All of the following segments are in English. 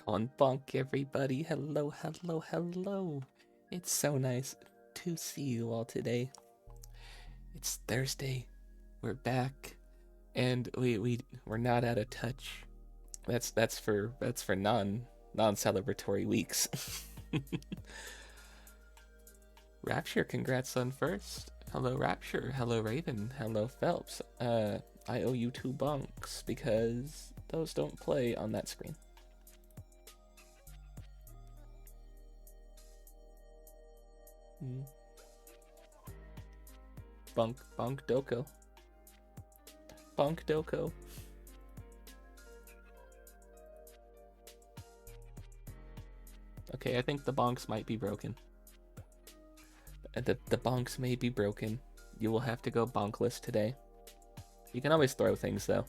On Bonk, everybody. Hello, hello, hello. It's so nice to see you all today. It's Thursday. We're back, and we're not out of touch. That's for non-celebratory weeks. Rapture, congrats on first. Hello, Rapture. Hello, Raven. Hello, Phelps. I owe you 2 bonks because those don't play on that screen. Bonk Doko. Bonk Doko. Okay, I think the bonks might be broken. The bonks may be broken. You will have to go bonkless today. You can always throw things though.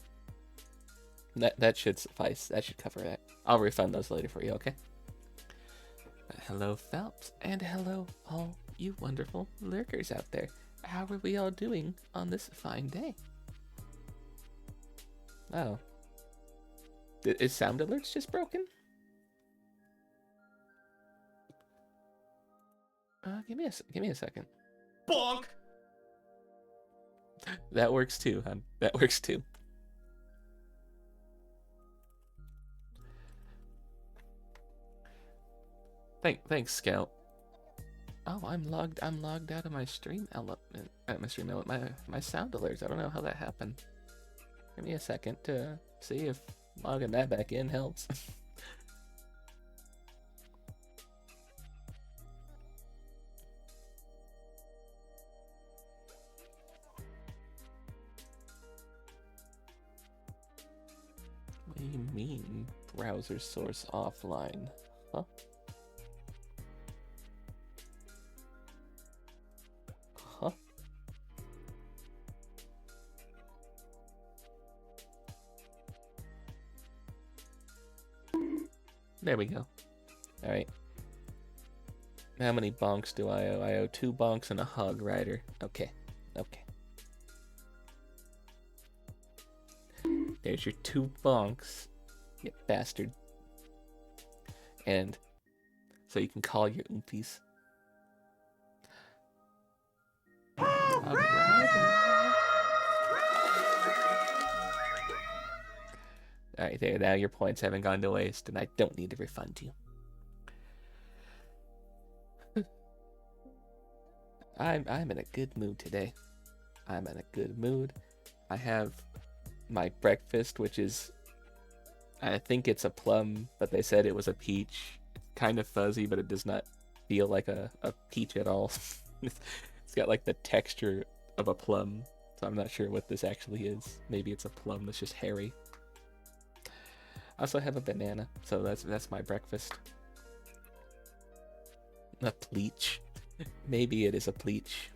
That should suffice. That should cover it. I'll refund those later for you, okay? Hello, Phelps, and hello, all you wonderful lurkers out there. How are we all doing on this fine day? Oh. Is sound alerts just broken? Give me a second. Bonk! That works too, hon. That works too. Thanks, Scout. Oh, I'm logged out of my stream element. My sound alerts. I don't know how that happened. Give me a second to see if logging that back in helps. What do you mean, browser source offline? Huh? Huh? There we go. Alright. How many bonks do I owe? I owe 2 bonks and a hog rider. Okay. Okay. There's your 2 bonks, you bastard. And so you can call your oompies. Alright, there. Now your points haven't gone to waste, and I don't need to refund you. I'm in a good mood today. I'm in a good mood. I have my breakfast, which is, I think it's a plum, but they said it was a peach. It's kind of fuzzy, but it does not feel like a peach at all. It's got like the texture of a plum, so I'm not sure what this actually is. Maybe it's a plum that's just hairy. I also have a banana, so that's my breakfast. A pleach. Maybe it is a pleach.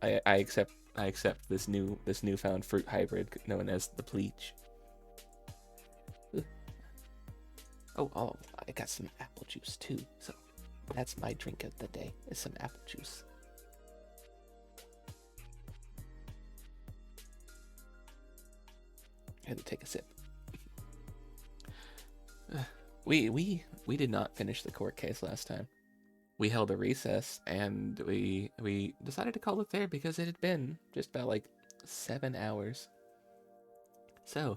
I accept this newfound fruit hybrid known as the pleach. Oh, I got some apple juice too, so that's my drink of the day, is some apple juice. I had to take a sip. We did not finish the court case last time. We held a recess, and we decided to call it there because it had been just about like 7 hours. So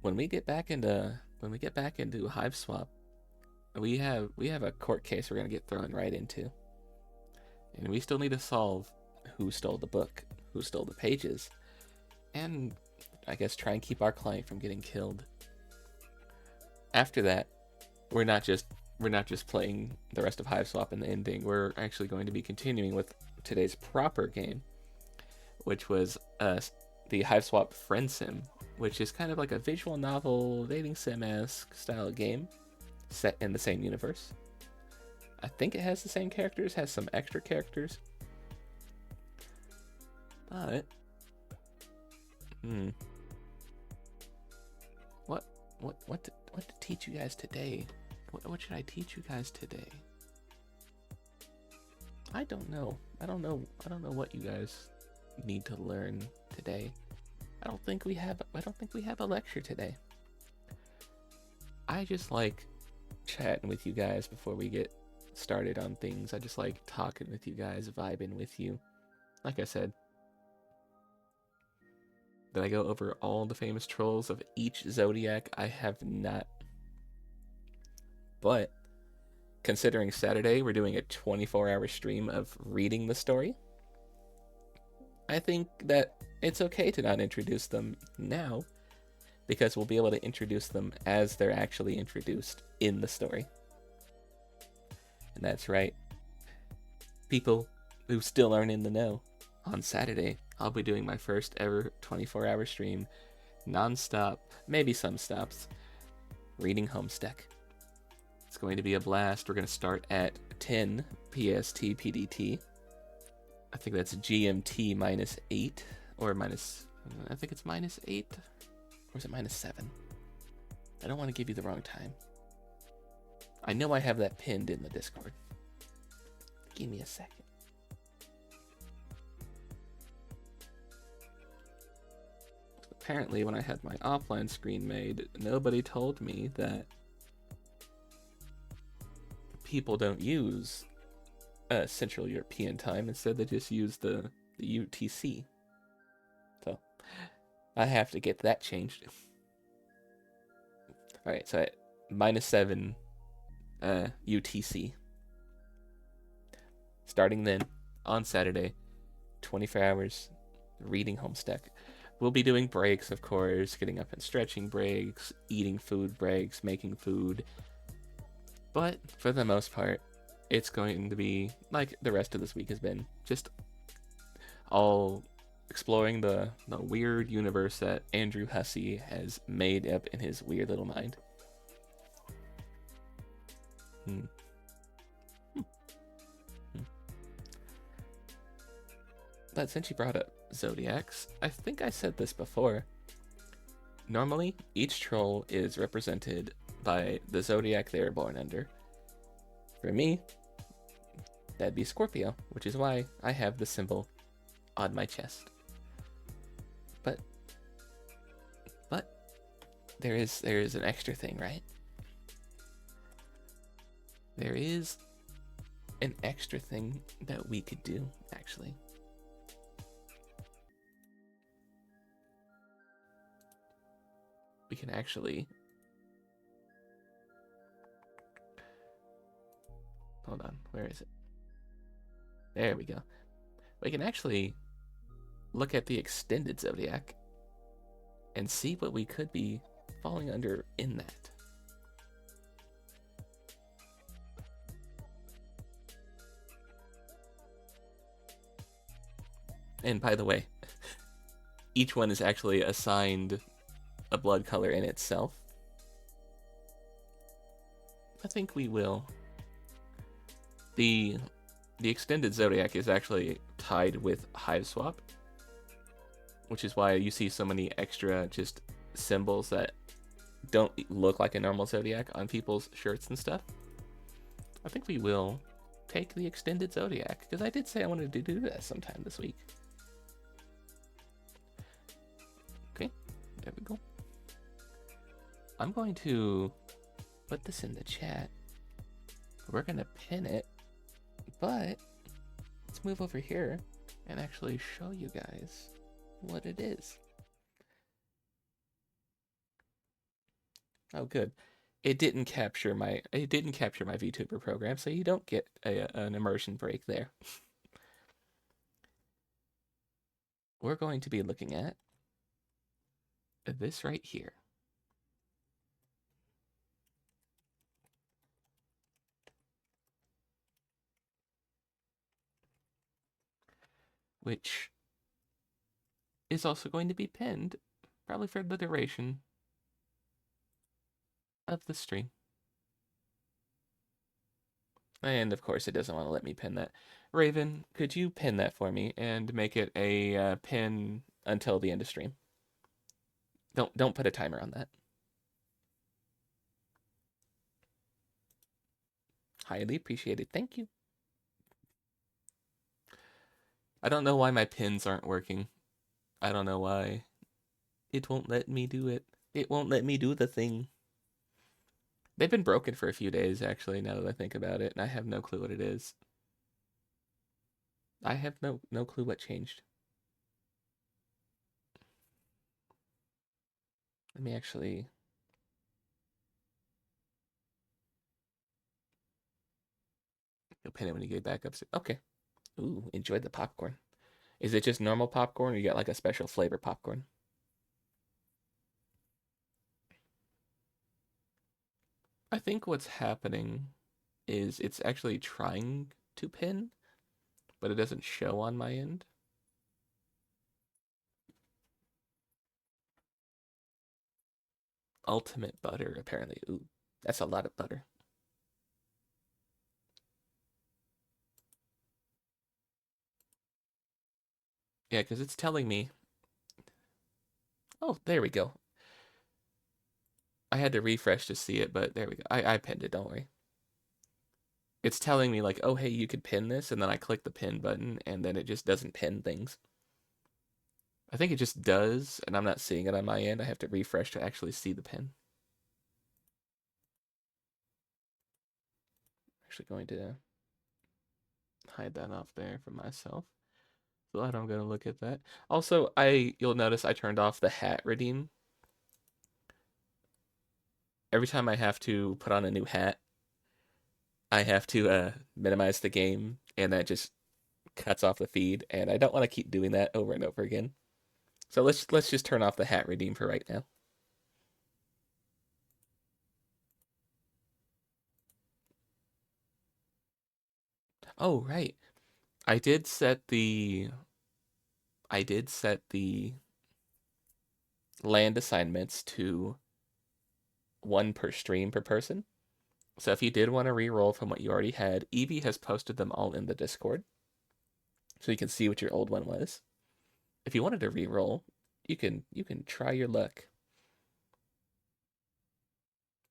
when we get back into Hiveswap, we have a court case we're gonna get thrown right into, and we still need to solve who stole the book, who stole the pages, and I guess try and keep our client from getting killed. After that, we're not just playing the rest of Hiveswap and the ending. We're actually going to be continuing with today's proper game, which was the Hiveswap Friendsim, which is kind of like a visual novel, dating sim-esque style game set in the same universe. I think it has the same characters, has some extra characters. But what to teach you guys today? What should I teach you guys today? I don't know. I don't know what you guys need to learn today. I don't think we have a lecture today. I just like chatting with you guys before we get started on things. I just like talking with you guys, vibing with you. Like I said, did I go over all the famous trolls of each zodiac? I have not. But considering Saturday we're doing a 24-hour stream of reading the story, I think that it's okay to not introduce them now, because we'll be able to introduce them as they're actually introduced in the story. And that's right, people who still aren't in the know. On Saturday, I'll be doing my first ever 24-hour stream, non-stop, maybe some stops, reading Homestuck. It's going to be a blast. We're going to start at 10 PST PDT. I think that's GMT -8, or minus, I think it's -8, or is it -7? I don't want to give you the wrong time. I know I have that pinned in the Discord. Give me a second. Apparently, when I had my offline screen made, nobody told me that people don't use Central European time. Instead, they just use the UTC. So, I have to get that changed. Alright, so at -7 UTC. Starting then, on Saturday, 24 hours, reading Homestuck. We'll be doing breaks, of course, getting up and stretching breaks, eating food breaks, making food. But for the most part, it's going to be like the rest of this week has been. Just all exploring the weird universe that Andrew Hussey has made up in his weird little mind. But since you brought up zodiacs, I think I said this before. Normally, each troll is represented by the zodiac they were born under. For me, that'd be Scorpio, which is why I have the symbol on my chest. But there is an extra thing, right? There is an extra thing that we could do, actually. We can actually... Hold on, where is it? There we go. We can actually look at the extended zodiac and see what we could be falling under in that. And by the way, each one is actually assigned a blood color in itself. I think we will. The extended zodiac is actually tied with Hiveswap, which is why you see so many extra just symbols that don't look like a normal zodiac on people's shirts and stuff. I think we will take the extended zodiac, because I did say I wanted to do that sometime this week. Okay, there we go. I'm going to put this in the chat. We're going to pin it, but let's move over here and actually show you guys what it is. Oh, good. It didn't capture my VTuber program, so you don't get an immersion break there. We're going to be looking at this right here. Which is also going to be pinned, probably for the duration of the stream. And of course, it doesn't want to let me pin that. Raven, could you pin that for me and make it a pin until the end of stream? Don't put a timer on that. Highly appreciated. Thank you. I don't know why my pins aren't working. I don't know why. It won't let me do it. It won't let me do the thing. They've been broken for a few days, actually, now that I think about it, and I have no clue what it is. I have no clue what changed. Let me actually you'll pin it when you get back upstairs. Okay. Ooh, enjoyed the popcorn. Is it just normal popcorn, or you got like a special flavor popcorn? I think what's happening is it's actually trying to pin, but it doesn't show on my end. Ultimate butter, apparently. Ooh, that's a lot of butter. Yeah, because it's telling me. Oh, there we go. I had to refresh to see it, but there we go. I pinned it, don't worry. It's telling me, like, oh, hey, you could pin this, and then I click the pin button, and then it just doesn't pin things. I think it just does, and I'm not seeing it on my end. I have to refresh to actually see the pin. Actually going to hide that off there for myself. So I'm gonna look at that. Also, you'll notice I turned off the hat redeem. Every time I have to put on a new hat, I have to minimize the game, and that just cuts off the feed, and I don't want to keep doing that over and over again. So let's just turn off the hat redeem for right now. Oh, right. I did set the I did set the land assignments to one per stream per person. So if you did want to re-roll from what you already had, Evie has posted them all in the Discord, so you can see what your old one was. If you wanted to re-roll, you can try your luck.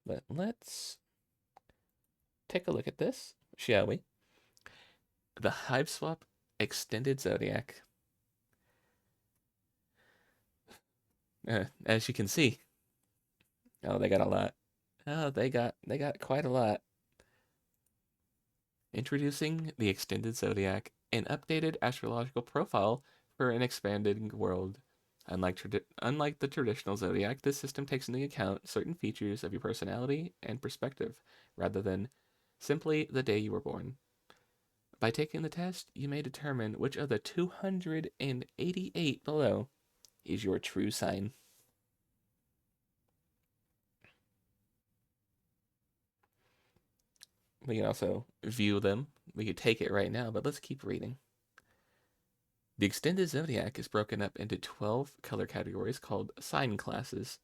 But let's take a look at this, shall we? The Hiveswap Extended Zodiac. As you can see, oh, they got a lot. Oh, they got quite a lot. Introducing the Extended Zodiac, an updated astrological profile for an expanding world. Unlike the traditional zodiac, this system takes into account certain features of your personality and perspective, rather than simply the day you were born. By taking the test, you may determine which of the 288 below is your true sign. We can also view them. We could take it right now, but let's keep reading. The extended zodiac is broken up into 12 color categories called sign classes.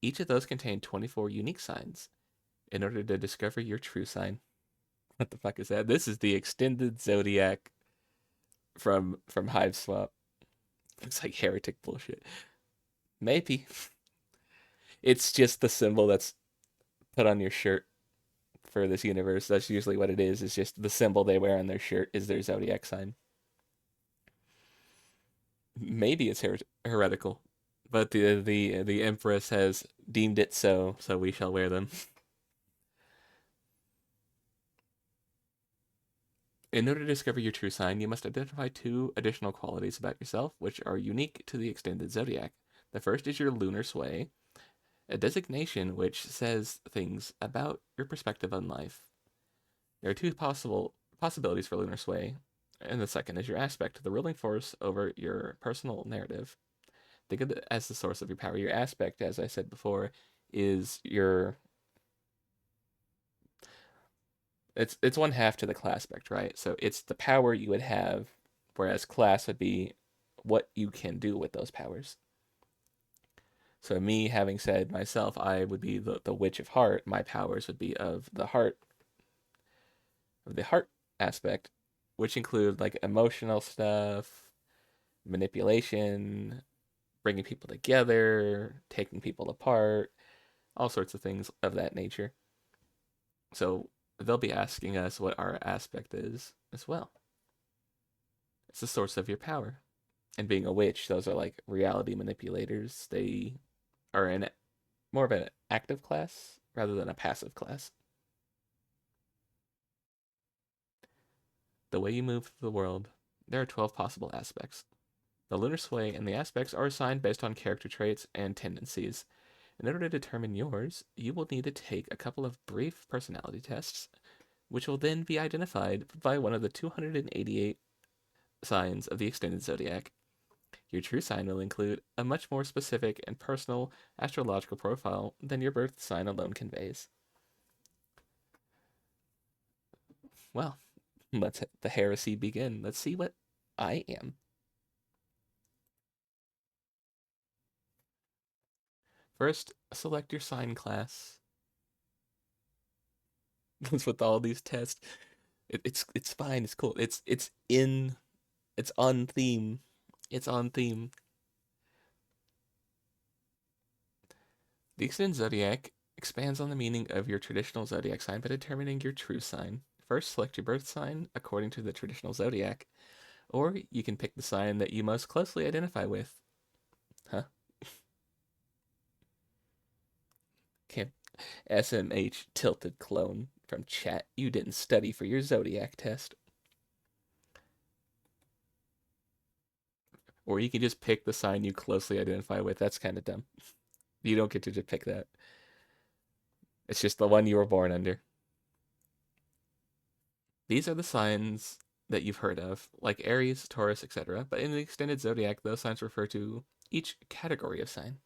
Each of those contain 24 unique signs. In order to discover your true sign, what the fuck is that? This is the extended zodiac from Hiveswap. Looks like heretic bullshit. Maybe it's just the symbol that's put on your shirt for this universe. That's usually what it is. It's just the symbol they wear on their shirt is their zodiac sign. Maybe it's heretical, but the Empress has deemed it so, so we shall wear them. In order to discover your true sign, you must identify two additional qualities about yourself, which are unique to the extended zodiac. The first is your lunar sway, a designation which says things about your perspective on life. There are two possibilities for lunar sway, and the second is your aspect, the ruling force over your personal narrative. Think of it as the source of your power. Your aspect, as I said before, is your it's one half to the class aspect, right? So it's the power you would have, whereas class would be what you can do with those powers. So me having said myself, I would be the Witch of Heart. My powers would be of the heart aspect, which include like emotional stuff, manipulation, bringing people together, taking people apart, all sorts of things of that nature. So they'll be asking us what our aspect is as well. It's the source of your power. And being a witch, those are like reality manipulators. They are in more of an active class rather than a passive class. The way you move through the world, there are 12 possible aspects. The lunar sway and the aspects are assigned based on character traits and tendencies. In order to determine yours, you will need to take a couple of brief personality tests, which will then be identified by one of the 288 signs of the extended zodiac. Your true sign will include a much more specific and personal astrological profile than your birth sign alone conveys. Well, let the heresy begin. Let's see what I am. First, select your sign class. That's with all these tests. It's fine. It's cool. It's on theme. It's on theme. The extended zodiac expands on the meaning of your traditional zodiac sign by determining your true sign. First, select your birth sign according to the traditional zodiac, or you can pick the sign that you most closely identify with. Huh? Can't SMH tilted clone from chat. You didn't study for your zodiac test. Or you can just pick the sign you closely identify with. That's kind of dumb. You don't get to just pick that. It's just the one you were born under. These are the signs that you've heard of, like Aries, Taurus, etc. But in the extended zodiac, those signs refer to each category of sign.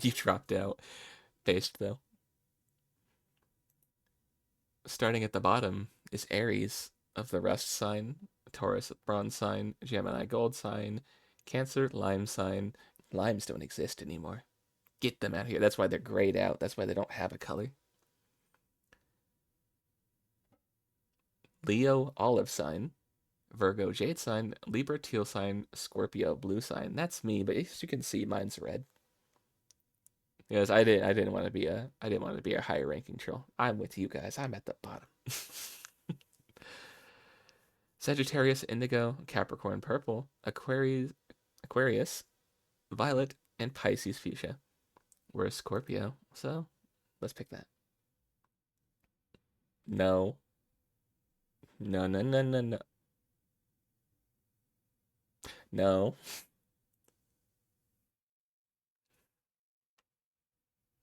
You dropped out. Based, though. Starting at the bottom is Aries of the Rust sign, Taurus bronze sign, Gemini gold sign, Cancer lime sign. Limes don't exist anymore. Get them out of here. That's why they're grayed out. That's why they don't have a color. Leo olive sign, Virgo jade sign, Libra teal sign, Scorpio blue sign. That's me, but as you can see, mine's red. Because I didn't want to be a higher ranking troll. I'm with you guys. I'm at the bottom. Sagittarius indigo, Capricorn purple, Aquarius violet, and Pisces fuchsia. We're a Scorpio, so let's pick that. No. No, no, no, no, no. No.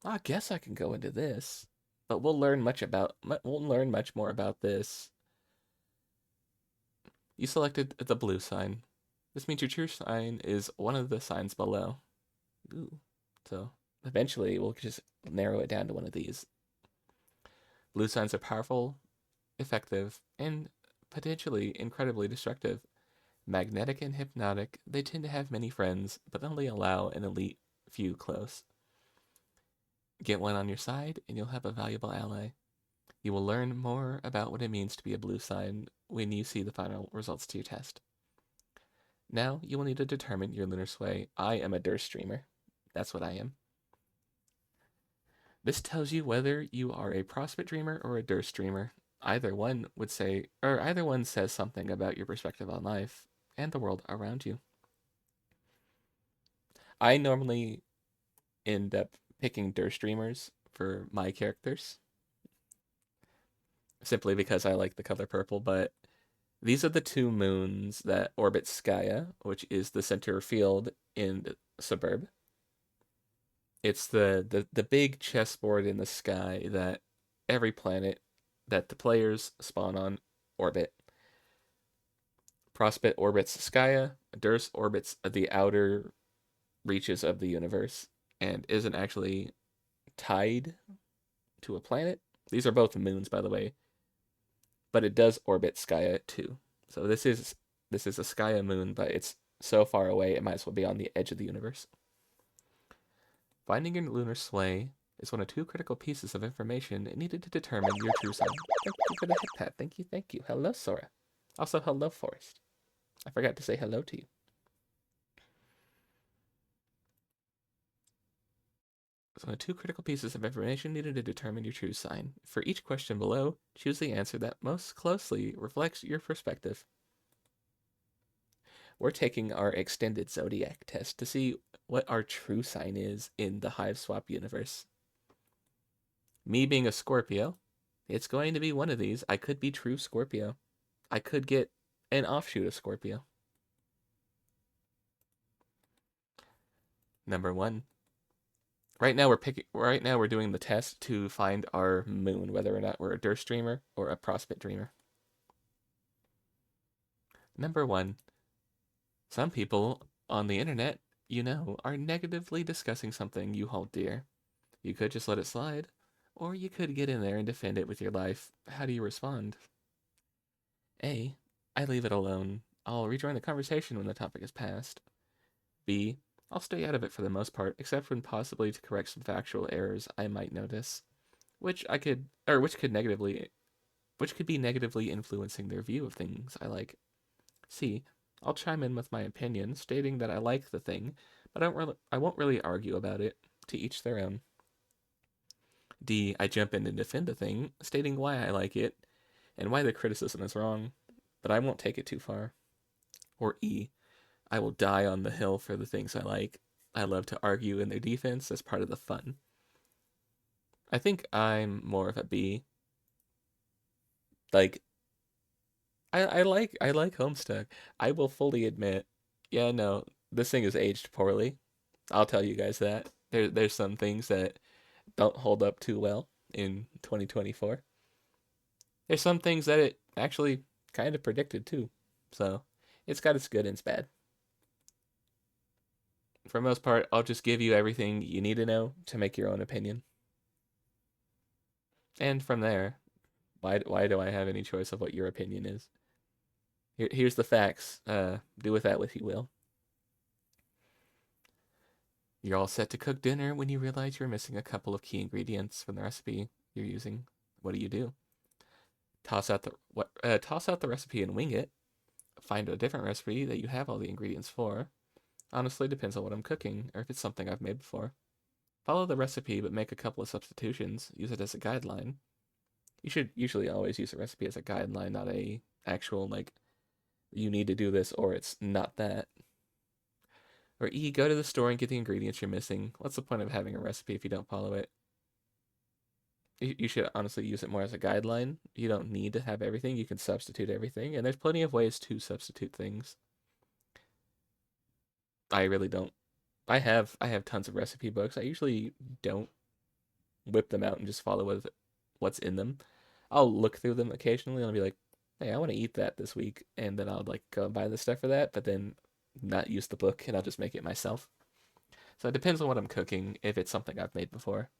I guess I can go into this, but we'll learn much more about this. You selected the blue sign. This means your true sign is one of the signs below. Ooh. So eventually we'll just narrow it down to one of these. Blue signs are powerful, effective, and potentially incredibly destructive. Magnetic and hypnotic, they tend to have many friends, but only allow an elite few close. Get one on your side, and you'll have a valuable ally. You will learn more about what it means to be a blue sign when you see the final results to your test. Now, you will need to determine your lunar sway. I am a Durst streamer. That's what I am. This tells you whether you are a Prospect dreamer or a Durst dreamer. Either one says something about your perspective on life and the world around you. I normally end up picking Durst streamers for my characters simply because I like the color purple, but these are the two moons that orbit Skya, which is the center field in the suburb. It's the big chessboard in the sky that every planet that the players spawn on orbit. Prospect orbits Skya, Durst orbits the outer reaches of the universe and isn't actually tied to a planet. These are both moons, by the way, but it does orbit Skya too. So this is a Skya moon, but it's so far away it might as well be on the edge of the universe. Finding your lunar sway is one of two critical pieces of information needed to determine your true sign. Thank you for the head pat. Thank you, thank you. Hello, Sora. Also, hello, Forest. I forgot to say hello to you. So, two critical pieces of information needed to determine your true sign. For each question below, choose the answer that most closely reflects your perspective. We're taking our extended zodiac test to see what our true sign is in the Hiveswap universe. Me being a Scorpio, it's going to be one of these. I could be true Scorpio. I could get an offshoot of Scorpio. Number one. Right now we're doing the test to find our moon, whether or not we're a Durst dreamer or a Prospect dreamer. Number one. Some people on the internet, are negatively discussing something you hold dear. You could just let it slide, or you could get in there and defend it with your life. How do you respond? A. I leave it alone. I'll rejoin the conversation when the topic is passed. B. I'll stay out of it for the most part, except when possibly to correct some factual errors I might notice, which could be negatively influencing their view of things I like. C. I'll chime in with my opinion, stating that I like the thing, but I won't really argue about it. To each their own. D. I jump in and defend the thing, stating why I like it and why the criticism is wrong, but I won't take it too far. Or E. I will die on the hill for the things I like. I love to argue in their defense as part of the fun. I think I'm more of a B. Like I like Homestuck. I will fully admit, yeah, no, this thing is aged poorly. I'll tell you guys that. There's some things that don't hold up too well in 2024. There's some things that it actually kind of predicted too. So it's got its good and its bad. For the most part, I'll just give you everything you need to know to make your own opinion. And from there, why do I have any choice of what your opinion is? Here's the facts. Do with that what you will. You're all set to cook dinner when you realize you're missing a couple of key ingredients from the recipe you're using. What do? Toss out the recipe and wing it. Find a different recipe that you have all the ingredients for. Honestly, depends on what I'm cooking or if it's something I've made before. Follow the recipe but make a couple of substitutions. Use it as a guideline. You should usually always use a recipe as a guideline, not a actual like you need to do this or it's not that. Or E, go to the store and get the ingredients you're missing. What's the point of having a recipe if you don't follow it? You should honestly use it more as a guideline. You don't need to have everything. You can substitute everything, and there's plenty of ways to substitute things. I really don't. I have tons of recipe books. I usually don't whip them out and just follow what's in them. I'll look through them occasionally and I'll be like, hey, I want to eat that this week, and then I'll like go and buy the stuff for that, but then not use the book and I'll just make it myself. So it depends on what I'm cooking. If it's something I've made before,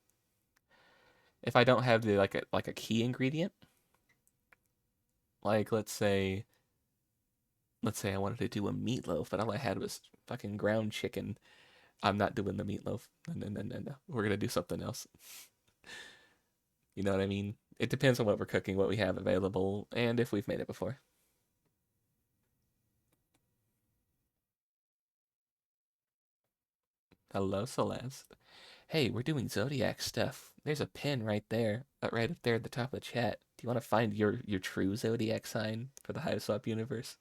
if I don't have the like a key ingredient, like let's say I wanted to do a meatloaf, but all I had was fucking ground chicken. I'm not doing the meatloaf. No, no, no, no, no. We're gonna do something else. You know what I mean? It depends on what we're cooking, what we have available, and if we've made it before. Hello, Celeste. Hey, we're doing zodiac stuff. There's a pin right there, right up there at the top of the chat. Do you want to find your true zodiac sign for the Hiveswap universe?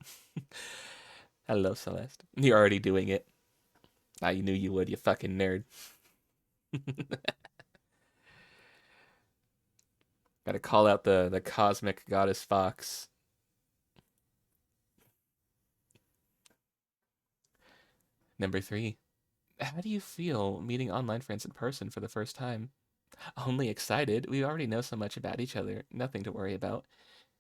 Hello, Celeste. You're already doing it. I knew you would, you fucking nerd. Gotta call out the cosmic goddess Fox. Number three. How do you feel meeting online friends in person for the first time? Only excited. We already know so much about each other. Nothing to worry about.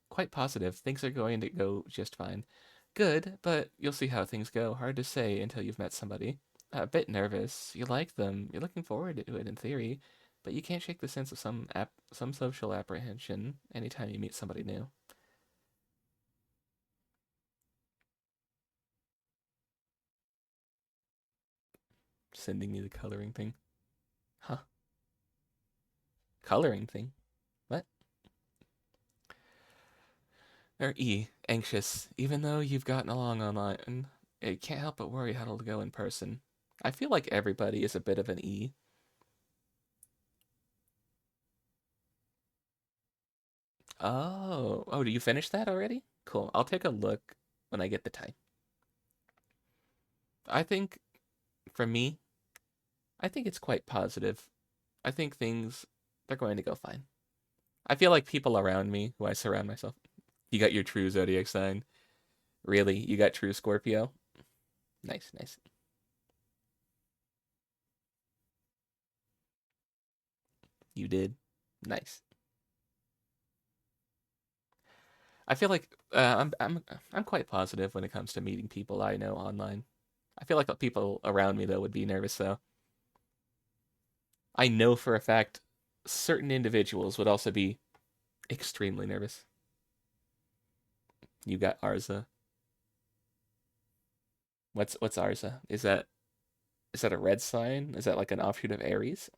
Quite positive. Things are going to go just fine. Good, but you'll see how things go. Hard to say until you've met somebody. A bit nervous. You like them. You're looking forward to it in theory, but you can't shake the sense of some social apprehension anytime you meet somebody new. Sending me the coloring thing. Huh? Coloring thing? What? Or E, anxious. Even though you've gotten along online, it can't help but worry how it'll go in person. I feel like everybody is a bit of an E. Oh, do you finish that already? Cool. I'll take a look when I get the time. I think, for me, I think it's quite positive. I think things They're going to go fine. I feel like people around me who I surround myself. You got your true zodiac sign. Really? You got true Scorpio? Nice, nice. You did. Nice. I feel like I'm quite positive when it comes to meeting people I know online. I feel like the people around me though would be nervous though. I know for a fact certain individuals would also be extremely nervous. You got Arza. What's Arza? Is that a red sign? Is that like an offshoot of Aries?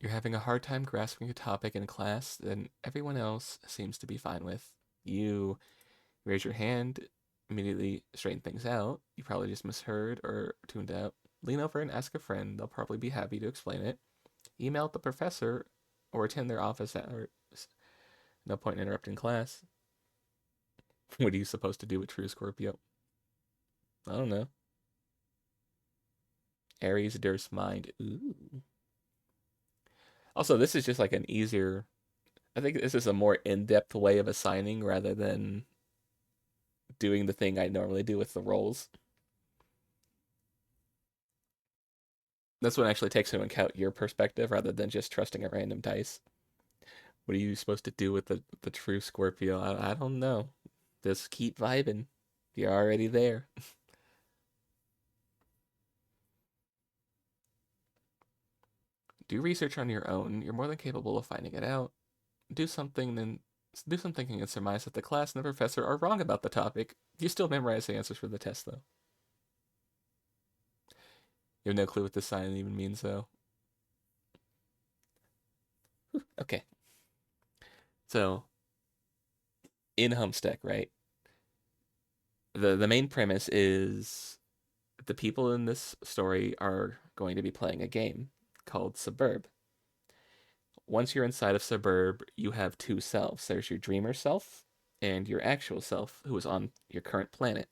You're having a hard time grasping a topic in class that everyone else seems to be fine with. You raise your hand, immediately straighten things out. You probably just misheard or tuned out. Lean over and ask a friend. They'll probably be happy to explain it. Email the professor or attend their office hours. No point in interrupting class. What are you supposed to do with True Scorpio? I don't know. Aries, Durst, Mind. Ooh. Also, this is just like an easier. I think this is a more in depth way of assigning rather than doing the thing I normally do with the rolls. This one actually takes into account your perspective rather than just trusting a random dice. What are you supposed to do with the true Scorpio? I don't know. Just keep vibing. You're already there. Do research on your own. You're more than capable of finding it out. Do something then do some thinking and surmise that the class and the professor are wrong about the topic. You still memorize the answers for the test though. You have no clue what this sign even means though. Okay. So in Homestuck, right? The main premise is the people in this story are going to be playing a game called Suburb. Once you're inside of Suburb, you have two selves. There's your dreamer self and your actual self, who is on your current planet.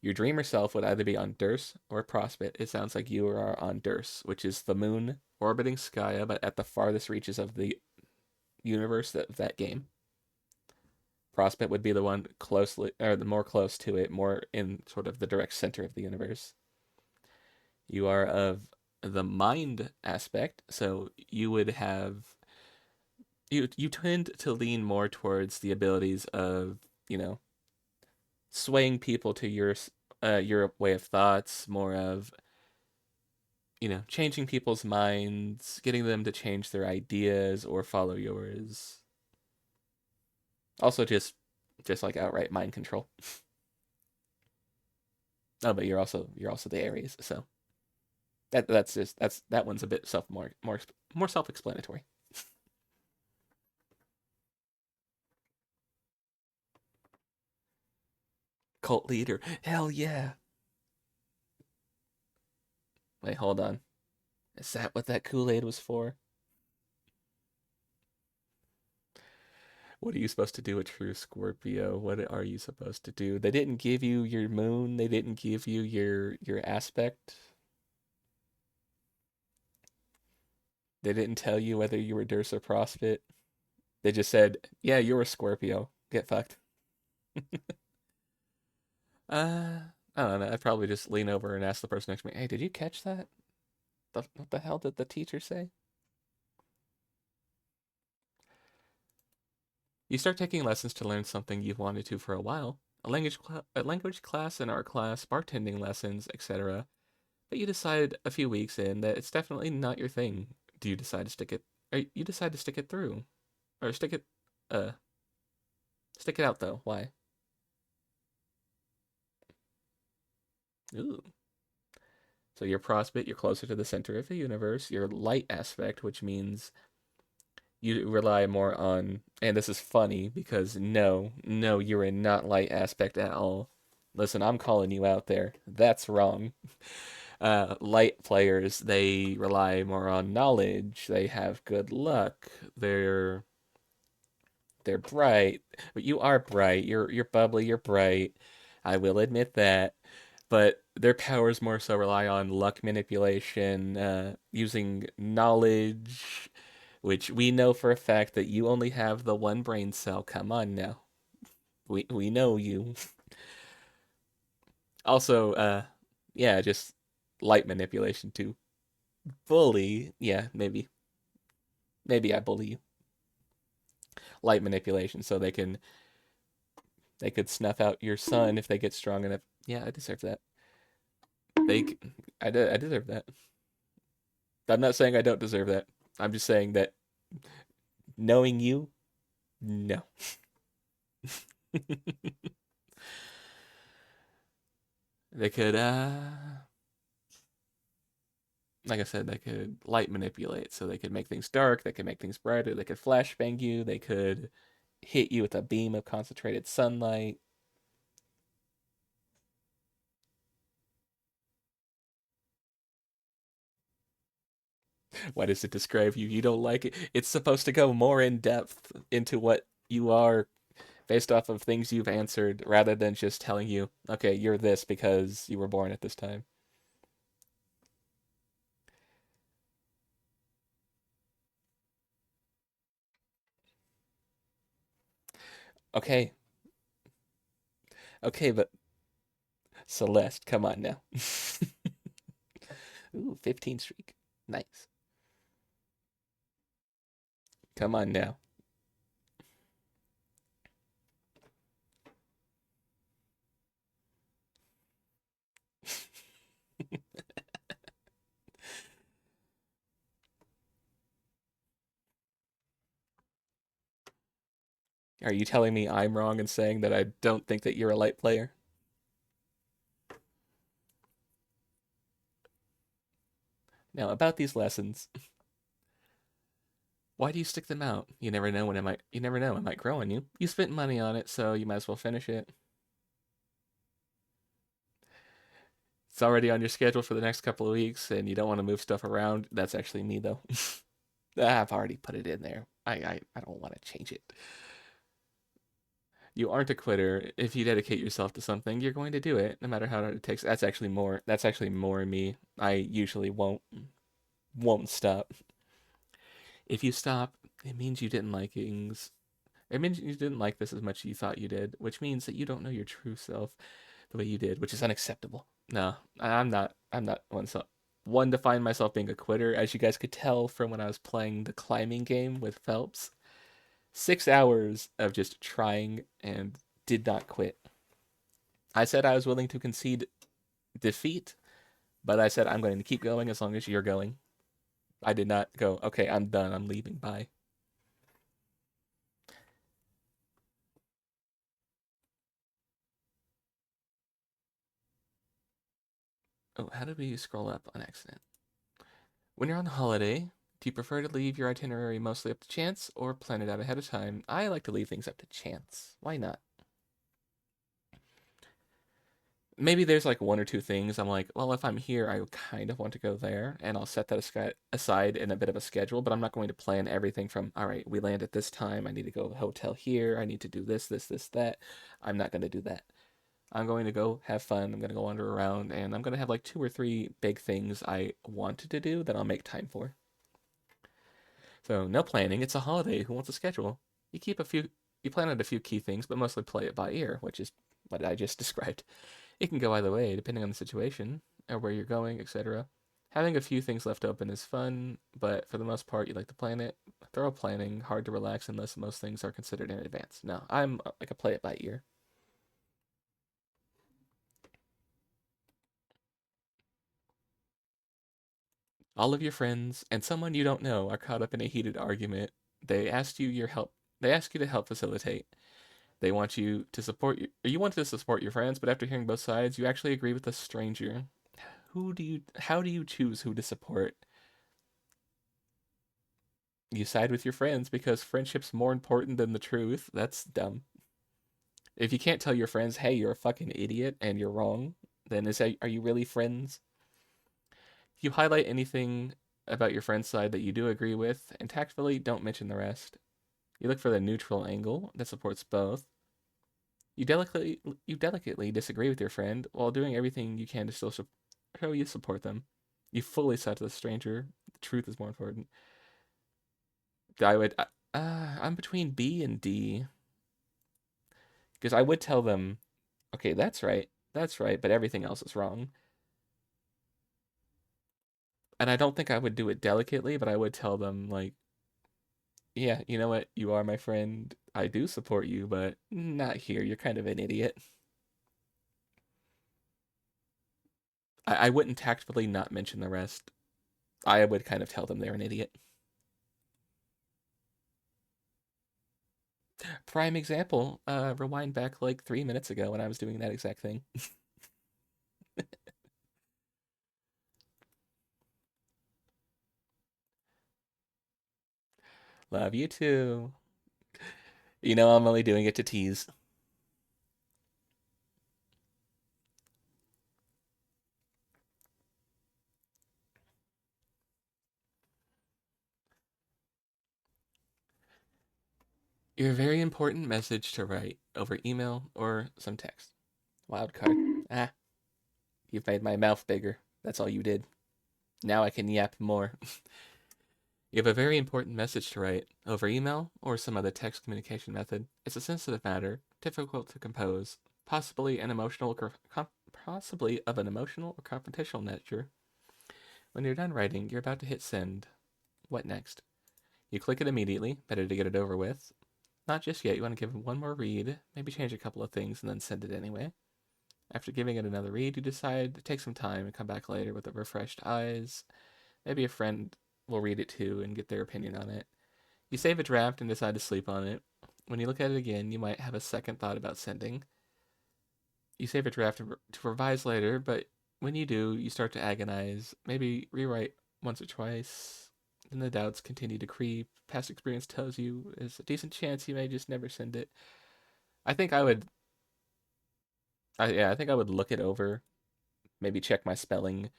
Your dreamer self would either be on Durs or Prospect. It sounds like you are on Durs, which is the moon orbiting Skya, but at the farthest reaches of the universe of that game. Prospect would be the one closely, or the more close to it, more in sort of the direct center of the universe. You are of the mind aspect, so you would have you tend to lean more towards the abilities of swaying people to your way of thoughts, more of changing people's minds, getting them to change their ideas or follow yours. Also, just like outright mind control. Oh, but you're also the Aries, so that one's a bit more self-explanatory. Cult leader, hell yeah! Wait, hold on. Is that what that Kool-Aid was for? What are you supposed to do with True Scorpio? What are you supposed to do? They didn't give you your moon. They didn't give you your aspect. They didn't tell you whether you were Durst or Prospect. They just said, "Yeah, you're a Scorpio. Get fucked." Uh, I don't know. I'd probably just lean over and ask the person next to me, "Hey, did you catch that? What the hell did the teacher say?" You start taking lessons to learn something you've wanted to for a while. A language class, an art class, bartending lessons, etc. But you decide a few weeks in that it's definitely not your thing. Do you decide to stick it? Or you decide to stick it through, or uh, stick it out though? Why? Ooh. So your prospect, you're closer to the center of the universe. Your light aspect, which means you rely more on, and this is funny because no, no, you're a not light aspect at all. Listen, I'm calling you out there. That's wrong. Light players, they rely more on knowledge. They have good luck. They're bright, but you are bright. You're bubbly. You're bright. I will admit that. But their powers more so rely on luck manipulation, using knowledge, which we know for a fact that you only have the one brain cell. Come on now, we know you. Also, yeah, just light manipulation too. Bully, yeah, maybe I bully you. Light manipulation, so they could snuff out your son if they get strong enough. Yeah, I deserve that. They, I deserve that. I'm not saying I don't deserve that. I'm just saying that knowing you, no. They could, like I said, they could light manipulate, so they could make things dark, they could make things brighter, they could flashbang you, they could hit you with a beam of concentrated sunlight. Why does it describe you? You don't like it. It's supposed to go more in depth into what you are based off of things you've answered rather than just telling you, okay, you're this because you were born at this time. Okay, okay, but Celeste, come on now. Ooh, 15 streak. Nice. Come on now. Are you telling me I'm wrong in saying that I don't think that you're a light player? Now, about these lessons, why do you stick them out? You never know when it might you never know, it might grow on you. You spent money on it, so you might as well finish it. It's already on your schedule for the next couple of weeks and you don't want to move stuff around. That's actually me though. I've already put it in there. I don't want to change it. You aren't a quitter. If you dedicate yourself to something, you're going to do it, no matter how hard it takes. That's actually more me. I usually won't stop. If you stop, it means you didn't like things. It means you didn't like this as much as you thought you did, which means that you don't know your true self the way you did, which is unacceptable. No, I'm not. I'm not one to find myself being a quitter, as you guys could tell from when I was playing the climbing game with Phelps. 6 hours of just trying and did not quit. I said I was willing to concede defeat, but I said I'm going to keep going as long as you're going. I did not go, okay, I'm done, I'm leaving, bye. Oh, how did we scroll up on accident? When you're on holiday, do you prefer to leave your itinerary mostly up to chance or plan it out ahead of time? I like to leave things up to chance. Why not? Maybe there's like one or two things I'm like, well, if I'm here, I kind of want to go there, and I'll set that aside in a bit of a schedule, but I'm not going to plan everything from, all right, we land at this time, I need to go to the hotel here, I need to do this, that. I'm not going to do that. I'm going to go have fun, I'm going to go wander around, and I'm going to have like two or three big things I wanted to do that I'll make time for. So, no planning, it's a holiday, who wants a schedule? You keep a few, you plan out a few key things, but mostly play it by ear, which is what I just described. It can go either way, depending on the situation, or where you're going, etc. Having a few things left open is fun, but for the most part, you like to plan it. Thorough planning, hard to relax unless most things are considered in advance. No, I'm like a play it by ear. All of your friends and someone you don't know are caught up in a heated argument. They asked you your help. They ask you to help facilitate. They want you to support you. You want to support your friends, but after hearing both sides, you actually agree with a stranger. How do you choose who to support? You side with your friends because friendship's more important than the truth. That's dumb. If you can't tell your friends, hey, you're a fucking idiot and you're wrong, then are you really friends? You highlight anything about your friend's side that you do agree with, and tactfully don't mention the rest. You look for the neutral angle that supports both. You delicately disagree with your friend while doing everything you can to still show you support them. You fully said to the stranger, the truth is more important. I would. I'm between B and D because I would tell them, okay, that's right, but everything else is wrong. And I don't think I would do it delicately, but I would tell them like, yeah, you know what, you are my friend. I do support you, but not here. You're kind of an idiot. I wouldn't tactfully not mention the rest. I would kind of tell them they're an idiot. Prime example, rewind back like 3 minutes ago when I was doing that exact thing. Love you too. You know I'm only doing it to tease. Your very important message to write over email or some text. Wild card. Ah, you've made my mouth bigger. That's all you did. Now I can yap more. You have a very important message to write over email or some other text communication method. It's a sensitive matter, difficult to compose, possibly of an emotional or confrontational nature. When you're done writing, you're about to hit send. What next? You click it immediately, better to get it over with. Not just yet, you want to give it one more read, maybe change a couple of things, and then send it anyway. After giving it another read, you decide to take some time and come back later with refreshed eyes. Maybe a friend will read it too and get their opinion on it. You save a draft and decide to sleep on it. When you look at it again, you might have a second thought about sending. You save a draft to revise later, but when you do, you start to agonize. Maybe rewrite once or twice. Then the doubts continue to creep. Past experience tells you there's a decent chance you may just never send it. I think I would, yeah, I think I would look it over. Maybe check my spelling.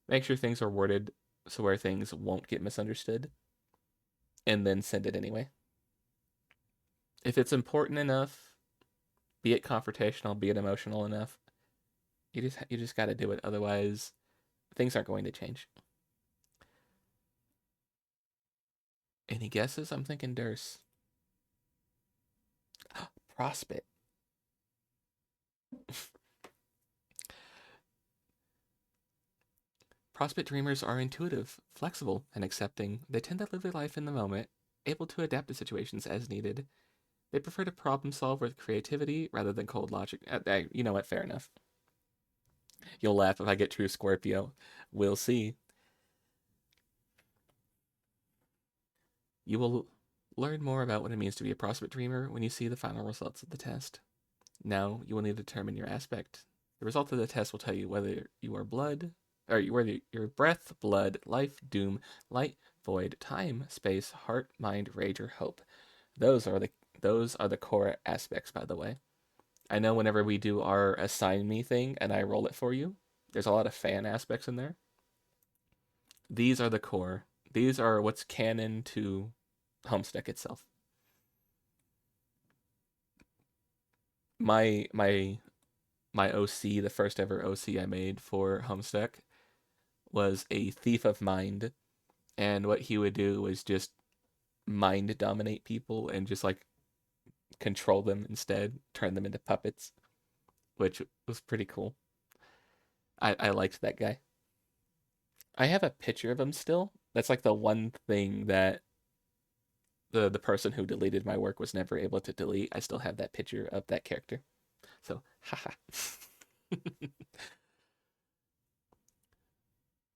Make sure things are worded so where things won't get misunderstood, and then send it anyway. If it's important enough, be it confrontational, be it emotional enough, you just got to do it. Otherwise, things aren't going to change. Any guesses? I'm thinking Durst. Prospect. Prospect dreamers are intuitive, flexible, and accepting. They tend to live their life in the moment, able to adapt to situations as needed. They prefer to problem solve with creativity rather than cold logic. You know what? Fair enough. You'll laugh if I get true Scorpio. We'll see. You will learn more about what it means to be a prospect dreamer when you see the final results of the test. Now, you will need to determine your aspect. The result of the test will tell you whether you are blood, or whether you're breath, blood, life, doom, light, void, time, space, heart, mind, rage, or hope. Those are the those are the core aspects, by the way. I know whenever we do our assign me thing and I roll it for you, there's a lot of fan aspects in there. These are the core. These are what's canon to Homestuck itself. My OC, the first ever OC I made for Homestuck, was a thief of mind, and what he would do was just mind dominate people and just like control them instead, turn them into puppets, which was pretty cool. I liked that guy. I have a picture of him still. That's like the one thing that the person who deleted my work was never able to delete. I still have that picture of that character. So, haha.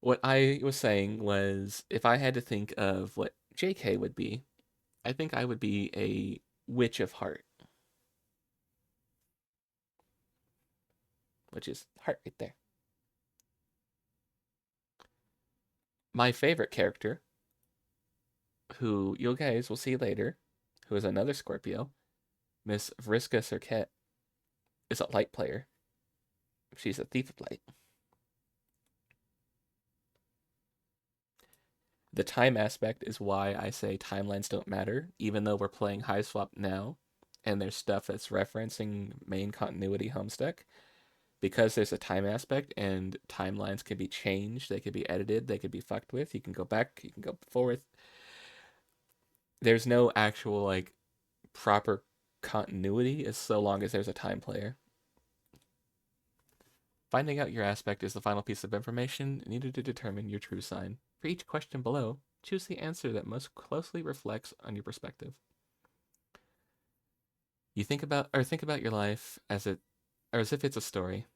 What I was saying was if I had to think of what JK would be, I think I would be a witch of heart, which is heart right there. My favorite character, who you guys will see later, who is another Scorpio, Miss Vriska Serket, is a light player. She's a thief of light. The time aspect is why I say timelines don't matter, even though we're playing Hiveswap now, and there's stuff that's referencing main continuity Homestuck. Because there's a time aspect and timelines can be changed, they can be edited, they can be fucked with. You can go back, you can go forth. There's no actual like proper continuity as so long as there's a time player. Finding out your aspect is the final piece of information needed to determine your true sign. For each question below, choose the answer that most closely reflects on your perspective. You think about your life as if it's a story.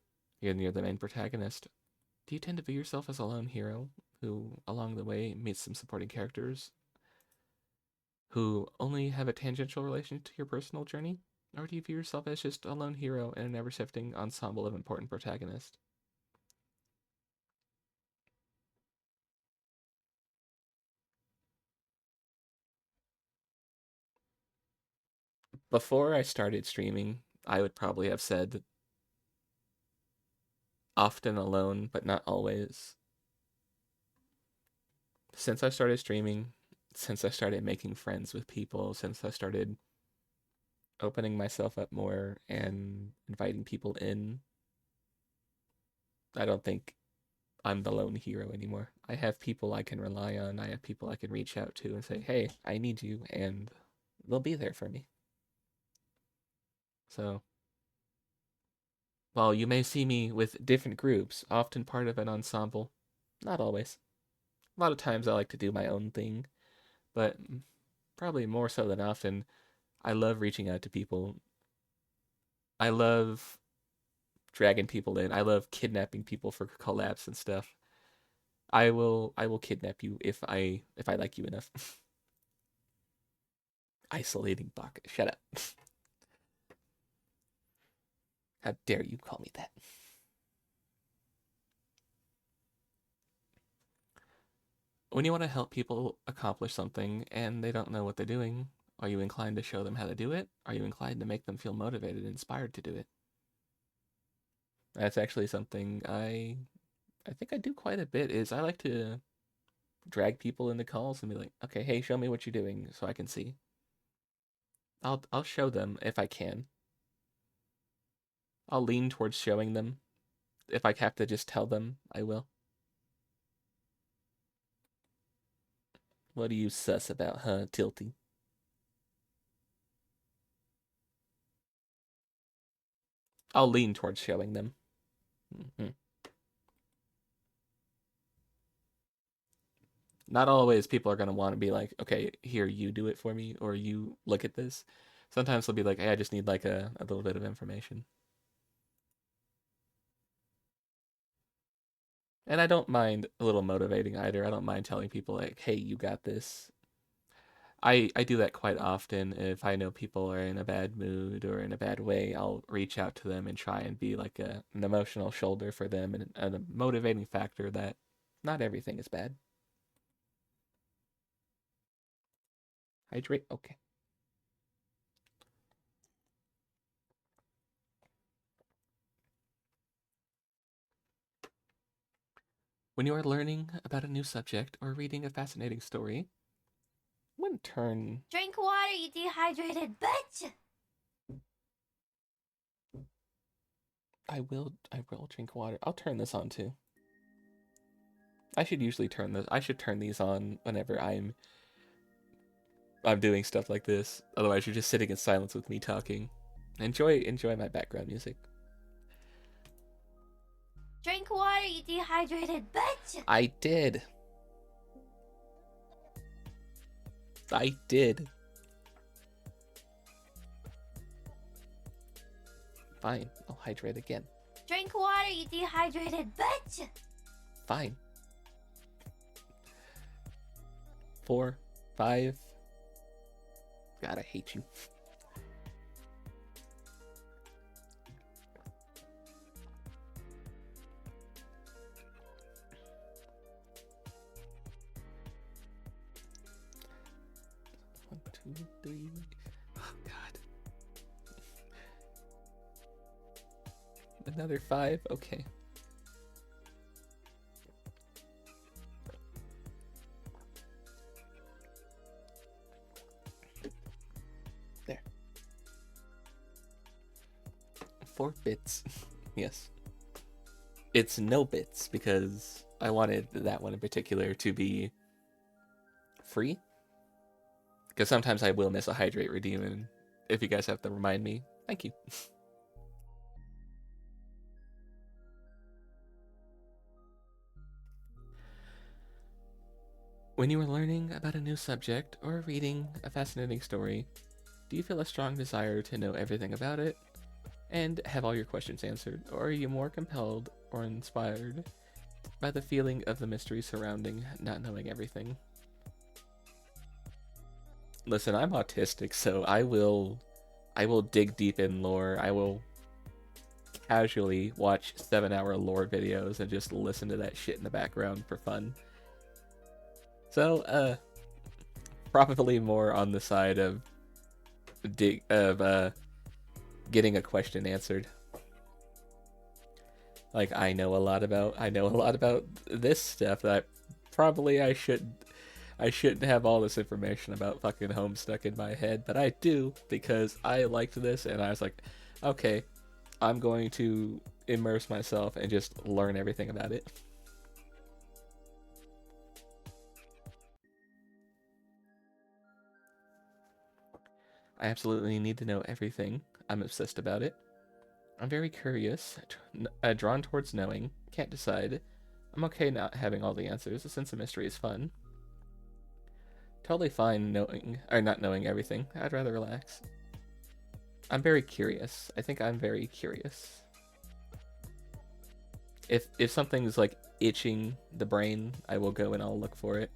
You're the main protagonist. Do you tend to view yourself as a lone hero who, along the way, meets some supporting characters who only have a tangential relation to your personal journey? Or do you view yourself as just a lone hero in an ever-shifting ensemble of important protagonists? Before I started streaming, I would probably have said often alone, but not always. Since I started streaming, since I started making friends with people, since I started opening myself up more and inviting people in, I don't think I'm the lone hero anymore. I have people I can rely on. I have people I can reach out to and say, hey, I need you, and they'll be there for me. So, while you may see me with different groups, often part of an ensemble, not always. A lot of times I like to do my own thing, but probably more so than often, I love reaching out to people. I love dragging people in. I love kidnapping people for collabs and stuff. I will kidnap you if I like you enough. Isolating Baka. Shut up. How dare you call me that? When you want to help people accomplish something and they don't know what they're doing, are you inclined to show them how to do it? Are you inclined to make them feel motivated and inspired to do it? That's actually something I think I do quite a bit is I like to drag people into calls and be like, "Okay, hey, show me what you're doing so I can see." I'll show them if I can. I'll lean towards showing them. If I have to just tell them, I will. What are you sus about, huh, Tilty? I'll lean towards showing them. Mm-hmm. Not always people are going to want to be like, okay, here, you do it for me, or you look at this. Sometimes they'll be like, hey, I just need like a little bit of information. And I don't mind a little motivating either. I don't mind telling people like, hey, you got this. I do that quite often. If I know people are in a bad mood or in a bad way, I'll reach out to them and try and be like an emotional shoulder for them and a motivating factor that not everything is bad. Hydrate? Okay. When you are learning about a new subject or reading a fascinating story, one turn. Drink water, you dehydrated bitch! I will drink water. I'll turn this on too. I should usually turn this. I should turn these on whenever I'm doing stuff like this. Otherwise, you're just sitting in silence with me talking. Enjoy my background music. Drink water, you dehydrated bitch! I did. I did. Fine. I'll hydrate again. Drink water, you dehydrated bitch! Fine. 4, 5. God, I hate you. One, two, three. Oh God. Another 5. Okay. 4 bits. Yes. It's no bits because I wanted that one in particular to be free. Because sometimes I will miss a hydrate redeem, and if you guys have to remind me, thank you. When you are learning about a new subject or reading a fascinating story, do you feel a strong desire to know everything about it and have all your questions answered, or are you more compelled or inspired by the feeling of the mystery surrounding not knowing everything? Listen, I'm autistic, so I will dig deep in lore. I will casually watch 7-hour lore videos and just listen to that shit in the background for fun. So, probably more on the side of getting a question answered. Like I know a lot about this stuff that I shouldn't have all this information about fucking Homestuck in my head, but I do because I liked this and I was like, okay, I'm going to immerse myself and just learn everything about it. I absolutely need to know everything. I'm obsessed about it. I'm very curious, drawn towards knowing, can't decide. I'm okay not having all the answers, a sense of mystery is fun. Totally fine knowing, or not knowing everything. I'd rather relax. I'm very curious. I think I'm very curious. If something's like itching the brain, I will go and I'll look for it.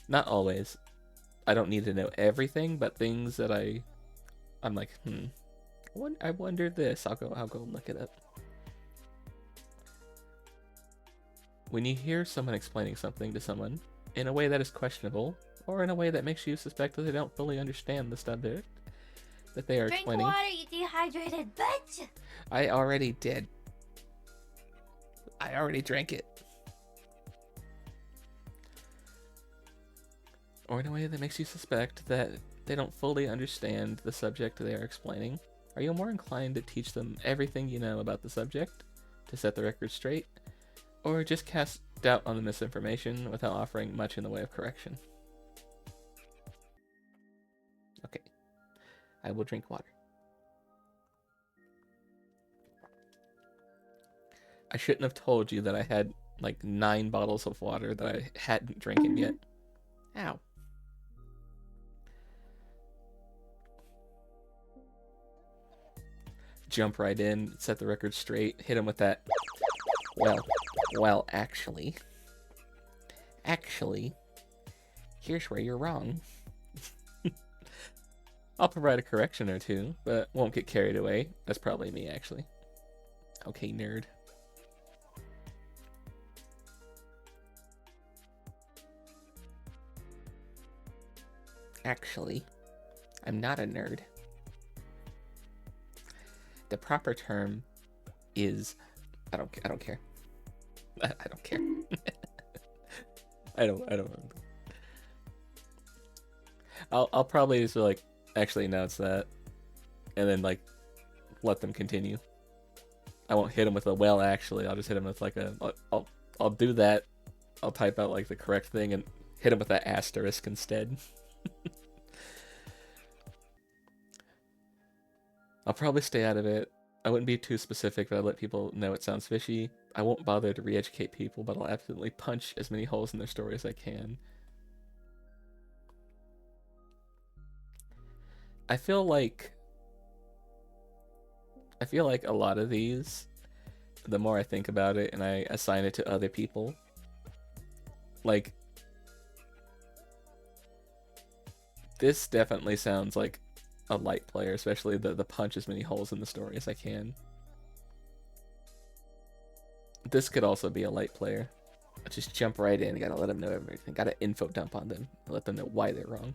Not always. I don't need to know everything, but things that I'm like, I wonder this. I'll go look it up. When you hear someone explaining something to someone in a way that is questionable, or in a way that makes you suspect that they don't fully understand the subject that they are explaining. Drink water, you dehydrated bitch! I already did. I already drank it. Or in a way that makes you suspect that they don't fully understand the subject they are explaining. Are you more inclined to teach them everything you know about the subject to set the record straight, or just cast doubt on the misinformation without offering much in the way of correction? Okay, I will drink water. I shouldn't have told you that I had like 9 bottles of water that I hadn't drinking yet. Ow. Jump right in, set the record straight, hit him with that. Well, actually, here's where you're wrong. I'll provide a correction or two, but won't get carried away. That's probably me, actually. Okay, nerd. Actually, I'm not a nerd. The proper term is I don't care. I don't care. I don't. I'll probably just be like, actually no, it's that, and then like let them continue. I won't hit them with a well actually. I'll just hit them with like I'll do that. I'll type out like the correct thing and hit them with that asterisk instead. I'll probably stay out of it. I wouldn't be too specific, but I'd let people know it sounds fishy. I won't bother to re-educate people, but I'll absolutely punch as many holes in their story as I can. I feel like a lot of these, the more I think about it and I assign it to other people, like, this definitely sounds like a light player, especially the punch as many holes in the story as I can. This could also be a light player. Just jump right in, gotta let them know everything, gotta info dump on them, let them know why they're wrong.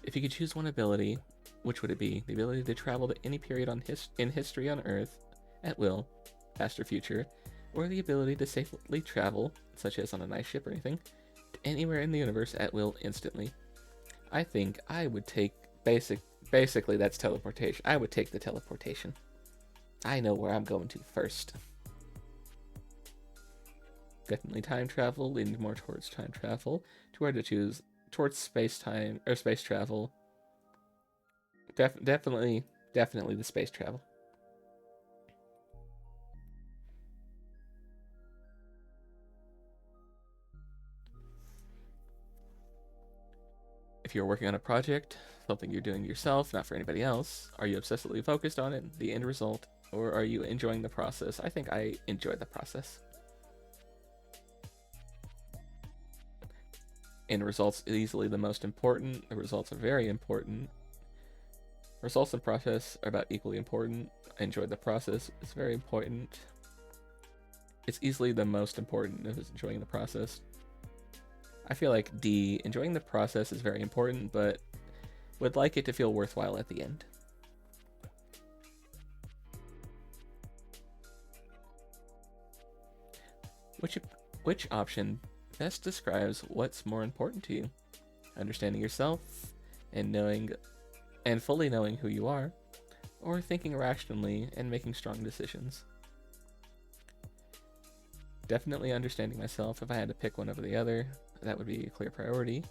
If you could choose one ability, which would it be? The ability to travel to any period in history on Earth at will, past or future, or the ability to safely travel, such as on a nice ship or anything, to anywhere in the universe at will instantly. I think I would take basically that's teleportation. I would take the teleportation. I know where I'm going to first. Definitely time travel, leaning more towards time travel. Too hard to choose. Towards space-time, or space travel. Definitely the space travel. If you're working on a project, something you're doing yourself, not for anybody else, are you obsessively focused on it, the end result, or are you enjoying the process? I think I enjoy the process. End results is easily the most important. The results are very important. Results and process are about equally important. I enjoy the process. It's very important. It's easily the most important if it's enjoying the process. I feel like D, enjoying the process is very important, but would like it to feel worthwhile at the end. Which option best describes what's more important to you? Understanding yourself and fully knowing who you are, or thinking rationally and making strong decisions? Definitely understanding myself. If I had to pick one over the other, that would be a clear priority.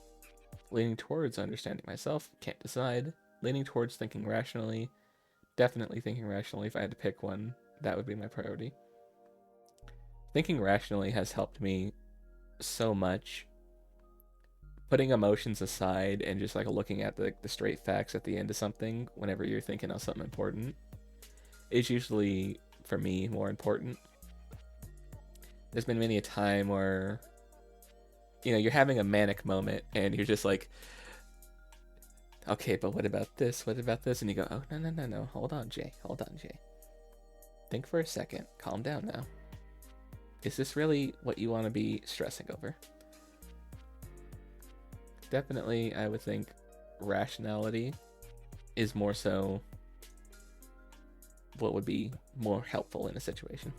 Leaning towards understanding myself, can't decide. Leaning towards thinking rationally, definitely thinking rationally. If I had to pick one, that would be my priority. Thinking rationally has helped me so much. Putting emotions aside and just like looking at the straight facts at the end of something whenever you're thinking of something important is usually, for me, more important. There's been many a time where, you're having a manic moment and you're just like, okay, but what about this? What about this? And you go, oh, no. Hold on, Jay. Think for a second. Calm down now. Is this really what you want to be stressing over? Definitely, I would think rationality is more so what would be more helpful in a situation.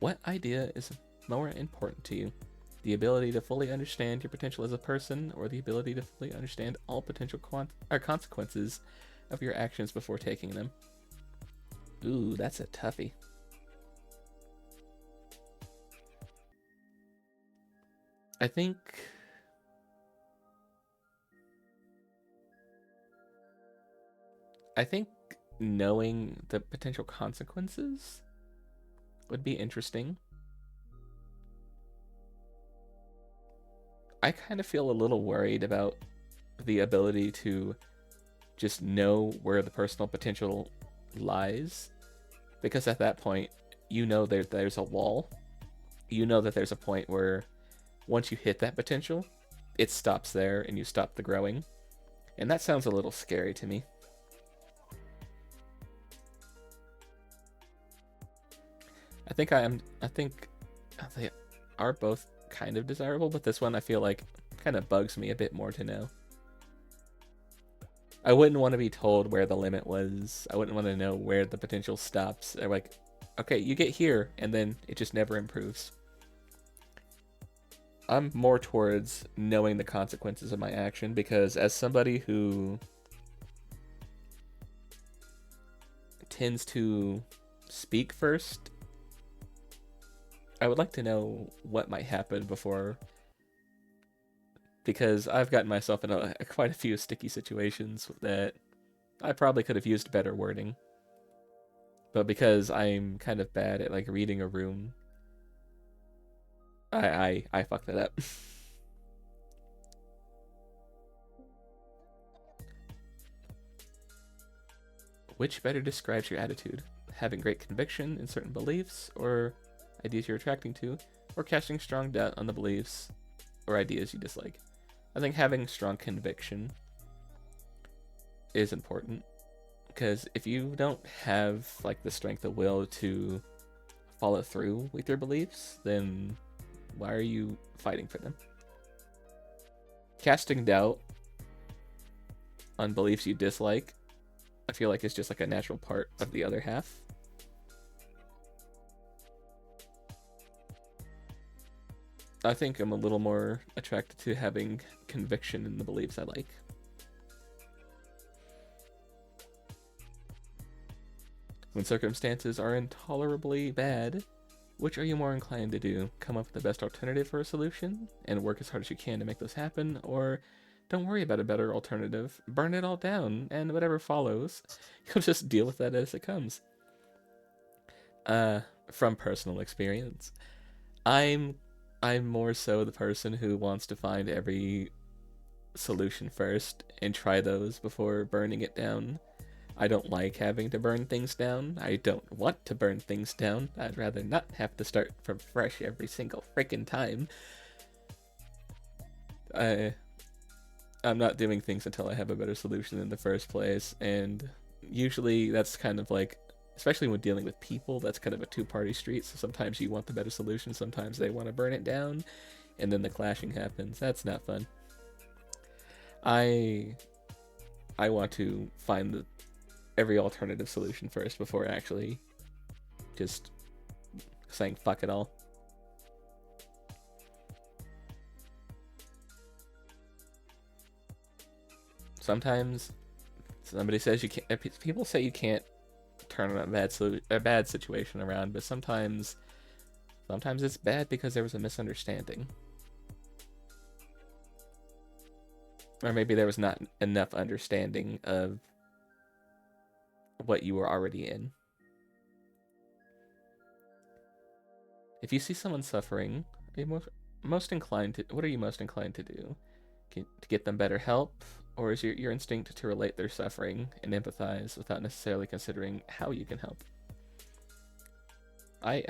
What idea is more important to you? The ability to fully understand your potential as a person, or the ability to fully understand all potential consequences of your actions before taking them? Ooh, that's a toughie. I think knowing the potential consequences would be interesting. I kind of feel a little worried about the ability to just know where the personal potential lies, because at that point, there's a wall. That there's a point where once you hit that potential, it stops there and you stop the growing. And that sounds a little scary to me. I think they are both kind of desirable, but this one I feel like kind of bugs me a bit more to know. I wouldn't want to be told where the limit was. I wouldn't want to know where the potential stops. They're like, okay, you get here, and then it just never improves. I'm more towards knowing the consequences of my action, because as somebody who tends to speak first, I would like to know what might happen before, because I've gotten myself in quite a few sticky situations that I probably could have used better wording. But because I'm kind of bad at like reading a room, I fucked it up. Which better describes your attitude? Having great conviction in certain beliefs or ideas you're attracting to, or casting strong doubt on the beliefs or ideas you dislike? I think having strong conviction is important, because if you don't have like the strength of will to follow through with your beliefs, then why are you fighting for them? Casting doubt on beliefs you dislike, I feel like it's just like a natural part of the other half. I think I'm a little more attracted to having conviction in the beliefs I like. When circumstances are intolerably bad, which are you more inclined to do? Come up with the best alternative for a solution and work as hard as you can to make those happen, or don't worry about a better alternative, burn it all down, and whatever follows, you'll just deal with that as it comes. From personal experience, I'm I'm more so the person who wants to find every solution first and try those before burning it down. I don't like having to burn things down. I don't want to burn things down. I'd rather not have to start from fresh every single freaking time. I'm not doing things until I have a better solution in the first place, and usually that's kind of like, especially when dealing with people, that's kind of a two-party street, so sometimes you want the better solution, sometimes they want to burn it down, and then the clashing happens. That's not fun. I want to find every alternative solution first before actually just saying fuck it all. Sometimes somebody says you can't. People say you can't turn a bad situation around, but sometimes it's bad because there was a misunderstanding, or maybe there was not enough understanding of what you were already in. If you see someone suffering, are you most inclined to? What are you most inclined to do? To get them better help, or is your instinct to relate their suffering and empathize without necessarily considering how you can help? I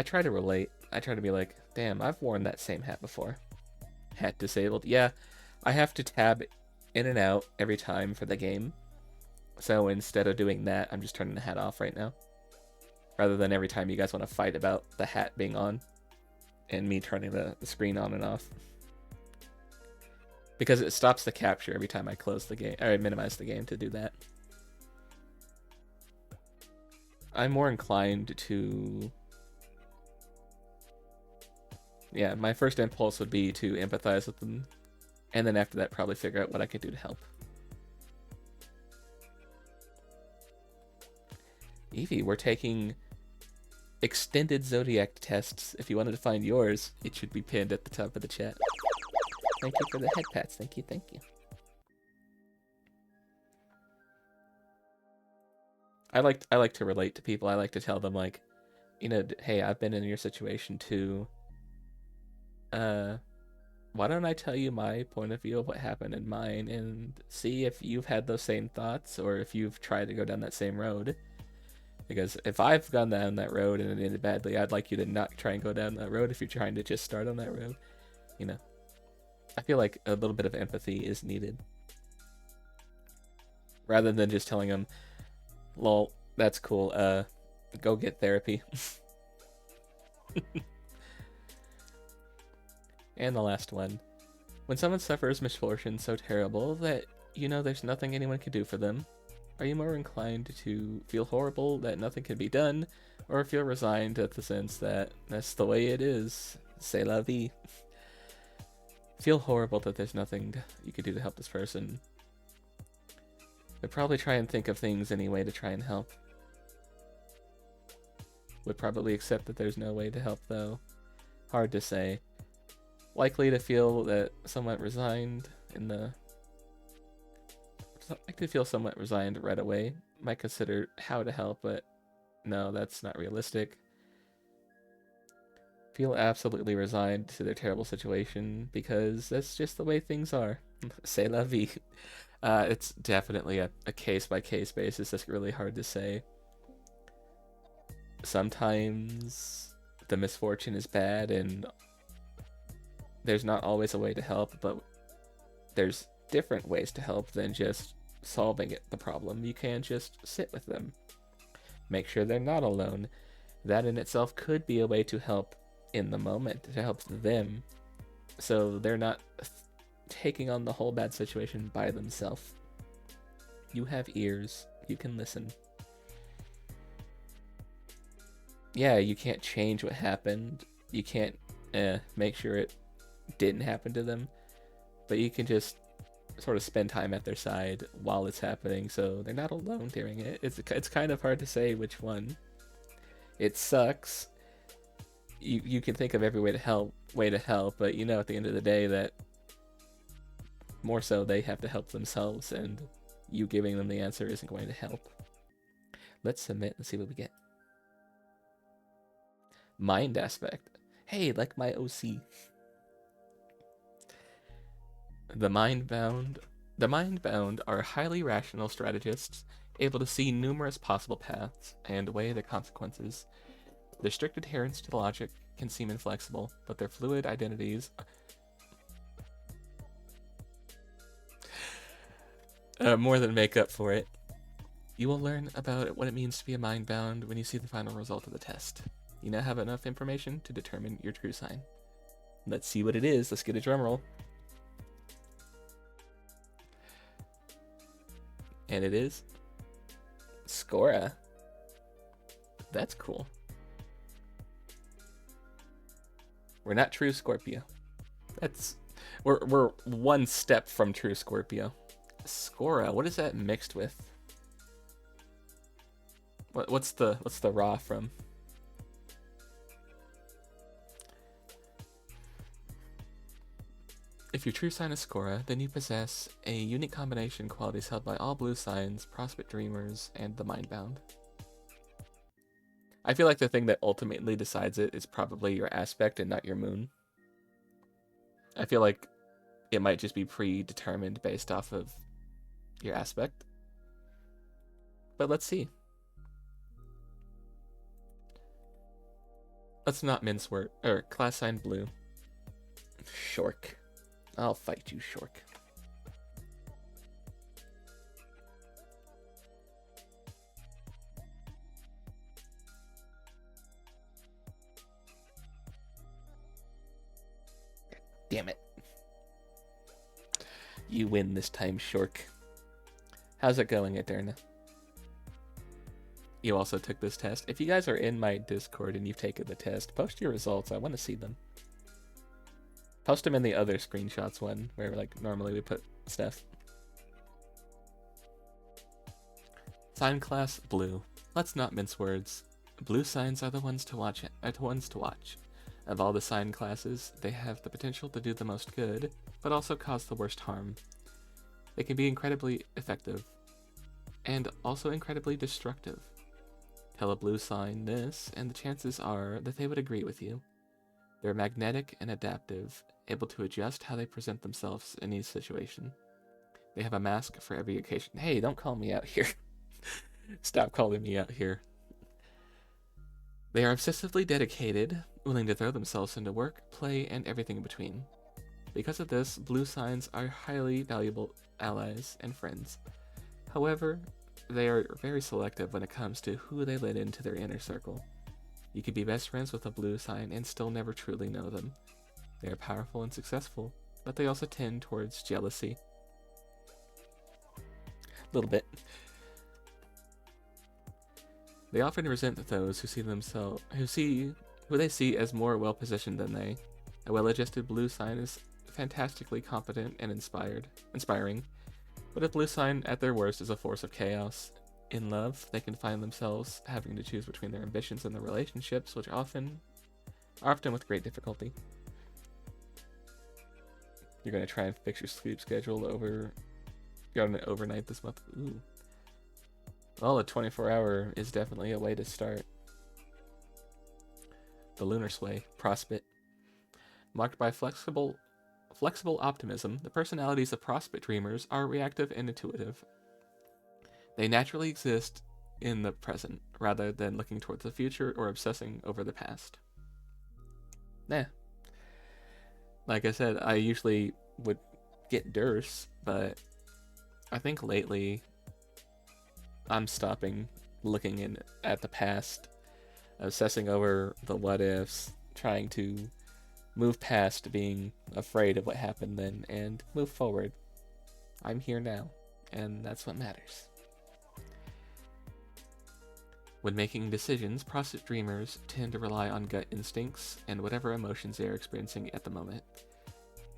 try to relate. I try to be like, damn, I've worn that same hat before. Hat disabled. Yeah, I have to tab in and out every time for the game. So instead of doing that, I'm just turning the hat off right now. Rather than every time you guys want to fight about the hat being on and me turning the screen on and off. Because it stops the capture every time I close the game, or I minimize the game to do that. I'm more inclined to... Yeah, my first impulse would be to empathize with them, and then after that probably figure out what I could do to help. Evie, we're taking extended zodiac tests. If you wanted to find yours, it should be pinned at the top of the chat. Thank you for the head pats. Thank you, thank you. I like to relate to people. I like to tell them, like, you know, hey, I've been in your situation too. Why don't I tell you my point of view of what happened in mine and see if you've had those same thoughts or if you've tried to go down that same road. Because if I've gone down that road and it ended badly, I'd like you to not try and go down that road if you're trying to just start on that road. You know, I feel like a little bit of empathy is needed. Rather than just telling them, lol, that's cool, go get therapy. And the last one. When someone suffers misfortune so terrible that you know there's nothing anyone can do for them, are you more inclined to feel horrible that nothing can be done, or feel resigned at the sense that that's the way it is, c'est la vie? Feel horrible that there's nothing you could do to help this person. Would probably try and think of things anyway to try and help. Would probably accept that there's no way to help though. Hard to say. Likely to feel that somewhat resigned in the... I could feel somewhat resigned right away. Might consider how to help, but no, that's not realistic. Feel absolutely resigned to their terrible situation because that's just the way things are. C'est la vie. It's definitely a case-by-case basis. That's really hard to say. Sometimes the misfortune is bad and there's not always a way to help, but there's different ways to help than just solving the problem. You can just sit with them. Make sure they're not alone. That in itself could be a way to help in the moment, to help them, so they're not taking on the whole bad situation by themselves. You have ears. You can listen. yeah, you can't change what happened. You can't make sure it didn't happen to them, but you can just sort of spend time at their side while it's happening, so they're not alone during it. It's kind of hard to say which one. It sucks. You can think of every way to help, but you know at the end of the day that more so they have to help themselves, and you giving them the answer isn't going to help. Let's submit and see what we get. Mind aspect. Hey, like my OC. The mind-bound are highly rational strategists, able to see numerous possible paths and weigh the consequences. Their strict adherence to logic can seem inflexible, but their fluid identities more than make up for it. You will learn about what it means to be a mind-bound when you see the final result of the test. You now have enough information to determine your true sign. Let's see what it is. Let's get a drum roll. And it is Scora. That's cool. We're not true Scorpio. We're one step from true Scorpio. Scora, what is that mixed with? What's the raw from? If your true sign is Scora, then you possess a unique combination of qualities held by all blue signs, prospect dreamers, and the mindbound. I feel like the thing that ultimately decides it is probably your aspect and not your moon. I feel like it might just be predetermined based off of your aspect. But let's see. Let's not mince word. Class sign blue. Shork. I'll fight you, Shork. Damn it. You win this time, Shork. How's it going, Eterna? You also took this test. If you guys are in my Discord and you've taken the test, post your results. I want to see them. Post them in the other screenshots one, where like normally we put stuff. Sign class blue. Let's not mince words. Blue signs are the ones to watch. Of all the sign classes, they have the potential to do the most good, but also cause the worst harm. They can be incredibly effective, and also incredibly destructive. Tell a blue sign this, and the chances are that they would agree with you. They're magnetic and adaptive, able to adjust how they present themselves in each situation. They have a mask for every occasion. Hey, don't call me out here. Stop calling me out here. They are obsessively dedicated, willing to throw themselves into work, play, and everything in between. Because of this, blue signs are highly valuable allies and friends. However, they are very selective when it comes to who they let into their inner circle. You could be best friends with a blue sign and still never truly know them. They are powerful and successful, but they also tend towards jealousy. A little bit. They often resent those who they see as more well-positioned than they. A well-adjusted blue sign is fantastically competent and inspiring, but a blue sign at their worst is a force of chaos. In love, they can find themselves having to choose between their ambitions and their relationships, which are often with great difficulty. You're gonna try and fix your sleep schedule over. You're on an overnight this month. Ooh. Well, a 24-hour is definitely a way to start. The lunar sway, prospect. Marked by flexible optimism, the personalities of prospect dreamers are reactive and intuitive. They naturally exist in the present, rather than looking towards the future or obsessing over the past. Nah. Like I said, I usually would get Durse, but I think lately I'm stopping looking at the past, obsessing over the what ifs, trying to move past being afraid of what happened then and move forward. I'm here now, and that's what matters. When making decisions, process dreamers tend to rely on gut instincts and whatever emotions they are experiencing at the moment.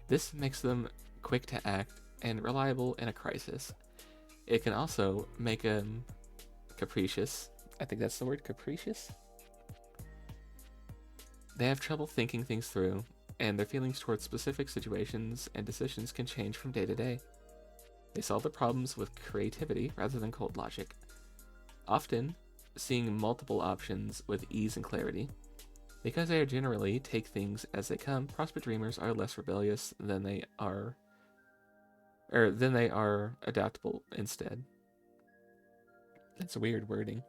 This makes them quick to act and reliable in a crisis. It can also make them capricious. I think that's the word, capricious? They have trouble thinking things through, and their feelings towards specific situations and decisions can change from day to day. They solve their problems with creativity rather than cold logic, often seeing multiple options with ease and clarity. Because they generally take things as they come, prosperous dreamers are less rebellious than they are adaptable instead. That's weird wording.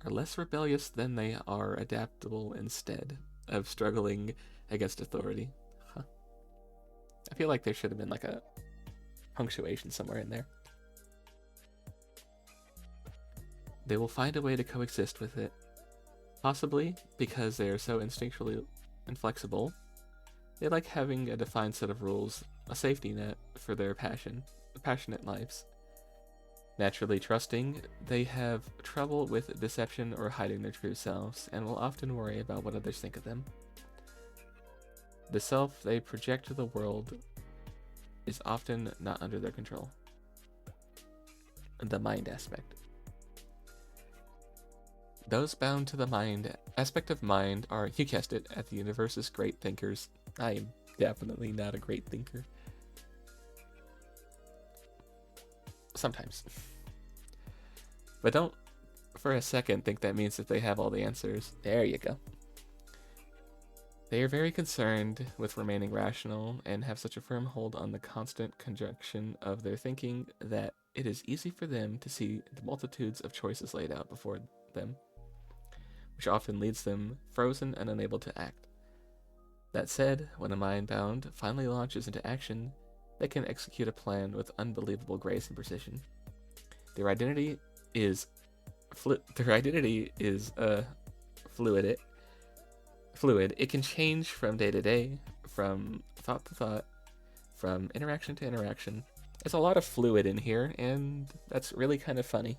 Are less rebellious than they are adaptable instead of struggling against authority. Huh. I feel like there should have been like a punctuation somewhere in there. They will find a way to coexist with it. Possibly because they are so instinctually inflexible. They like having a defined set of rules, a safety net for their passionate lives. Naturally trusting, they have trouble with deception or hiding their true selves, and will often worry about what others think of them. The self they project to the world is often not under their control. The mind aspect. Those bound to the mind aspect of mind are, you guessed it, at the universe's great thinkers. I am definitely not a great thinker. Sometimes. But don't for a second think that means that they have all the answers. There you go. They are very concerned with remaining rational and have such a firm hold on the constant conjunction of their thinking that it is easy for them to see the multitudes of choices laid out before them, which often leaves them frozen and unable to act. That said, when a mind bound finally launches into action, they can execute a plan with unbelievable grace and precision. Their identity is fluid. It can change from day to day, from thought to thought, from interaction to interaction. There's a lot of fluid in here, and that's really kind of funny.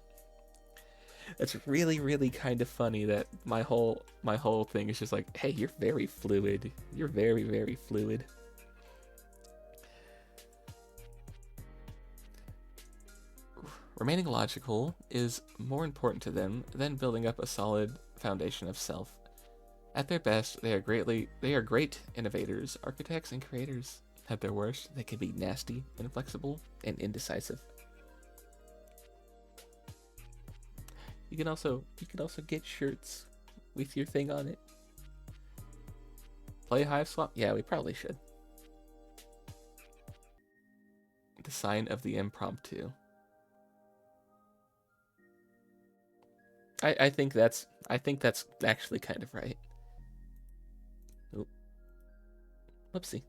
It's really, really kind of funny that my whole thing is just like, hey, you're very fluid. You're very, very fluid. Remaining logical is more important to them than building up a solid foundation of self. At their best, they are great innovators, architects, and creators. At their worst, they can be nasty, inflexible, and indecisive. You can also get shirts with your thing on it. Play Hiveswap? Yeah, we probably should. The sign of the impromptu. I think that's actually kind of right. Oop. Whoopsie.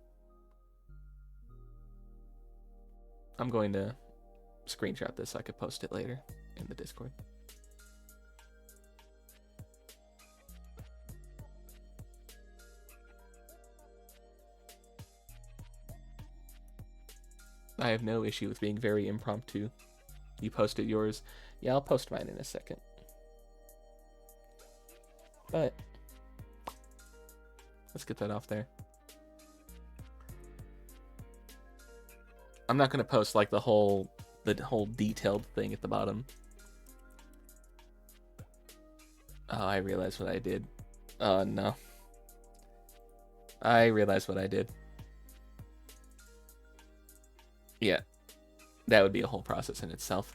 I'm going to screenshot this so I could post it later in the Discord. I have no issue with being very impromptu. You posted yours. Yeah, I'll post mine in a second. But let's get that off there. I'm not gonna post like the whole detailed thing at the bottom. Oh, I realized what I did. Oh no. I realized what I did. Yeah. That would be a whole process in itself.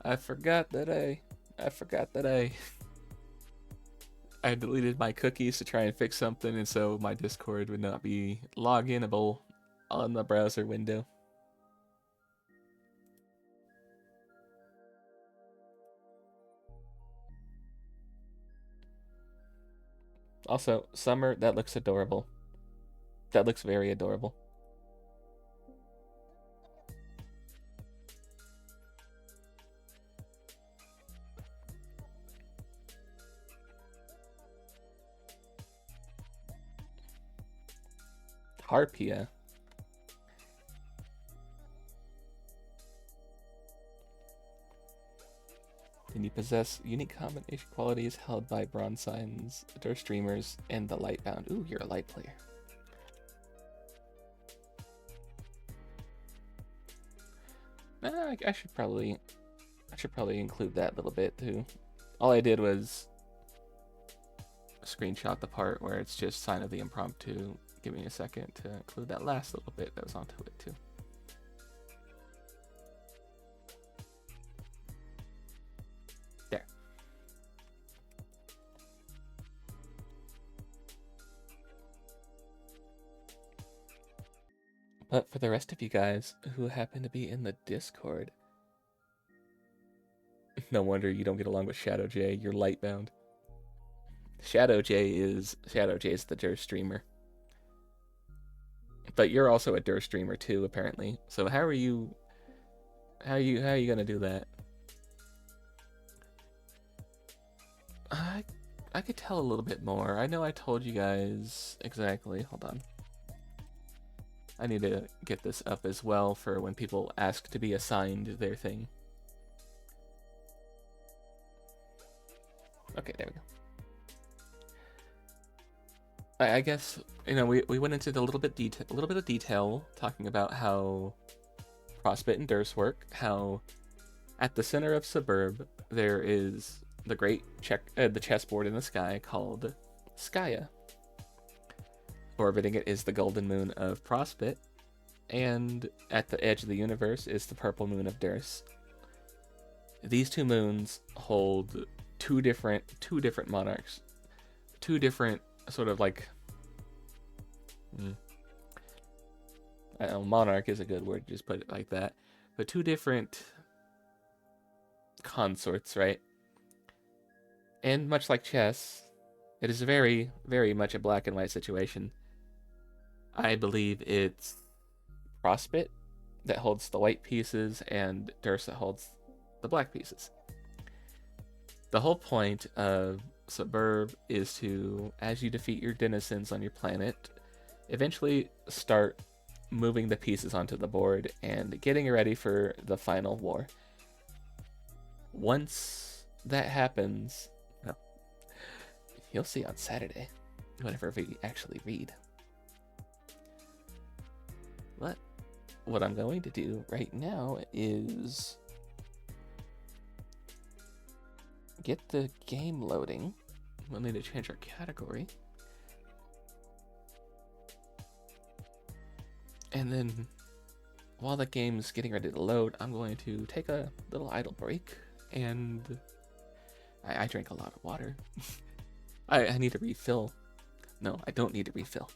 I forgot that I deleted my cookies to try and fix something, and so my Discord would not be loginable on the browser window. Also, Summer, that looks adorable. That looks very adorable. Harpia. and you possess unique combination qualities held by bronze signs, Durst streamers, and the Lightbound. Ooh, you're a light player. I should probably include that little bit too. All I did was screenshot the part where it's just sign of the impromptu. Give me a second to include that last little bit that was onto it too. There. But for the rest of you guys who happen to be in the Discord, no wonder you don't get along with Shadow J. You're lightbound. Shadow J is the Durst streamer. But you're also a Durst streamer too, apparently. So how are you gonna do that? I could tell a little bit more. I know I told you guys exactly. Hold on. I need to get this up as well for when people ask to be assigned their thing. Okay, there we go. I guess, you know, we went into a little bit of detail talking about how Frostbit and Durst work, how at the center of Suburb there is the great the chessboard in the sky called Skya. Orbiting it is the golden moon of Frostbit, and at the edge of the universe is the purple moon of Durst. These two moons hold two different monarchs, two different sort of like, I don't know, monarch is a good word, just put it like that, but two different consorts, right? And much like chess, it is very, very much a black and white situation. I believe it's Frostbit that holds the white pieces and Durst that holds the black pieces. The whole point of Suburb is to, as you defeat your denizens on your planet, eventually start moving the pieces onto the board and getting ready for the final war. Once that happens, well, you'll see on Saturday, whenever we actually read. But what I'm going to do right now is get the game loading. We'll need to change our category. And then while the game's getting ready to load, I'm going to take a little idle break, and I drank a lot of water. I need to refill. No, I don't need to refill.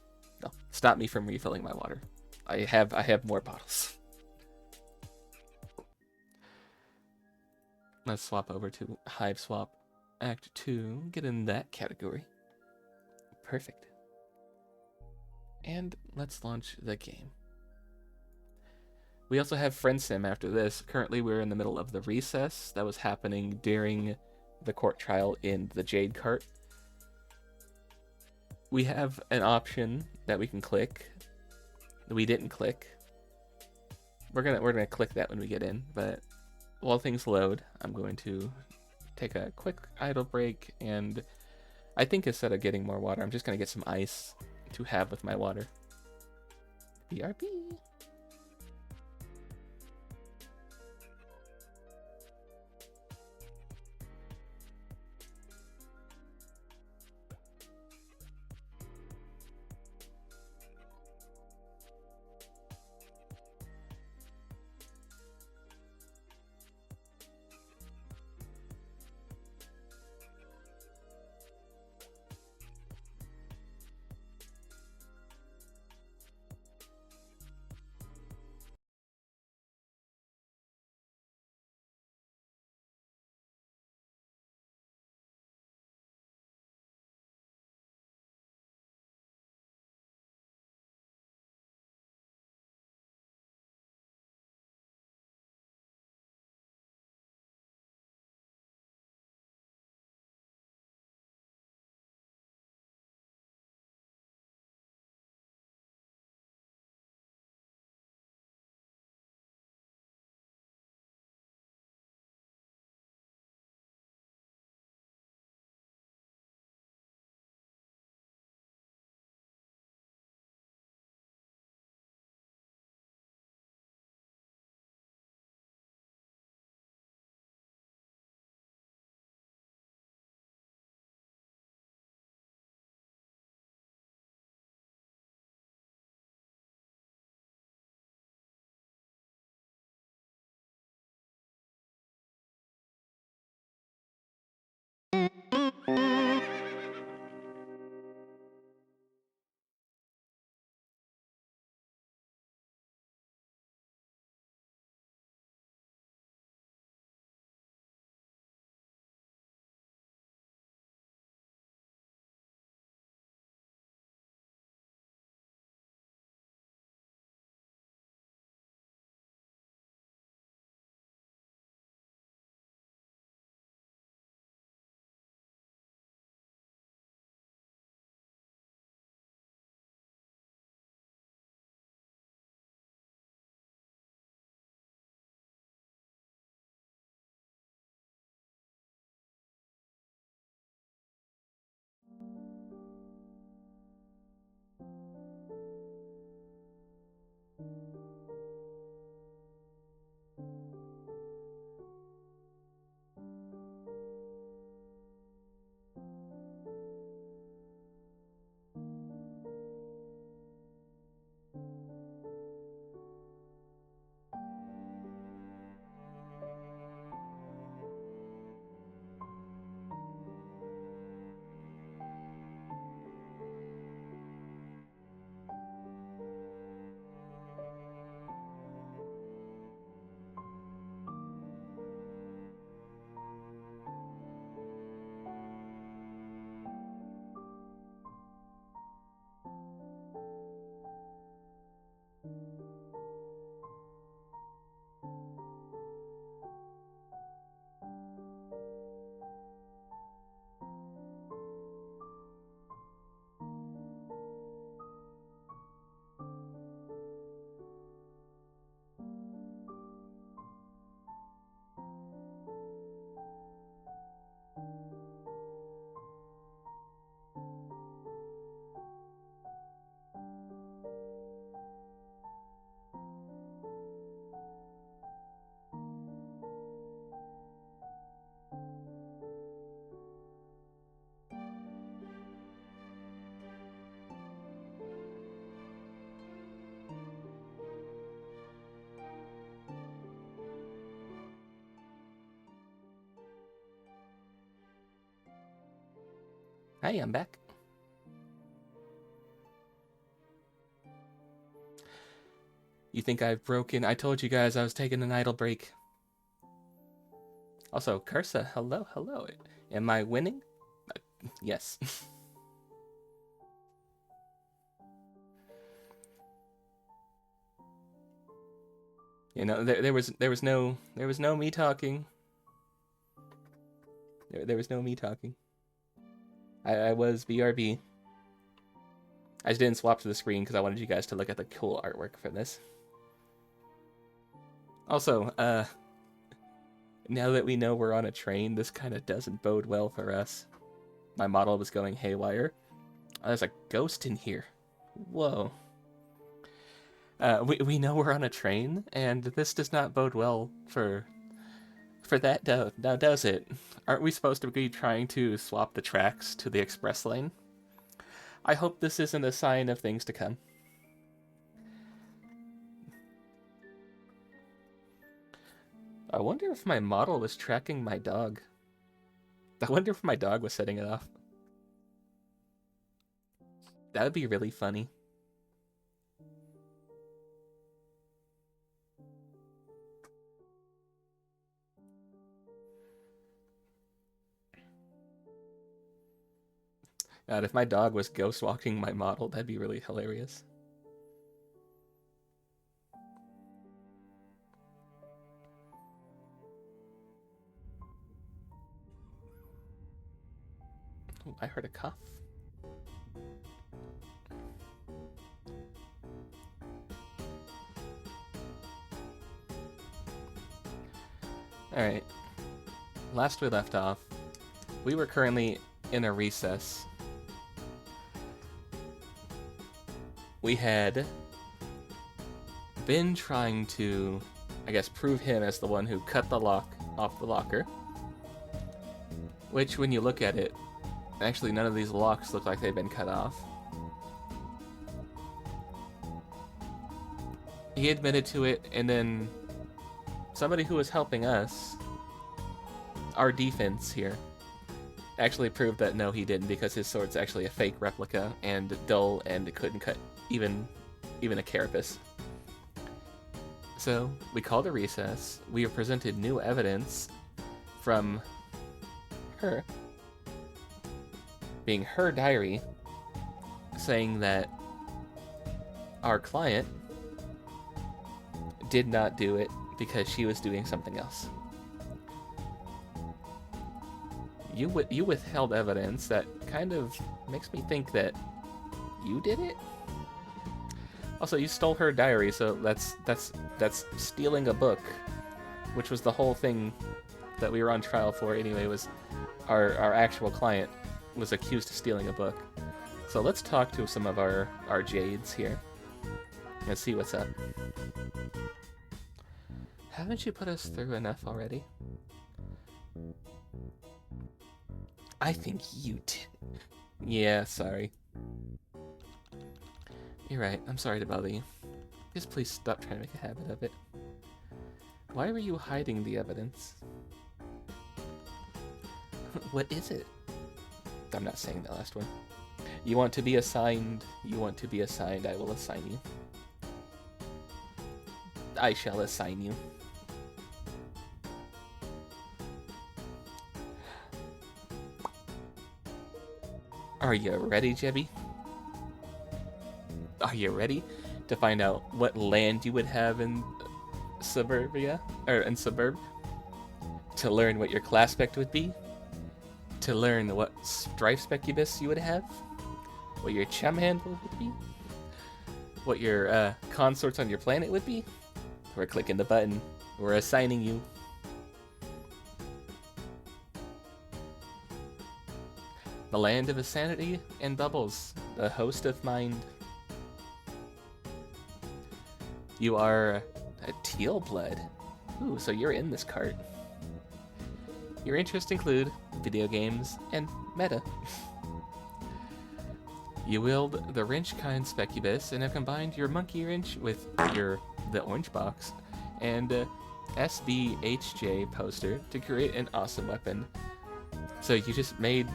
No, stop me from refilling my water. I have more bottles. Let's swap over to Hiveswap Act 2, get in that category. Perfect. And let's launch the game. We also have Friendsim after this. Currently we're in the middle of the recess that was happening during the court trial in the Jade Cart. We have an option that we can click that we didn't click. We're gonna click that when we get in, but while things load, I'm going to take a quick idle break, and I think instead of getting more water, I'm just gonna get some ice to have with my water. BRB. Hi, I'm back. You think I've broken? I told you guys I was taking an idle break. Also, Cursa, hello, hello. Am I winning? Yes. You know, there was no me talking. There was no me talking. I was BRB. I just didn't swap to the screen because I wanted you guys to look at the cool artwork for this. Also, now that we know we're on a train, this kind of doesn't bode well for us. My model was going haywire. Oh, there's a ghost in here. Whoa. We know we're on a train, and this does not bode well for that, now does it? Aren't we supposed to be trying to swap the tracks to the express lane? I hope this isn't a sign of things to come. I wonder if my model was tracking my dog. I wonder if my dog was setting it off. That would be really funny. God, if my dog was ghost walking my model, that'd be really hilarious. Oh, I heard a cough. Alright. Last we left off, we were currently in a recess. We had been trying to, I guess, prove him as the one who cut the lock off the locker. Which, when you look at it, actually none of these locks look like they've been cut off. He admitted to it, and then somebody who was helping us, our defense here, actually proved that no, he didn't, because his sword's actually a fake replica and dull and couldn't cut even a carapace. So we called a recess. We have presented new evidence from her, being her diary, saying that our client did not do it because she was doing something else. You withheld evidence that kind of makes me think that you did it. Also, you stole her diary, so that's stealing a book, which was the whole thing that we were on trial for anyway. Was our actual client was accused of stealing a book. So let's talk to some of our Jades here and see what's up. Haven't you put us through enough already? I think you did. Yeah, sorry. You're right, I'm sorry to bother you. Just please stop trying to make a habit of it. Why were you hiding the evidence? What is it? I'm not saying the last one. You want to be assigned, I will assign you. I shall assign you. Are you ready, Jebby? Are you ready to find out what land you would have in suburbia, or in suburb? To learn what your class spec would be? To learn what strife specubus you would have? What your chum handle would be? What your consorts on your planet would be? We're clicking the button. We're assigning you. The land of insanity and bubbles, the host of mind. You are a teal blood. Ooh, so you're in this cart. Your interests include video games and meta. You wield the wrench kind specubus and have combined your monkey wrench with the orange box and SBHJ poster to create an awesome weapon. So you just made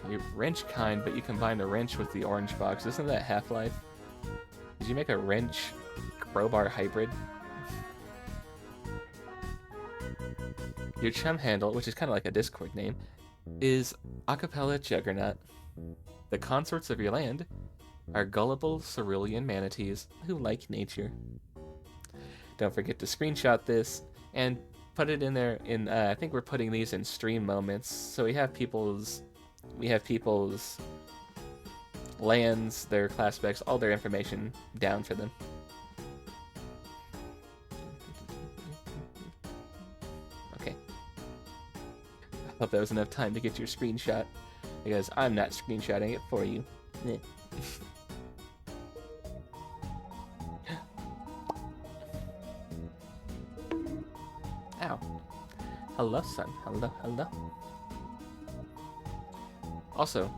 You're wrench kind, but you combine the wrench with the orange box. Isn't that Half-Life? Did you make a wrench crowbar hybrid? Your chum handle, which is kind of like a Discord name, is Acapella Juggernaut. The consorts of your land are gullible cerulean manatees who like nature. Don't forget to screenshot this and put it in there. I think we're putting these in stream moments, so we have people's lands, their class specs, all their information down for them. Okay. I hope that was enough time to get your screenshot, because I'm not screenshotting it for you. Ow. Hello, son. Hello, hello. Also,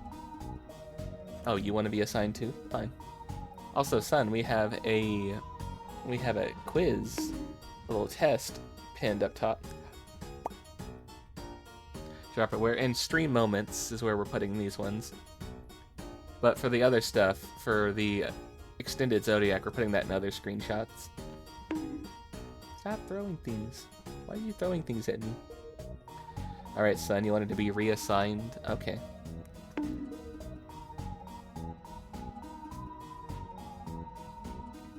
oh, you want to be assigned too? Fine. Also, son, we have a quiz, a little test pinned up top. Drop it where in stream moments is where we're putting these ones. But for the other stuff, for the extended Zodiac, we're putting that in other screenshots. Stop throwing things. Why are you throwing things at me? Alright, son, you wanted to be reassigned? Okay.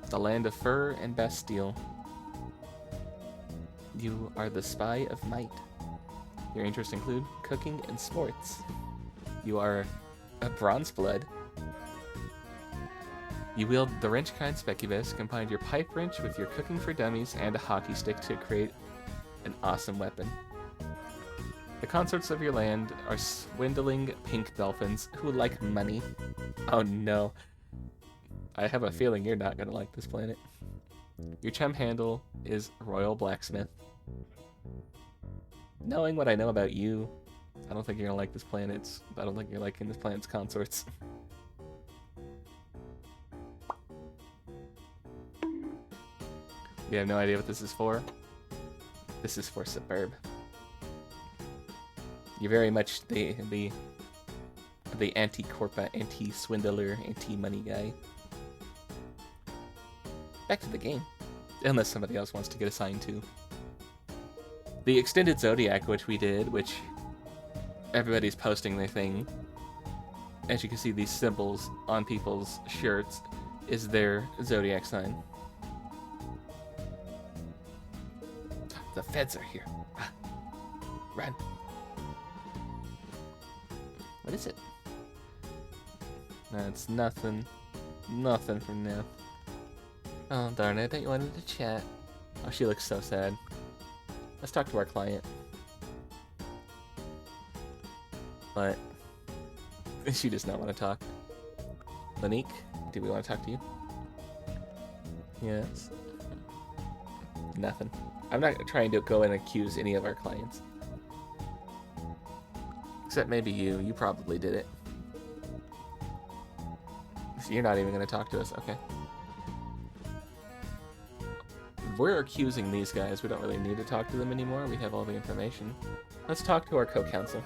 The land of fur and Bastille. You are the spy of might. Your interests include cooking and sports. You are a bronze blood. You wield the wrench kind Specubus, combine your pipe wrench with your cooking for dummies and a hockey stick to create an awesome weapon. The consorts of your land are swindling pink dolphins who like money. Oh no. I have a feeling you're not gonna like this planet. Your chum handle is Royal Blacksmith. Knowing what I know about you, I don't think you're gonna like this planet. I don't think you're liking this planet's consorts. You have no idea what this is for? This is for Suburb. You're very much the anti-corpa, anti-swindler, anti-money guy. Back to the game. Unless somebody else wants to get assigned to. The extended Zodiac, which we did, which everybody's posting their thing. As you can see, these symbols on people's shirts is their Zodiac sign. The feds are here. Run. What is it? That's nothing. Nothing from now. Oh, darn it. I thought you wanted to chat. Oh, she looks so sad. Let's talk to our client. But she does not want to talk. Lanique, do we want to talk to you? Yes. Nothing. I'm not trying to go and accuse any of our clients. Except maybe you. You probably did it. So you're not even going to talk to us. Okay. If we're accusing these guys, we don't really need to talk to them anymore. We have all the information. Let's talk to our co-counsel.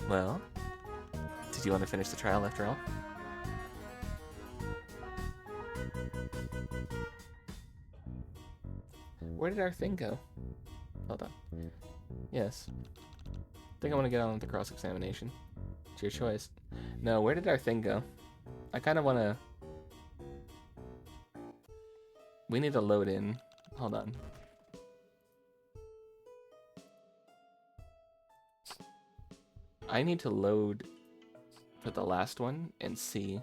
Well, did you want to finish the trial after all? Where did our thing go? Hold on. Yes. I think I want to get on with the cross-examination. It's your choice. No, where did our thing go? I kind of want to... We need to load in. Hold on. I need to load for the last one and see.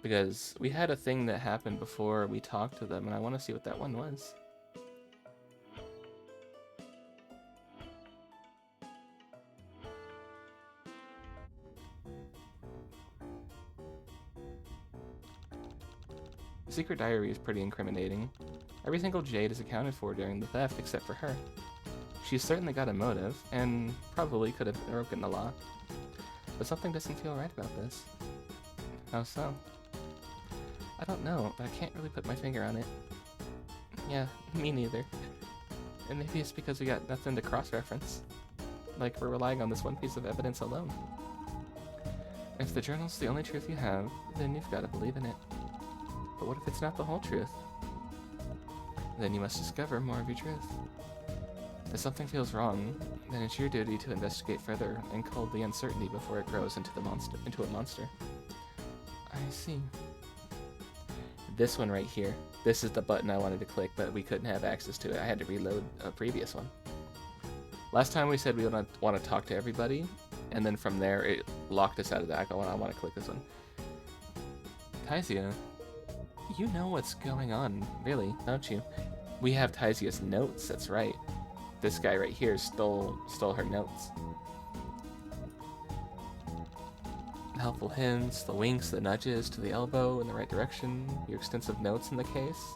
Because we had a thing that happened before we talked to them, and I want to see what that one was. The secret diary is pretty incriminating. Every single jade is accounted for during the theft except for her. She's certainly got a motive, and probably could have broken the law. But something doesn't feel right about this. How so? I don't know, but I can't really put my finger on it. Yeah, me neither. And maybe it's because we got nothing to cross-reference. Like, we're relying on this one piece of evidence alone. If the journal's the only truth you have, then you've got to believe in it. But what if it's not the whole truth? Then you must discover more of your truth. If something feels wrong, then it's your duty to investigate further and cull the uncertainty before it grows into a monster. I see. This one right here. This is the button I wanted to click, but we couldn't have access to it. I had to reload a previous one. Last time we said we want to talk to everybody, and then from there it locked us out of that. I want to click this one. Taisia, you know what's going on, really, don't you? We have Taisia's notes, that's right. This guy right here stole her notes. Helpful hints, the winks, the nudges to the elbow in the right direction, your extensive notes in the case.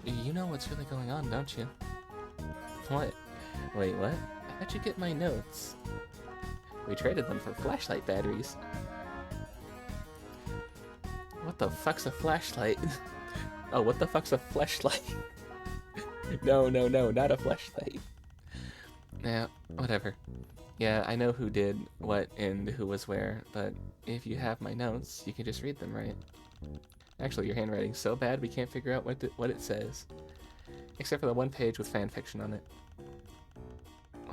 You know what's really going on, don't you? What? Wait, what? How'd you get my notes? We traded them for flashlight batteries. What the fuck's a flashlight? Oh, what the fuck's a flashlight? No, not a flashlight. Nah, whatever. Yeah, I know who did what and who was where, but if you have my notes, you can just read them, right? Actually, your handwriting's so bad we can't figure out what it says. Except for the one page with fanfiction on it.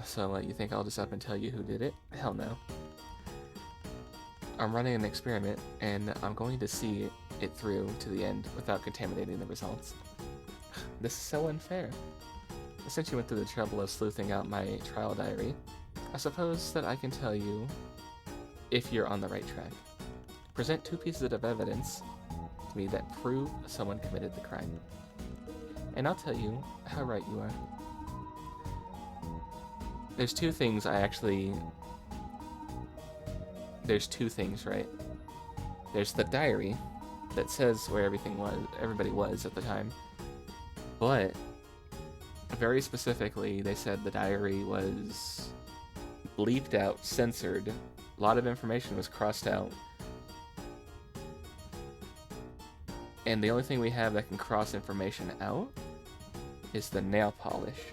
So, you think I'll just up and tell you who did it? Hell no. I'm running an experiment, and I'm going to see it through to the end without contaminating the results. This is so unfair. Since you went through the trouble of sleuthing out my trial diary, I suppose that I can tell you if you're on the right track. Present 2 pieces of evidence to me that prove someone committed the crime. And I'll tell you how right you are. There's 2 things There's 2 things, right? There's the diary that says where everybody was at the time. But very specifically, they said the diary was bleeped out, censored. A lot of information was crossed out. And the only thing we have that can cross information out is the nail polish.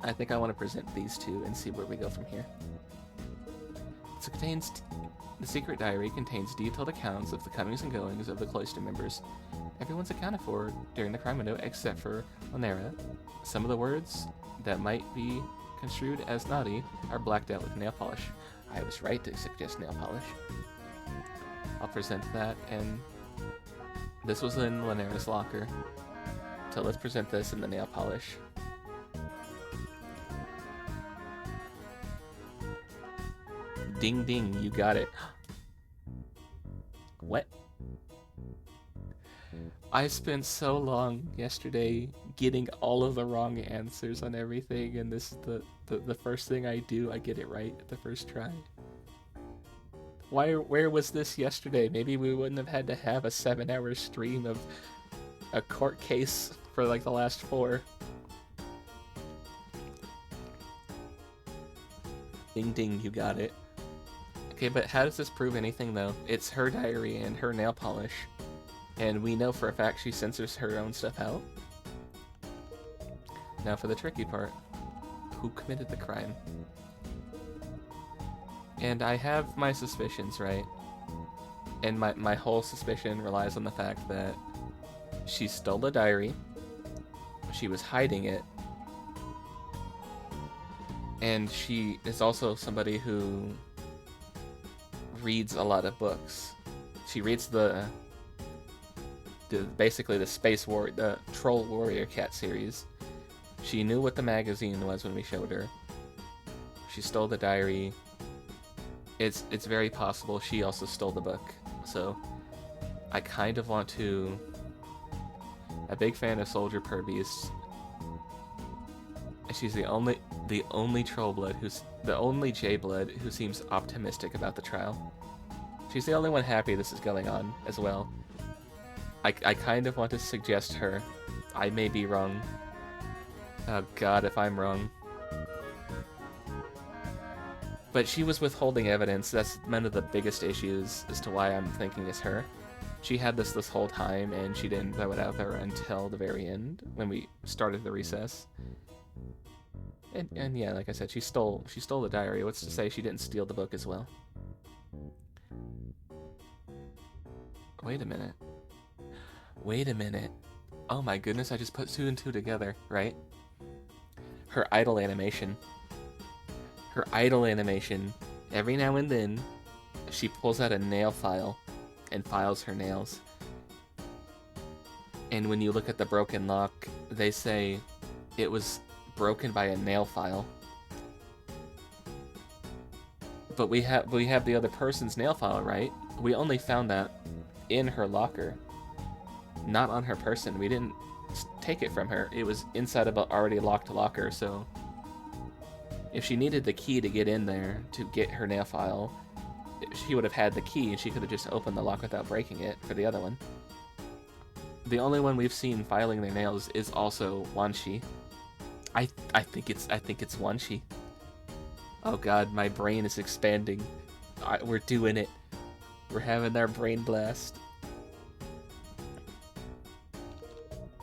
I think I want to present these 2 and see where we go from here. So the secret diary contains detailed accounts of the comings and goings of the cloister members. Everyone's accounted for during the crime window except for Lanera. Some of the words that might be construed as naughty are blacked out with nail polish. I was right to suggest nail polish. I'll present that, and this was in Lanera's locker. So let's present this in the nail polish. Ding ding, you got it. What? I spent so long yesterday getting all of the wrong answers on everything, and this the first thing I do, I get it right the first try. Where was this yesterday? Maybe we wouldn't have had to have a 7-hour stream of a court case for like the last 4. Ding ding, you got it. Okay, but how does this prove anything though? It's her diary and her nail polish. And we know for a fact she censors her own stuff out. Now for the tricky part. Who committed the crime? And I have my suspicions, right? And my whole suspicion relies on the fact that she stole the diary, she was hiding it, and she is also somebody who reads a lot of books. She reads basically the Troll Warrior Cat series. She knew what the magazine was when we showed her. She stole the diary. It's very possible she also stole the book. So I kind of want to. A big fan of Soldier Purbeast. She's the only troll blood the only J blood who seems optimistic about the trial. She's the only one happy this is going on as well. I kind of want to suggest her. I may be wrong. Oh god, if I'm wrong. But she was withholding evidence. That's one of the biggest issues as to why I'm thinking it's her. She had this whole time, and she didn't throw it out there until the very end when we started the recess. And yeah, like I said, she stole the diary. What's to say she didn't steal the book as well? Wait a minute. Wait a minute. Oh my goodness, I just put 2 and 2 together, right? Her idle animation. Her idle animation. Every now and then, she pulls out a nail file and files her nails. And when you look at the broken lock, they say it was broken by a nail file. But we have the other person's nail file, right? We only found that in her locker, not on her person. We didn't take it from her. It was inside of an already locked locker, so if she needed the key to get in there to get her nail file, she would have had the key and she could have just opened the lock without breaking it for the other one. The only one we've seen filing their nails is also Wanshi. I think it's Wanshi. Oh god, my brain is expanding. We're doing it. We're having our brain blast.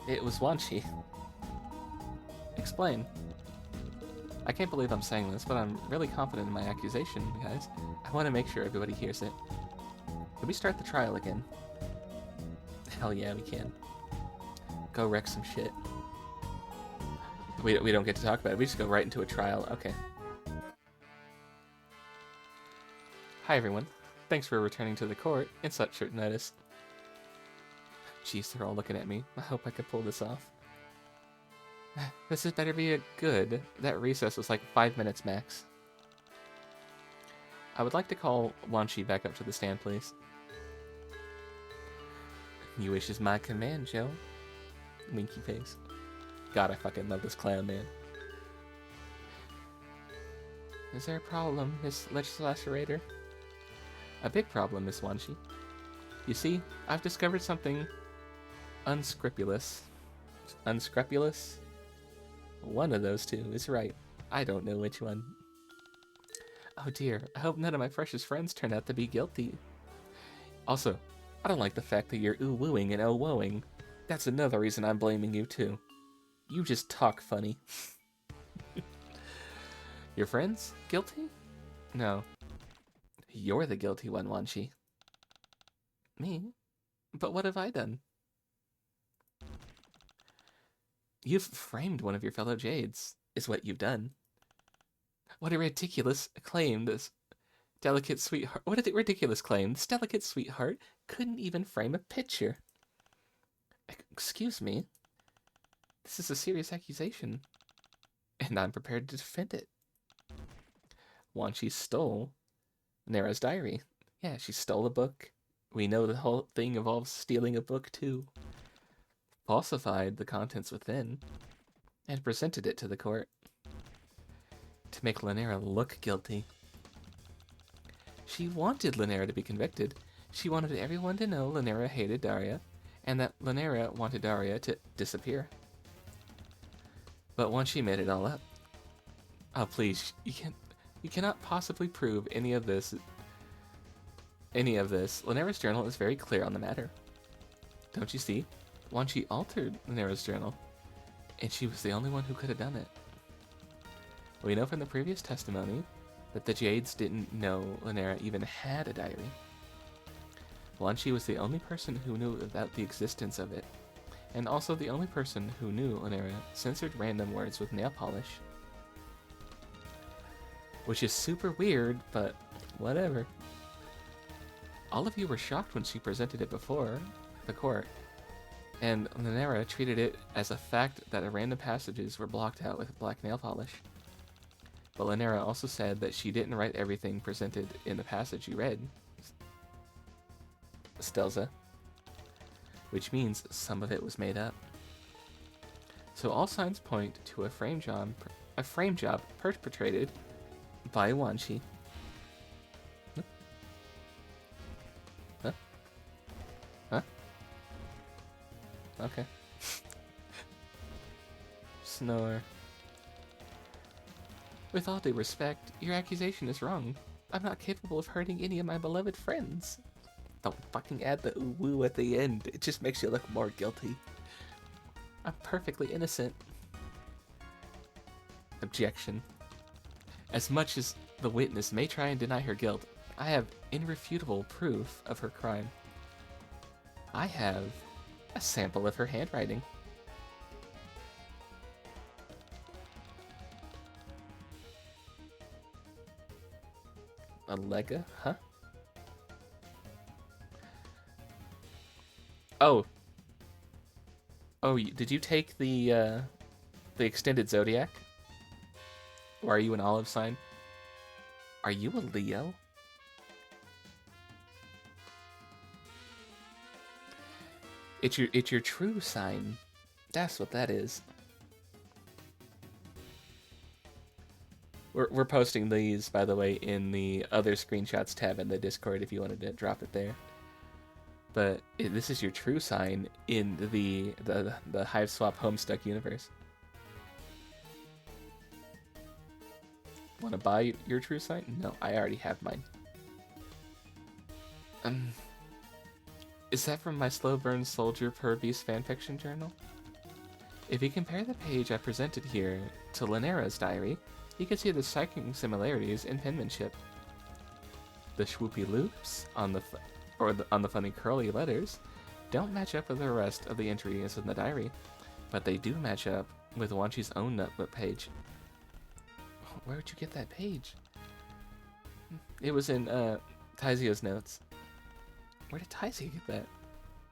It was Wanshi. Explain. I can't believe I'm saying this, but I'm really confident in my accusation, guys. I want to make sure everybody hears it. Can we start the trial again? Hell yeah, we can. Go wreck some shit. We don't get to talk about it. We just go right into a trial. Okay. Hi, everyone. Thanks for returning to the court in such short notice. Jeez, they're all looking at me. I hope I can pull this off. This had better be a good. That recess was like 5 minutes max. I would like to call Wanshi back up to the stand, please. You wish is my command, Joe. Winky face. God, I fucking love this clown, man. Is there a problem, Miss Legislator? A big problem, Miss Wanshi. You see, I've discovered something unscrupulous. Unscrupulous? One of those two is right. I don't know which one. Oh dear, I hope none of my precious friends turn out to be guilty. Also, I don't like the fact that you're ooh-wooing and oh-woing. That's another reason I'm blaming you too. You just talk funny. Your friends? Guilty? No. You're the guilty one, Wanshi. Me? But what have I done? You've framed one of your fellow Jades, is what you've done. What a ridiculous claim, this delicate sweetheart. What a ridiculous claim. This delicate sweetheart couldn't even frame a picture. Excuse me. This is a serious accusation, and I'm prepared to defend it. Wanshi stole Nara's diary. Yeah, she stole a book. We know the whole thing involves stealing a book, too. Falsified the contents within, and presented it to the court to make Lanera look guilty. She wanted Lanera to be convicted. She wanted everyone to know Lanera hated Daria, and that Lanera wanted Daria to disappear. But once she made it all up, oh please, you cannot possibly prove any of this. Lanera's journal is very clear on the matter. Don't you see? Wanshi altered Lanera's journal, and she was the only one who could have done it. We know from the previous testimony that the Jades didn't know Lanera even had a diary. Wanshi was the only person who knew about the existence of it, and also the only person who knew Lanera censored random words with nail polish. Which is super weird, but whatever. All of you were shocked when she presented it before the court, and Lanera treated it as a fact that random passages were blocked out with black nail polish. But Lanera also said that she didn't write everything presented in the passage you read, Stelza, which means some of it was made up. So all signs point to a frame job perpetrated by Wanshi. Huh? Huh? Okay. Snore. With all due respect, your accusation is wrong. I'm not capable of hurting any of my beloved friends. Don't fucking add the ooh woo at the end. It just makes you look more guilty. I'm perfectly innocent. Objection. As much as the witness may try and deny her guilt, I have irrefutable proof of her crime. I have a sample of her handwriting. A lega? Huh? Oh. Oh, did you take the extended zodiac? Or are you an olive sign? Are you a Leo? It's your true sign. That's what that is. We're posting these, by the way, in the other screenshots tab in the Discord if you wanted to drop it there. But this is your true sign in the Hiveswap Homestuck universe. Want to buy your true sign? No, I already have mine. Is that from my Slow Burn Soldier Per Beast fanfiction journal? If you compare the page I presented here to Linera's diary, you can see the striking similarities in penmanship. The swoopy loops on the funny curly letters don't match up with the rest of the entries in the diary, but they do match up with Wanchi's own notebook page. Where'd you get that page? It was in Taizio's notes. Where did Taizio get that?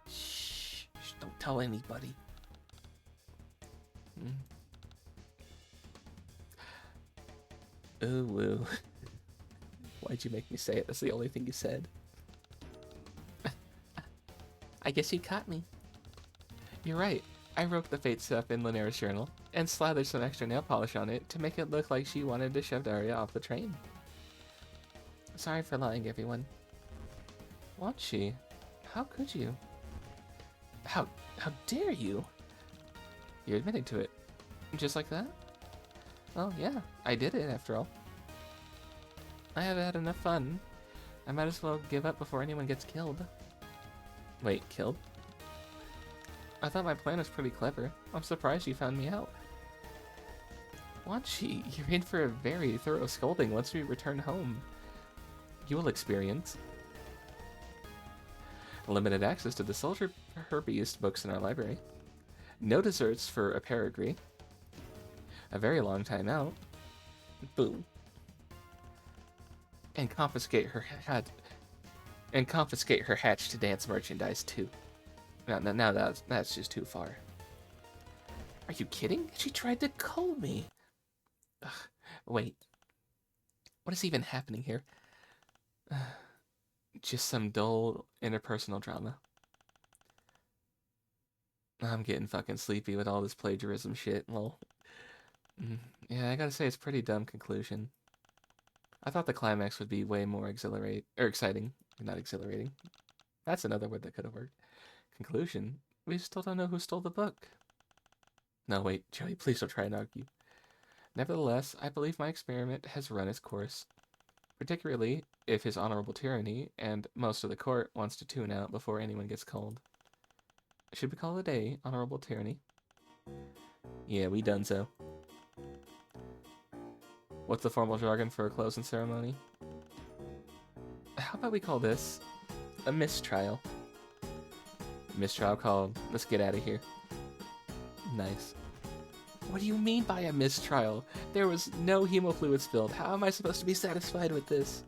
Shh, don't tell anybody. Ooh, woo. Why'd you make me say it? That's the only thing you said. I guess you caught me. You're right. I wrote the fate stuff in Linera's journal and slathered some extra nail polish on it to make it look like she wanted to shove Daria off the train. Sorry for lying, everyone. Won't she? How could you? How dare you? You're admitting to it. Just like that? Well, yeah, I did it after all. I have had enough fun. I might as well give up before anyone gets killed. Wait, killed? I thought my plan was pretty clever. I'm surprised you found me out. Wanchi, you're in for a very thorough scolding once we return home. You will experience limited access to the Soldier Herbeast books in our library, no desserts for a perigee, a very long time out, boom, and confiscate her hatch to dance merchandise too. Now that's just too far. Are you kidding? She tried to cull me. Ugh, wait, what is even happening here? Just some dull interpersonal drama. I'm getting fucking sleepy with all this plagiarism shit. Well, yeah, I gotta say it's a pretty dumb conclusion. I thought the climax would be way more exciting. Not exhilarating. That's another word that could have worked. Conclusion. We still don't know who stole the book. No, wait, Joey, please don't try and argue. Nevertheless, I believe my experiment has run its course. Particularly if His Honorable Tyranny and most of the court wants to tune out before anyone gets called. Should we call it a day, Honorable Tyranny? Yeah, we done so. What's the formal jargon for a closing ceremony? How about we call this a mistrial? Mistrial called, let's get out of here. Nice. What do you mean by a mistrial? There was no hemofluid spilled. How am I supposed to be satisfied with this?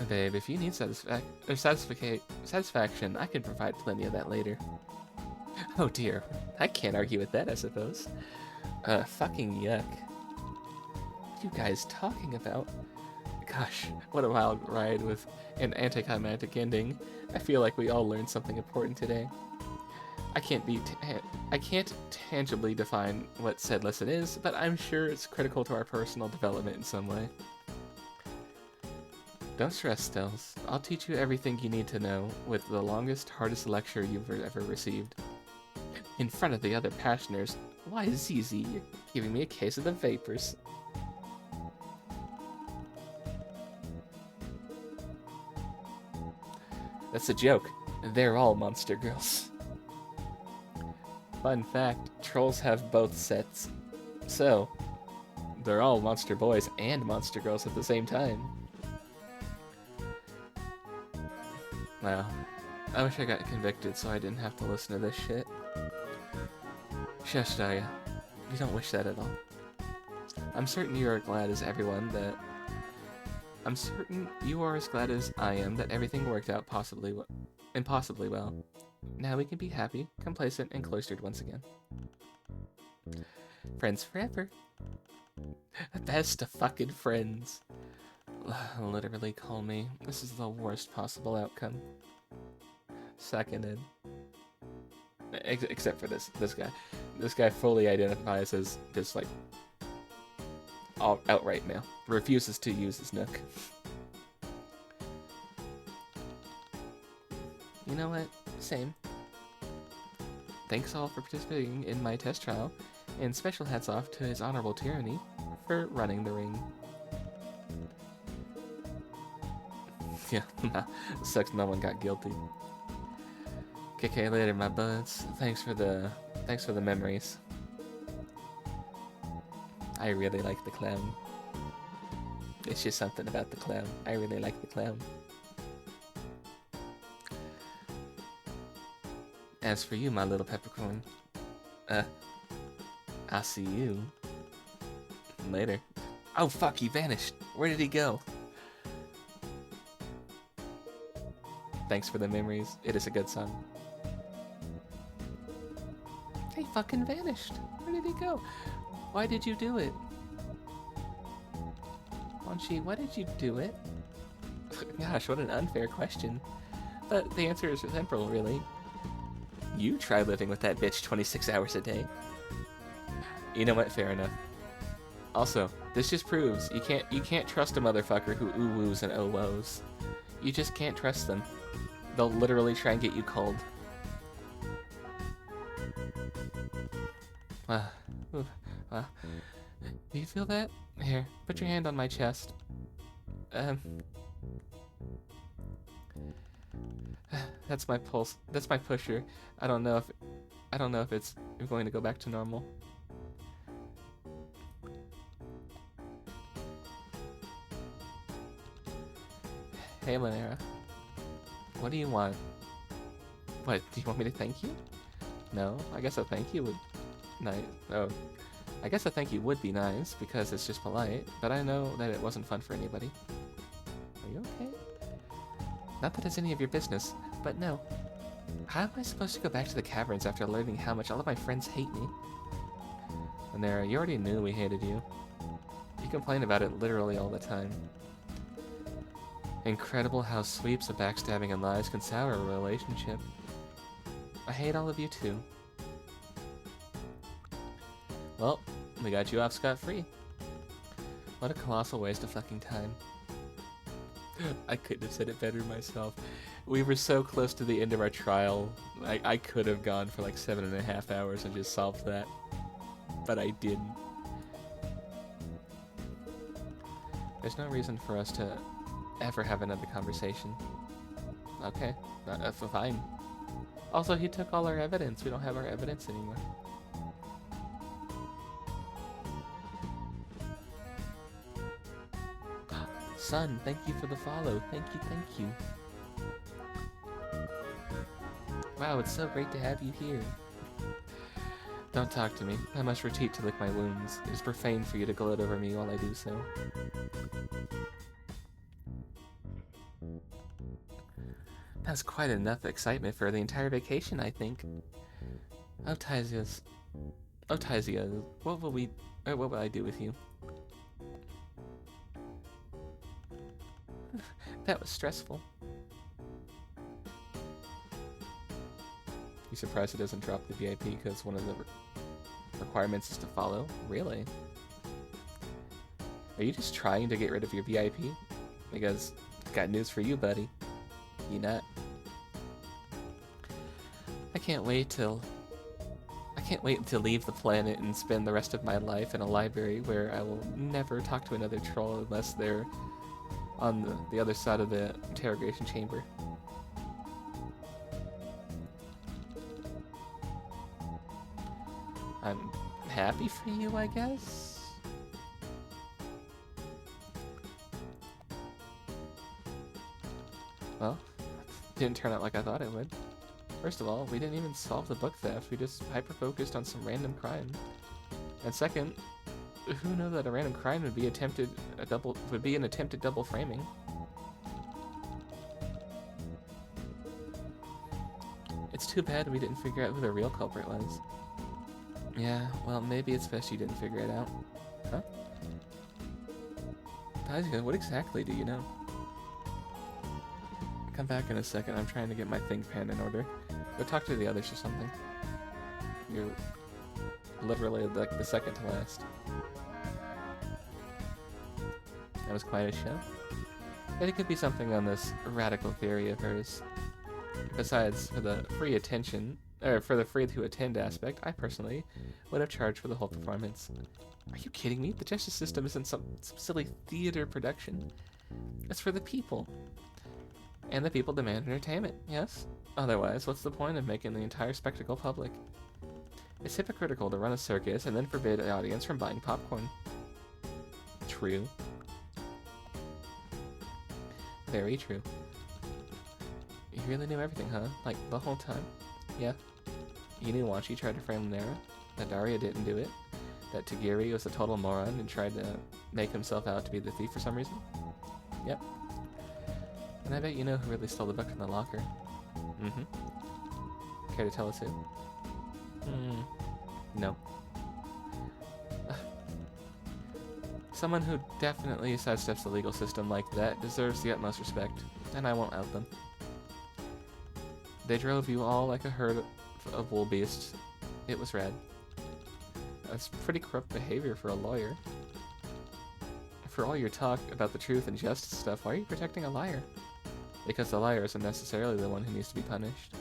Babe, if you need satisfaction, I can provide plenty of that later. Oh dear, I can't argue with that, I suppose. Fucking yuck. What are you guys talking about? Gosh, what a wild ride with an anticlimactic ending. I feel like we all learned something important today. I can't tangibly define what said lesson is, but I'm sure it's critical to our personal development in some way. Don't stress, Stels. I'll teach you everything you need to know with the longest, hardest lecture you've ever received. In front of the other passioners, why ZZ, you're giving me a case of the vapors. That's a joke. They're all monster girls. Fun fact, trolls have both sets. So, they're all monster boys and monster girls at the same time. Wow. I wish I got convicted so I didn't have to listen to this shit. Shush, Daya. You don't wish that at all. I'm certain you are glad as everyone that... I'm certain you are as glad as I am that everything worked out impossibly well. Now we can be happy, complacent, and cloistered once again. Friends forever. Best of fucking friends. Literally call me. This is the worst possible outcome. Seconded. Except for this guy. This guy fully identifies as just like outright male. Refuses to use his nook. You know what? Same. Thanks all for participating in my test trial, and special hats off to His Honorable Tyranny for running the ring. Yeah, sucks no one got guilty. KK later, my buds. Thanks for the memories. I really like the clown. It's just something about the clown. I really like the clown. As for you, my little peppercorn, I'll see you later. Oh fuck, he vanished. Where did he go? Thanks for the memories. It is a good song. He fucking vanished. Where did he go? Why did you do it? Wanshi, why did you do it? Gosh, what an unfair question. But the answer is simple, really. You try living with that bitch 26 hours a day. You know what? Fair enough. Also, this just proves you can't trust a motherfucker who ooh-woos and oh-woes. You just can't trust them. They'll literally try and get you cold. Do you feel that? Here, put your hand on my chest. That's my pulse. That's my pusher. I don't know if it's going to go back to normal. Hey, Lanera. What do you want? What, do you want me to thank you? No, I guess a thank you would... Nice. Oh. I guess a thank you would be nice, because it's just polite, but I know that it wasn't fun for anybody. Are you okay? Not that it's any of your business, but no. How am I supposed to go back to the caverns after learning how much all of my friends hate me? Lanera, you already knew we hated you. You complain about it literally all the time. Incredible how sweeps of backstabbing and lies can sour a relationship. I hate all of you too. Well, we got you off scot-free. What a colossal waste of fucking time. I couldn't have said it better myself. We were so close to the end of our trial. I could have gone for like 7.5 hours and just solved that. But I didn't. There's no reason for us to ever have another conversation. Okay, fine. Also, he took all our evidence. We don't have our evidence anymore. Son, thank you for the follow. Thank you. Wow, it's so great to have you here. Don't talk to me. I must retreat to lick my wounds. It is profane for you to gloat over me while I do so. That's quite enough excitement for the entire vacation, I think. Oh, Tyzia, what will I do with you? That was stressful. You surprised it doesn't drop the VIP because one of the requirements is to follow? Really? Are you just trying to get rid of your VIP? Because I've got news for you, buddy. You not. I can't wait to leave the planet and spend the rest of my life in a library where I will never talk to another troll unless they're on the other side of the interrogation chamber. I'm happy for you, I guess? Well, didn't turn out like I thought it would. First of all, we didn't even solve the book theft, we just hyper-focused on some random crime. And second, who knew that a random crime would be an attempted double framing? It's too bad we didn't figure out who the real culprit was. Yeah, well, maybe it's best you didn't figure it out. Huh? Taizika, what exactly do you know? Come back in a second, I'm trying to get my think pan in order. Go talk to the others or something. You're literally like the second to last. That was quite a show. But it could be something on this radical theory of hers. Besides, for the free to attend aspect, I personally would have charged for the whole performance. Are you kidding me? The justice system isn't some silly theater production. It's for the people. And the people demand entertainment, yes? Otherwise, what's the point of making the entire spectacle public? It's hypocritical to run a circus and then forbid the audience from buying popcorn. True. Very true. You really knew everything, huh? Like, the whole time? Yeah. You knew Wanshi tried to frame Nara, that Daria didn't do it, that Tagiri was a total moron and tried to make himself out to be the thief for some reason? Yep. And I bet you know who really stole the book from the locker. Mm-hmm. Care to tell us who? No. Someone who definitely sidesteps the legal system like that deserves the utmost respect, and I won't out them. They drove you all like a herd of wool beasts. It was rad. That's pretty corrupt behavior for a lawyer. For all your talk about the truth and justice stuff, why are you protecting a liar? Because the liar isn't necessarily the one who needs to be punished.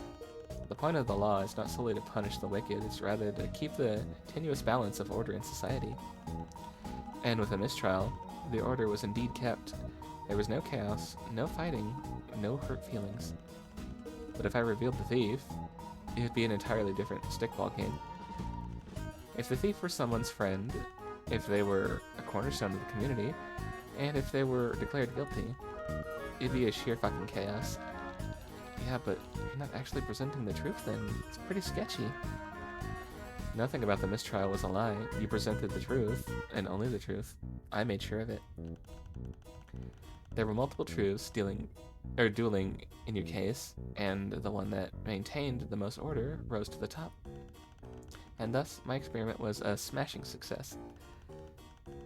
The point of the law is not solely to punish the wicked, it's rather to keep the tenuous balance of order in society. And with a mistrial, the order was indeed kept. There was no chaos, no fighting, no hurt feelings. But if I revealed the thief, it would be an entirely different stickball game. If the thief were someone's friend, if they were a cornerstone of the community, and if they were declared guilty, it'd be a sheer fucking chaos. Yeah, but you're not actually presenting the truth then. It's pretty sketchy. Nothing about the mistrial was a lie. You presented the truth, and only the truth. I made sure of it. There were multiple truths dueling in your case, and the one that maintained the most order rose to the top. And thus, my experiment was a smashing success.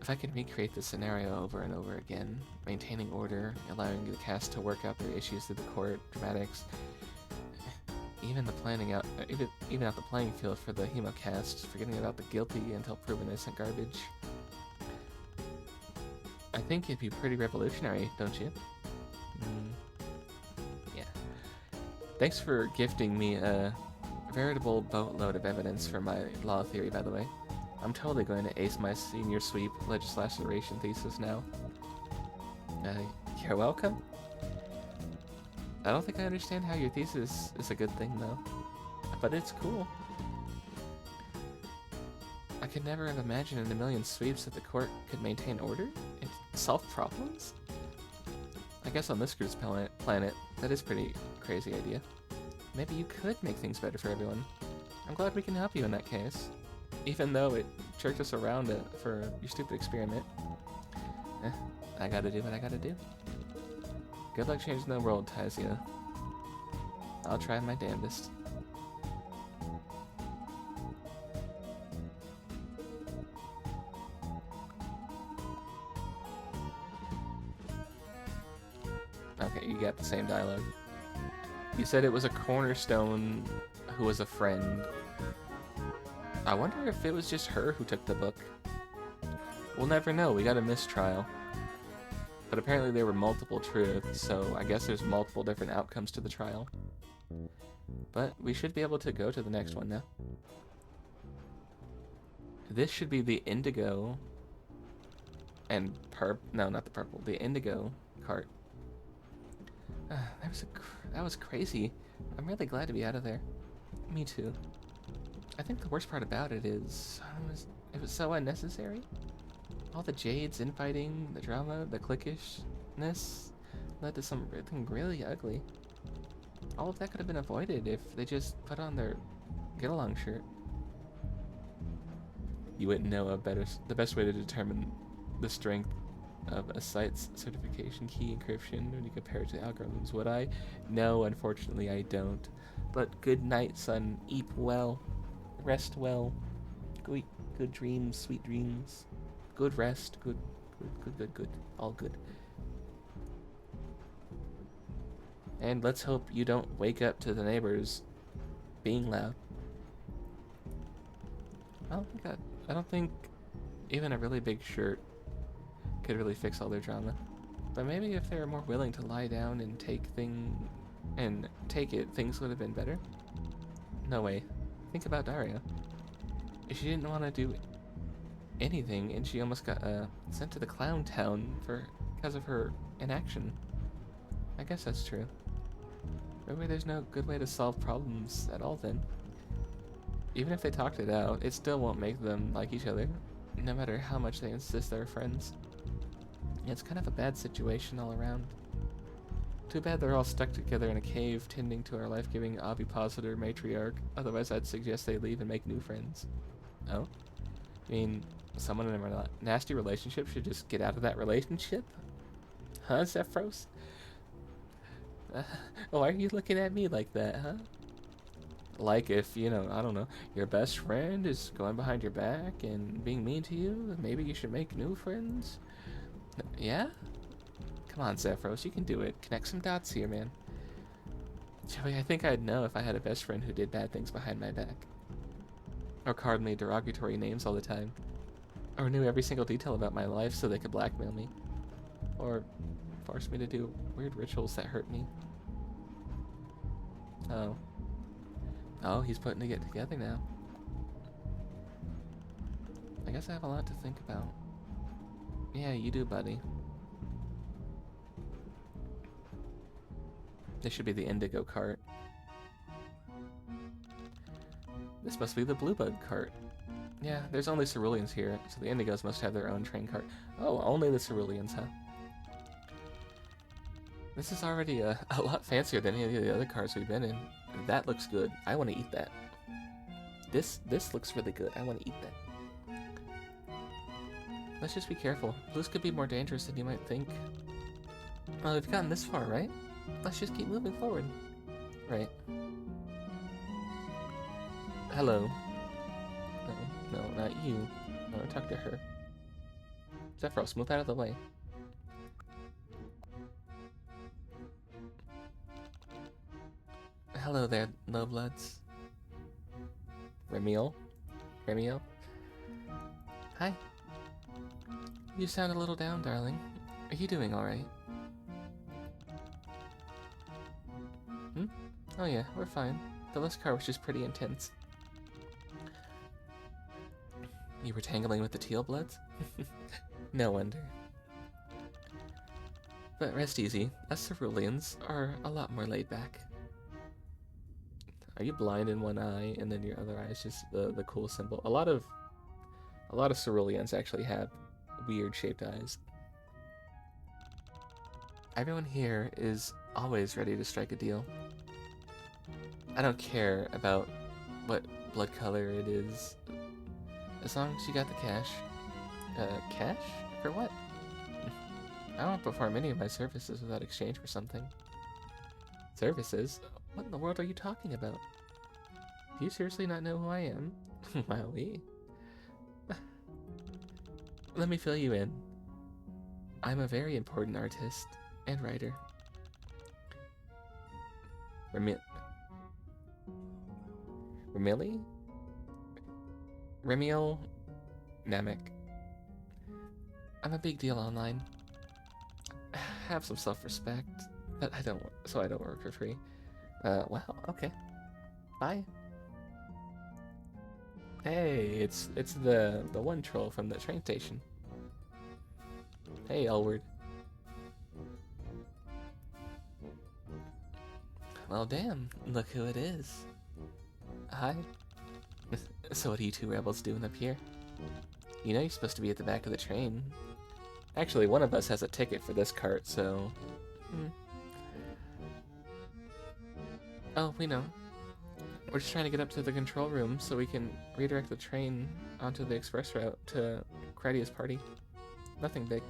If I could recreate this scenario over and over again, maintaining order, allowing the cast to work out their issues through the court, dramatics, even out the playing field for the hemocast, forgetting about the guilty until proven innocent garbage. I think it'd be pretty revolutionary, don't you? Yeah. Thanks for gifting me a veritable boatload of evidence for my law theory, by the way. I'm totally going to ace my senior sweep legislation thesis now. You're welcome. I don't think I understand how your thesis is a good thing, though. But it's cool. I could never have imagined in a million sweeps that the court could maintain order and solve problems. I guess on this group's planet, that is a pretty crazy idea. Maybe you could make things better for everyone. I'm glad we can help you in that case. Even though it jerked us around for your stupid experiment. I gotta do what I gotta do. Good luck changing the world, Taizia. I'll try my damnedest. Okay, you got the same dialogue. You said it was a cornerstone who was a friend. I wonder if it was just her who took the book. We'll never know, we got a mistrial. But apparently there were multiple truths, so I guess there's multiple different outcomes to the trial. But we should be able to go to the next one now. This should be the indigo and no, not the purple, the indigo cart. That was crazy. I'm really glad to be out of there. Me too. I think the worst part about it is it was so unnecessary. All the Jades infighting, the drama, the cliquishness led to something really ugly. All of that could have been avoided if they just put on their get-along shirt. You wouldn't know the best way to determine the strength of a site's certification key encryption when you compare it to algorithms, would I? No, unfortunately I don't. But good night, son. Eat well. Rest well. Good dreams, sweet dreams. Good rest. Good. All good. And let's hope you don't wake up to the neighbors being loud. I don't think even a really big shirt could really fix all their drama. But maybe if they were more willing to lie down and take it, things would have been better. No way. Think about Daria. If she didn't want to do anything, and she almost got sent to the clown town because of her inaction. I guess that's true. Maybe there's no good way to solve problems at all then. Even if they talked it out, it still won't make them like each other, no matter how much they insist they're friends. Yeah, it's kind of a bad situation all around. Too bad they're all stuck together in a cave tending to our life-giving ovipositor matriarch, otherwise I'd suggest they leave and make new friends. Oh? I mean, someone in a nasty relationship should just get out of that relationship? Huh, Zephyros? Why are you looking at me like that, huh? Like if, I don't know, your best friend is going behind your back and being mean to you, maybe you should make new friends? Yeah? Come on, Zephyros, you can do it. Connect some dots here, man. Joey, I think I'd know if I had a best friend who did bad things behind my back. Or called me derogatory names all the time. Or knew every single detail about my life so they could blackmail me. Or force me to do weird rituals that hurt me. Oh. Oh, he's putting it together now. I guess I have a lot to think about. Yeah, you do, buddy. This should be the indigo cart. This must be the bluebud cart. Yeah, there's only ceruleans here, so the indigos must have their own train cart. Oh, only the ceruleans, huh? This is already a lot fancier than any of the other cars we've been in. That looks good. I want to eat that. This looks really good. I want to eat that. Let's just be careful. Blues could be more dangerous than you might think. Well, we've gotten this far, right? Let's just keep moving forward. Right. Hello. No, not you. I want to talk to her. Zephyros, move out of the way. Hello there, lowbloods. Remiel? Hi. You sound a little down, darling. Are you doing alright? Oh yeah, we're fine. The last car was just pretty intense. You were tangling with the teal bloods? No wonder. But rest easy, us ceruleans are a lot more laid back. Are you blind in one eye and then your other eye is just the cool symbol? A lot of ceruleans actually have weird shaped eyes. Everyone here is always ready to strike a deal. I don't care about what blood color it is, as long as you got the cash. Cash? For what? I won't perform any of my services without exchange for something. Services? What in the world are you talking about? Do you seriously not know who I am? Wowee. Let me fill you in. I'm a very important artist and writer. Remiel Namek. I'm a big deal online. Have some self-respect, but I don't work for free. Wow, okay. Bye. Hey, it's the one troll from the train station. Hey, Elward. Well, damn, look who it is. Hi. So what are you two rebels doing up here? You know you're supposed to be at the back of the train. Actually, one of us has a ticket for this cart, so... Oh, we know. We're just trying to get up to the control room so we can redirect the train onto the express route to Cradia's party. Nothing big.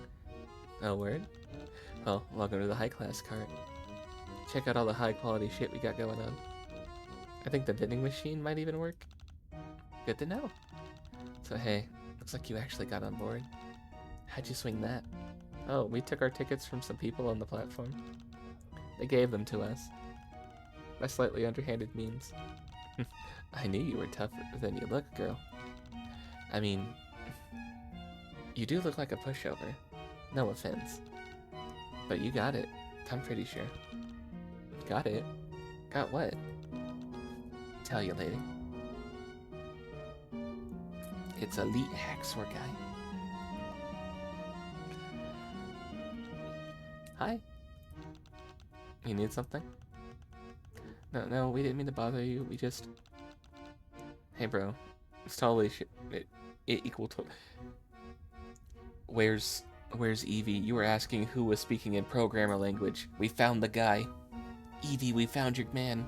Oh, word? Well, welcome to the high-class cart. Check out all the high-quality shit we got going on. I think the vending machine might even work. Good to know. So hey, looks like you actually got on board. How'd you swing that? Oh, we took our tickets from some people on the platform. They gave them to us. By slightly underhanded means. I knew you were tougher than you look, girl. I mean, you do look like a pushover. No offense. But you got it. I'm pretty sure. Got it? Got what? Tell you later. It's elite hacksaw guy. Hi. You need something? No, we didn't mean to bother you. We just... Hey, bro. It's totally it equal to... Where's Evie? You were asking who was speaking in programmer language. We found the guy. Evie, we found your man.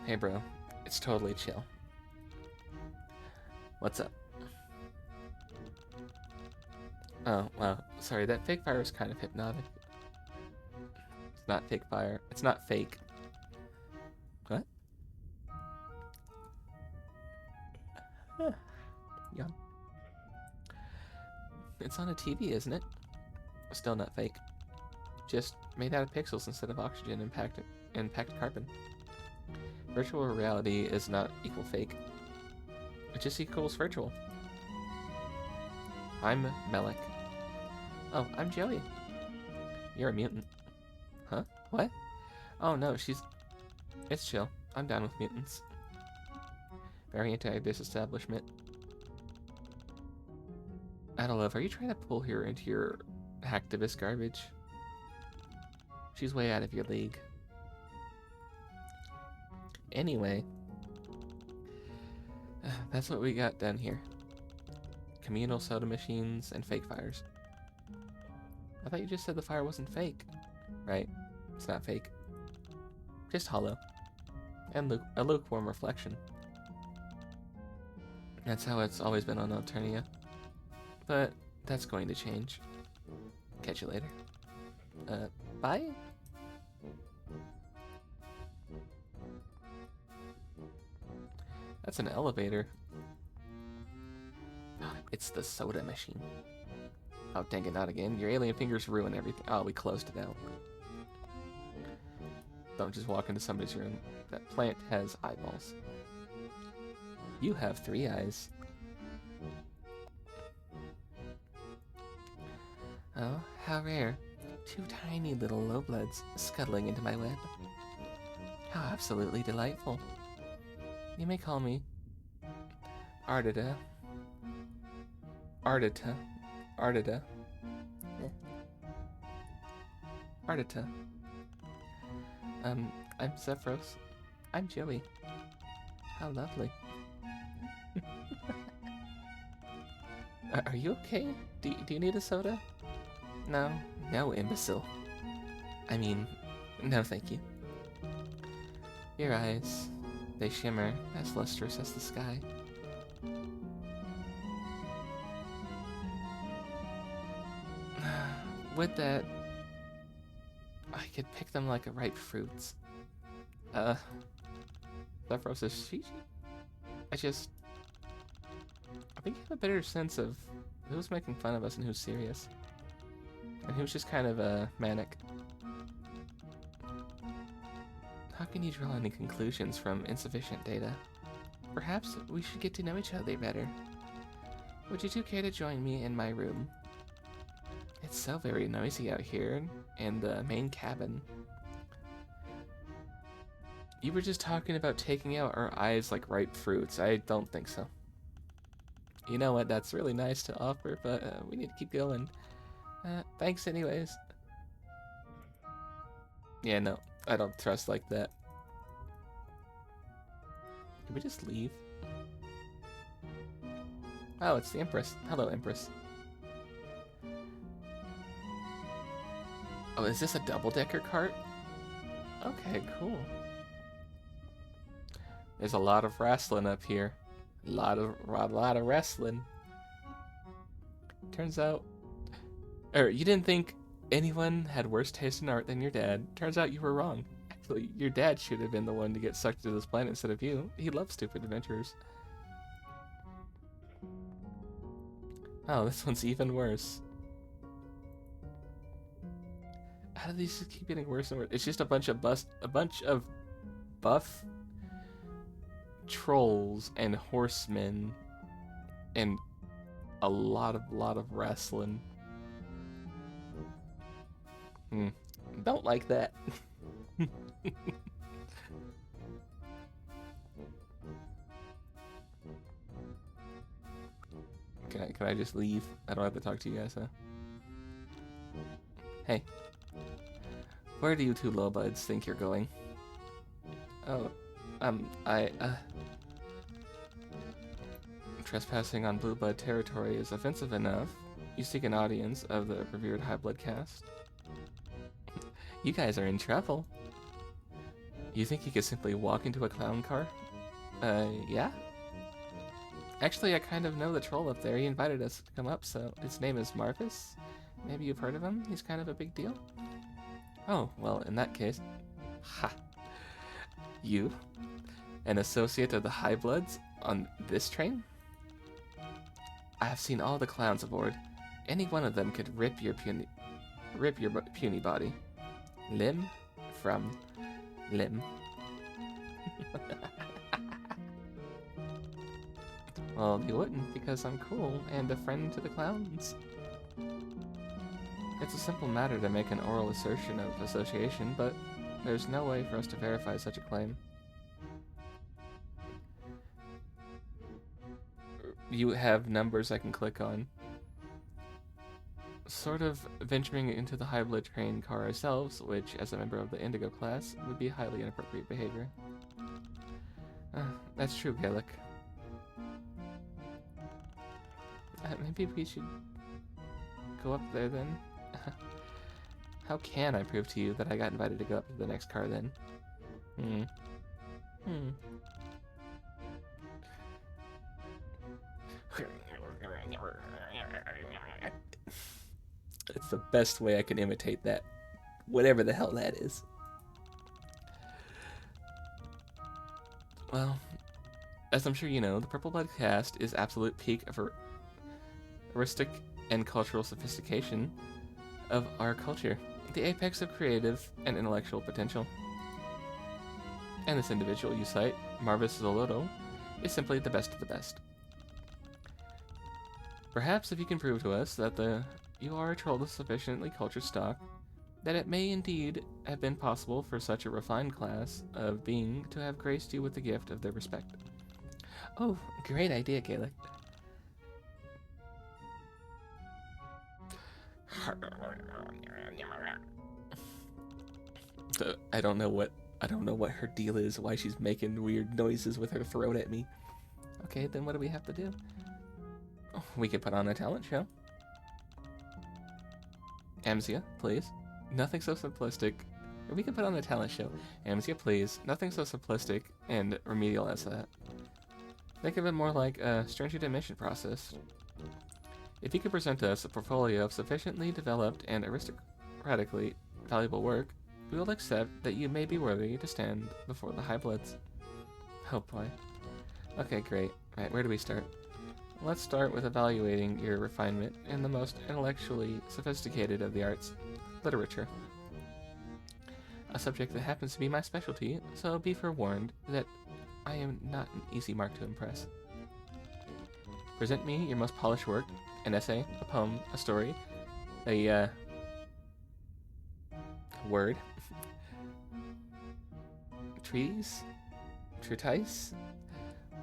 Hey, bro. It's totally chill. What's up? Oh, wow. Sorry, that fake fire is kind of hypnotic. It's not fake fire. It's not fake. What? Yum. It's on a TV, isn't it? Still not fake. Just made out of pixels instead of oxygen impacted carbon. Virtual reality is not equal fake. It just equals virtual. I'm Melek. Oh, I'm Joey. You're a mutant. Huh? What? Oh no, it's chill. I'm down with mutants. Very anti-disestablishment. Adolove, are you trying to pull her into your hacktivist garbage? She's way out of your league. Anyway, that's what we got done here. Communal soda machines and fake fires. I thought you just said the fire wasn't fake. Right, it's not fake. Just hollow. And a lukewarm reflection. That's how it's always been on Alternia. But that's going to change. Catch you later. Bye? That's an elevator. It's the soda machine. Oh, dang it, not again. Your alien fingers ruin everything. Oh, we closed it out. Don't just walk into somebody's room. That plant has eyeballs. You have 3 eyes. Oh, how rare. 2 tiny little lowbloods scuttling into my web. How absolutely delightful. You may call me Ardita. Ardita. Ardita. Ardita. I'm Zephyros. I'm Joey. How lovely. Are you okay? Do you need a soda? No, imbecile. I mean, no thank you. Your eyes, they shimmer as lustrous as the sky. With that, I could pick them like ripe fruits. Zephyros is I think you have a better sense of who's making fun of us and who's serious. And who's just kind of, manic. How can you draw any conclusions from insufficient data? Perhaps we should get to know each other better. Would you two care to join me in my room? It's so very noisy out here in the main cabin. You were just talking about taking out our eyes like ripe fruits. I don't think so. You know what? That's really nice to offer, but we need to keep going. Thanks anyways. Yeah, no, I don't trust like that. we just leave? Oh, it's the Empress. Hello, Empress. Oh, is this a double-decker cart? Okay, cool. There's a lot of wrestling up here. A lot of wrestling. Turns out, you didn't think anyone had worse taste in art than your dad. Turns out you were wrong. Actually, your dad should have been the one to get sucked to this planet instead of you. He loves stupid adventures. Oh, this one's even worse. How do these just keep getting worse and worse? It's just a bunch of buff trolls and horsemen and a lot of wrestling. Don't like that. Can I just leave? I don't have to talk to you guys, huh? Hey. Where do you two lowbuds think you're going? Oh, trespassing on blue blood territory is offensive enough. You seek an audience of the revered high blood caste. You guys are in trouble. You think you could simply walk into a clown car? Yeah? Actually, I kind of know the troll up there. He invited us to come up, so his name is Marcus. Maybe you've heard of him? He's kind of a big deal. Oh, well, in that case... Ha! You? An associate of the High Bloods on this train? I have seen all the clowns aboard. Any one of them could rip your puny body. Limb from limb. Well, you wouldn't, because I'm cool and a friend to the clowns. It's a simple matter to make an oral assertion of association, but there's no way for us to verify such a claim. You have numbers I can click on. Sort of venturing into the high blood train car ourselves, which, as a member of the Indigo class, would be highly inappropriate behavior. That's true, Gaelic. Maybe we should go up there then? How can I prove to you that I got invited to go up to the next car then? It's the best way I can imitate that. Whatever the hell that is. Well, as I'm sure you know, the Purple Blood caste is absolute peak of heuristic and cultural sophistication of our culture. The apex of creative and intellectual potential. And this individual you cite, Marvis Zoloto, is simply the best of the best. Perhaps if you can prove to us that you are a troll of sufficiently cultured stock, that it may indeed have been possible for such a refined class of being to have graced you with the gift of their respect. Oh, great idea, Gaelic. I don't know what her deal is, why she's making weird noises with her throat at me. Okay, then what do we have to do? We could put on a talent show. Amzia, please. Nothing so simplistic. We could put on a talent show. Amzia, please. Nothing so simplistic and remedial as that. Think of it more like a stringent admission process. If you could present us a portfolio of sufficiently developed and aristocratically valuable work, we will accept that you may be worthy to stand before the High Bloods. Oh boy. Okay, great. Right, where do we start? Let's start with evaluating your refinement in the most intellectually sophisticated of the arts, literature. A subject that happens to be my specialty, so be forewarned that I am not an easy mark to impress. Present me your most polished work, an essay, a poem, a story, a word, treatise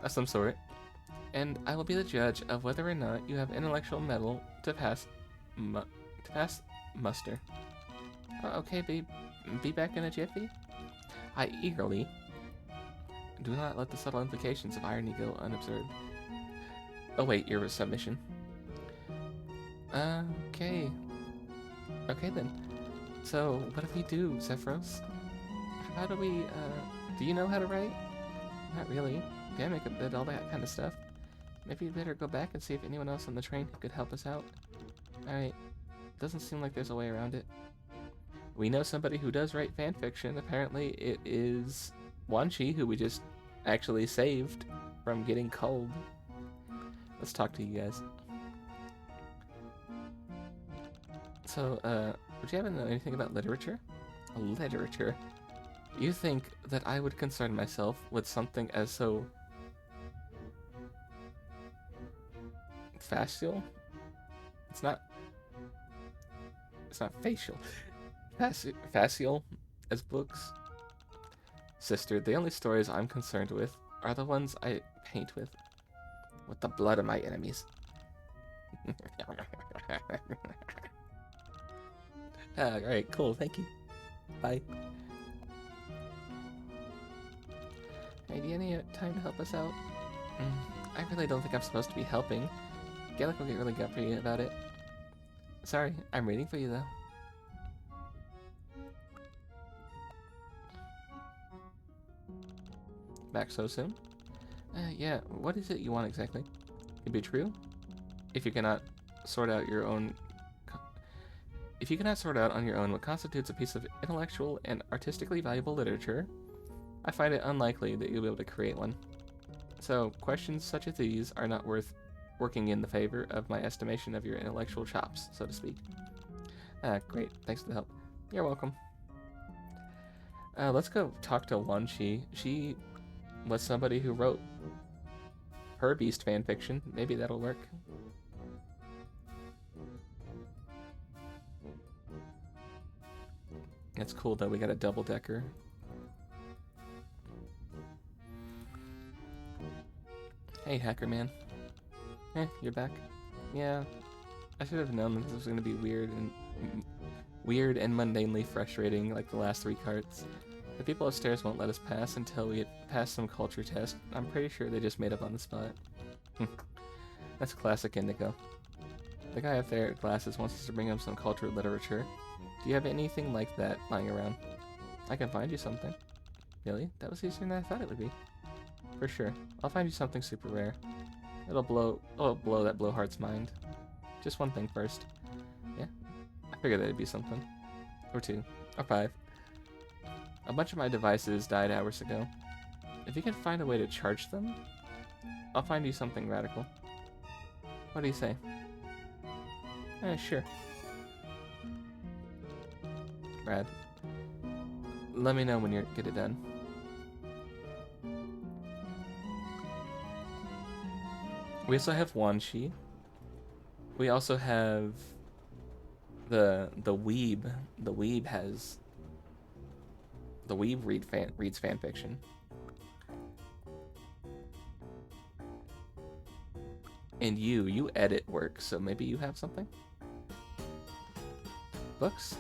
of some sort, and I will be the judge of whether or not you have intellectual mettle to pass muster. Okay, be back in a jiffy. I eagerly. Do not let the subtle implications of irony go unobserved. Oh wait, your submission. Okay. Okay then. So, what do we do, Zephyros? How do we, do you know how to write? Not really. Gamic did all that kind of stuff. Maybe you'd better go back and see if anyone else on the train could help us out. Alright. Doesn't seem like there's a way around it. We know somebody who does write fanfiction. Apparently it is Wanchi, who we just actually saved from getting cold. Let's talk to you guys. So, would you happen to know anything about literature? Literature? You think that I would concern myself with something as so facial? It's not facial. Facial as books. Sister, the only stories I'm concerned with are the ones I paint with the blood of my enemies. Alright, cool, thank you. Bye. Hey, do you have any time to help us out? I really don't think I'm supposed to be helping. Gallic will get really guppy about it. Sorry, I'm waiting for you though. Back so soon? Yeah, what is it you want exactly? Can be true? If you cannot sort out your own... If you cannot sort out on your own what constitutes a piece of intellectual and artistically valuable literature, I find it unlikely that you'll be able to create one. So, questions such as these are not worth working in the favor of my estimation of your intellectual chops, so to speak. Great. Thanks for the help. You're welcome. Let's go talk to Wanchi. She was somebody who wrote her Beast fanfiction. Maybe that'll work. It's cool though, we got a double-decker. Hey, hacker man. You're back. Yeah, I should have known that this was gonna be weird and mundanely frustrating like the last 3 carts. The people upstairs won't let us pass until we get past some culture test. I'm pretty sure they just made up on the spot. That's classic Indigo. The guy up there at Glasses wants us to bring him some cultural literature. Do you have anything like that lying around? I can find you something. Really? That was easier than I thought it would be. For sure. I'll find you something super rare. It'll blow that blowhart's mind. Just one thing first. Yeah? I figured that'd be something. Or 2. Or 5. A bunch of my devices died hours ago. If you can find a way to charge them, I'll find you something radical. What do you say? Sure. Rad. Let me know when you get it done. We also have Wanchi. We also have the Weeb. The Weeb has... The Weeb reads fanfiction. And you edit work, so maybe you have something? Books?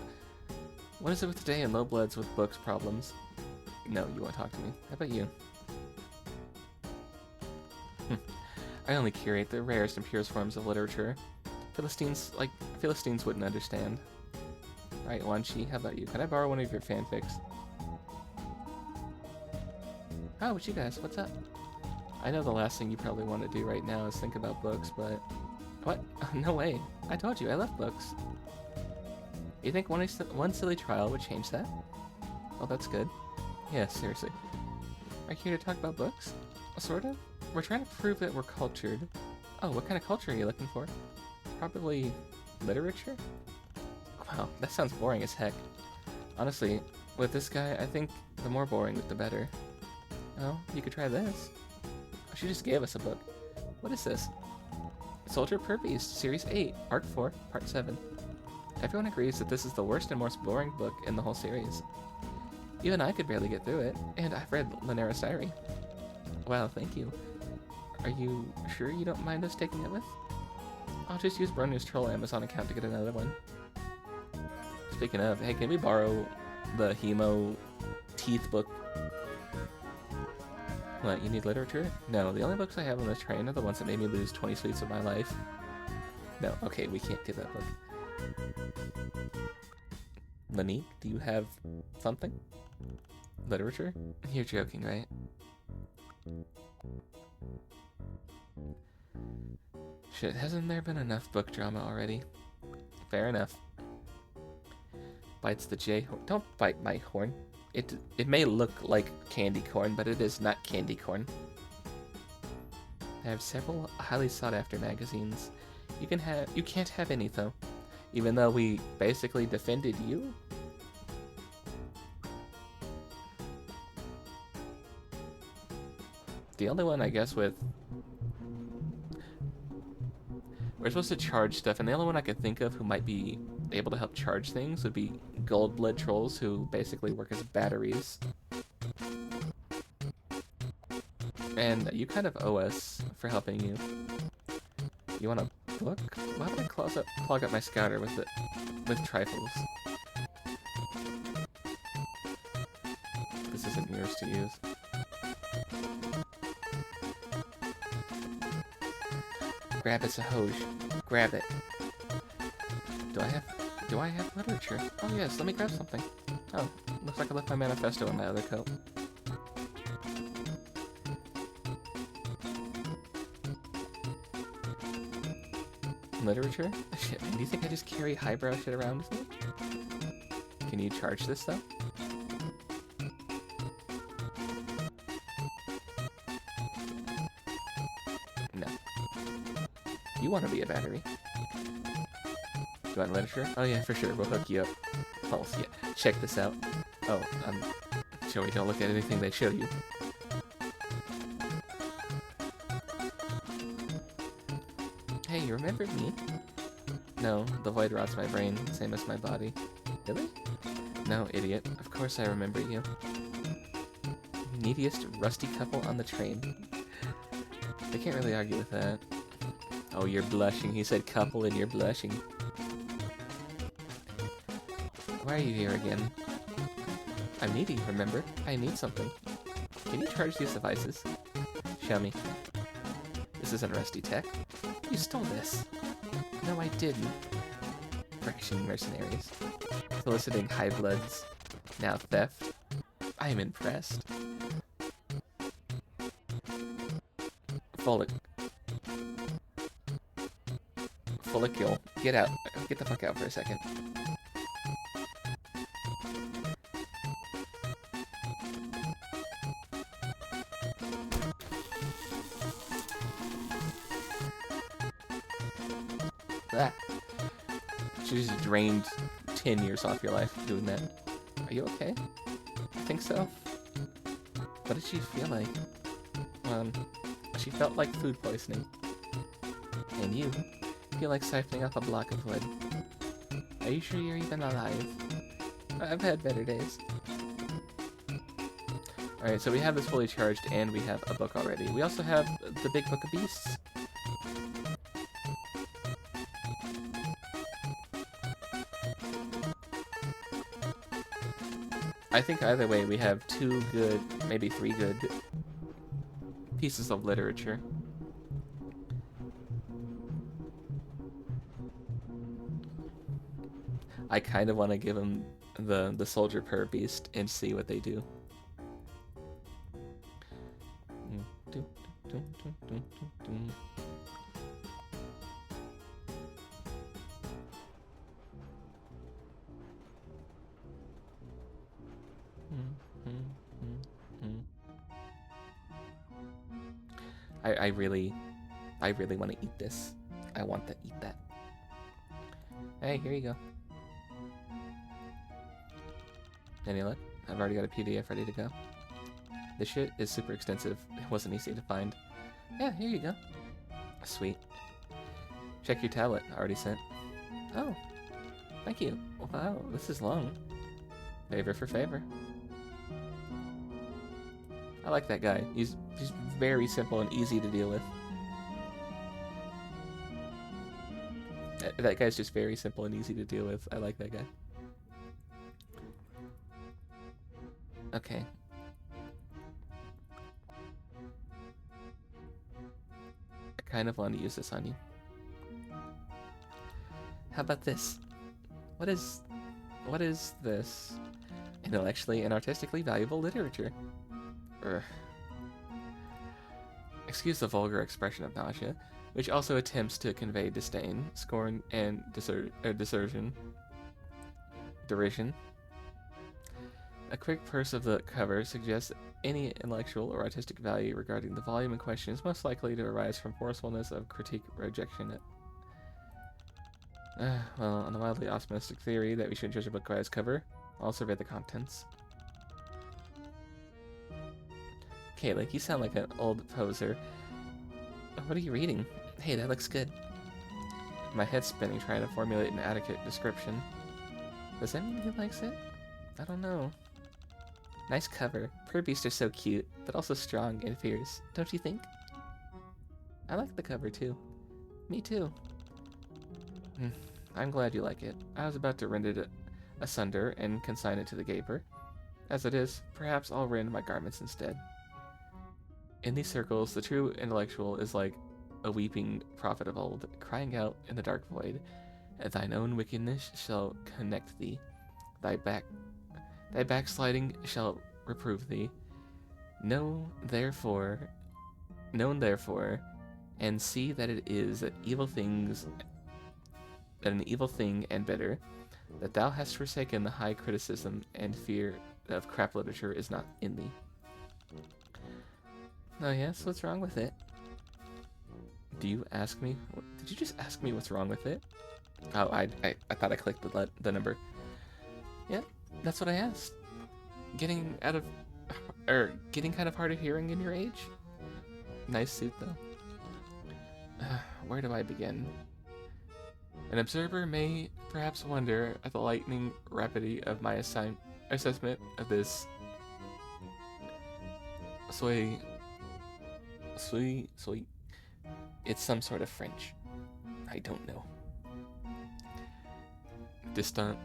What is it with today and low bloods with books problems? No, you won't talk to me. How about you? I only curate the rarest and purest forms of literature. Philistines wouldn't understand. Alright, Wanchi, how about you? Can I borrow one of your fanfics? Oh, what you guys? What's up? I know the last thing you probably want to do right now is think about books, but... What? No way. I told you, I love books. You think one silly trial would change that? Well, that's good. Yeah, seriously. Are you here to talk about books? Sort of. We're trying to prove that we're cultured. Oh, what kind of culture are you looking for? Probably literature? Wow, that sounds boring as heck. Honestly, with this guy, I think the more boring, the better. Oh, you could try this. Oh, she just gave us a book. What is this? Soldier Per Beast, Series 8, Arc 4, Part 7. Everyone agrees that this is the worst and most boring book in the whole series. Even I could barely get through it, and I've read Lanera's Diary. Wow, thank you. Are you sure you don't mind us taking it with? I'll just use Brony's Troll Amazon account to get another one. Speaking of, hey, can we borrow the Hemo Teeth book? What, you need literature? No, the only books I have on this train are the ones that made me lose 20 sweets of my life. No, okay, we can't do that book. Lanique, do you have something? Literature? You're joking, right? Shit, hasn't there been enough book drama already? Fair enough. Bites the J. Don't bite my horn. It may look like candy corn, but it is not candy corn. I have several highly sought after magazines. You can't have any though. Even though we basically defended you? The only one I guess with we're supposed to charge stuff, and the only one I could think of who might be able to help charge things would be gold blood trolls, who basically work as batteries. And you kind of owe us for helping you. You want a book? Why would I clog up my scouter with trifles? This isn't yours to use. Grab it, Sahoj. Grab it. Do I have literature? Oh yes, let me grab something. Oh, looks like I left my manifesto in my other coat. Literature? Shit, man, do you think I just carry highbrow shit around with me? Can you charge this though? No. You want to be a battery. Do you want literature? Oh yeah, for sure, we'll hook you up. Oh yeah, check this out. Oh, Joey, don't look at anything they show you. Hey, you remember me? No, the void rots my brain, same as my body. Really? No, idiot. Of course I remember you. Neediest rusty couple on the train. They can't really argue with that. Oh, you're blushing. He said couple and you're blushing. Why are you here again? I'm needy, remember? I need something. Can you charge these devices? Show me. This isn't rusty tech. You stole this. No, I didn't. Fraction mercenaries. Soliciting high bloods. Now theft. I am impressed. Follicle. Get out. Get the fuck out for a second. That. She just drained 10 years off your life doing that. Are you okay? I think so. What did she feel like? She felt like food poisoning. And you feel like siphoning off a block of wood. Are you sure you're even alive? I've had better days. Alright, so we have this fully charged and we have a book already. We also have the Big Book of Beasts. I think either way we have 2 good, maybe 3 good pieces of literature. I kind of want to give them the soldier per beast and see what they do. I really want to eat this. I want to eat that. Hey, here you go. Any luck? I've already got a PDF ready to go. This shit is super extensive. It wasn't easy to find. Yeah, here you go. Sweet. Check your tablet. Already sent. Oh, thank you. Wow, this is long. Favor for favor. I like that guy. He's very simple and easy to deal with. That guy's just very simple and easy to deal with. I like that guy. Okay. kind of want to use this on you. How about this? What is this? Intellectually and artistically valuable literature. Urgh. Excuse the vulgar expression of nausea, which also attempts to convey disdain, scorn, and derision. A quick peruse of the cover suggests that any intellectual or artistic value regarding the volume in question is most likely to arise from forcefulness of critique or rejection. Well, on the mildly optimistic theory that we should judge a book by its cover, I'll survey the contents. Okay, like you sound like an old poser. What are you reading? Hey, that looks good. My head's spinning trying to formulate an adequate description. Does that mean he likes it? I don't know. Nice cover. Purr beasts are so cute, but also strong and fierce, don't you think? I like the cover too. Me too. I'm glad you like it. I was about to rend it asunder and consign it to the gaper. As it is, perhaps I'll rend my garments instead. In these circles, the true intellectual is like a weeping prophet of old, crying out in the dark void, "Thine own wickedness shall connect thee. Thy backsliding shall reprove thee. Known therefore, and see that it is an evil thing and bitter, that thou hast forsaken the high criticism and fear of crap literature is not in thee." Oh yes, what's wrong with it? Do you ask me? Did you just ask me what's wrong with it? Oh, I thought I clicked the number. Yeah, that's what I asked. Getting kind of hard of hearing in your age? Nice suit though. Where do I begin? An observer may perhaps wonder at the lightning rapidity of my assessment of this sweet. It's some sort of French. I don't know. Distant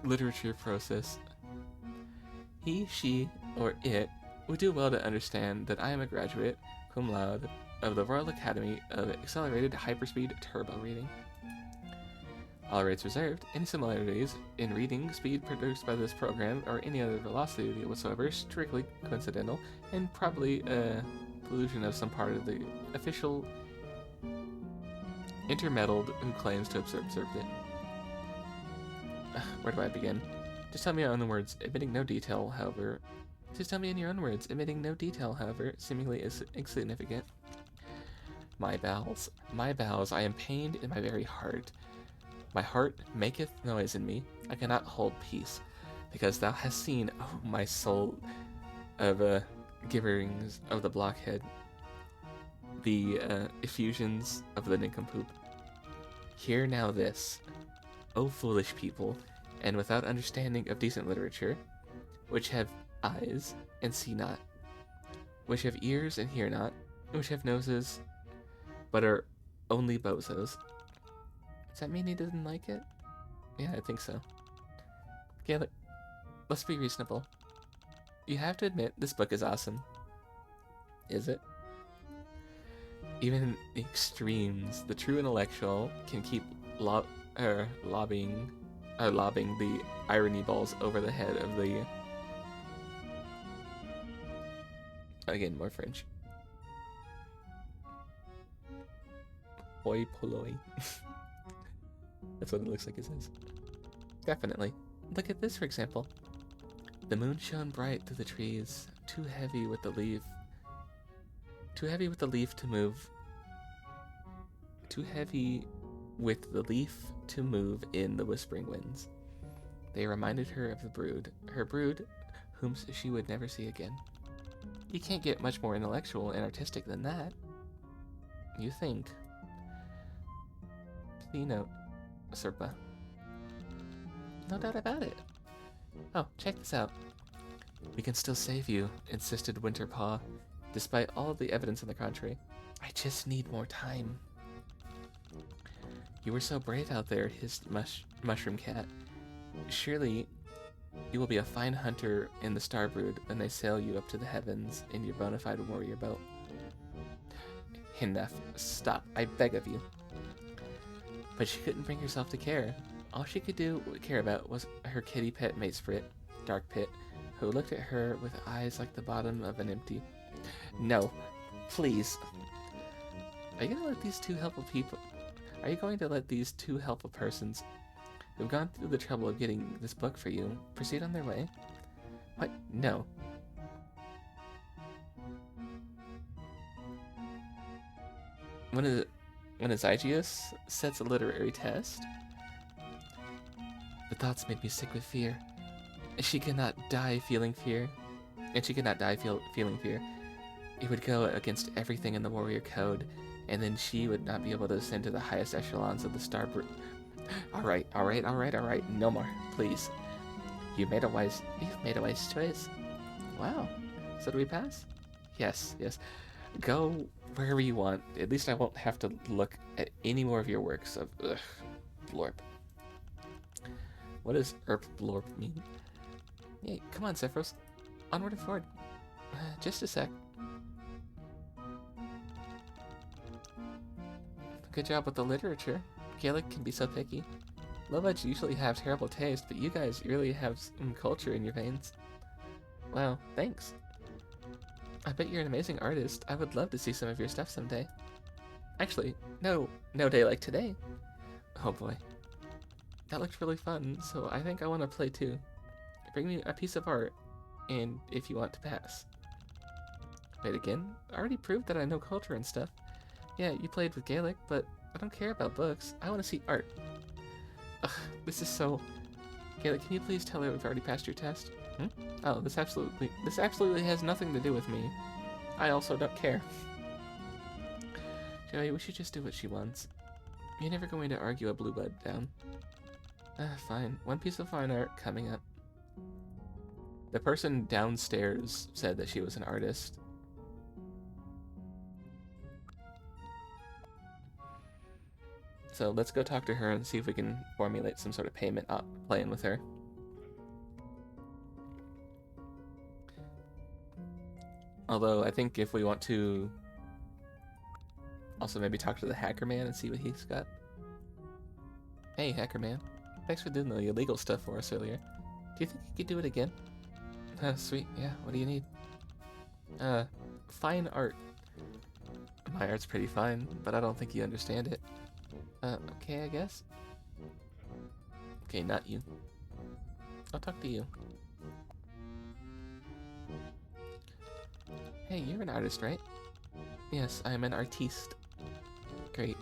literature process. He, she, or it would do well to understand that I am a graduate, cum laude, of the Royal Academy of Accelerated Hyperspeed Turbo Reading. All rates reserved. Any similarities in reading speed produced by this program or any other velocity whatsoever is strictly coincidental and probably a illusion of some part of the official intermeddled who claims to have observed it. Where do I begin? Just tell me in your own words, admitting no detail, however. Seemingly is insignificant. My bowels, I am pained in my very heart. My heart maketh noise in me. I cannot hold peace, because thou hast seen, oh my soul, of giverings of the blockhead, the effusions of the nincompoop. Hear now this, O foolish people, and without understanding of decent literature, which have eyes and see not, which have ears and hear not, which have noses, but are only bozos. Does that mean he doesn't like it? Yeah, I think so. Okay, let's be reasonable. You have to admit, this book is awesome. Is it? Even in the extremes, the true intellectual can keep lobbing the irony balls over the head of the... Again, more French. Hoi polloi. That's what it looks like it says. Definitely. Look at this, for example. The moon shone bright through the trees, too heavy with the leaf to move. Too heavy with the leaf to move in the whispering winds. They reminded her of her brood, whom she would never see again. You can't get much more intellectual and artistic than that. You think. See note, Serpa. No doubt about it. Oh, check this out. We can still save you, insisted Winterpaw, despite all of the evidence on the contrary. I just need more time. You were so brave out there, hissed Mushroom Cat. Surely you will be a fine hunter in the Starbrood when they sail you up to the heavens in your bona fide warrior boat. Enough. Stop. I beg of you. But she couldn't bring herself to care. All she could care about was her kitty pet Macefrit, Dark Pit, who looked at her with eyes like the bottom of an empty. No. Please. Are you going to let these two helpful people... Are you going to let these two helpful persons who've gone through the trouble of getting this book for you proceed on their way? What? No. When Azygius sets a literary test, the thoughts made me sick with fear. She cannot die feeling fear. And she cannot die feeling fear. It would go against everything in the warrior code, and then she would not be able to ascend to the highest echelons of the star. Alright, no more, please. You've made a wise choice. Wow. So do we pass? Yes. Go wherever you want. At least I won't have to look at any more of your works of blorp. What does blorp mean? Hey, come on, Sephiroth. Onward and forward. Just a sec. Good job with the literature. Gaelic can be so picky. Low-budge usually have terrible taste, but you guys really have some culture in your veins. Wow, thanks. I bet you're an amazing artist. I would love to see some of your stuff someday. Actually, no day like today. Oh boy. That looked really fun, so I think I want to play too. Bring me a piece of art, and if you want to pass. Wait, again? I already proved that I know culture and stuff. Yeah, you played with Gaelic, but I don't care about books. I want to see art. Ugh, this is so... Gaelic, can you please tell her we've already passed your test? Oh, this absolutely has nothing to do with me. I also don't care. Joey, we should just do what she wants. You're never going to argue a blue bud down. Fine. One piece of fine art coming up. The person downstairs said that she was an artist. So let's go talk to her and see if we can formulate some sort of payment plan with her. Although I think if we want to also maybe talk to the hacker man and see what he's got. Hey, hacker man. Thanks for doing the illegal stuff for us earlier. Do you think you could do it again? Sweet. Yeah, what do you need? Fine art. My art's pretty fine, but I don't think you understand it. Okay, I guess. Okay, not you. I'll talk to you. Hey, you're an artist, right? Yes, I'm an artiste. Great.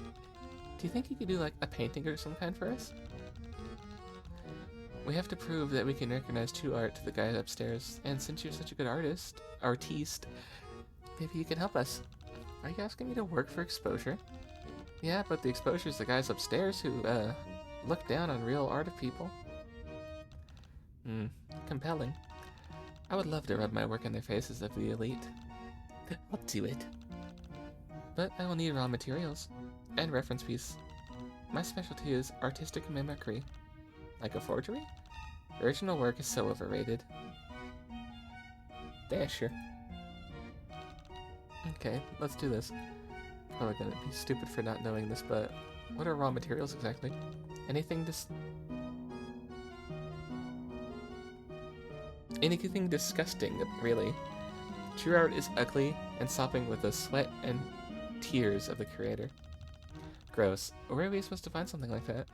Do you think you could do, like, a painting or some kind for us? We have to prove that we can recognize true art to the guys upstairs, and since you're such a good artiste, maybe you can help us. Are you asking me to work for exposure? Yeah, but the exposure's the guys upstairs who, look down on real art of people. Compelling. I would love to rub my work in their faces of the elite. I'll do it. But I will need raw materials. And reference piece. My specialty is artistic mimicry. Like a forgery? Original work is so overrated. Yeah, sure. Okay, let's do this. Probably gonna be stupid for not knowing this, but what are raw materials exactly? Anything disgusting, really. True art is ugly and sopping with the sweat and tears of the creator. Gross. Where are we supposed to find something like that?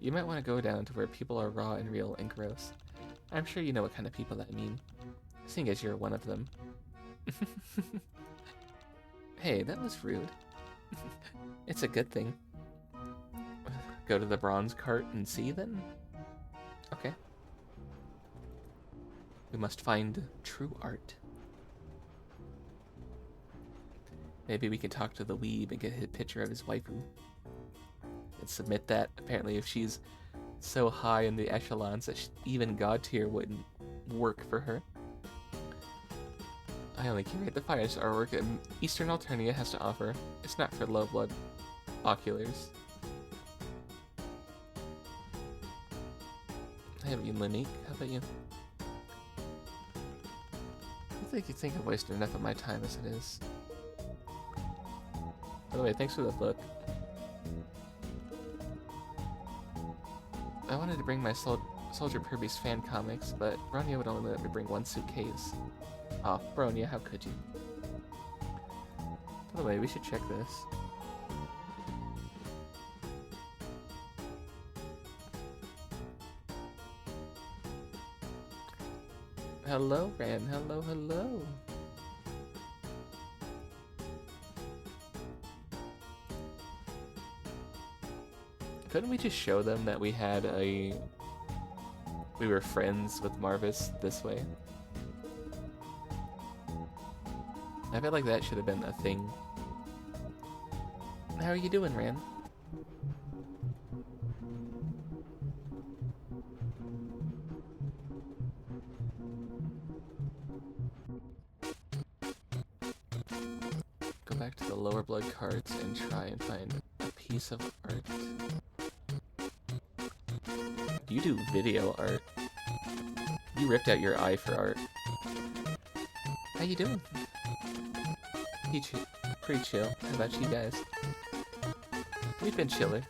You might want to go down to where people are raw and real and gross. I'm sure you know what kind of people that mean, seeing as you're one of them. Hey, that was rude. It's a good thing. Go to the bronze cart and see then? Okay. We must find true art. Maybe we can talk to the weeb and get a picture of his waifu. And submit that. Apparently if she's so high in the echelons that even god tier wouldn't work for her. I only curate the finest artwork that Eastern Alternia has to offer. It's not for low blood oculars. Hey, Linique, how about you? I think you think I've wasted enough of my time as it is. By the way, thanks for the book. I wanted to bring my Soldier Kirby's fan comics, but Bronya would only let me bring one suitcase. Oh, Bronya, how could you? By the way, we should check this. Hello, Ran. Hello, hello. Couldn't we just show them that we were friends with Marvis this way? I feel like that should have been a thing. How are you doing, Ran? Go back to the lower blood cards and try and find a piece of art. You do video art. You ripped out your eye for art. How you doing? Pretty chill. How about you guys? We've been chilling.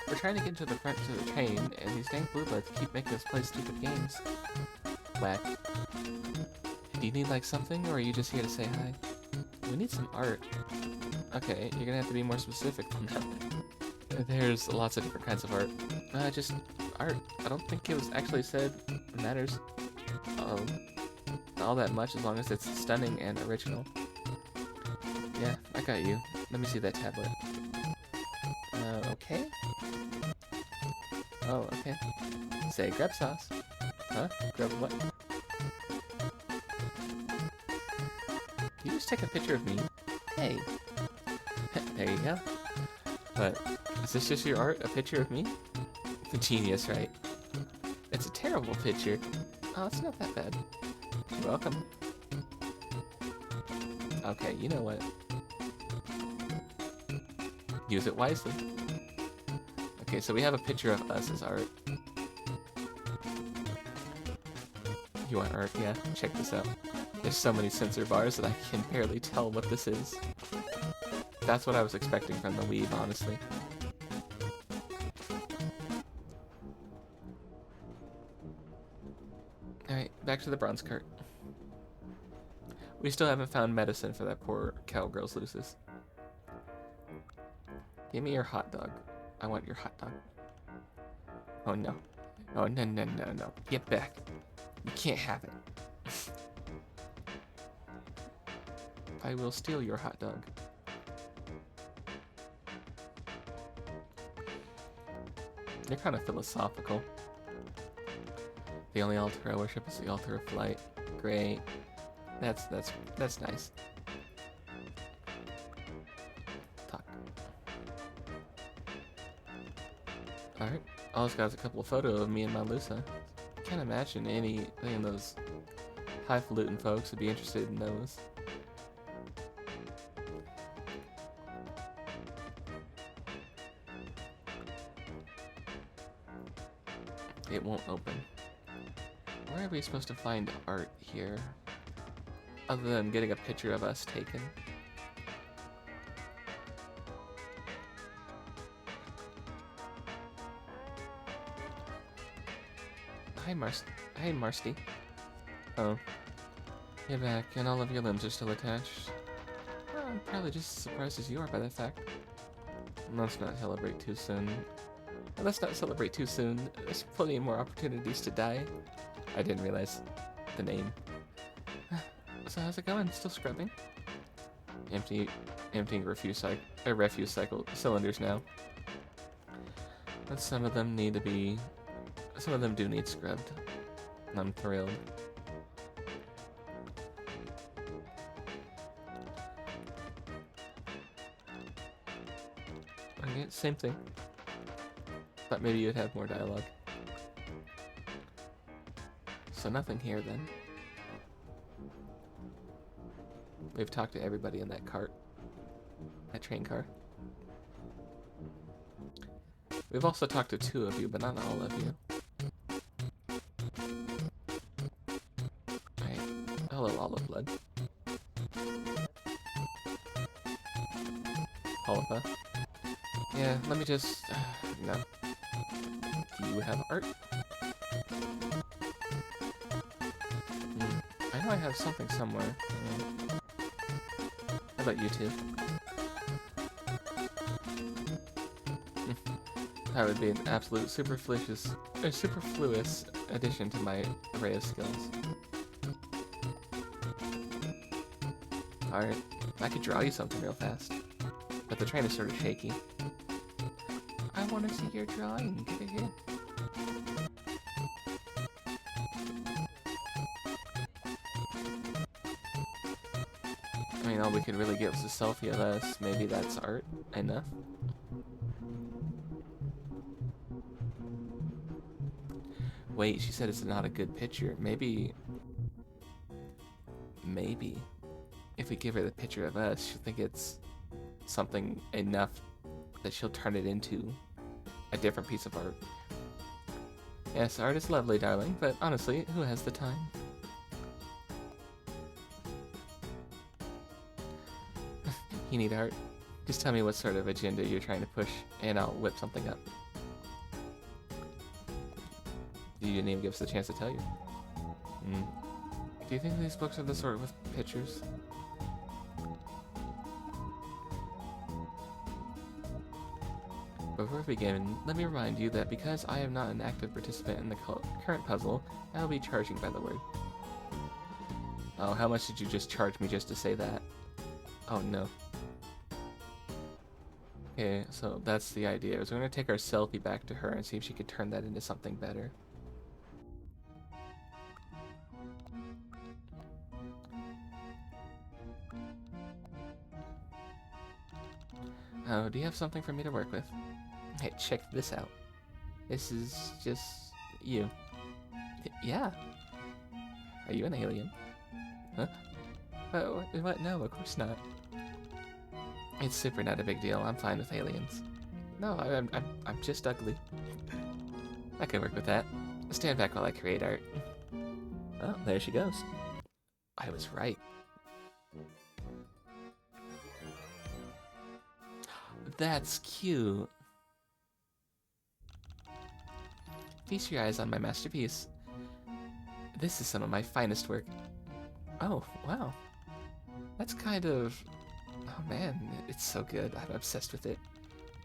We're trying to get to the front of the train, and these dang blue bloods keep making us play stupid games. Whack. Do you need like something, or are you just here to say hi? We need some art. Okay, you're gonna have to be more specific than that. There's lots of different kinds of art. Just art. I don't think it was actually said matters all that much as long as it's stunning and original. Yeah, I got you. Let me see that tablet. Okay. Oh, okay. Say grab sauce. Huh? Grab what? You just take a picture of me? Hey. There you go. But, is this just your art? A picture of me? The genius, right? It's a terrible picture. Oh, it's not that bad. You're welcome. Okay, you know what? Use it wisely. Okay, so we have a picture of us as art. You want art? Yeah, check this out. There's so many censor bars that I can barely tell what this is. That's what I was expecting from the weave, honestly. Alright, back to the bronze cart. We still haven't found medicine for that poor cowgirl's lucis. Give me your hot dog. I want your hot dog. Oh no. Oh no, no, no, no. Get back. You can't have it. I will steal your hot dog. You're kind of philosophical. The only altar I worship is the altar of flight. Great. That's nice. Talk. Alright. All this guy's a couple of photos of me and my Lusa. Can't imagine any of those highfalutin folks would be interested in those. It won't open. Where are we supposed to find art here? Other than getting a picture of us taken. Hi, Hey, Marsty. Oh. You're back, and all of your limbs are still attached. Well, I'm probably just as surprised as you are by that fact. Let's not celebrate too soon. Let's not celebrate too soon. There's plenty more opportunities to die. I didn't realize the name. So how's it going? Still scrubbing? Emptying refuse cycle cylinders now. But some of them do need scrubbed. I'm thrilled. Okay, same thing. Thought maybe you'd have more dialogue. So nothing here then. We've talked to everybody in that cart. That train car. We've also talked to 2 of you, but not all of you. Alright. Hello, Olive Blood. Grandpa. Yeah, let me just... no. Do you have art? I know I have something somewhere. How about you two? That would be an absolute superfluous addition to my array of skills. Alright, I could draw you something real fast, but the train is sort of shaky. I want to see your drawing. Get it here. I mean, all we could really get was a selfie of us. Maybe that's art enough. Wait, she said it's not a good picture. Maybe if we give her the picture of us, she'll think it's something enough that she'll turn it into a different piece of art. Yes, art is lovely, darling, but honestly, who has the time? You need art? Just tell me what sort of agenda you're trying to push, and I'll whip something up. You didn't even give us a chance to tell you. Do you think these books are the sort with pictures? Before we begin, let me remind you that because I am not an active participant in the current puzzle, I will be charging by the word. Oh, how much did you just charge me just to say that? Oh no. Okay, so that's the idea. So we're going to take our selfie back to her and see if she could turn that into something better. Oh, do you have something for me to work with? Hey, check this out. This is just you. Yeah. Are you an alien? Huh? What? No, of course not. It's super not a big deal. I'm fine with aliens. No, I'm just ugly. I can work with that. Stand back while I create art. Oh, there she goes. I was right. That's cute. Feast your eyes on my masterpiece. This is some of my finest work. Oh, wow. That's kind of... oh man, it's so good. I'm obsessed with it.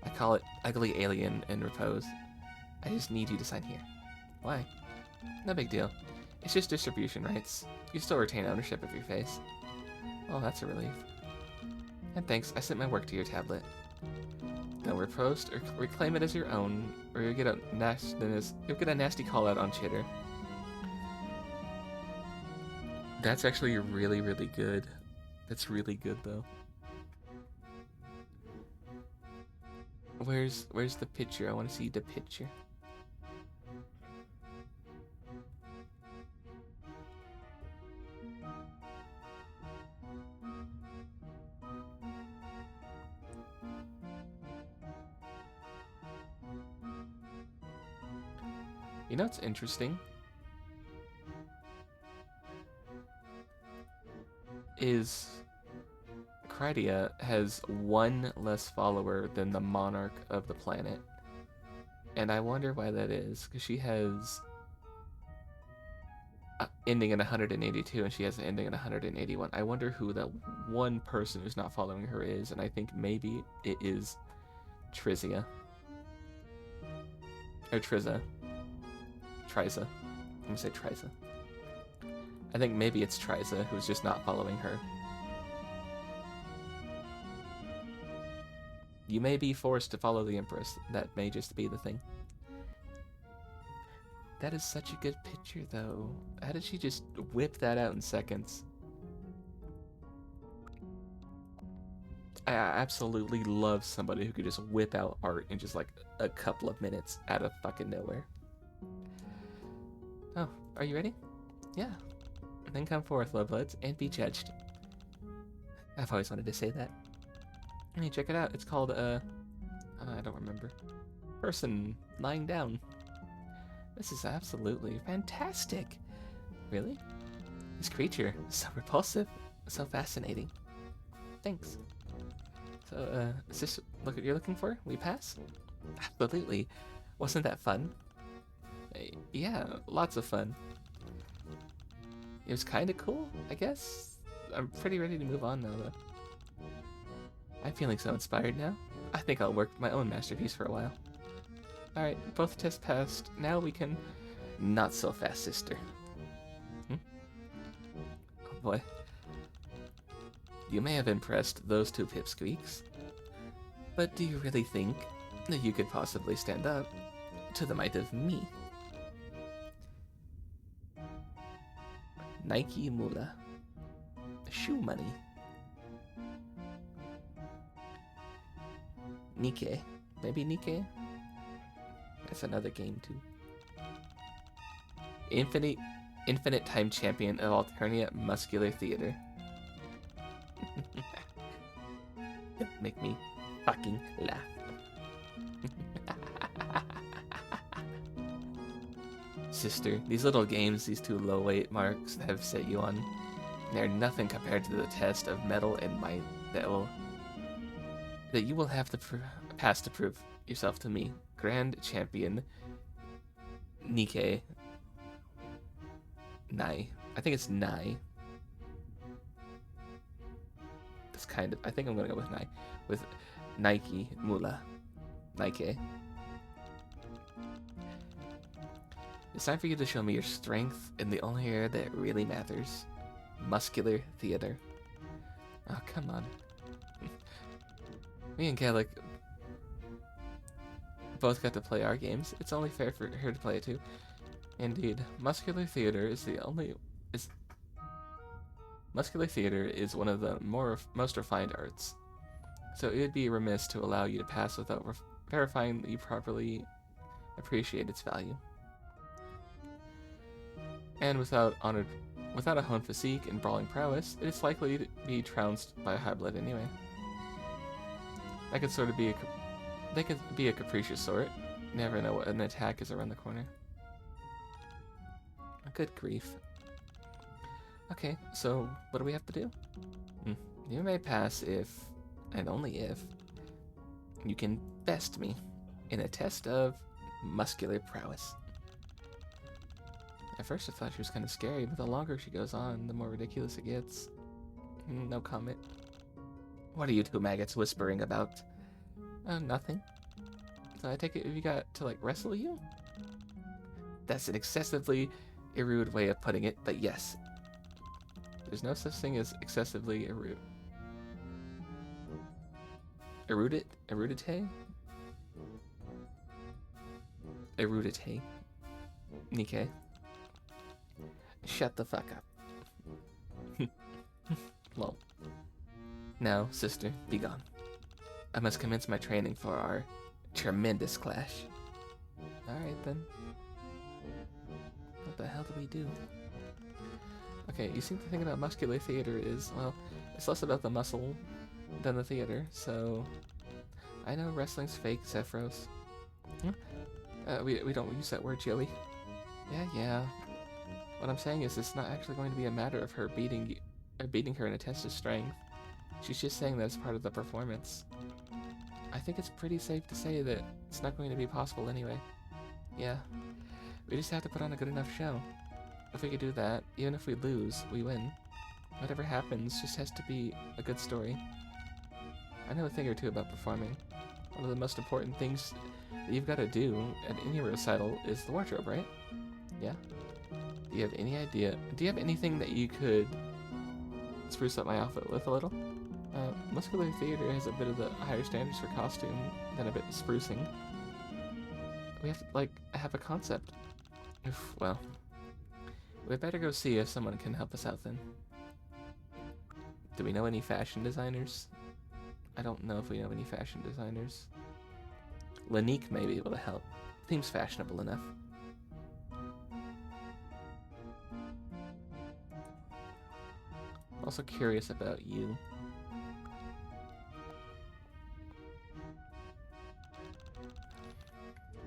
I call it Ugly Alien in Repose. I just need you to sign here. Why? No big deal. It's just distribution rights. You still retain ownership of your face. Oh, that's a relief. And thanks, I sent my work to your tablet. Now repost or reclaim it as your own, or you'll get a nasty call out on Chitter. That's actually really, really good. That's really good though. Where's the picture? I want to see the picture. You know what's interesting? Is Krydia has one less follower than the monarch of the planet. And I wonder why that is, because she has ending in 182 and she has an ending in 181. I wonder who that one person who's not following her is, and I think maybe it is Trizia. Or Triza. Triza. I'm gonna say Triza. I think maybe it's Triza who's just not following her. You may be forced to follow the Empress. That may just be the thing. That is such a good picture, though. How did she just whip that out in seconds? I absolutely love somebody who could just whip out art in just like a couple of minutes out of fucking nowhere. Oh, are you ready? Yeah. Then come forth, lovebuds, and be judged. I've always wanted to say that. Hey, check it out. It's called, I don't remember. Person lying down. This is absolutely fantastic. Really? This creature is so repulsive, so fascinating. Thanks. So, is this what you're looking for? We pass? Absolutely. Wasn't that fun? Yeah, lots of fun. It was kind of cool, I guess. I'm pretty ready to move on now, though. I'm feeling so inspired now. I think I'll work my own masterpiece for a while. Alright, both tests passed. Now we can... Not so fast, sister. Oh boy. You may have impressed those two pipsqueaks, but do you really think that you could possibly stand up to the might of me? Nike Mula. Shoe money. Nikkei. Maybe Nikkei? That's another game too. Infinite time champion of Alternia Muscular Theater. Don't make me fucking laugh. Sister, these little games, these two low weight marks that have set you on, they're nothing compared to the test of metal and might that you will have to pass to prove yourself to me, Grand Champion Nikkei. Nai. I think it's Nai. That's kind of... I think I'm gonna go with Nai. With Nike Mula. Nike. It's time for you to show me your strength in the only area that really matters. Muscular theater. Oh, come on. Me and Gallic both got to play our games. It's only fair for her to play it too. Indeed, muscular theater is muscular theater is one of the most refined arts. So it would be remiss to allow you to pass without verifying that you properly appreciate its value. And without a honed physique and brawling prowess, it is likely to be trounced by a high blood anyway. That could sort of be they could be a capricious sort. Never know what an attack is around the corner. Good grief. Okay, so what do we have to do? You may pass if, and only if, you can best me in a test of muscular prowess. At first I thought she was kind of scary, but the longer she goes on, the more ridiculous it gets. No comment. What are you two maggots whispering about? Nothing. So I take it you got to, like, wrestle you? That's an excessively rude way of putting it, but yes. There's no such thing as excessively rude. Erudite? Nikkei. Shut the fuck up. Lol. Now, sister, be gone. I must commence my training for our tremendous clash. Alright then. What the hell do we do? Okay, you seem to think about muscular theater is, well, it's less about the muscle than the theater, so... I know wrestling's fake, Zephyros. We don't use that word, Joey. Yeah. What I'm saying is it's not actually going to be a matter of her beating her in a test of strength. She's just saying that it's part of the performance. I think it's pretty safe to say that it's not going to be possible anyway. Yeah. We just have to put on a good enough show. If we could do that, even if we lose, we win. Whatever happens just has to be a good story. I know a thing or two about performing. One of the most important things that you've got to do at any recital is the wardrobe, right? Yeah? Do you have any idea? Do you have anything that you could spruce up my outfit with a little? Muscular theater has a bit of the higher standards for costume than a bit of sprucing. We have to, like, have a concept. Well, we'd better go see if someone can help us out then. Do we know any fashion designers? I don't know if we know any fashion designers. Lanique may be able to help. Seems fashionable enough. Also curious about you.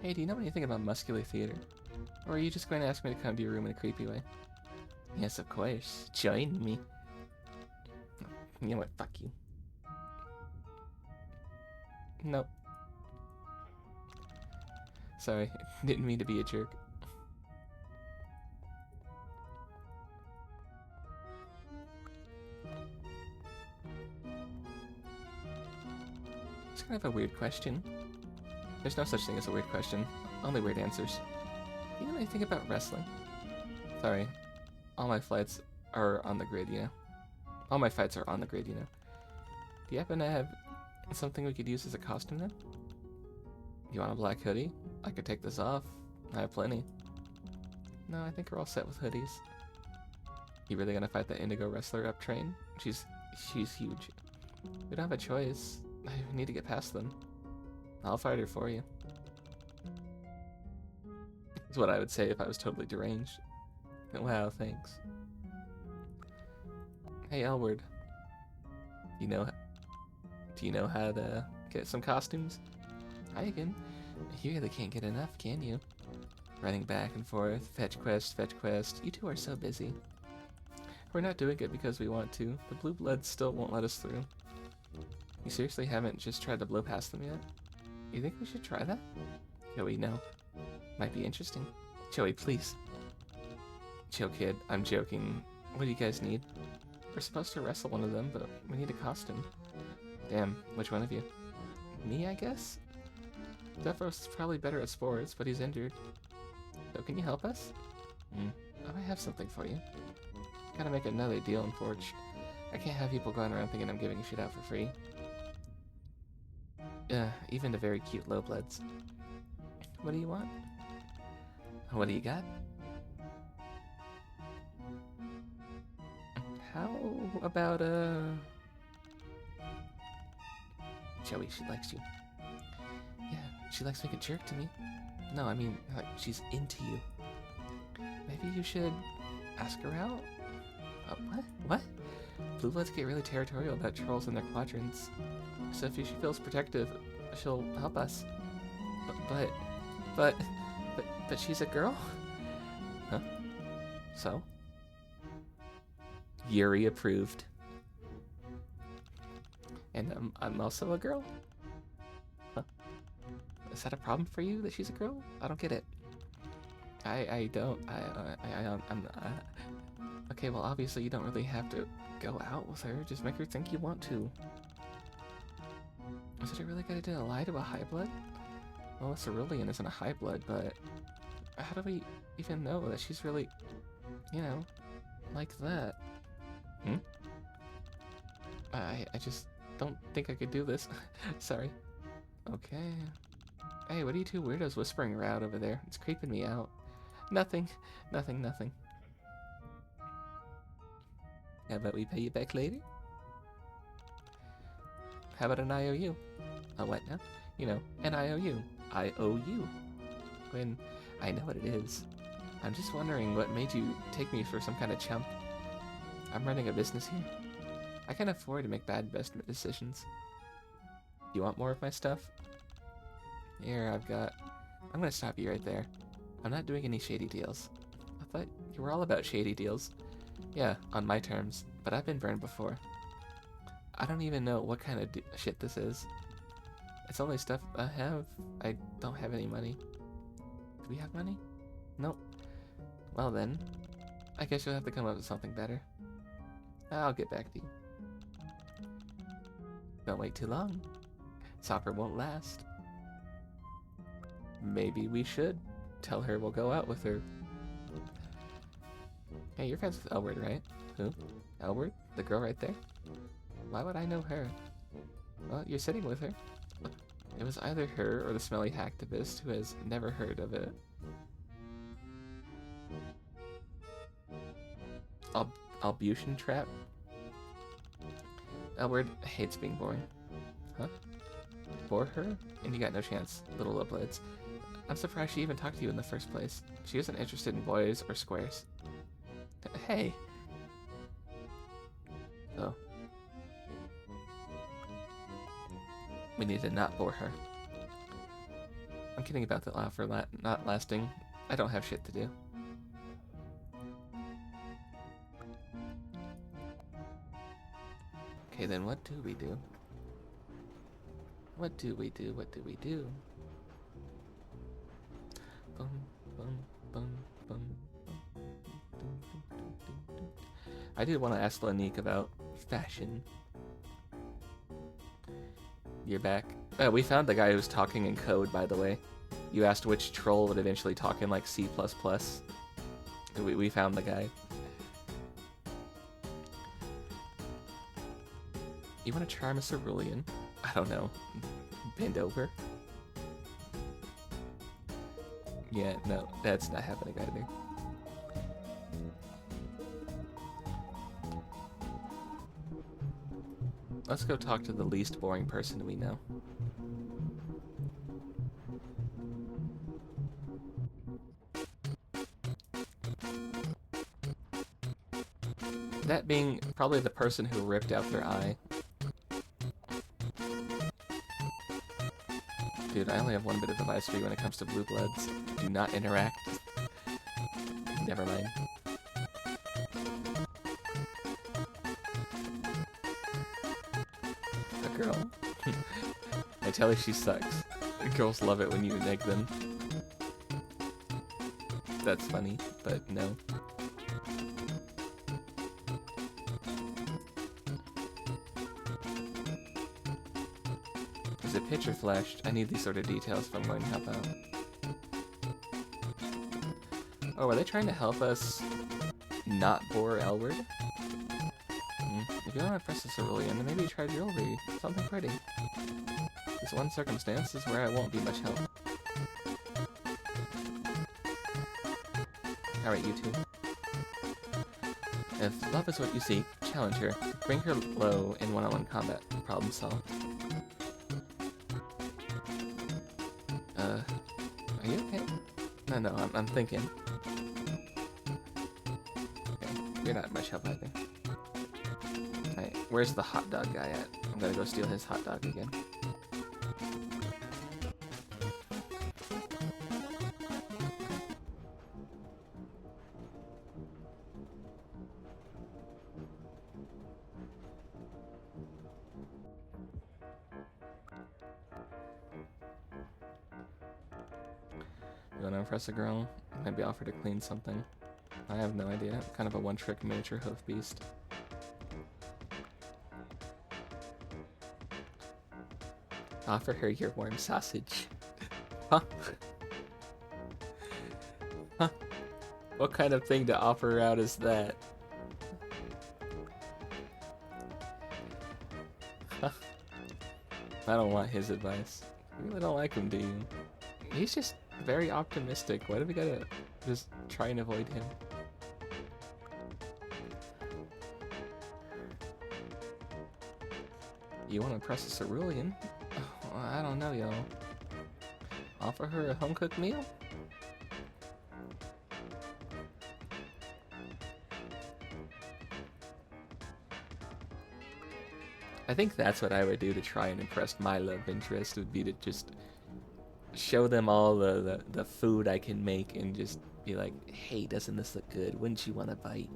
Hey, do you know anything about muscular theater? Or are you just going to ask me to come to your room in a creepy way? Yes, of course. Join me. You know what? Fuck you. Nope. Sorry, didn't mean to be a jerk. It's kind of a weird question. There's no such thing as a weird question, only weird answers. You know anything about wrestling? Sorry, all my flights are on the grid, you know? All my fights are on the grid, you know? Do you happen to have something we could use as a costume then? You want a black hoodie? I could take this off. I have plenty. No, I think we're all set with hoodies. You really gonna fight the Indigo wrestler up train? She's huge. We don't have a choice. I need to get past them. I'll fight her for you. That's what I would say if I was totally deranged. Wow, thanks. Hey, Elward. Do you know how to get some costumes? Hi again. You really can't get enough, can you? Running back and forth, fetch quest, fetch quest. You two are so busy. We're not doing it because we want to. The blue bloods still won't let us through. You seriously haven't just tried to blow past them yet? You think we should try that? Joey, no. Might be interesting. Joey, please. Chill, kid. I'm joking. What do you guys need? We're supposed to wrestle one of them, but we need a costume. Damn, which one of you? Me, I guess? Zephyros probably better at sports, but he's injured. So can you help us? I might have something for you. Gotta make another deal in Forge. I can't have people going around thinking I'm giving shit out for free. Even the very cute low bloods. What do you want? What do you got? How about, Joey, she likes you. Yeah, she likes being a jerk to me. No, I mean, like, she's into you. Maybe you should ask her out? What? What? Blue bloods get really territorial about trolls and their quadrants. So if she feels protective, she'll help us. But she's a girl? Huh? So? Yuri approved. And I'm also a girl? Huh? Is that a problem for you that she's a girl? I don't get it. I don't. Okay, well, obviously you don't really have to go out with her. Just make her think you want to. Is it a really good idea to lie to a high blood? Well, a cerulean isn't a high blood, but how do we even know that she's really, you know, like that? I just don't think I could do this. Sorry. Okay. Hey, what are you two weirdos whispering around over there? It's creeping me out. Nothing. Nothing. How about we pay you back later? How about an IOU? A what now? You know, an IOU. IOU. When I know what it is. I'm just wondering what made you take me for some kind of chump. I'm running a business here. I can't afford to make bad investment decisions. You want more of my stuff? Here, I'm gonna stop you right there. I'm not doing any shady deals. I thought you were all about shady deals. Yeah, on my terms, but I've been burned before. I don't even know what kind of shit this is. It's only stuff I have. I don't have any money. Do we have money? Nope. Well then, I guess you'll have to come up with something better. I'll get back to you. Don't wait too long. This offer won't last. Maybe we should tell her we'll go out with her. Hey, you're friends with Elward, right? Who? Elward? The girl right there? Why would I know her? Well, you're sitting with her. It was either her or the smelly hacktivist who has never heard of it. Albution trap? Elward hates being boring. Huh? Bore her? And you got no chance, little lowblades. I'm surprised she even talked to you in the first place. She isn't interested in boys or squares. Hey! Oh. We need to not bore her. I'm kidding about the offer not lasting. I don't have shit to do. Okay, then what do we do? What do we do? What do we do? Bum, bum, bum, bum, bum, dum, dum, dum, dum, dum. I did want to ask Lanique about fashion. You're back. We found the guy who was talking in code, by the way. You asked which troll would eventually talk in like C++. We found the guy. You want to charm a cerulean? I don't know. Bend over? Yeah, no, that's not happening either. Let's go talk to the least boring person we know. That being probably the person who ripped out their eye. Dude, I only have one bit of advice for you when it comes to blue bloods. Do not interact. Never mind. A girl? I tell her she sucks. Girls love it when you neg them. That's funny, but no. Is it picture flashed? I need these sort of details if I'm going to help out. Oh, are they trying to help us not bore Elward? If you don't want to press the cerulean, then maybe try jewelry. Something pretty. This one circumstance is where I won't be much help. Alright, you two. If love is what you seek, challenge her. Bring her low in one-on-one combat. Problem solved. Are you okay? No, I'm thinking. Okay, you're not much help either. Alright, where's the hot dog guy at? I'm gonna go steal his hot dog again. You wanna impress a girl? Maybe offer to clean something. I have no idea. Kind of a one-trick miniature hoof beast. Offer her your warm sausage. Huh? Huh? What kind of thing to offer her out is that? Huh? I don't want his advice. You really don't like him, do you? He's just very optimistic. Why do we gotta just try and avoid him? You want to impress a cerulean? Oh, I don't know, y'all. Offer her a home-cooked meal? I think that's what I would do to try and impress my love interest, would be to just show them all the food I can make and just be like, hey, doesn't this look good? Wouldn't you want a bite?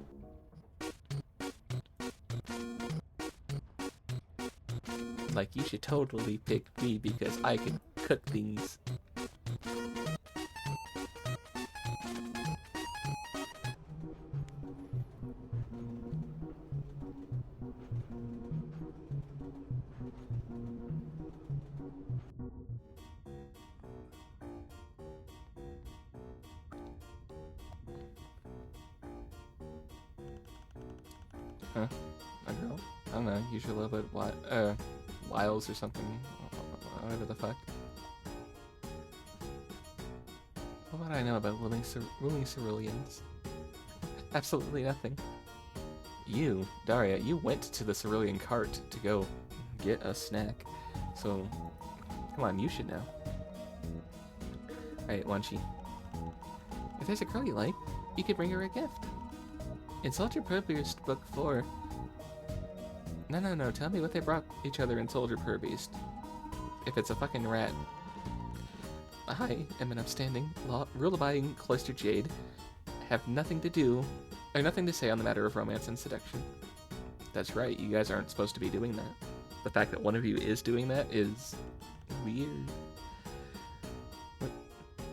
Like, you should totally pick me because I can cook things. Huh? A girl? I don't know, usually a little bit wiles or something. Whatever the fuck. What would I know about ruling ceruleans? Absolutely nothing. You, Daria, you went to the cerulean cart to go get a snack. So, come on, you should know. Alright, Wanchi. If there's a girl you like, you could bring her a gift. In Soldier Purbeast Book 4. No, tell me what they brought each other in Soldier Purbeast. If it's a fucking rat. I am an upstanding, rule-abiding cloistered jade. Have nothing to say on the matter of romance and seduction. That's right, you guys aren't supposed to be doing that. The fact that one of you is doing that is Weird.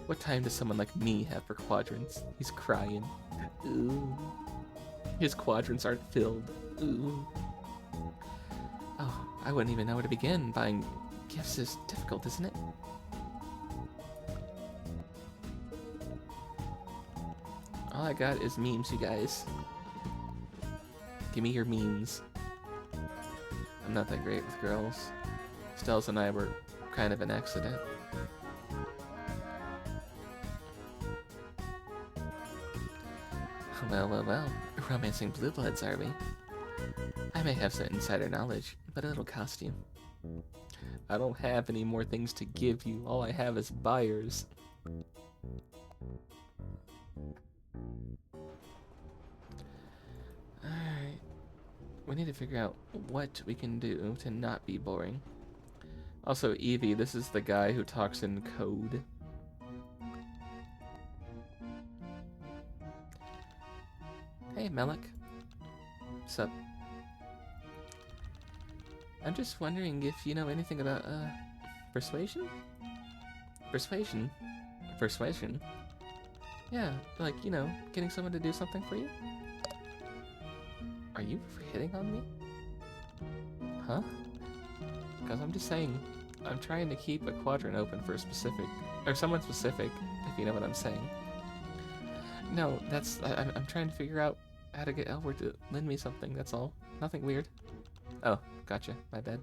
What time does someone like me have for quadrants? He's crying. Ooh. His quadrants aren't filled. Ooh. Oh, I wouldn't even know where to begin. Buying gifts is difficult, isn't it? All I got is memes, you guys. Give me your memes. I'm not that great with girls. Stells and I were kind of an accident. Well. Romancing blue bloods, are we? I may have some insider knowledge, but it'll cost you. I don't have any more things to give you. All I have is buyers. Alright. We need to figure out what we can do to not be boring. Also, Evie, this is the guy who talks in code. Hey, Melik. What's up? I'm just wondering if you know anything about, persuasion? Persuasion? Persuasion? Yeah, like, you know, getting someone to do something for you? Are you hitting on me? Huh? Because I'm just saying, I'm trying to keep a quadrant open for a specific, or someone specific, if you know what I'm saying. No, that's, I'm trying to figure out how to get Elward to lend me something, that's all. Nothing weird. Oh, gotcha, my bad.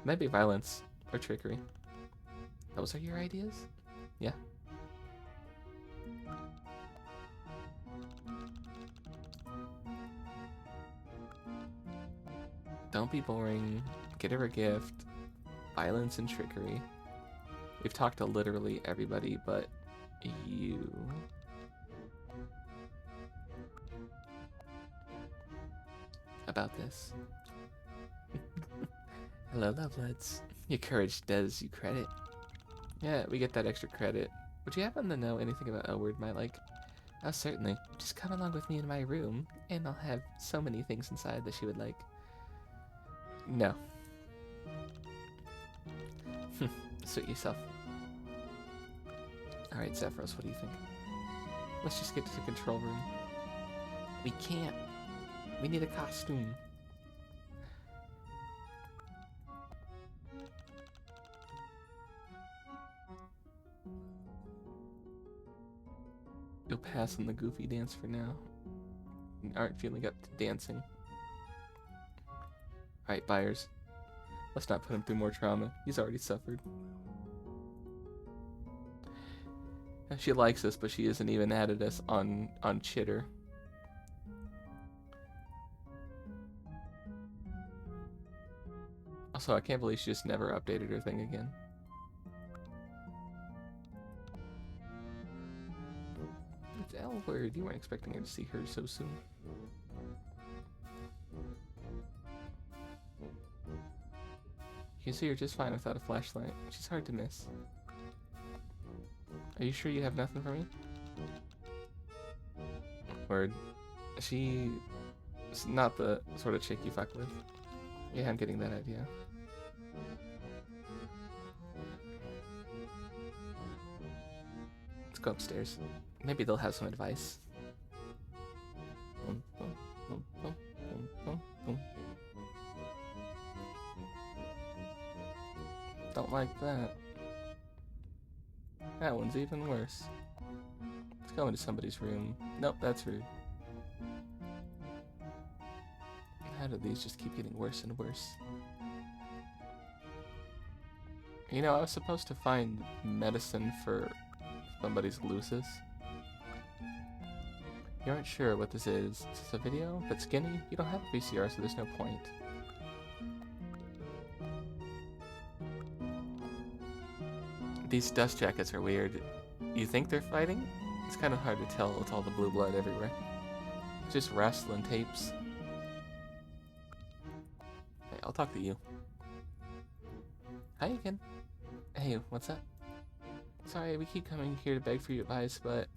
Maybe violence, or trickery. Those are your ideas? Yeah. Don't be boring, get her a gift, violence and trickery. We've talked to literally everybody but you. About this. Hello, Lovelets. Your courage does you credit. Yeah, we get that extra credit. Would you happen to know anything about Elward might like? Oh, certainly. Just come along with me in my room, and I'll have so many things inside that she would like. No. Suit yourself. Alright, Zephyros, what do you think? Let's just get to the control room. We can't. We need a costume. You'll pass on the goofy dance for now. You aren't feeling up to dancing. Alright, buyers. Let's not put him through more trauma. He's already suffered. She likes us, but she isn't even added us on Chitter. Also, I can't believe she just never updated her thing again. It's Elward. You weren't expecting her to see her so soon. You can see her just fine without a flashlight. She's hard to miss. Are you sure you have nothing for me? Word. She's not the sort of chick you fuck with. Yeah, I'm getting that idea. Let's go upstairs. Maybe they'll have some advice. Don't like that. That one's even worse. Let's go into somebody's room. Nope, that's rude. How do these just keep getting worse and worse? You know, I was supposed to find medicine for somebody's lucis. You aren't sure what this is. Is this a video? But skinny? You don't have a VCR, so there's no point. These dust jackets are weird. You think they're fighting? It's kind of hard to tell with all the blue blood everywhere. It's just wrestling tapes. Hey, I'll talk to you. Hi again. Hey, what's up? Sorry, we keep coming here to beg for your advice, but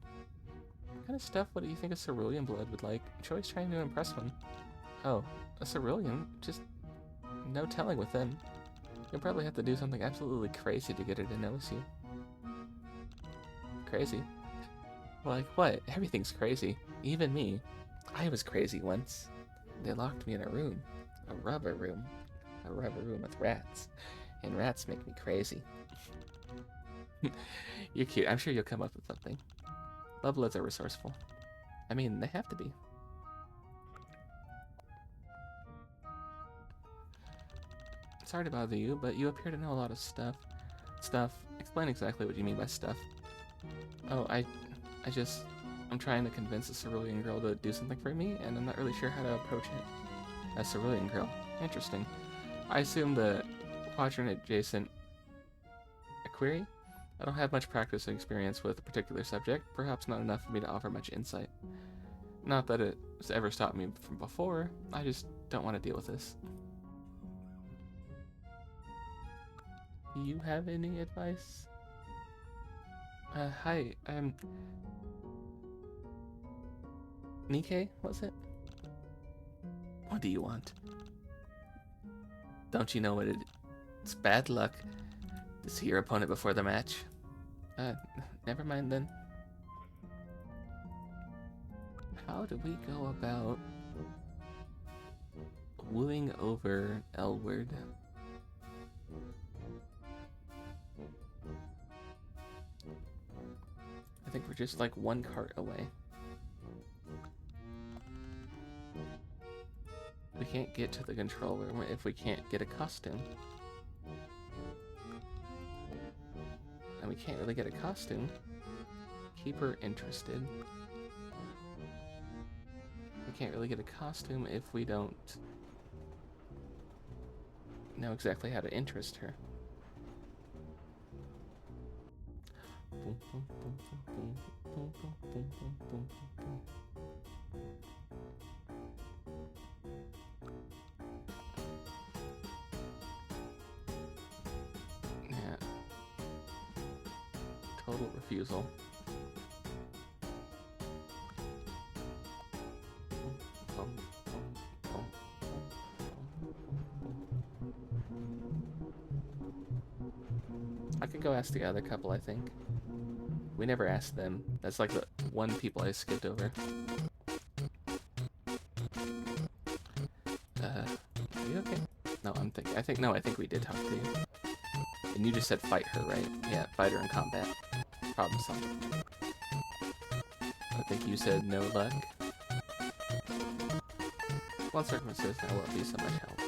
what kind of stuff what do you think a cerulean blood would like? I'm always trying to impress one. Oh, a cerulean? Just no telling with them. You You'll probably have to do something absolutely crazy to get her to notice you. Crazy? Like what? Everything's crazy. Even me. I was crazy once. They locked me in a room. A rubber room. A rubber room with rats. And rats make me crazy. You're cute. I'm sure you'll come up with something. Lovebloods are resourceful. I mean, they have to be. Sorry to bother you, but you appear to know a lot of stuff. Explain exactly what you mean by stuff. Oh, I'm trying to convince a cerulean girl to do something for me, and I'm not really sure how to approach it. A cerulean girl. Interesting. I assume the quadrant adjacent a query? I don't have much practice and experience with a particular subject, perhaps not enough for me to offer much insight. Not that it's ever stopped me from before, I just don't want to deal with this. Do you have any advice? Hi, Nikkei, was it? What do you want? Don't you know what it's bad luck to see your opponent before the match? Never mind then. How do we go about wooing over Elward? I think we're just like one cart away. We can't get to the control room if we can't get a costume. And we can't really get a costume. Keep her interested. We can't really get a costume if we don't know exactly how to interest her. Yeah. Total refusal. I could go ask the other couple, I think. We never asked them. That's like the one people I skipped over. Are you okay? No, I think we did talk to you. And you just said fight her, right? Yeah, fight her in combat. Problem solved. I think you said no luck. One circumstance that won't be so much help.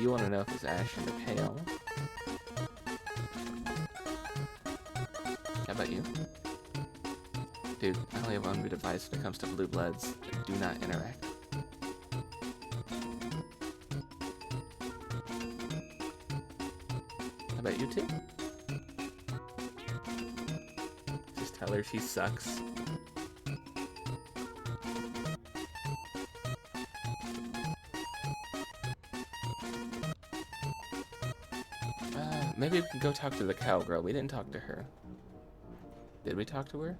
You want to know if it's ashen or pale. How about you? Dude, I only have one good advice when it comes to blue bloods. Do not interact. How about you two? Just tell her she sucks. Maybe we can go talk to the cowgirl. We didn't talk to her. Did we talk to her?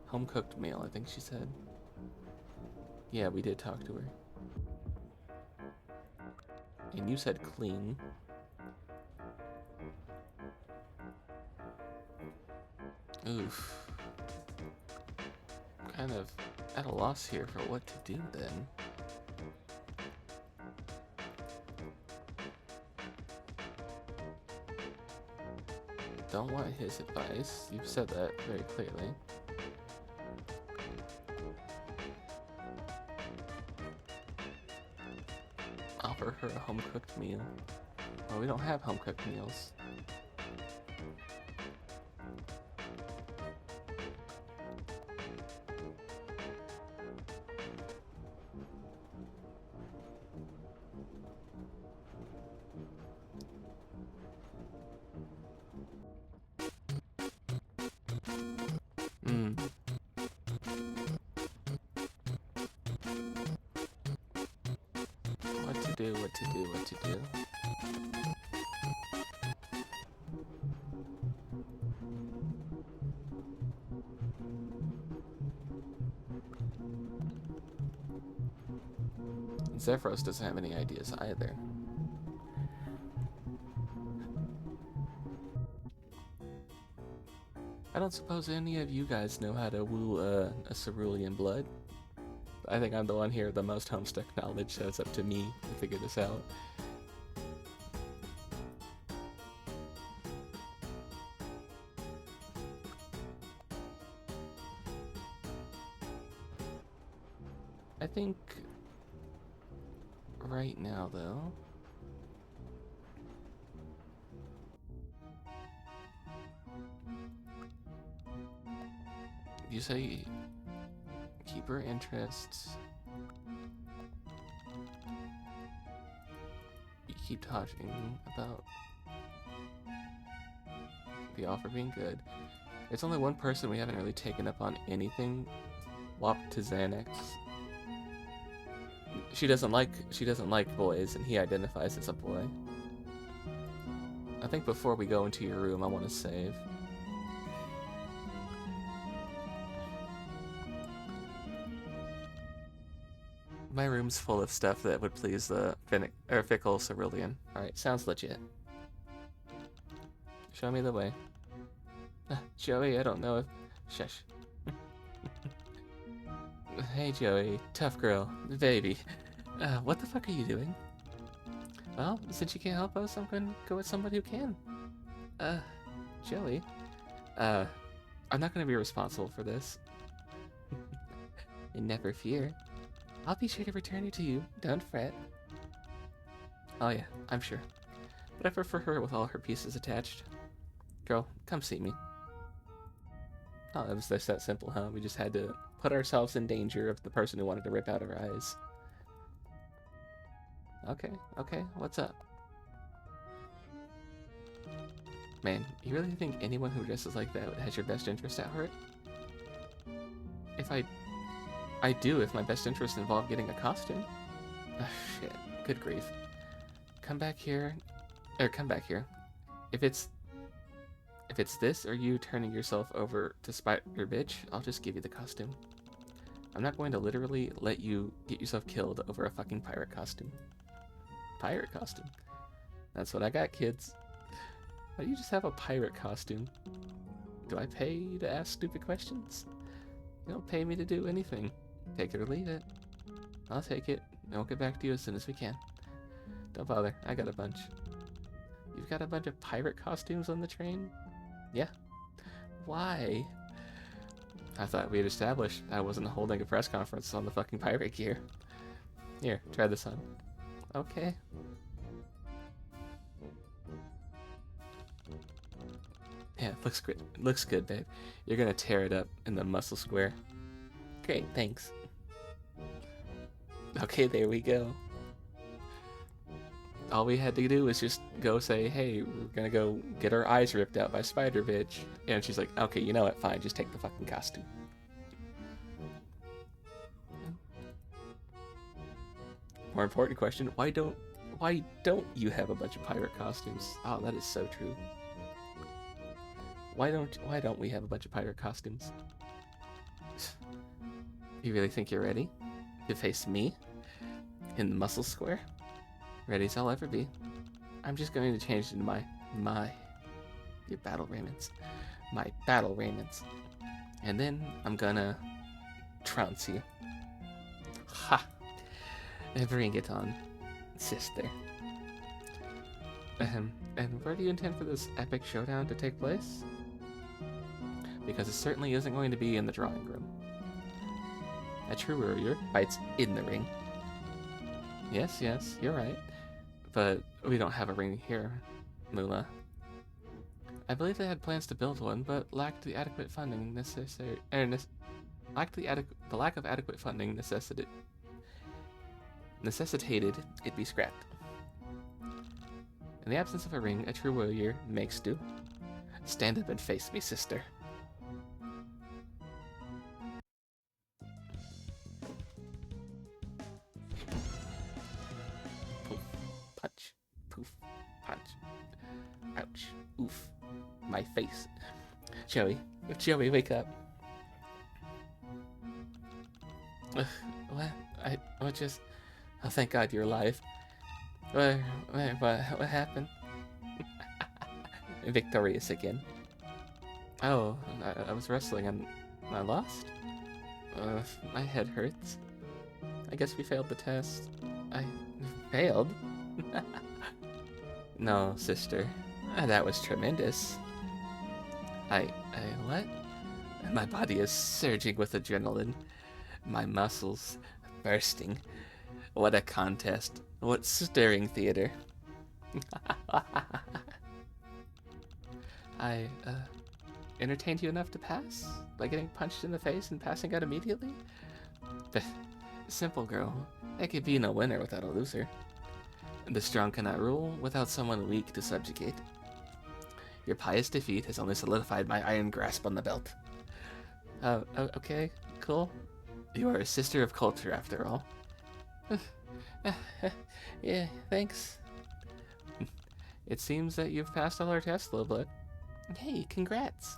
Home cooked meal, I think she said. Yeah, we did talk to her. And you said clean. Oof. Kind of at a loss here for what to do then. Don't want his advice. You've said that very clearly. Offer her a home-cooked meal. Well, we don't have home-cooked meals. What to do. Zephyros doesn't have any ideas either. I don't suppose any of you guys know how to woo a cerulean blood. I think I'm the one here with the most Homestuck knowledge, so it's up to me to figure this out. I think right now, though, you say keep her interests. You keep talking about the offer being good. There's only one person we haven't really taken up on anything. Wop to Xanax. She doesn't like boys, and he identifies as a boy. I think before we go into your room, I want to save. My room's full of stuff that would please the fickle cerulean. Alright, sounds legit. Show me the way. Joey, I don't know if... Shush. Hey Joey, tough girl, baby. What the fuck are you doing? Well, since you can't help us, I'm gonna go with somebody who can. Joey. I'm not gonna be responsible for this. And never fear. I'll be sure to return it to you, don't fret. Oh yeah, I'm sure. But I prefer her with all her pieces attached. Girl, come see me. Oh, it was just that simple, huh? We just had to put ourselves in danger of the person who wanted to rip out our eyes. Okay, what's up? Man, you really think anyone who dresses like that has your best interest at heart? I do if my best interest involved getting a costume. Oh, shit. Good grief. Come back here. If it's this or you turning yourself over to Spider Bitch, I'll just give you the costume. I'm not going to literally let you get yourself killed over a fucking pirate costume. Pirate costume? That's what I got, kids. Why do you just have a pirate costume? Do I pay you to ask stupid questions? You don't pay me to do anything. Take it or leave it. I'll take it, and we'll get back to you as soon as we can. Don't bother, I got a bunch. You've got a bunch of pirate costumes on the train? Yeah. Why? I thought we had established I wasn't holding a press conference on the fucking pirate gear. Here, try this on. Okay. Yeah, it looks great. It looks good, babe. You're gonna tear it up in the muscle square. Great, thanks. Okay, there we go. All we had to do was just go say, hey, we're gonna go get our eyes ripped out by Spider Bitch. And she's like, okay, you know what, fine, just take the fucking costume. More important question, why don't you have a bunch of pirate costumes? Oh, that is so true. Why don't we have a bunch of pirate costumes? You really think you're ready to face me in the muscle square? Ready as I'll ever be. I'm just going to change into your battle raiments. My battle raiments. And then I'm gonna trounce you. Ha! Bring it on, sister. And where do you intend for this epic showdown to take place? Because it certainly isn't going to be in the drawing room. A true warrior fights in the ring. Yes, you're right. But we don't have a ring here, Moolah. I believe they had plans to build one, but lacked the adequate funding necessary. The lack of adequate funding necessitated it be scrapped. In the absence of a ring, a true warrior makes do. Stand up and face me, sister. Poof, punch, poof, punch. Ouch, oof, my face. Joey, wake up. What just... Oh, thank God you're alive. What happened? Victorious again. Oh, I was wrestling and I lost? My head hurts. I guess we failed the test. I failed? No, sister. That was tremendous. What? My body is surging with adrenaline. My muscles bursting. What a contest. What stirring theater. I, entertained you enough to pass? By getting punched in the face and passing out immediately? Simple girl. There could be no winner without a loser. The strong cannot rule without someone weak to subjugate. Your pious defeat has only solidified my iron grasp on the belt. Okay, cool. You are a sister of culture, after all. Yeah, thanks. It seems that you've passed all our tests, Lowblood. Hey, congrats.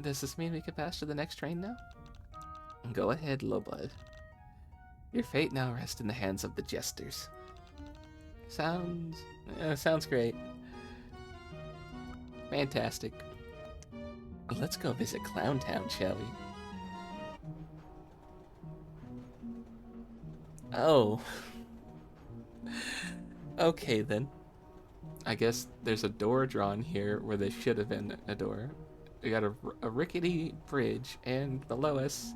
Does this mean we can pass to the next train now? Go ahead, Lowblood. Your fate now rests in the hands of the jesters. Sounds great. Fantastic. Let's go visit Clown Town, shall we? Oh. Okay, then. I guess there's a door drawn here where there should have been a door. We got a rickety bridge, and below us,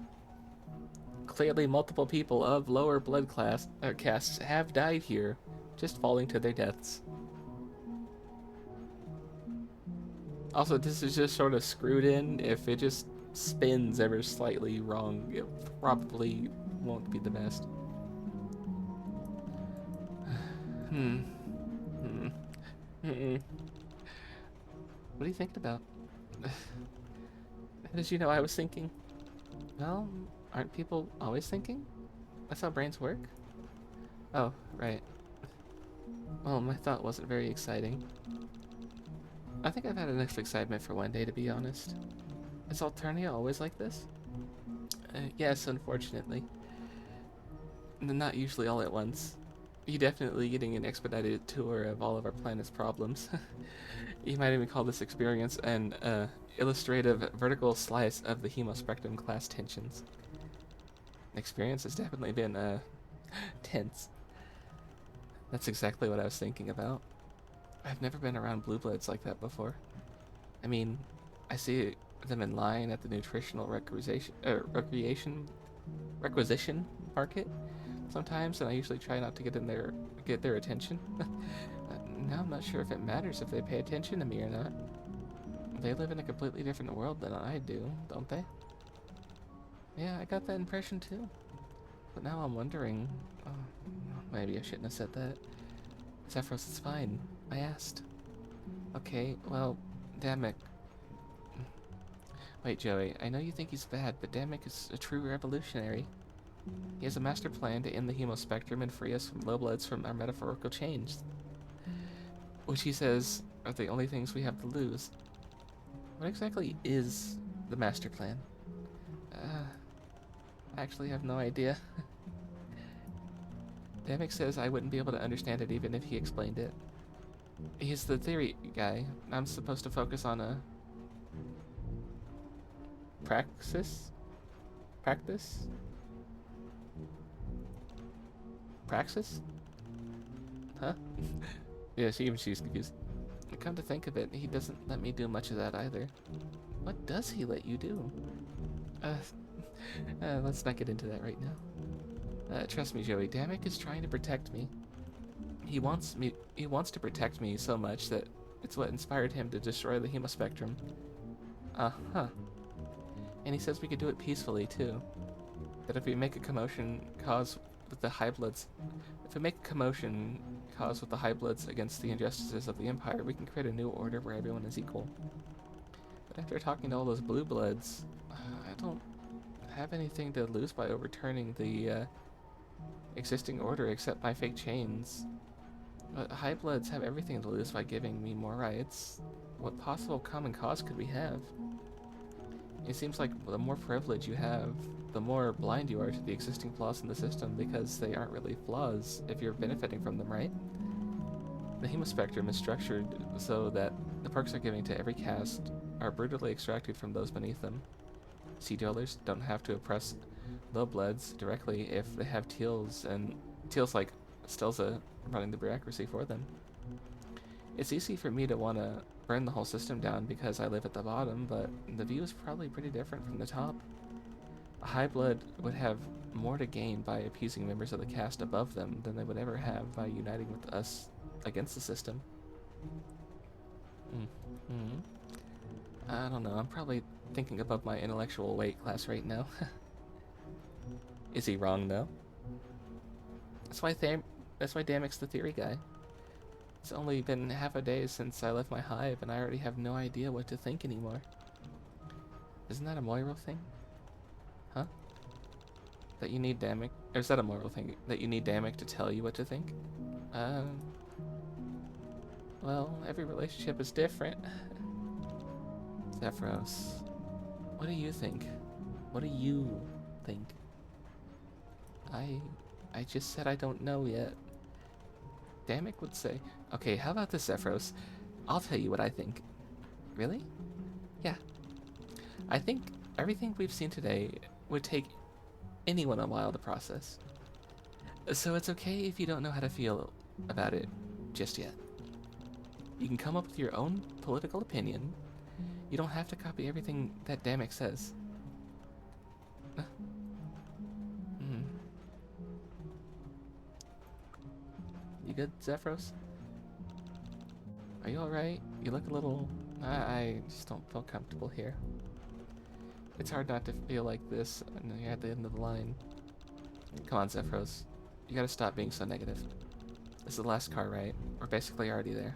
clearly multiple people of lower blood class castes have died here, just falling to their deaths. Also, this is just sort of screwed in. If it just spins ever slightly wrong, it probably won't be the best. What are you thinking about? How did you know I was thinking? Well, aren't people always thinking? That's how brains work. Oh, right. Well, my thought wasn't very exciting. I think I've had enough excitement for one day, to be honest. Is Alternia always like this? Yes, unfortunately. Not usually all at once. You're definitely getting an expedited tour of all of our planet's problems. You might even call this experience an illustrative vertical slice of the hemospectrum class tensions. The experience has definitely been tense. That's exactly what I was thinking about. I've never been around blue bloods like that before. I mean, I see them in line at the nutritional requisition market sometimes, and I usually try not to get their attention. Now I'm not sure if it matters if they pay attention to me or not. They live in a completely different world than I do, don't they? Yeah, I got that impression too. But now I'm wondering... Oh, maybe I shouldn't have said that. Zephyros, it's fine. I asked. Okay, well, Damek... Wait, Joey, I know you think he's bad, but Damek is a true revolutionary. He has a master plan to end the hemospectrum and free us from lowbloods from our metaphorical chains, which he says are the only things we have to lose. What exactly is the master plan? I actually have no idea. Damek says I wouldn't be able to understand it even if he explained it. He's the theory guy. I'm supposed to focus on a... Praxis? Praxis? Huh? Yeah, she's confused. Come to think of it, he doesn't let me do much of that either. What does he let you do? Let's not get into that right now. Trust me, Joey, Damek is trying to protect me. He wants to protect me so much that it's what inspired him to destroy the hemospectrum. Uh-huh. And he says we could do it peacefully, too. That if we make a commotion caused with the high bloods against the injustices of the Empire, we can create a new order where everyone is equal. But after talking to all those blue bloods, I don't have anything to lose by overturning the existing order except my fake chains. But high bloods have everything to lose by giving me more rights. What possible common cause could we have? It seems like the more privilege you have, the more blind you are to the existing flaws in the system, because they aren't really flaws if you're benefiting from them, right? The hemospectrum is structured so that the perks are given to every caste are brutally extracted from those beneath them. Sea dwellers don't have to oppress lowbloods directly if they have teals like Stelza running the bureaucracy for them. It's easy for me to want to burn the whole system down because I live at the bottom, but the view is probably pretty different from the top. A high blood would have more to gain by appeasing members of the caste above them than they would ever have by uniting with us against the system. I don't know, I'm probably thinking above my intellectual weight class right now. Is he wrong, though? That's why Damek's the theory guy. It's only been half a day since I left my hive, and I already have no idea what to think anymore. Isn't that a Moiro thing? Huh? That you need Damek? Or is that a Moiro thing? That you need Damek to tell you what to think? Well, every relationship is different. Zephyros, what do you think? What do you think? I just said I don't know yet. Damek would say, okay, how about this, Zephyros? I'll tell you what I think. Really? Yeah. I think everything we've seen today would take anyone a while to process. So it's okay if you don't know how to feel about it just yet. You can come up with your own political opinion. You don't have to copy everything that Damek says. You good, Zephyros? Are you alright? You look a little... I just don't feel comfortable here. It's hard not to feel like this when you're at the end of the line. Come on, Zephyros. You gotta stop being so negative. This is the last car, right? We're basically already there.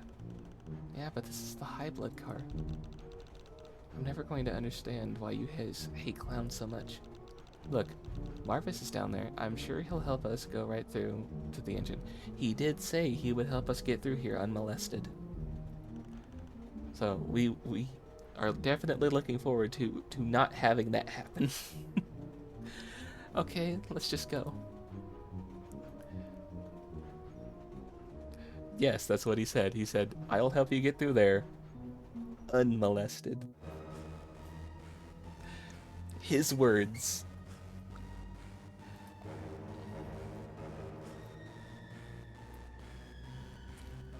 Yeah, but this is the high blood car. I'm never going to understand why you hate clowns so much. Look, Marvis is down there. I'm sure he'll help us go right through to the engine. He did say he would help us get through here unmolested. So we are definitely looking forward to not having that happen. Okay, let's just go. Yes, that's what he said. He said, I'll help you get through there unmolested. His words.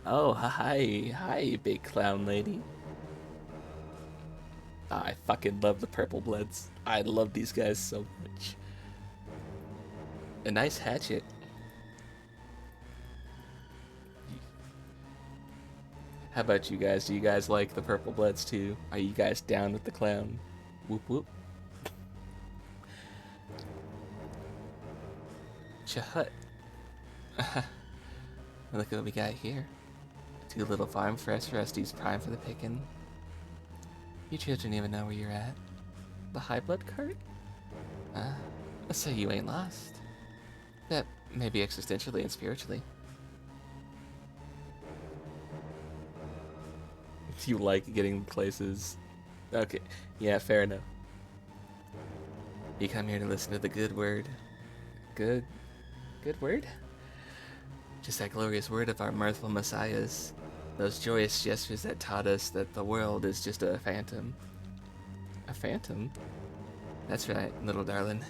Oh, hi, big clown lady. I fucking love the purple bloods. I love these guys so much. A nice hatchet. How about you guys? Do you guys like the purple bloods too? Are you guys down with the clown? Whoop whoop. Chahut. Look what we got here. 2 little farm fresh resties prime for the picking. You children even know where you're at. The high blood cart? So you ain't lost. That maybe existentially and spiritually. You like getting places. Okay, yeah, fair enough. You come here to listen to the good word. Good word? Just that glorious word of our mirthful messiahs. Those joyous gestures that taught us that the world is just a phantom. A phantom? That's right, little darling.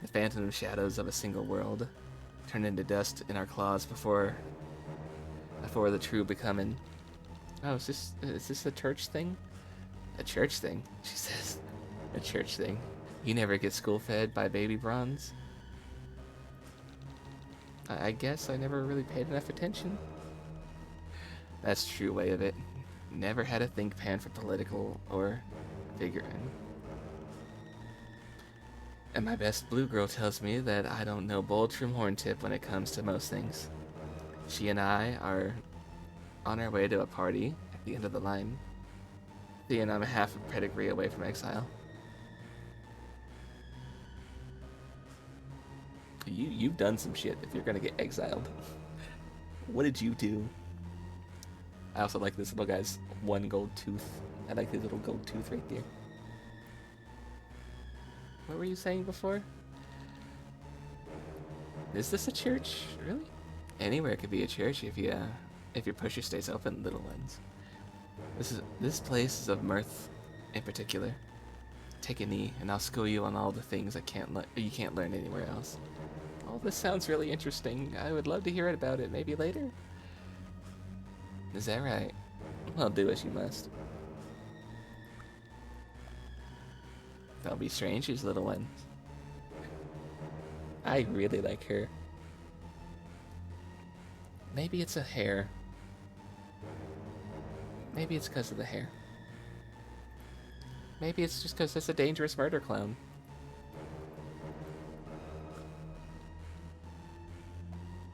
The phantom shadows of a single world, turned into dust in our claws before the true becoming. Oh, is this a church thing? A church thing, she says. A church thing. You never get school-fed by baby bronze? I guess I never really paid enough attention. That's true way of it. Never had a think pan for political or figuring. And my best blue girl tells me that I don't know bulge from horntip when it comes to most things. She and I are on our way to a party at the end of the line. And I'm half a pedigree away from exile. You've done some shit if you're gonna get exiled. What did you do? I also like this little guy's 1 gold tooth. I like the little gold tooth right there. What were you saying before? Is this a church? Really? Anywhere could be a church if your pusher stays open, little ones. This place is of mirth in particular. Take a knee, and I'll school you on all the things you can't learn anywhere else. All this sounds really interesting. I would love to hear about it. Maybe later? Is that right? Well, do as you must. Don't be strangers, little ones. I really like her. Maybe it's a hair. Maybe it's because of the hair. Maybe it's just because it's a dangerous murder clown.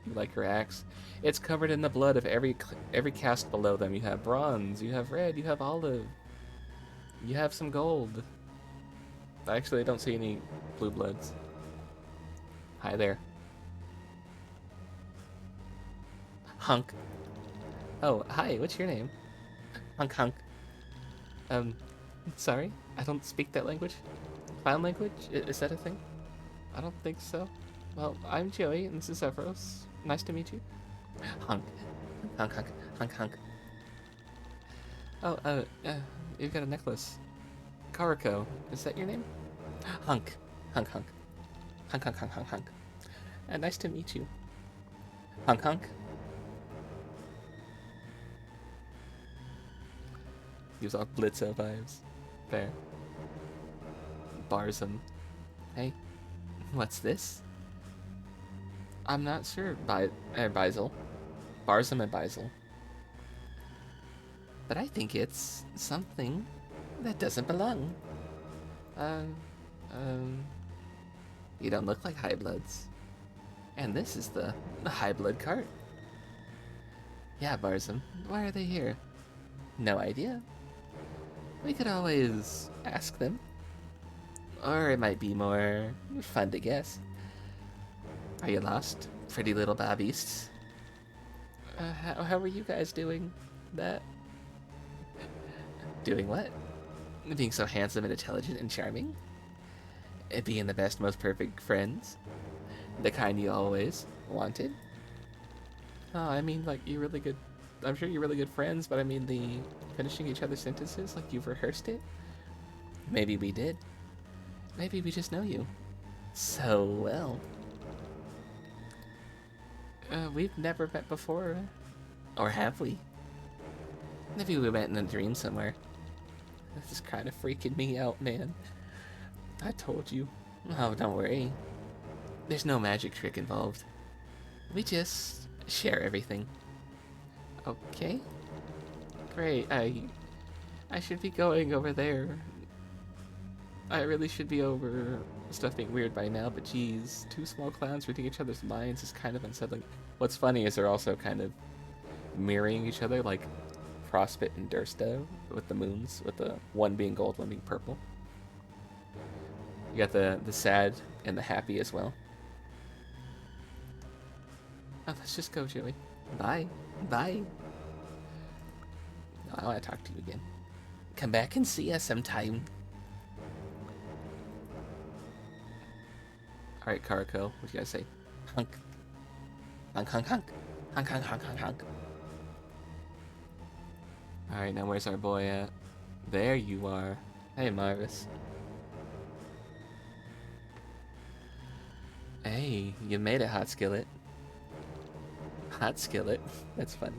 You like her axe? It's covered in the blood of every caste below them. You have bronze, you have red, you have olive. You have some gold. Actually, I don't see any blue bloods. Hi there. Hunk. Oh, hi, what's your name? Hunk Hunk. Sorry, I don't speak that language. Clown language? Is that a thing? I don't think so. Well, I'm Joey, and this is Evros. Nice to meet you. Hunk. Hunk, hunk, hunk, hunk. Oh, you've got a necklace. Karako, is that your name? Hunk. Hunk, hunk. Hunk, hunk, hunk, hunk, hunk. Nice to meet you. Hunk, hunk. Gives off Blitzo vibes. Fair. Barzum. Hey, what's this? I'm not sure. Beisel. Barzum and Beisel. But I think it's something that doesn't belong. You don't look like high bloods. And this is the high blood cart. Yeah, Barzum. Why are they here? No idea. We could always ask them. Or it might be more fun to guess. Are you lost, pretty little bobbeasts? How are you guys doing that? Doing what? Being so handsome and intelligent and charming? Being the best, most perfect friends? The kind you always wanted? Oh, I mean, like, you're really good. I'm sure you're really good friends, but I mean the finishing each other's sentences like you've rehearsed it? Maybe we did. Maybe we just know you so well. We've never met before. Or have we? Maybe we met in a dream somewhere. This is kind of freaking me out, man. I told you. Oh, don't worry. There's no magic trick involved. We just share everything. Okay? Great, I should be going over there. I really should be over stuff being weird by now, but geez, two small clowns reading each other's minds is kind of unsettling. What's funny is they're also kind of mirroring each other, like Frostbit and Dursto with the moons, with the one being gold, one being purple. You got the sad and the happy as well. Oh, let's just go, Joey. Bye. Bye. No, I want to talk to you again. Come back and see us sometime. Alright, Karako, what you guys say? Hunk. Hunk, hunk, hunk. Hunk, hunk, hunk, hunk, hunk. Alright, now where's our boy at? There you are. Hey, Marvis. Hey, you made it, Hot Skillet. Hot Skillet? That's funny.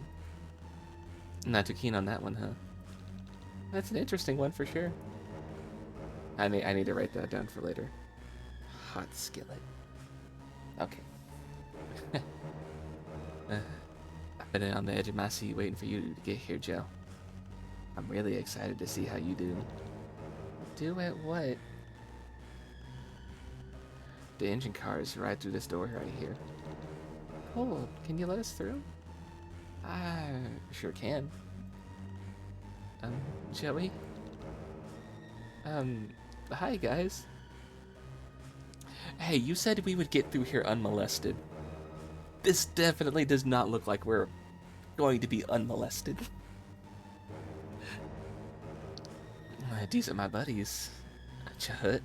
Not too keen on that one, huh? That's an interesting one for sure. I need to write that down for later. Hot Skillet. Okay. I've been on the edge of my seat waiting for you to get here, Joe. I'm really excited to see how you do. Do at what? The engine car is right through this door right here. Cool. Can you let us through? I sure can. Joey? Hi, guys. Hey, you said we would get through here unmolested. This definitely does not look like we're going to be unmolested. These are my buddies. Chahut.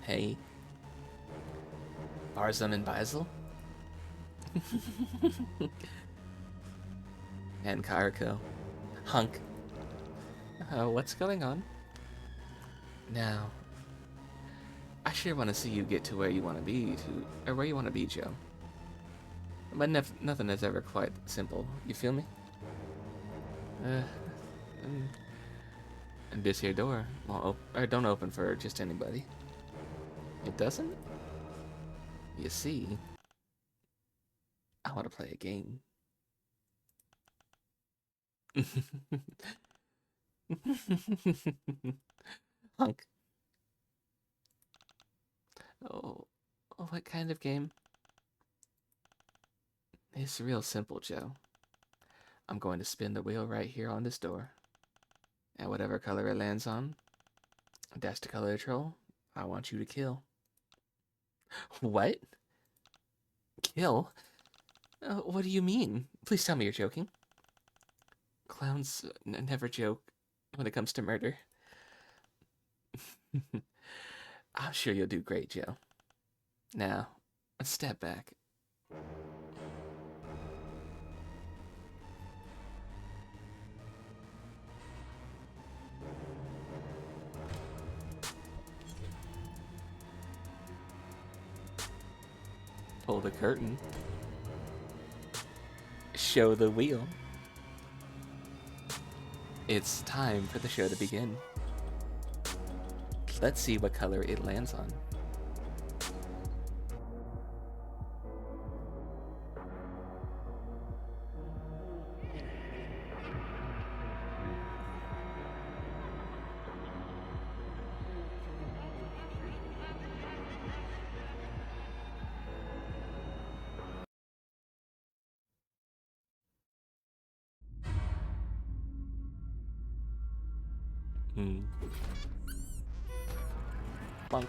Hey. Barzum and Beisel. And Karako. Hunk. What's going on? Now, I sure want to see you get to where you want to be, or where you want to be, Joe. But nothing is ever quite simple. You feel me? And this here door don't open for just anybody. It doesn't? You see, I want to play a game. Hunk. Oh, what kind of game? It's real simple, Joe. I'm going to spin the wheel right here on this door. And whatever color it lands on, that's the color of the troll I want you to kill. What? Kill? What do you mean? Please tell me you're joking. Clowns never joke when it comes to murder. I'm sure you'll do great, Joe. Now, let's step back. Pull the curtain. Show the wheel. It's time for the show to begin. Let's see what color it lands on. Bonk.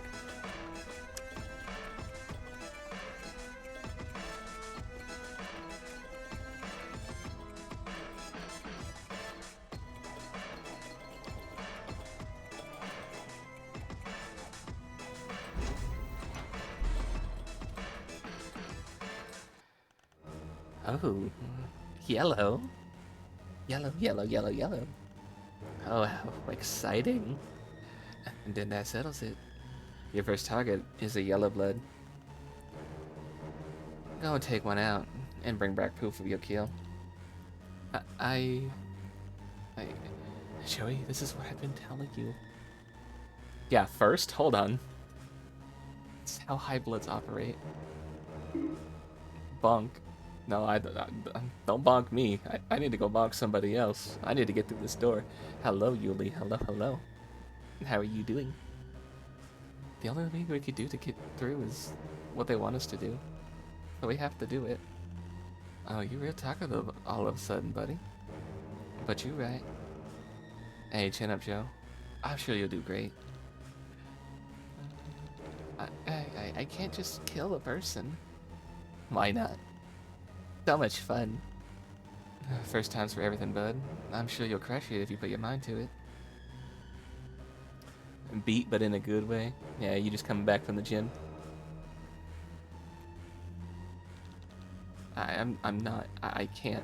Oh, yellow. Yellow, yellow, yellow, yellow. Oh, how exciting. And then that settles it. Your first target is a yellow blood. Go and take one out and bring back proof of your kill. I... Joey, this is what I've been telling you. Yeah, first? Hold on. It's how high bloods operate. Bonk. No, I don't bonk me. I need to go bonk somebody else. I need to get through this door. Hello, Yuli. Hello, hello. How are you doing? The only thing we could do to get through is what they want us to do. So we have to do it. Oh, you real talkative all of a sudden, buddy. But you right. Hey, chin up, Joe. I'm sure you'll do great. I can't just kill a person. Why not? So much fun. First times for everything, bud. I'm sure you'll crush it if you put your mind to it. Beat, but in a good way. Yeah, you just coming back from the gym. I'm not. I can't.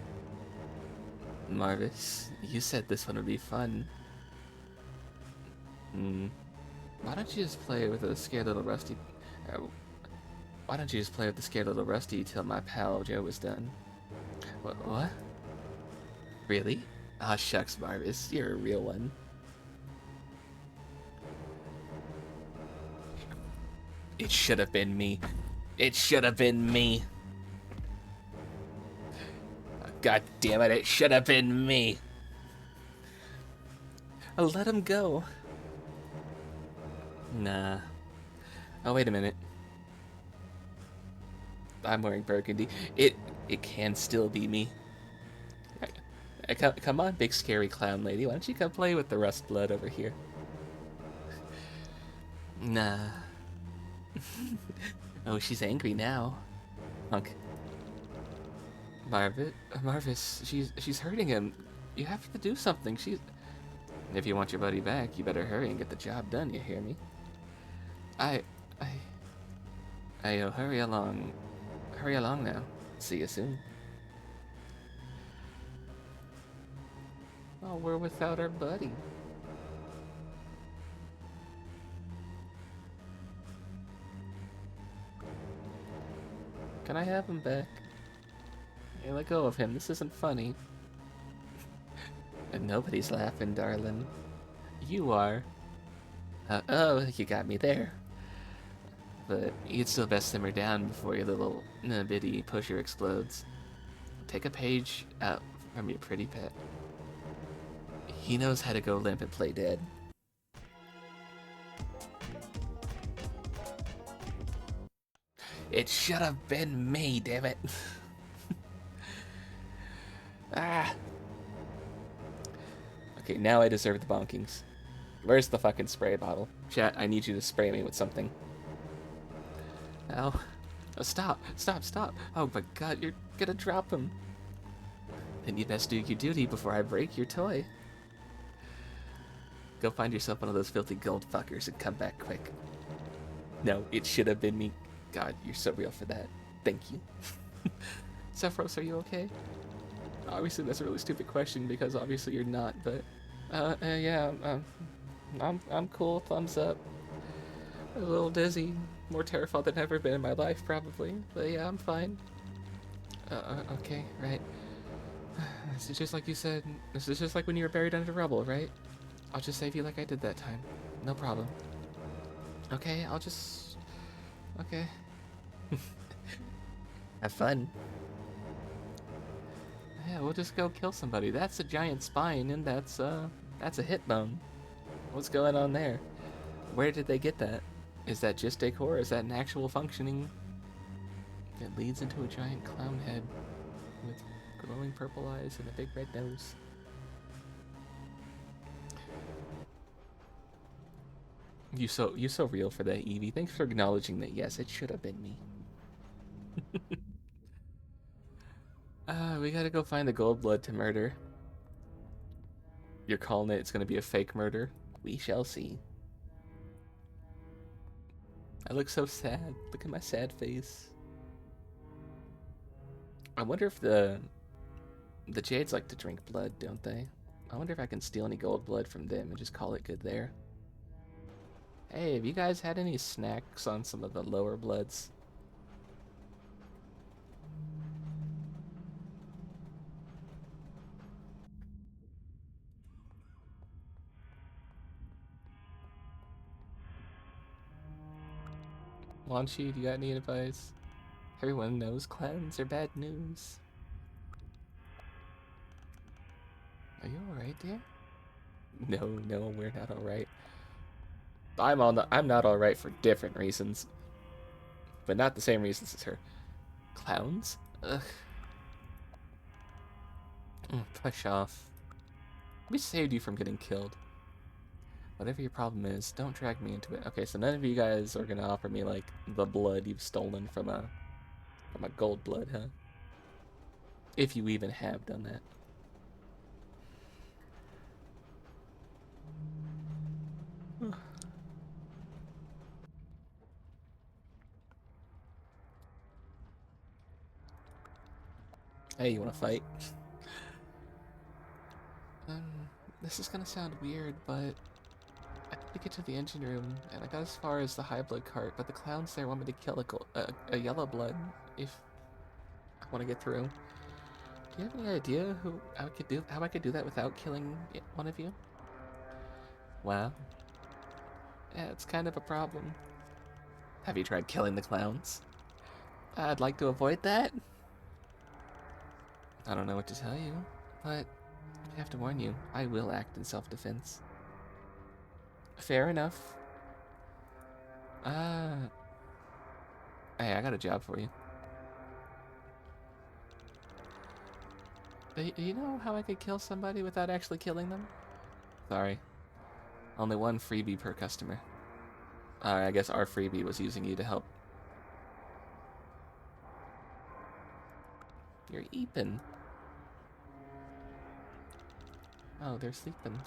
Marvis, you said this one would be fun. Why don't you just play with a scared little Rusty? Why don't you just play with the scared little Rusty till my pal Joe was done? What? Really? Ah, shucks, Marvis, you're a real one. It should have been me. It should have been me. God damn it, it should have been me. Let him go. Nah. Oh, wait a minute. I'm wearing burgundy. It can still be me. Come on, big scary clown lady. Why don't you come play with the rust blood over here? Nah. Oh, she's angry now. Hunk. Marvis, she's hurting him. You have to do something. If you want your buddy back, you better hurry and get the job done, you hear me? Hurry along. Hurry along now. See you soon. Oh, we're without our buddy. Can I have him back? Hey, let go of him. This isn't funny. And nobody's laughing, darling. You are. Oh, you got me there. But you'd still best simmer down before your little bitty pusher explodes. Take a page out from your pretty pet. He knows how to go limp and play dead. It should have been me, damn it. Ah. Okay, now I deserve the bonkings. Where's the fucking spray bottle? Chat, I need you to spray me with something. Ow. Oh, stop. Stop, stop. Oh my god, you're gonna drop him. Then you best do your duty before I break your toy. Go find yourself one of those filthy gold fuckers and come back quick. No, it should have been me. God, you're so real for that. Thank you. Sephiroth, are you okay? Obviously, that's a really stupid question because obviously you're not, but yeah, I'm cool. Thumbs up. A little dizzy, more terrified than I've ever been in my life, probably. But yeah, I'm fine. Okay, right. This is just like you said. This is just like when you were buried under rubble, right? I'll just save you like I did that time. No problem. Okay, I'll just. Okay. Have fun. Yeah, we'll just go kill somebody. That's a giant spine, and that's a hip bone. What's going on there? Where did they get that? Is that just decor? Is that an actual functioning? It leads into a giant clown head with glowing purple eyes and a big red nose. You so real for that, Evie. Thanks for acknowledging that. Yes, it should have been me. We gotta go find the gold blood to murder. You're calling it's gonna be a fake murder? We shall see. I look so sad. Look at my sad face. I wonder if the Jades like to drink blood, don't they? I wonder if I can steal any gold blood from them and just call it good there. Hey, have you guys had any snacks on some of the lower bloods? Wanchi, do you got any advice? Everyone knows clowns are bad news. Are you alright, dear? No, we're not alright. I'm not alright for different reasons. But not the same reasons as her. Clowns? Ugh. Push off. We saved you from getting killed. Whatever your problem is, don't drag me into it. Okay, so none of you guys are gonna offer me, like, the blood you've stolen from a gold blood, huh? If you even have done that. Hey, you wanna fight? This is gonna sound weird, but I need to get to the engine room, and I got as far as the high blood cart, but the clowns there want me to kill a yellow blood if I want to get through. Do you have any idea how I could do that without killing one of you? Wow. Yeah, it's kind of a problem. Have you tried killing the clowns? I'd like to avoid that. I don't know what to tell you, but I have to warn you, I will act in self-defense. Fair enough. Hey, I got a job for you. Do you know how I could kill somebody without actually killing them? Sorry. Only one freebie per customer. I guess our freebie was using you to help. You're eeping. Oh, they're sleeping.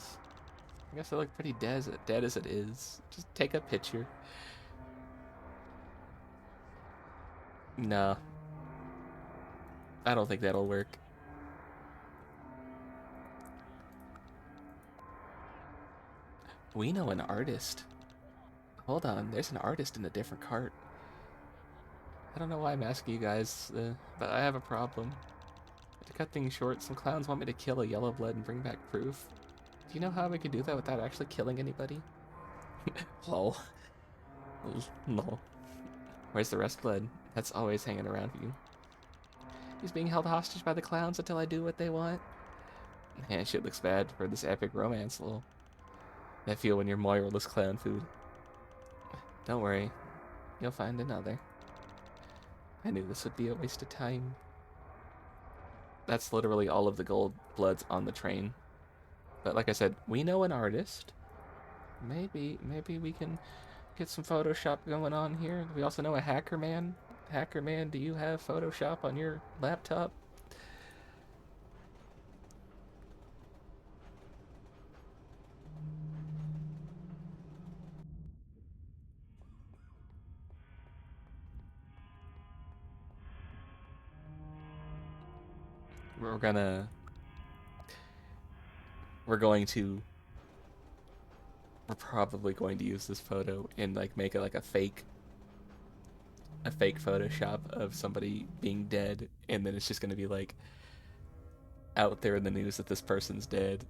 I guess I look pretty dead as it is. Just take a picture. Nah. I don't think that'll work. We know an artist. Hold on, there's an artist in a different cart. I don't know why I'm asking you guys, but I have a problem. To cut things short, some clowns want me to kill a yellow blood and bring back proof. Do you know how we could do that without actually killing anybody? Lol. Lol. Where's the rest blood? That's always hanging around you. He's being held hostage by the clowns until I do what they want. Man, shit looks bad for this epic romance, lol. I feel when you're Moiraless clown food. Don't worry. You'll find another. I knew this would be a waste of time. That's literally all of the gold bloods on the train. But like I said, we know an artist. Maybe we can get some Photoshop going on here. We also know a hacker man. Hacker man, do you have Photoshop on your laptop? We're gonna... We're probably going to use this photo and like make it like a fake Photoshop of somebody being dead, and then it's just gonna be like out there in the news that this person's dead,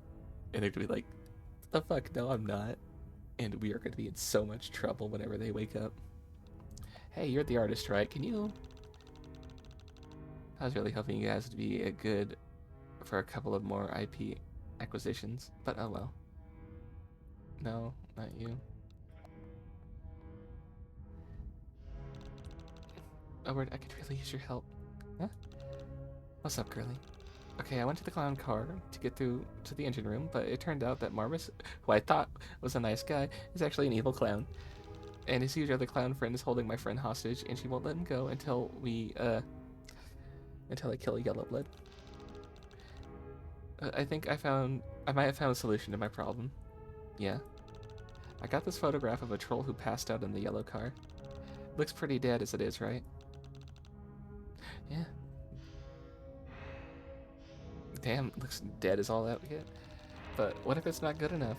and they're gonna be like, the fuck, no I'm not, and we are gonna be in so much trouble whenever they wake up. Hey, you're the artist, right? I was really hoping you guys would be good for a couple of more IP acquisitions, but oh well. No, not you. Oh, I could really use your help. Huh? What's up, girly? Okay, I went to the clown car to get through to the engine room, but it turned out that Marvis, who I thought was a nice guy, is actually an evil clown. And his huge other clown friend is holding my friend hostage, and she won't let him go until until I kill a yellow blood. I think I might have found a solution to my problem. Yeah. I got this photograph of a troll who passed out in the yellow car. Looks pretty dead as it is, right? Yeah. Damn, looks dead as all that we get. But what if it's not good enough?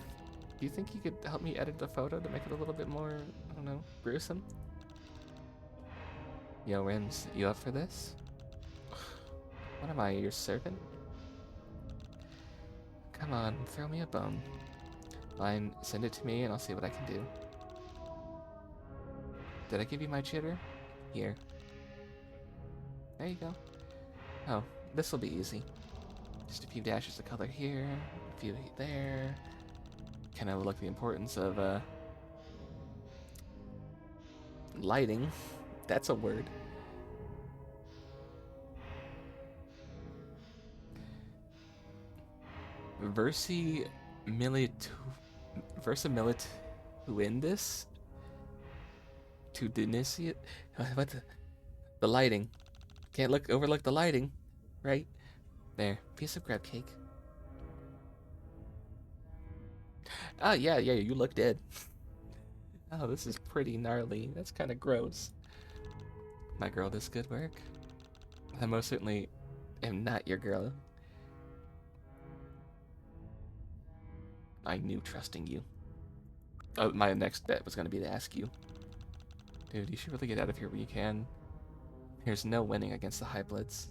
Do you think you could help me edit the photo to make it a little bit more, I don't know, gruesome? Yo, Rims, you up for this? What am I, your servant? Come on, throw me a bone. Fine, send it to me and I'll see what I can do. Did I give you my chitter? Here. There you go. Oh, this'll be easy. Just a few dashes of color here, a few there. Kind of like the importance of lighting. That's a word. Versimilituendis? To Denisiate? What the lighting. Can't overlook the lighting, right? There, piece of crab cake. Oh, yeah, you look dead. Oh, this is pretty gnarly. That's kind of gross. My girl does good work. I most certainly am not your girl. I knew trusting you. Oh, my next bet was going to be to ask you. Dude, you should really get out of here when you can. There's no winning against the high bloods.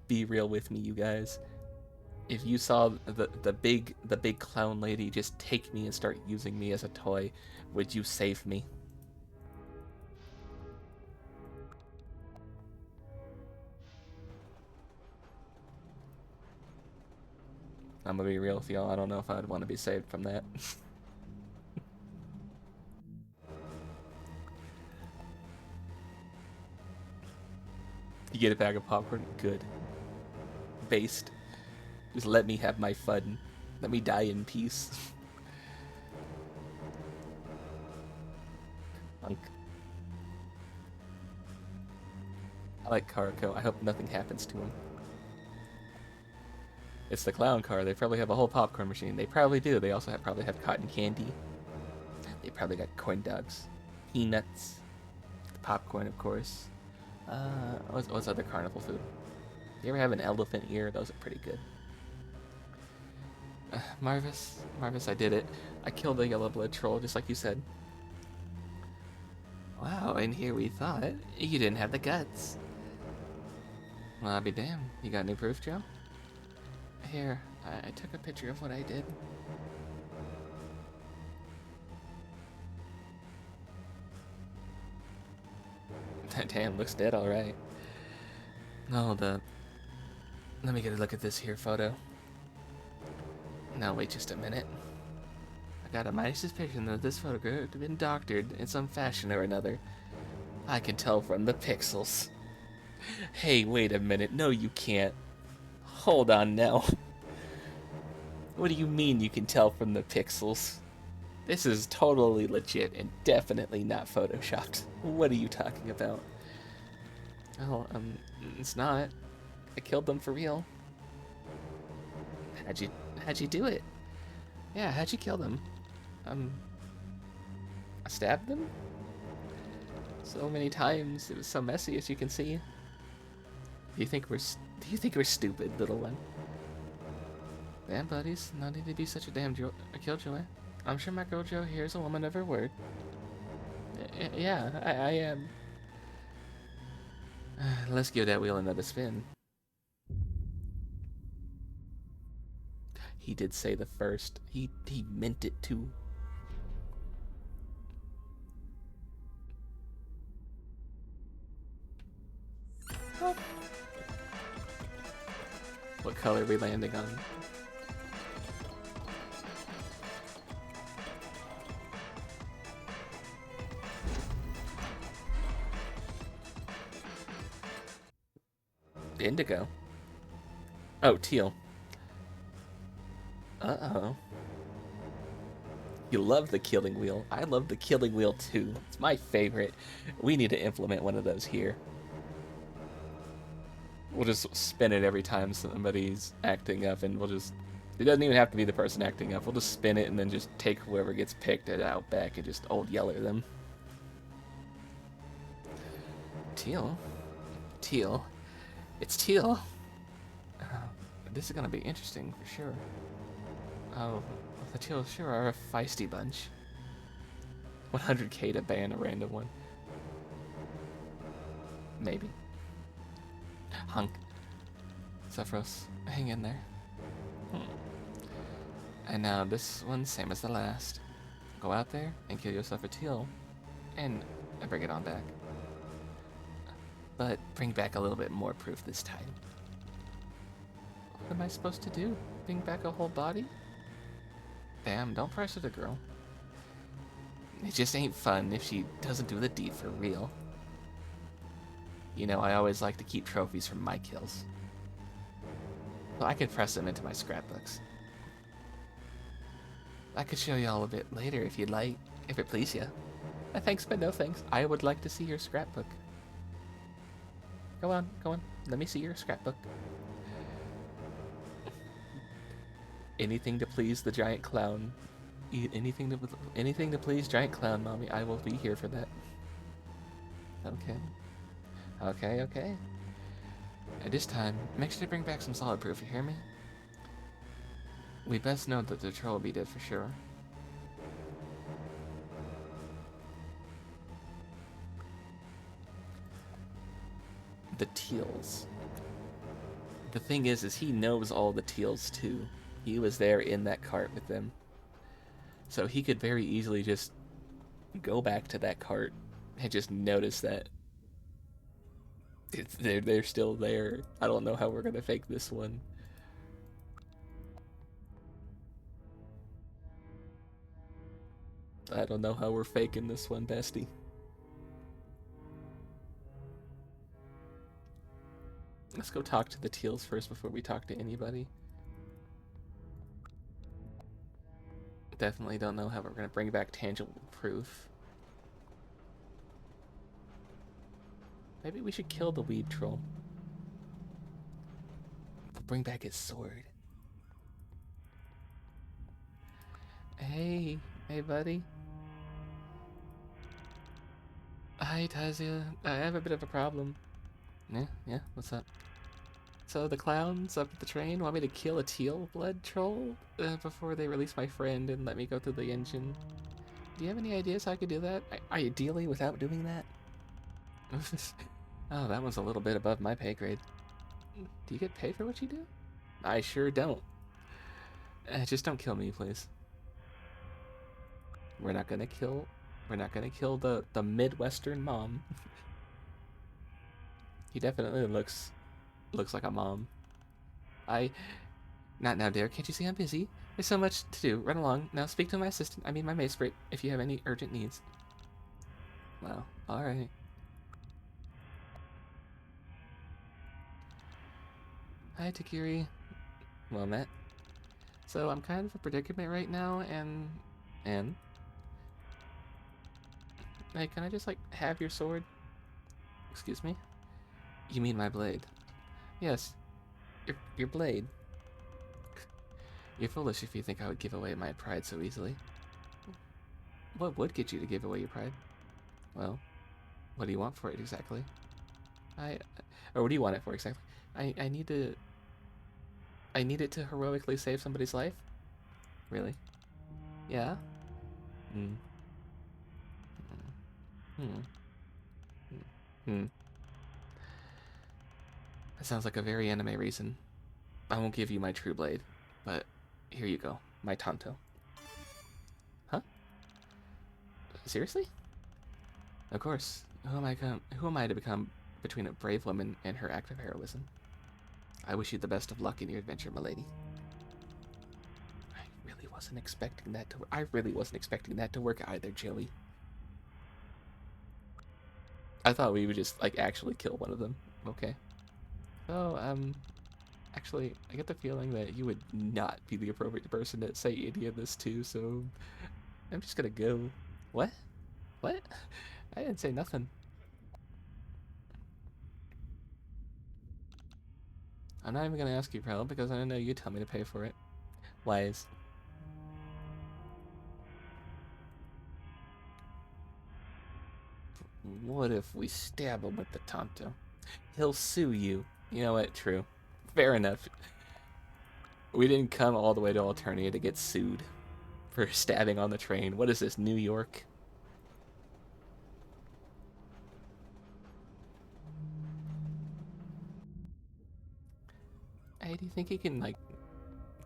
Be real with me, you guys. If you saw the big clown lady just take me and start using me as a toy, would you save me? I'm gonna be real with y'all. I don't know if I'd want to be saved from that. You get a bag of popcorn? Good. Based. Just let me have my fun. Let me die in peace. Punk. I like Karako. I hope nothing happens to him. It's the clown car. They probably have a whole popcorn machine. They probably do. They also probably have cotton candy. They probably got corn dogs. Peanuts. The popcorn, of course. What's other carnival food? You ever have an elephant ear? Those are pretty good. Marvis, I did it. I killed the yellow blood troll, just like you said. Wow, and here we thought you didn't have the guts. Well, I'll be damned. You got any proof, Joe? Here, I took a picture of what I did. Damn, looks dead alright. Hold up. Let me get a look at this here photo. Now wait just a minute. I got a mighty suspicion that this photograph had been doctored in some fashion or another. I can tell from the pixels. Hey, wait a minute. No, you can't. Hold on now. What do you mean you can tell from the pixels? This is totally legit and definitely not photoshopped. What are you talking about? Oh, it's not. I killed them for real. How'd you do it? Yeah, how'd you kill them? I stabbed them? So many times. It was so messy, as you can see. Do you think we're stupid, little one? Damn, buddies, no need to be such a damn killjoy. I'm sure my girl Joe hears a woman of her word. Yeah, I am. Let's give that wheel another spin. He did say the first. He meant it to. Oh. What color are we landing on? Indigo. Oh, teal. Uh-oh. You love the killing wheel. I love the killing wheel too. It's my favorite. We need to implement one of those here. We'll just spin it every time somebody's acting up, and we'll just... It doesn't even have to be the person acting up. We'll just spin it and then just take whoever gets picked out back and just old yeller them. Teal? Teal? It's teal. This is gonna be interesting for sure. Oh, the teal sure are a feisty bunch. 100k to ban a random one. Maybe. Hunk. Sephiroth, hang in there. And now this one, same as the last. Go out there and kill yourself a teal, and bring it on back. But bring back a little bit more proof this time. What am I supposed to do? Bring back a whole body? Damn, don't pressure the girl. It just ain't fun if she doesn't do the deed for real. You know, I always like to keep trophies from my kills. Well, I could press them into my scrapbooks. I could show y'all a bit later if you'd like, if it please ya. Thanks, but no thanks. I would like to see your scrapbook. Go on, let me see your scrapbook. Anything to please the giant clown. Anything to please giant clown, mommy. I will be here for that. Okay. At this time, make sure to bring back some solid proof, you hear me? We best know that the troll will be dead for sure. The teals. The thing is he knows all the teals too. He was there in that cart with them. So he could very easily just go back to that cart and just notice that they're still there. I don't know how we're gonna fake this one. I don't know how we're faking this one, bestie. Let's go talk to the teals first before we talk to anybody. Definitely don't know how we're gonna bring back tangible proof. Maybe we should kill the weeb troll. We'll bring back his sword. Hey buddy. Hi Tazia, I have a bit of a problem. Yeah, what's up? So the clowns up at the train want me to kill a teal blood troll before they release my friend and let me go through the engine. Do you have any ideas how I could do that? Ideally without doing that? Oh, that one's a little bit above my pay grade. Do you get paid for what you do? I sure don't. Just don't kill me, please. We're not gonna kill the Midwestern mom. He definitely looks like a mom. Not now, dear. Can't you see I'm busy? There's so much to do. Run along. Now speak to my assistant. I mean my maid if you have any urgent needs. Well, alright. Hi, Takiri. Well met. So I'm kind of a predicament right now, and... Hey, can I just, like, have your sword? Excuse me? You mean my blade? Yes. Your blade. You're foolish if you think I would give away my pride so easily. What would get you to give away your pride? Well, what do you want for it exactly? Or what do you want it for exactly? I need it to heroically save somebody's life? Really? Yeah? Hmm. That sounds like a very anime reason. I won't give you my true blade, but here you go, my Tanto. Huh? Seriously? Of course. Who am I to become between a brave woman and her act of heroism? I wish you the best of luck in your adventure, milady. I really wasn't expecting that to work either, Joey. I thought we would just, like, actually kill one of them. Okay. Oh, actually, I get the feeling that you would not be the appropriate person to say any of this to, so I'm just gonna go. What? What? I didn't say nothing. I'm not even gonna ask you for help because I know you tell me to pay for it. Wise. What if we stab him with the Tanto? He'll sue you. You know what? True. Fair enough. We didn't come all the way to Alternia to get sued for stabbing on the train. What is this, New York? Hey, do you think you can, like,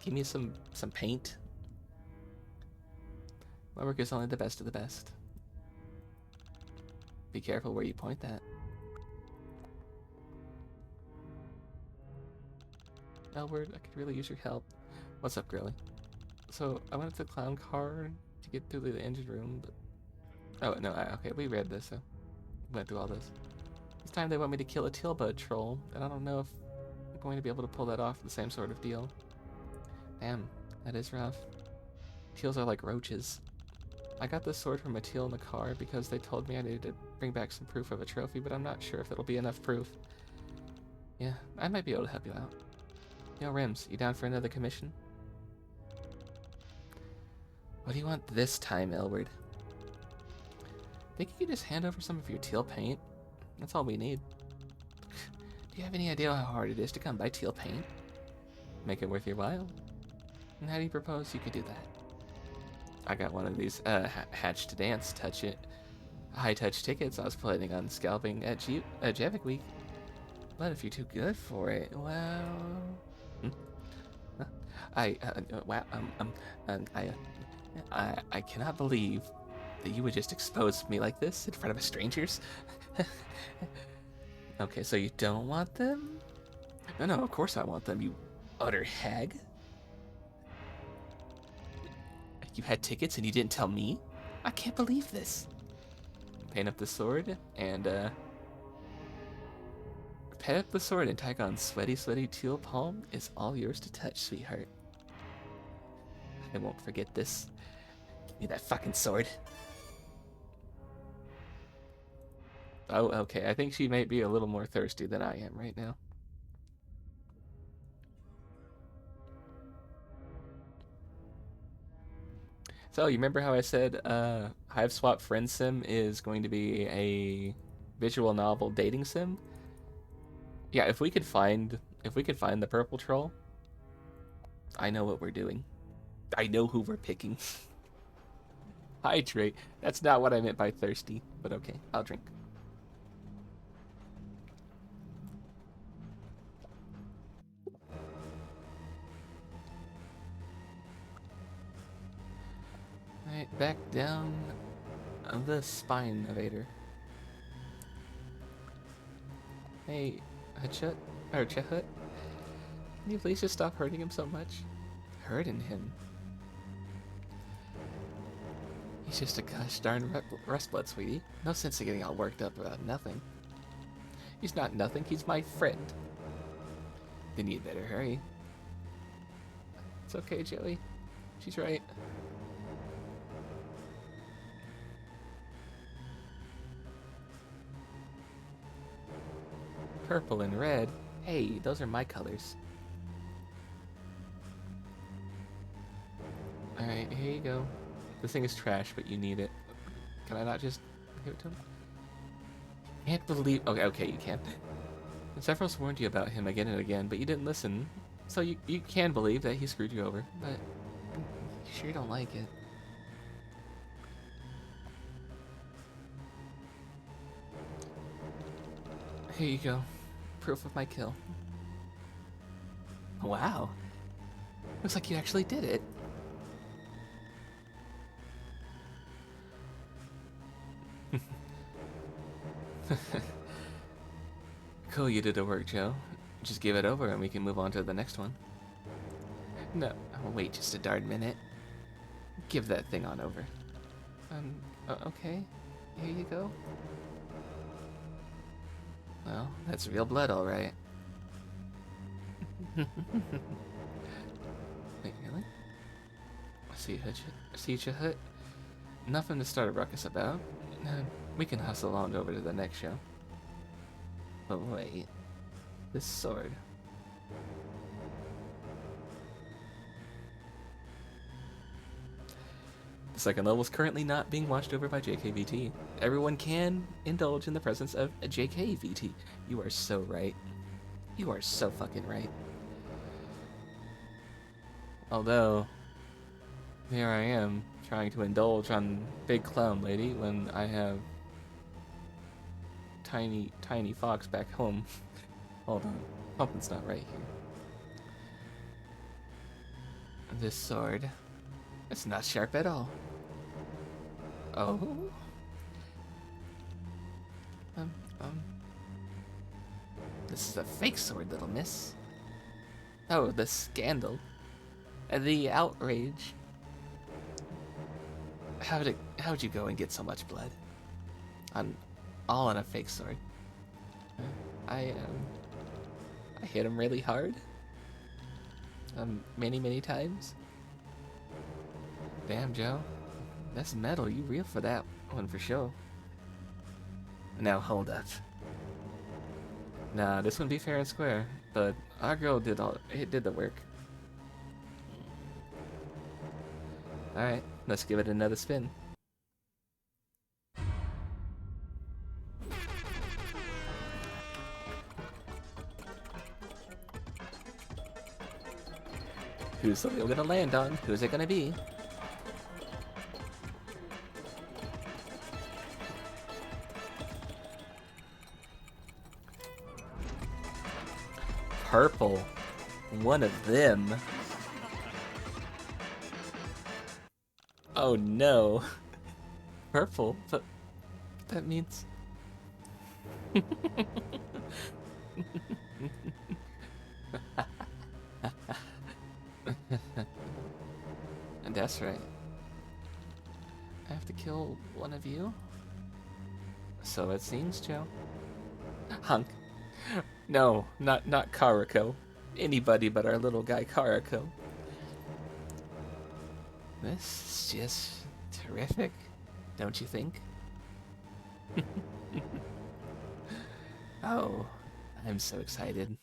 give me some paint? My work is only the best of the best. Be careful where you point that. Elward, I could really use your help. What's up, girly? So, I went to the clown car to get through the engine room, but... Oh, no, okay, we read this, so... Went through all this. This time they want me to kill a tealbud troll, and I don't know if I'm going to be able to pull that off, the same sort of deal. Damn, that is rough. Teals are like roaches. I got this sword from a teal in the car because they told me I needed to bring back some proof of a trophy, but I'm not sure if it'll be enough proof. Yeah, I might be able to help you out. Yo, Rims, you down for another commission? What do you want this time, Elward? Think you could just hand over some of your teal paint? That's all we need. Do you have any idea how hard it is to come by teal paint? Make it worth your while? And how do you propose you could do that? I got one of these Hatch to Dance high-touch tickets I was planning on scalping at Javik Week. But if you're too good for it, well... I cannot believe that you would just expose me like this in front of strangers. Okay, so you don't want them? No, of course I want them, you utter hag. You had tickets and you didn't tell me? I can't believe this. Paint up the sword and, paint up the sword and Tygon's sweaty teal palm is all yours to touch, sweetheart. I won't forget this. Give me that fucking sword. Oh, okay. I think she might be a little more thirsty than I am right now. So, you remember how I said Hiveswap Friendsim is going to be a visual novel dating sim? Yeah, if we could find If we could find the purple troll, I know what we're doing. I know who we're picking. Hydrate. That's not what I meant by thirsty, but okay, I'll drink. Alright, back down the spine elevator. Hey, Chahut? Can you please just stop hurting him so much? Hurting him? He's just a gosh darn rust blood, sweetie. No sense of getting all worked up about nothing. He's not nothing, he's my friend. Then you'd better hurry. It's okay, Joey. She's right. Purple and red. Hey, those are my colors. Alright, here you go. This thing is trash, but you need it. Can I not just give it to him? Can't believe... Okay, you can. Sephiroth warned you about him again and again, but you didn't listen. So you can believe that he screwed you over, but you sure don't like it. Here you go. Proof of my kill. Wow. Looks like you actually did it. Cool, you did the work, Joe. Just give it over and we can move on to the next one. No, wait just a darn minute. Give that thing on over. Okay. Here you go. Well, that's real blood, alright. Wait, really? See Chahut? Nothing to start a ruckus about. We can hustle on over to the next show. But wait, this sword. The second level is currently not being watched over by JayKayVT. Everyone can indulge in the presence of JayKayVT. You are so right. You are so fucking right. Although, here I am trying to indulge on Big Clown Lady when I have tiny fox back home. Hold on, something's not right here. This sword, it's not sharp at all. Oh. This is a fake sword, little miss. Oh, the scandal. The outrage. How'd you go and get so much blood? All on a fake sword. I hit him really hard. Many times. Damn, Joe. That's metal. You real for that one for sure. Now hold up. Nah, this one be fair and square, but our girl did the work. Alright, let's give it another spin. Who's the wheel gonna land on? Who's it gonna be? Purple. One of them. Oh no. Purple? But that means... And that's right. I have to kill one of you? So it seems, Joe. Hunk. No, not Karako. Anybody but our little guy Karako. This is just terrific, don't you think? Oh, I'm so excited.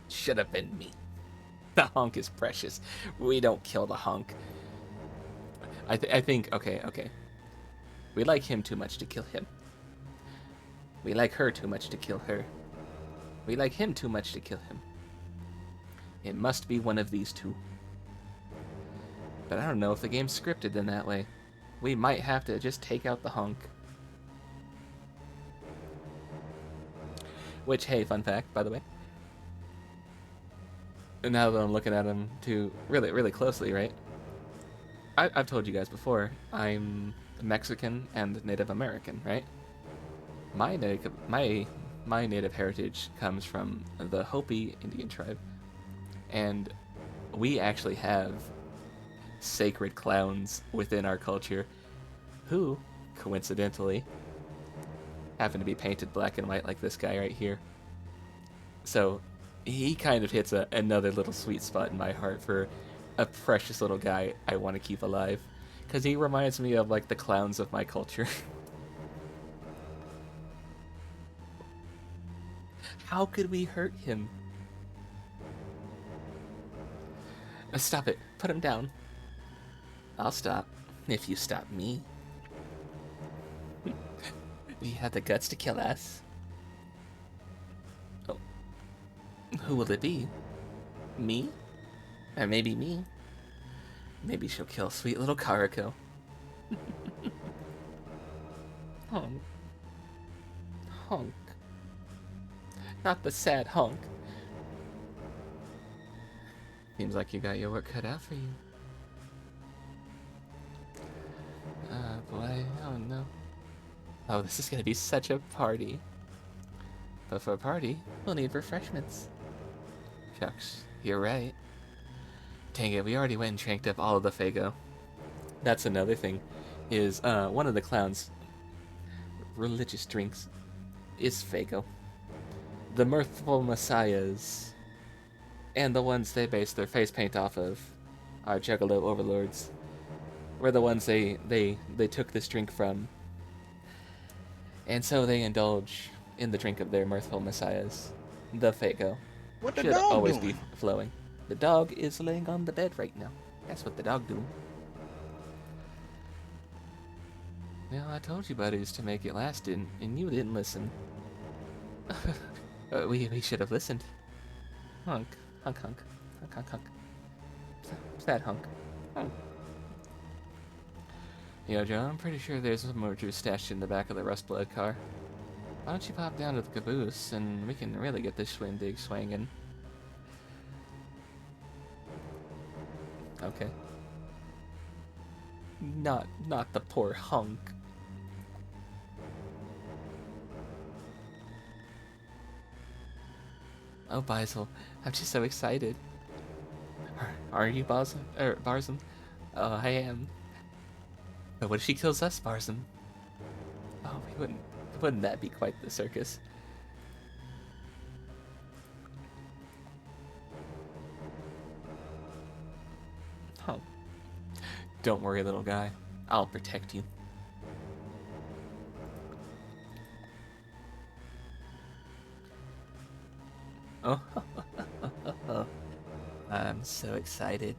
Should have been me. The hunk is precious. We don't kill the hunk. I think, okay. We like him too much to kill him. We like her too much to kill her. We like him too much to kill him. It must be one of these two. But I don't know if the game's scripted in that way. We might have to just take out the hunk. Which, hey, fun fact, by the way. Now that I'm looking at him too really closely, right? I've told you guys before, I'm Mexican and Native American, right? My native heritage comes from the Hopi Indian tribe, and we actually have sacred clowns within our culture who, coincidentally, happen to be painted black and white like this guy right here. So he kind of hits another little sweet spot in my heart for a precious little guy I want to keep alive, because he reminds me of like the clowns of my culture. How could we hurt him? Stop it. Put him down. I'll stop if you stop me. You have the guts to kill us. Oh. Who will it be? Me? Or maybe me? Maybe she'll kill sweet little Karako. Honk. Honk. Not the sad honk. Seems like you got your work cut out for you. Boy, oh no. Oh, this is gonna be such a party. But for a party, we'll need refreshments. Shucks, you're right. Dang it, we already went and tranked up all of the Fago. That's another thing, is one of the clowns' religious drinks is Fago. The mirthful messiahs, and the ones they base their face paint off of, our juggalo overlords, were the ones they took this drink from. And so they indulge in the drink of their mirthful messiahs, the Fago. What the Should dog always doing? be flowing. The dog is laying on the bed right now. That's what the dog doing. Well, I told you, buddies, to make it last, and you didn't listen. We should have listened. Honk, honk, honk, honk, honk, honk. Sad honk. Honk. Yo, Joe, I'm pretty sure there's some more juice stashed in the back of the Rustblood car. Why don't you pop down to the caboose, and we can really get this schwindig swangin'. Okay. Not the poor hunk. Oh, Basil, I'm just so excited. Are you, Barzum? Oh, I am. But what if she kills us, Barzum? Oh, wouldn't that be quite the circus? Oh. Don't worry, little guy. I'll protect you. Oh, I'm so excited.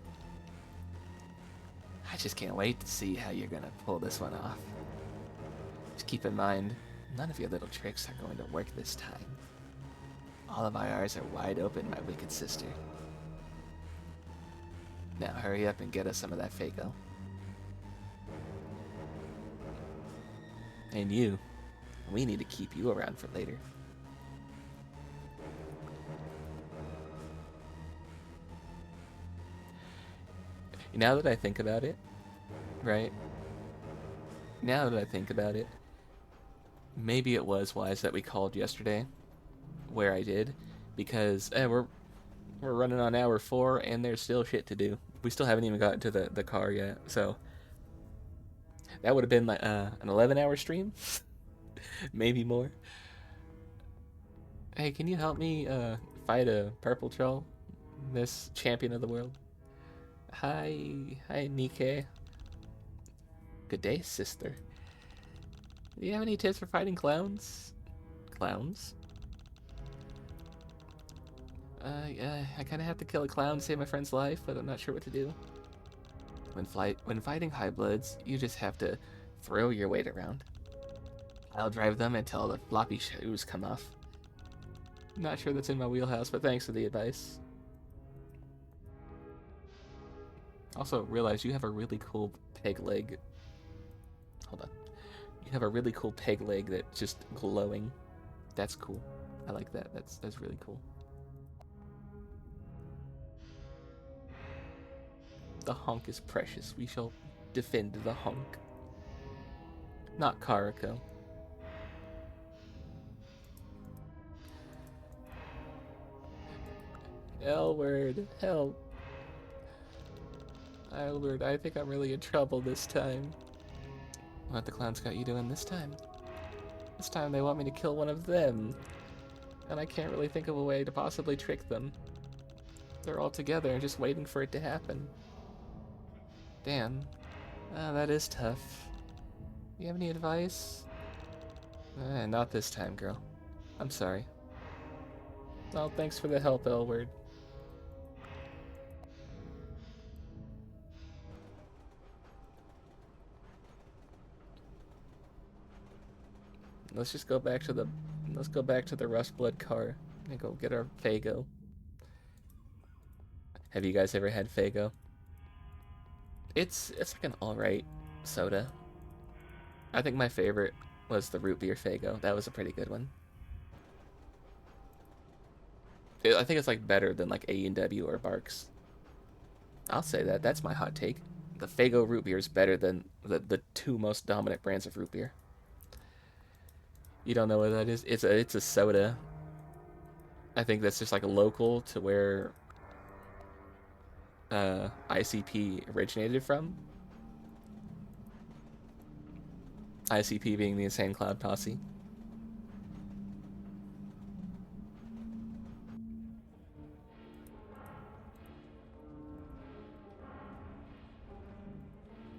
I just can't wait to see how you're gonna pull this one off. Just keep in mind, none of your little tricks are going to work this time. All of my eyes are wide open, my wicked sister. Now hurry up and get us some of that Fago. And you, we need to keep you around for later. Now that I think about it, right? Now that I think about it, maybe it was wise that we called yesterday, where I did, because we're running on hour 4 and there's still shit to do. We still haven't even gotten to the car yet, so that would have been like an 11-hour stream, maybe more. Hey, can you help me fight a purple troll, this champion of the world? Hi, Nike. Good day, sister. Do you have any tips for fighting clowns? Clowns? I kind of have to kill a clown to save my friend's life, but I'm not sure what to do. When fighting high bloods, you just have to throw your weight around. I'll drive them until the floppy shoes come off. Not sure that's in my wheelhouse, but thanks for the advice. Also, realize you have a really cool peg leg. Hold on. You have a really cool peg leg that's just glowing. That's cool. I like that. That's really cool. The honk is precious. We shall defend the honk. Not Karako. Elward, help. Elward, I think I'm really in trouble this time. What the clowns got you doing this time? This time they want me to kill one of them. And I can't really think of a way to possibly trick them. They're all together and just waiting for it to happen. Damn. That is tough. You have any advice? Not this time, girl. I'm sorry. Well, thanks for the help, Elward. Let's just go back to the Rustblood car and go get our Faygo. Have you guys ever had Faygo? It's like an alright soda. I think my favorite was the root beer Faygo. That was a pretty good one. I think it's like better than like A&W or Barks. I'll say that. That's my hot take. The Faygo root beer is better than the two most dominant brands of root beer. You don't know what that is? It's a soda. I think that's just like local to where ICP originated from. ICP being the Insane Cloud Posse.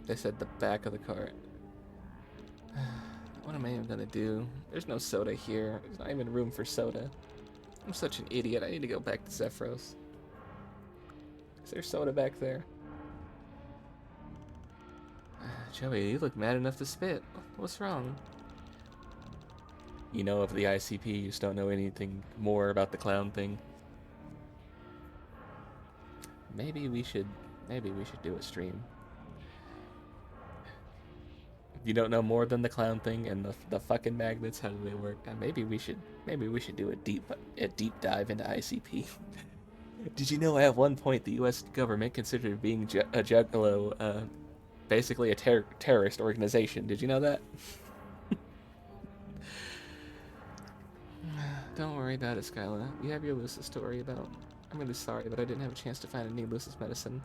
They said the back of the cart. What am I even gonna do? There's no soda here. There's not even room for soda. I'm such an idiot. I need to go back to Zephyros. Is there soda back there? Joey, you look mad enough to spit. What's wrong? You know of the ICP, you just don't know anything more about the clown thing. Maybe we should do a stream. You don't know more than the clown thing and the fucking magnets. How do they work? Maybe we should do a deep dive into ICP. Did you know at one point the U.S. government considered being a Juggalo basically a terrorist organization? Did you know that? Don't worry about it, Skyla. You have your Lucis to worry about. I'm really sorry, but I didn't have a chance to find any Lucis medicine.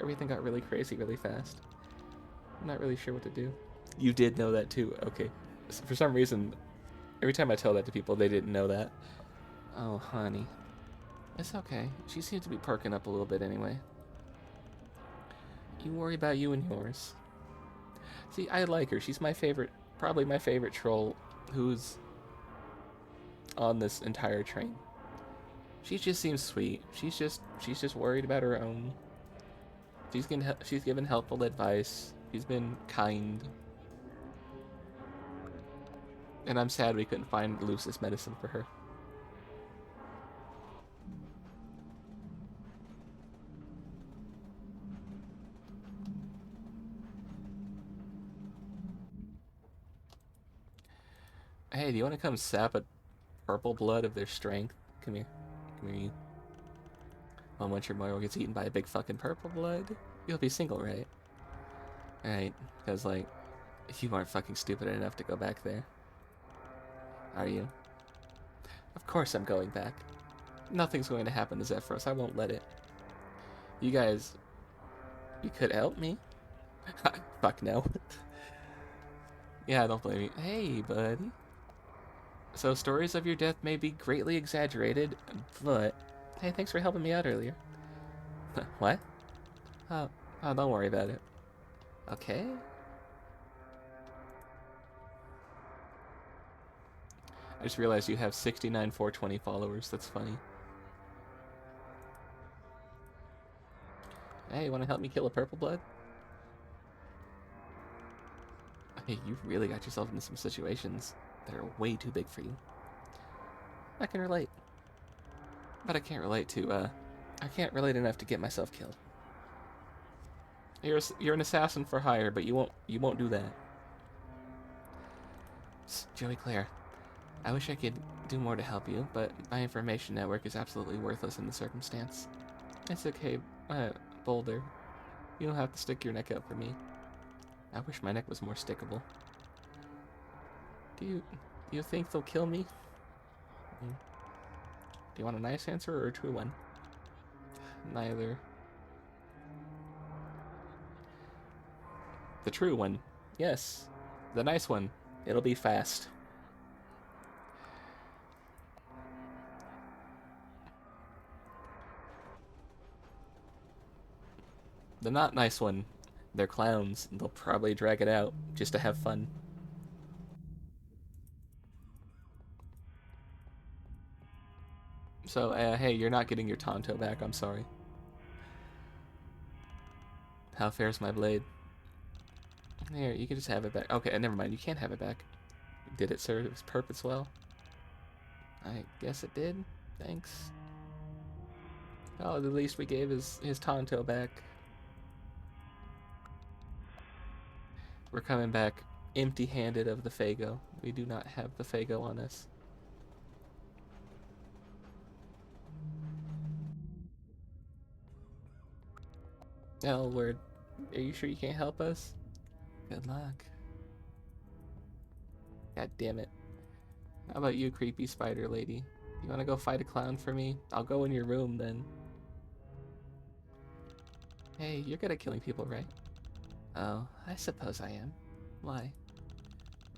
Everything got really crazy really fast. I'm not really sure what to do. You did know that too. Okay. So for some reason, every time I tell that to people, they didn't know that. Oh, honey. It's okay. She seems to be perking up a little bit anyway. You worry about you and yours. See, I like her. She's my favorite, probably my favorite troll who's on this entire train. She just seems sweet. She's just worried about her own. She's given helpful advice. She's been kind. And I'm sad we couldn't find Lucis medicine for her. Hey, do you want to come sap a purple blood of their strength? Come here. Come here, you. Well, once your Moiro gets eaten by a big fucking purple blood, you'll be single, right? Right, because, like, you aren't fucking stupid enough to go back there. Are you? Of course I'm going back. Nothing's going to happen to Zephyros. I won't let it. You guys... You could help me? Fuck no. Yeah, I don't blame you. Hey, buddy. So stories of your death may be greatly exaggerated, but... Hey, thanks for helping me out earlier. What? Oh, don't worry about it. Okay. I just realized you have 69 420 followers. That's funny. Hey, you want to help me kill a purple blood? Hey, you've really got yourself into some situations that are way too big for you. I can relate. But I can't relate to, I can't relate enough to get myself killed. You're an assassin for hire, but you won't do that. Joey Claire, I wish I could do more to help you, but my information network is absolutely worthless in the circumstance. It's okay, Boulder. You don't have to stick your neck out for me. I wish my neck was more stickable. Do you think they'll kill me? Do you want a nice answer or a true one? Neither. The true one. Yes. The nice one. It'll be fast. The not nice one. They're clowns. They'll probably drag it out just to have fun. So, hey, you're not getting your Tonto back. I'm sorry. How fair's my blade? Here, you can just have it back. Okay, never mind. You can't have it back. Did it serve its purpose well? I guess it did. Thanks. Oh, the least we gave is his Tonto back. We're coming back empty-handed of the Fago. We do not have the Fago on us. L word. Are you sure you can't help us? Good luck. God damn it. How about you, creepy spider lady? You wanna go fight a clown for me? I'll go in your room then. Hey, you're good at killing people, right? Oh, I suppose I am. Why?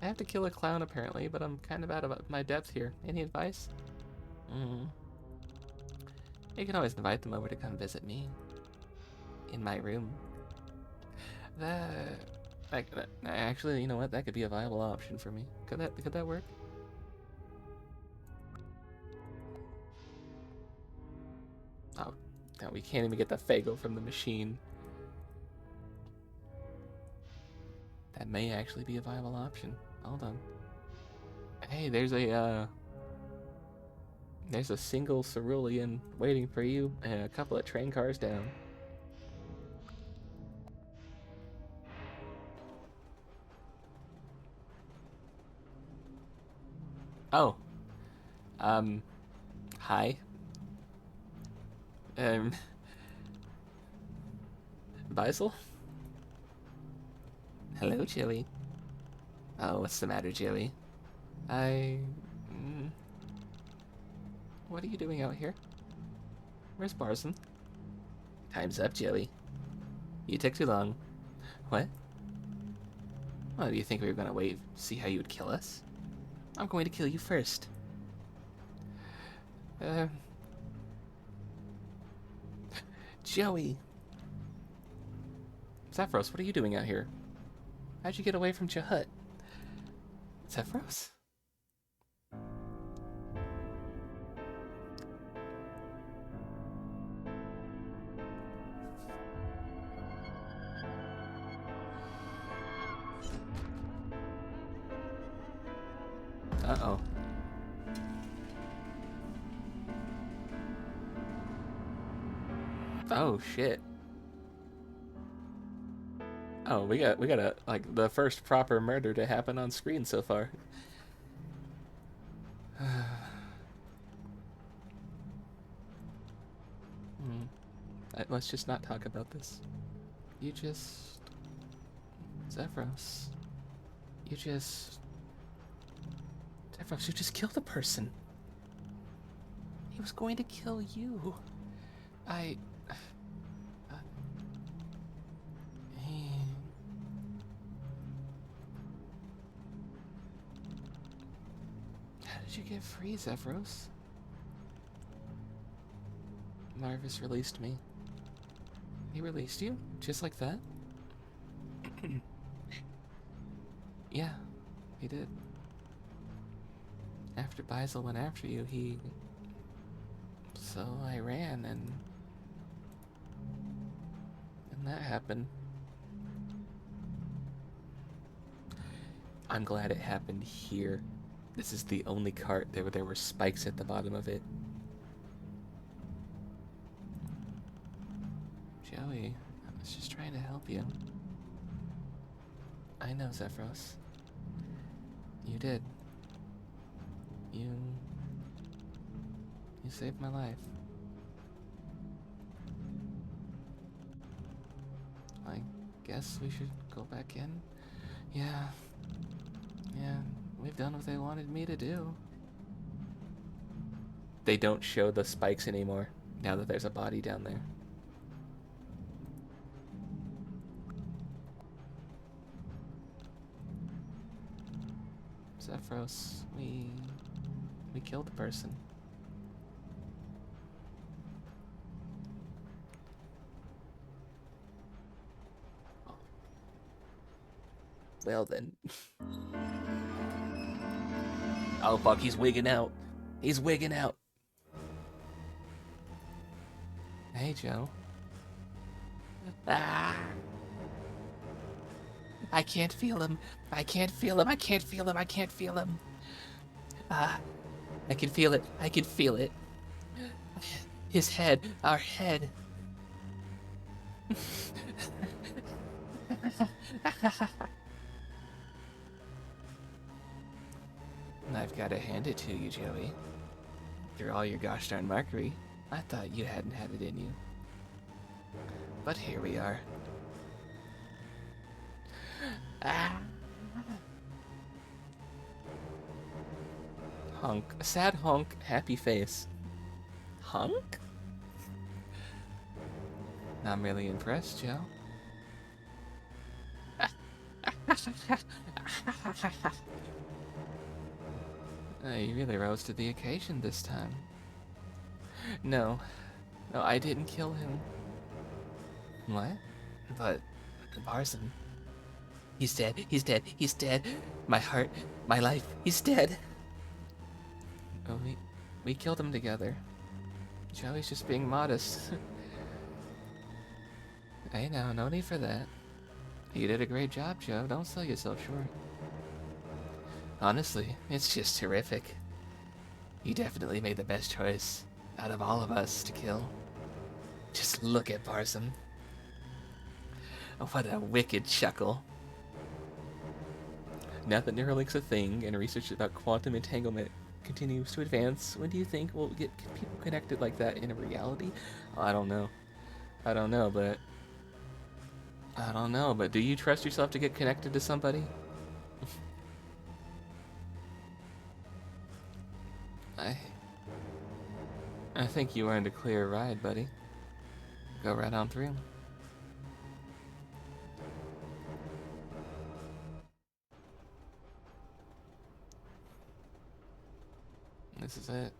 I have to kill a clown apparently, but I'm kind of out of my depth here. Any advice? You can always invite them over to come visit me. In my room. Actually, you know what? That could be a viable option for me. Could that work? Oh, no, we can't even get the Fago from the machine. That may actually be a viable option. Hold on. Hey, there's a single cerulean waiting for you and a couple of train cars down. Oh. Hi. Basil? Hello, Joey. Oh, what's the matter, Joey? What are you doing out here? Where's Barson? Time's up, Joey. You took too long. What? Well, do you think we were gonna wait, see how you would kill us? I'm going to kill you first. Joey! Zephyros, what are you doing out here? How'd you get away from Chahut? Zephyros? Uh-oh. Oh, shit. Oh, we got like the first proper murder to happen on screen so far. Let's just not talk about this. You just... Zephyros. Zephyros, you just killed a person. He was going to kill you. How did you get free, Zephyros? Marvis released me. He released you? Just like that? Yeah, he did. After Basil went after you, So I ran, and that happened. I'm glad it happened here. This is the only cart there were spikes at the bottom of it. Joey, I was just trying to help you. I know, Zephyros. You did. You saved my life. I guess we should go back in. Yeah, we've done what they wanted me to do. They don't show the spikes anymore, now that there's a body down there. Zephyros, we killed the person. Well then. Oh fuck, he's wigging out. He's wigging out. Hey, Joe. Ah! I can't feel him. I can't feel him. I can't feel him. I can't feel him. Ah! I can feel it. I can feel it. His head. Our head. I've got to hand it to you, Joey. Through all your gosh darn markery, I thought you hadn't had it in you. But here we are. Ah. Honk. A sad honk, happy face. Honk? I'm really impressed, Joe. You really rose to the occasion this time. No, I didn't kill him. What? But Parson. He's dead. He's dead. He's dead. My heart, my life. He's dead. Oh, we killed him together. Joey's just being modest. Hey now, no need for that. You did a great job, Joe. Don't sell yourself short. Honestly, it's just terrific. You definitely made the best choice out of all of us to kill. Just look at Parson. Oh, what a wicked chuckle. Now that Neuralink's a thing and research about quantum entanglement continues to advance, when do you think we'll get people connected like that in a reality? Oh, I don't know. I don't know, but do you trust yourself to get connected to somebody? I think you earned a clear ride, buddy. Go right on through. This is it.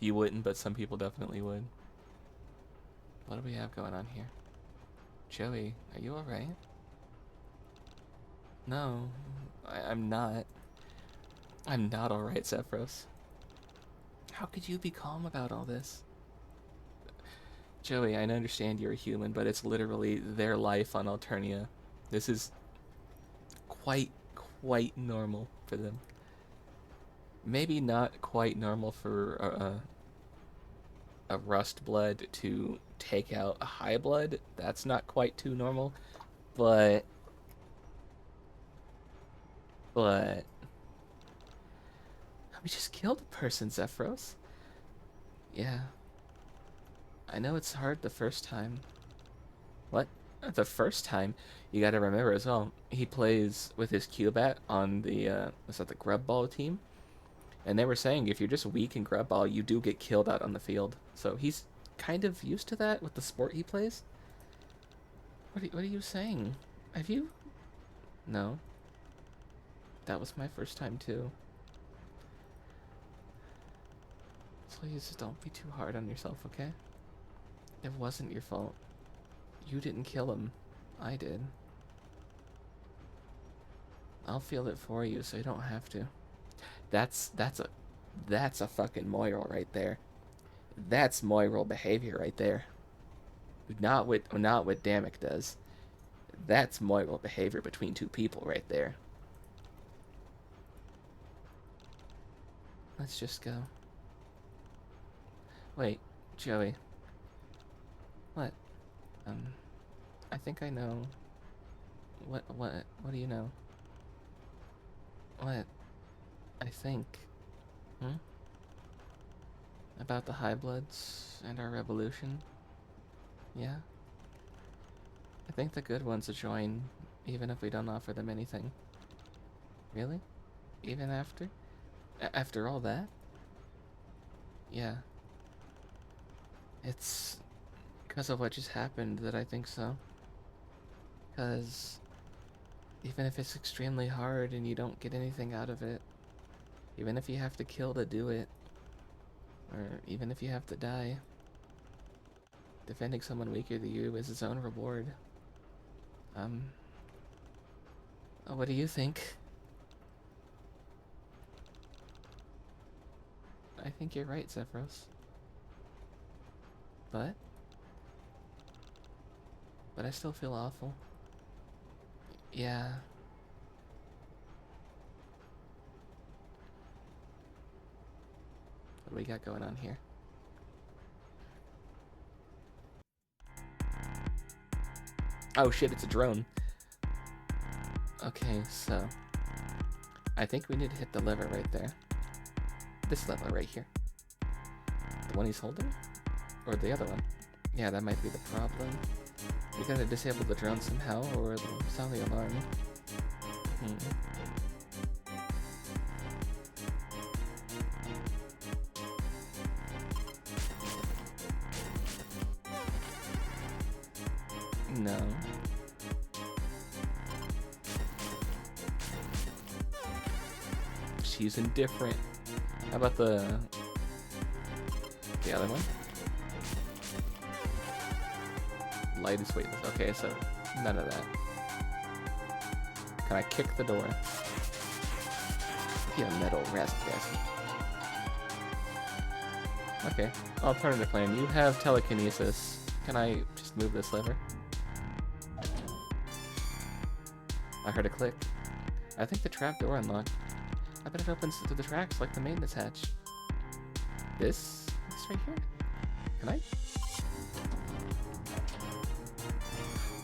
You wouldn't, but some people definitely would. What do we have going on here? Joey, are you alright? No, I'm not. I'm not alright, Zephyros. How could you be calm about all this? Joey, I understand you're a human, but it's literally their life on Alternia. This is quite normal for them. Maybe not quite normal for a rust blood to take out a high blood. That's not quite too normal, but we just killed a person, Zephyros. Yeah. I know it's hard the first time. What? The first time? You gotta remember as well, he plays with his Cubat on the, was that the Grub Ball team? And they were saying if you're just weak in Grub Ball, you do get killed out on the field. So he's kind of used to that with the sport he plays. What are you saying? Have you? No. That was my first time too. Please don't be too hard on yourself, okay? It wasn't your fault. You didn't kill him. I did. I'll feel it for you so you don't have to. That's a fucking moral right there. That's moral behavior right there. Not what Damek does. That's moral behavior between two people right there. Let's just go. Wait, Joey. What? I think I know. What do you know? What? I think. About the High Bloods and our revolution? Yeah? I think the good ones will join, even if we don't offer them anything. Really? Even after? After all that? Yeah. It's because of what just happened that I think so. Because even if it's extremely hard and you don't get anything out of it, even if you have to kill to do it, or even if you have to die, defending someone weaker than you is its own reward. What do you think? I think you're right, Zephyros. But I still feel awful. Yeah. What do we got going on here? Oh shit, it's a drone. Okay, so I think we need to hit the lever right there. This lever right here. The one he's holding? Or the other one? Yeah, that might be the problem. We gotta disable the drone somehow, or it'll sound the alarm. No. She's indifferent. How about the other one? Light is weightless. Okay, so none of that. Can I kick the door? Yeah, metal rasp-gasp. Okay, alternative plan. You have telekinesis. Can I just move this lever? I heard a click. I think the trap door unlocked. I bet it opens to the tracks like the maintenance hatch. This right here? Can I?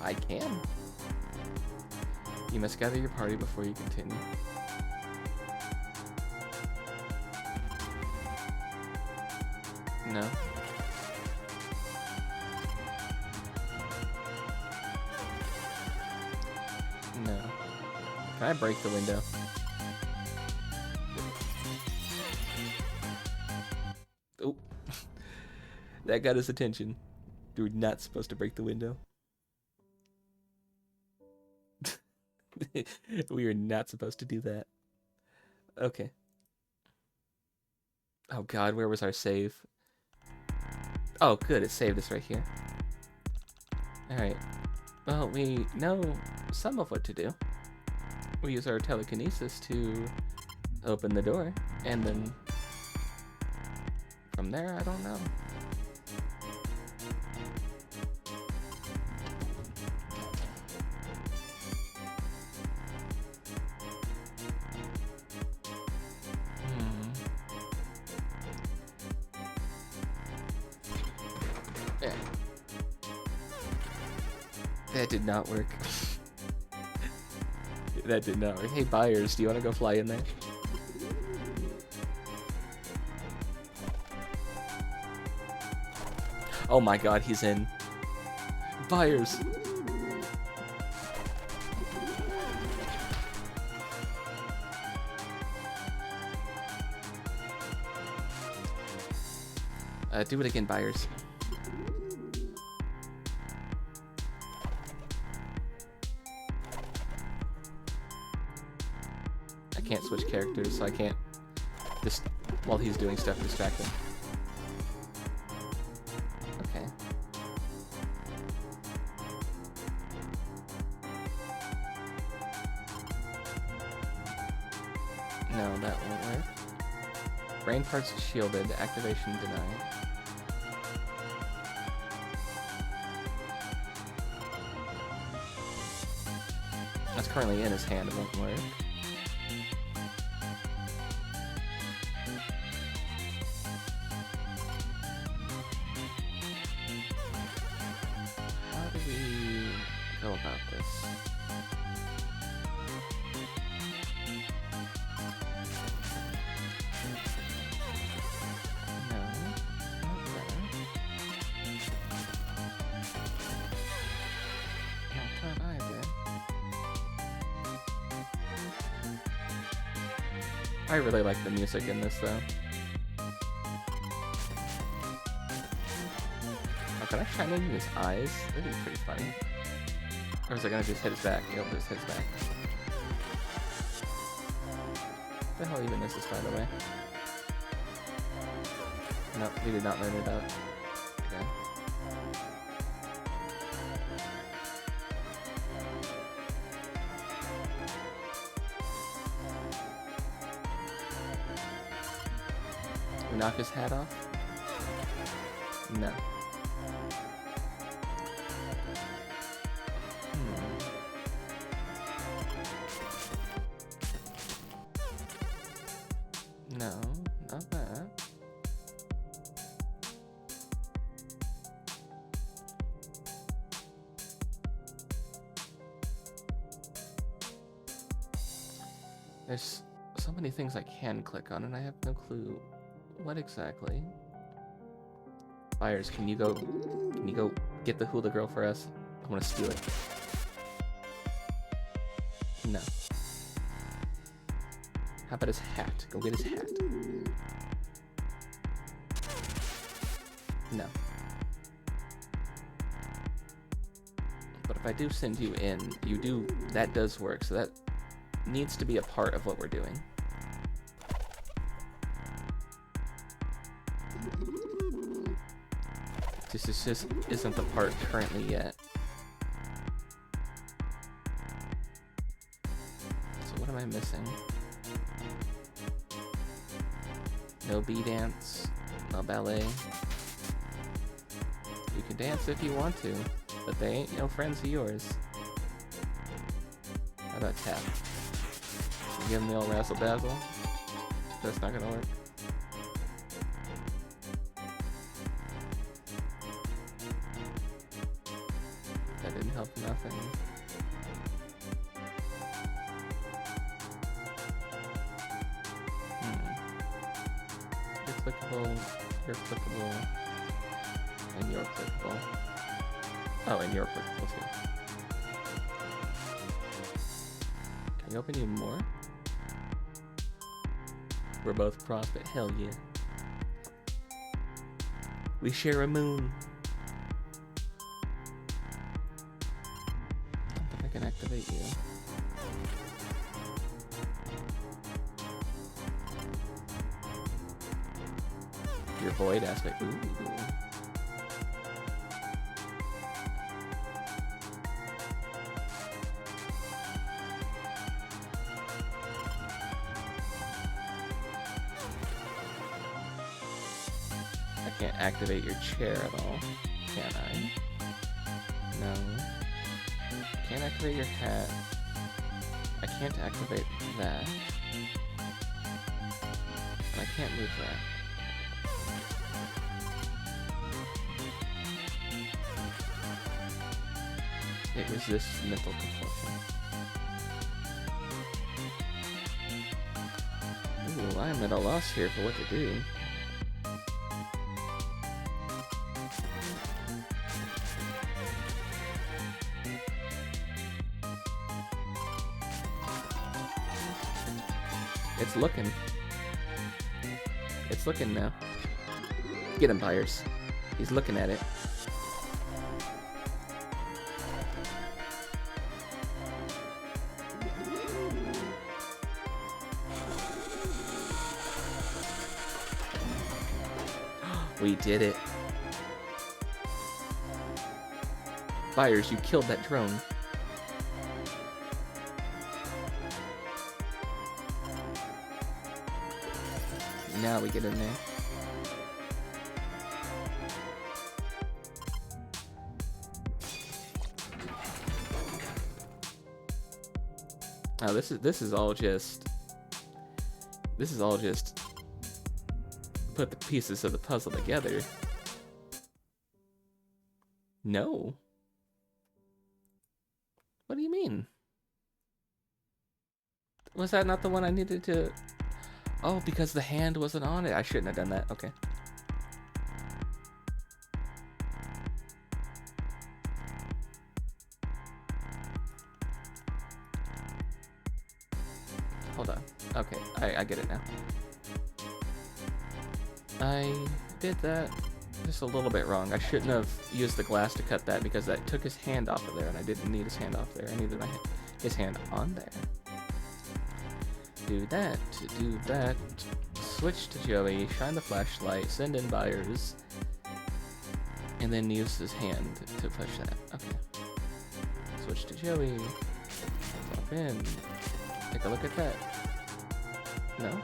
I can. You must gather your party before you continue. No. No. Can I break the window? Oh. That got his attention. You were not supposed to break the window. We are not supposed to do that. Okay. Oh god, where was our save? Oh good, it saved us right here. Alright. Well, we know some of what to do. We use our telekinesis to open the door, and then from there, I don't know. Yeah. That did not work. That did not work. Hey, buyers, do you want to go fly in there? Oh my god, he's in. Buyers! Do it again, buyers. I can't switch characters, so I can't just, while he's doing stuff, distract him. Okay. No, that won't work. Brain parts shielded, activation denied. That's currently in his hand, it won't work. How do we go about this? No, not that. Not that either. I really like the music in this, though. Oh, can I shine in his eyes? That'd be pretty funny. Or is it gonna just hit his back? Yep, just hit his back. What the hell even is this, by the way? No, we did not learn it out. Okay. We knock his hat off? No. No, not that. There's so many things I can click on and I have no clue what exactly. Buyers, can you go get the hula girl for us? I want to steal it. No. How about his hat? Go get his hat. No. But if I do send you in, that does work, so that needs to be a part of what we're doing. This just isn't the part currently yet. So what am I missing? No bee dance, no ballet. You can dance if you want to, but they ain't no friends of yours. How about tap? Give them the old razzle dazzle? That's not gonna work. That didn't help nothing. You're clickable, and you're clickable. Oh, and you're clickable too. Can I open you more? We're both CrossFit, hell yeah. We share a moon. I don't think I can activate you. Your void aspect. Ooh. I can't activate your chair at all, can I? No. Can't activate your hat. I can't activate that. And I can't move that. It resists mental compulsion. Ooh, I'm at a loss here for what to do. It's looking. It's looking now. Get him, buyers. He's looking at it. We did it. Buyers, you killed that drone. Now we get in there. Oh, this is all just put the pieces of the puzzle together. No. What do you mean? Was that not the one I needed to... Oh, because the hand wasn't on it. I shouldn't have done that. Okay. Hold on. Okay, I get it now. I did that just a little bit wrong. I shouldn't have used the glass to cut that because that took his hand off of there, and I didn't need his hand off there. I needed his hand on there. Do that, do that. Switch to Joey, shine the flashlight, send in buyers, and then use his hand to push that. Okay. Switch to Joey. Drop in. Take a look at that. No?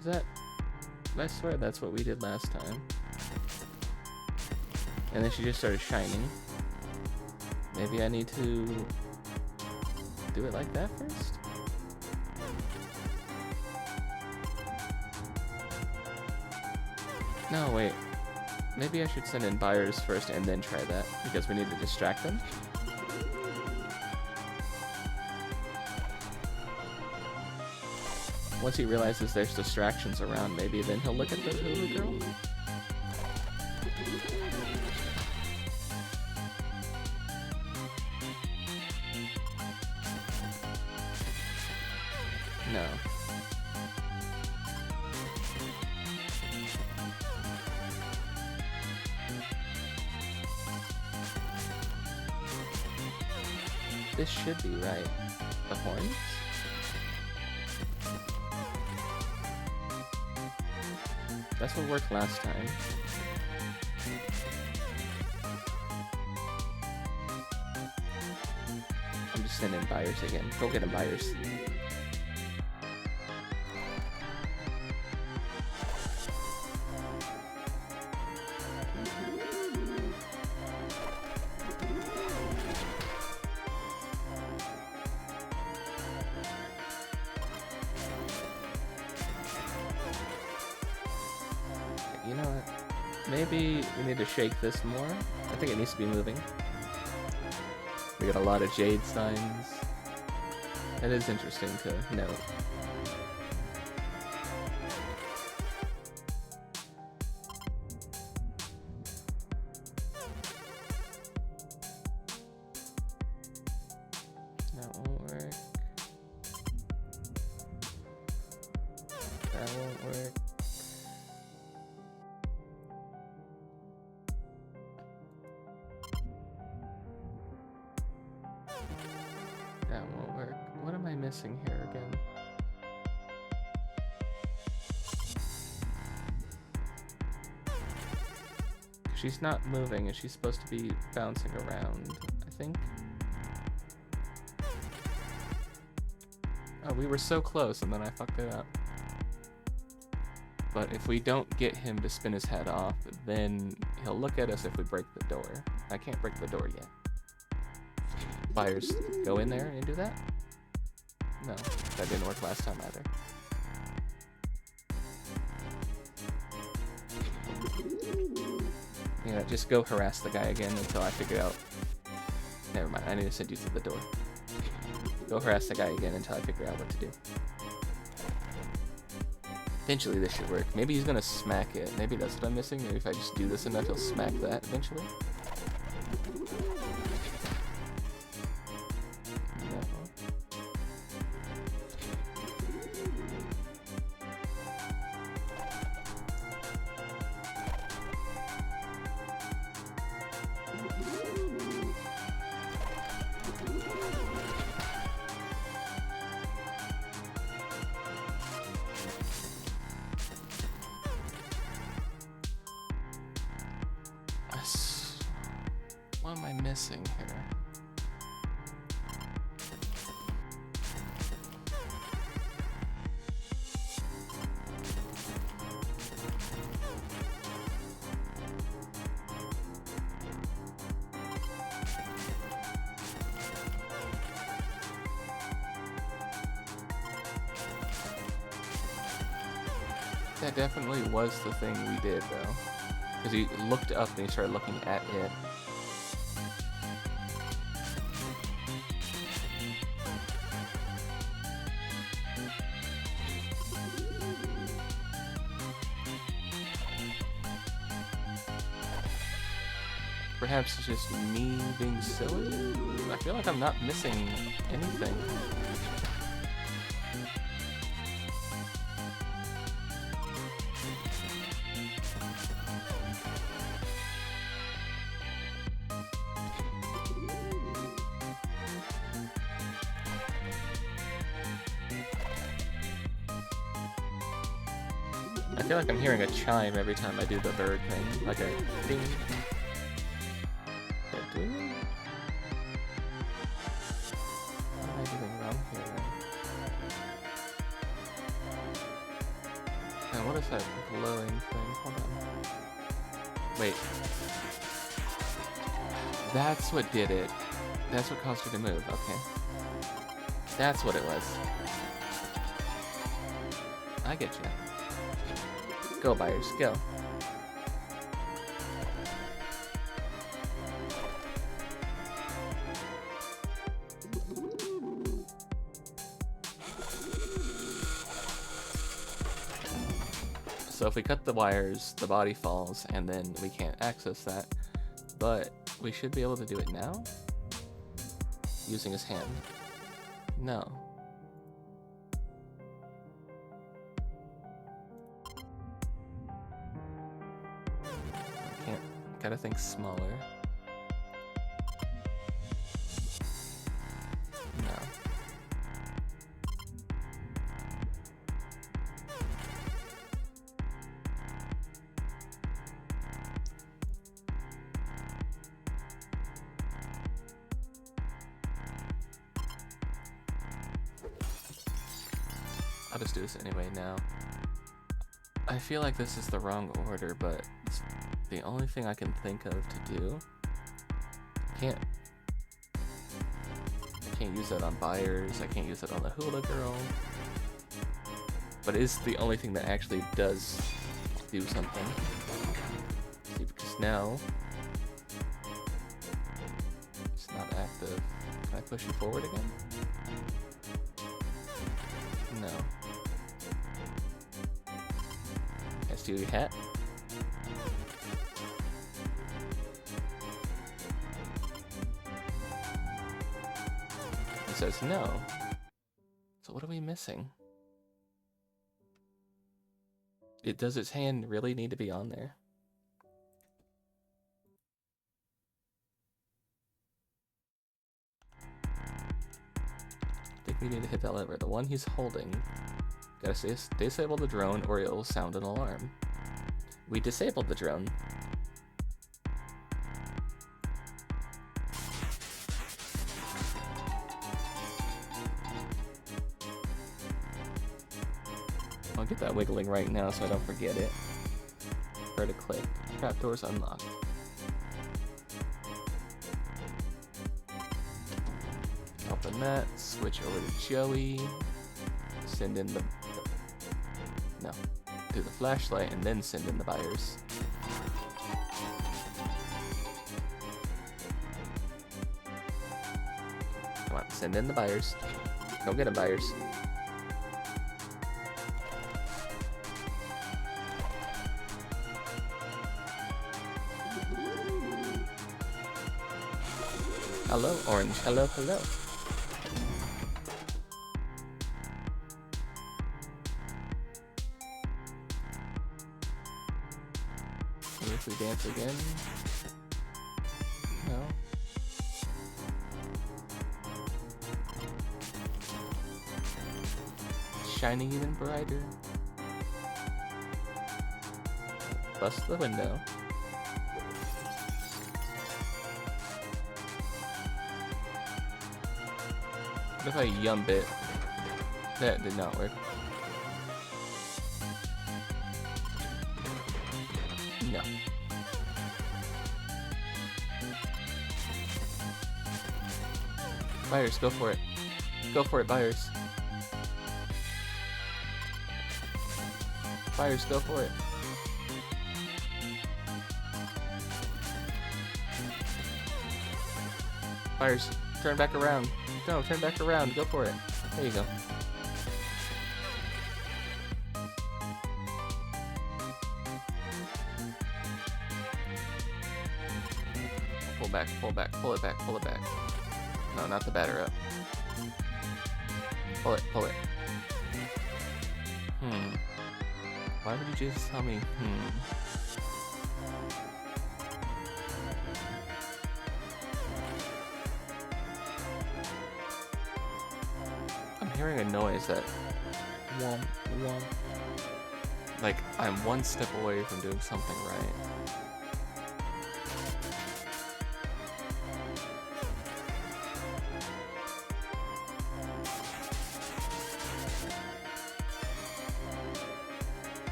Is that... I swear that's what we did last time. And then she just started shining. Maybe I need to do it like that first? No, wait. Maybe I should send in buyers first and then try that, because we need to distract them. Once he realizes there's distractions around, maybe then he'll look at the Hulu girl. No. This should be right. The horns? That's what worked last time. I'm just sending buyers again. Go get them, buyers. You know what? Maybe we need to shake this more. I think it needs to be moving. We got a lot of jade signs. That is interesting to note. That won't work. That won't work. That won't work. What am I missing here again? She's not moving and she's supposed to be bouncing around, I think. Oh, we were so close and then I fucked it up. But if we don't get him to spin his head off, then he'll look at us if we break the door. I can't break the door yet. Buyers, go in there and do that? No, that didn't work last time either. You know, just go harass the guy again until I figure out... Never mind, I need to send you to the door. Go harass the guy again until I figure out what to do. Eventually this should work. Maybe he's gonna smack it. Maybe that's what I'm missing. Maybe if I just do this enough, he'll smack that eventually. What am I missing here? That definitely was the thing we did, though. Because he looked up and he started looking at it. Perhaps it's just me being silly? I feel like I'm not missing anything. I feel like I'm hearing a chime every time I do the bird thing, like a ding. What am I doing wrong here then? Now what is that glowing thing? Hold on. Wait. That's what did it. That's what caused her to move, okay. That's what it was. I get you. Go, buyers, go. So if we cut the wires, the body falls, and then we can't access that. But we should be able to do it now? Using his hand. No. Gotta think smaller. No. I'll just do this anyway now. I feel like this is the wrong order, but it's the only thing I can think of to do. I can't use that on buyers, I can't use it on the hula girl. But it is the only thing that actually does do something. See, because now it's not active. Can I push it forward again? No. Let's do your hat. It says no. So what are we missing? Does its hand really need to be on there? I think we need to hit that lever. The one he's holding. Gotta disable the drone or it will sound an alarm. We disabled the drone. I'll get that wiggling right now so I don't forget it. Where to click. Trapdoors unlocked. Open that, switch over to Joey, send in the no, do the flashlight and then send in the buyers. Come on, send in the buyers. Go get them, buyers. Hello, orange. Hello, hello. Maybe if we dance again? No. Shining even brighter. Bust the window. What if I yump it? That did not work. No. Buyers, go for it. Go for it, buyers. Buyers, go for it. Buyers, turn back around. No, turn back around. Go for it. There you go. Pull back, pull back, pull it back, pull it back. No, not the batter up. Pull it, pull it. Why would you just tell me, I'm hearing a noise that womp womp. Like I'm one step away from doing something right.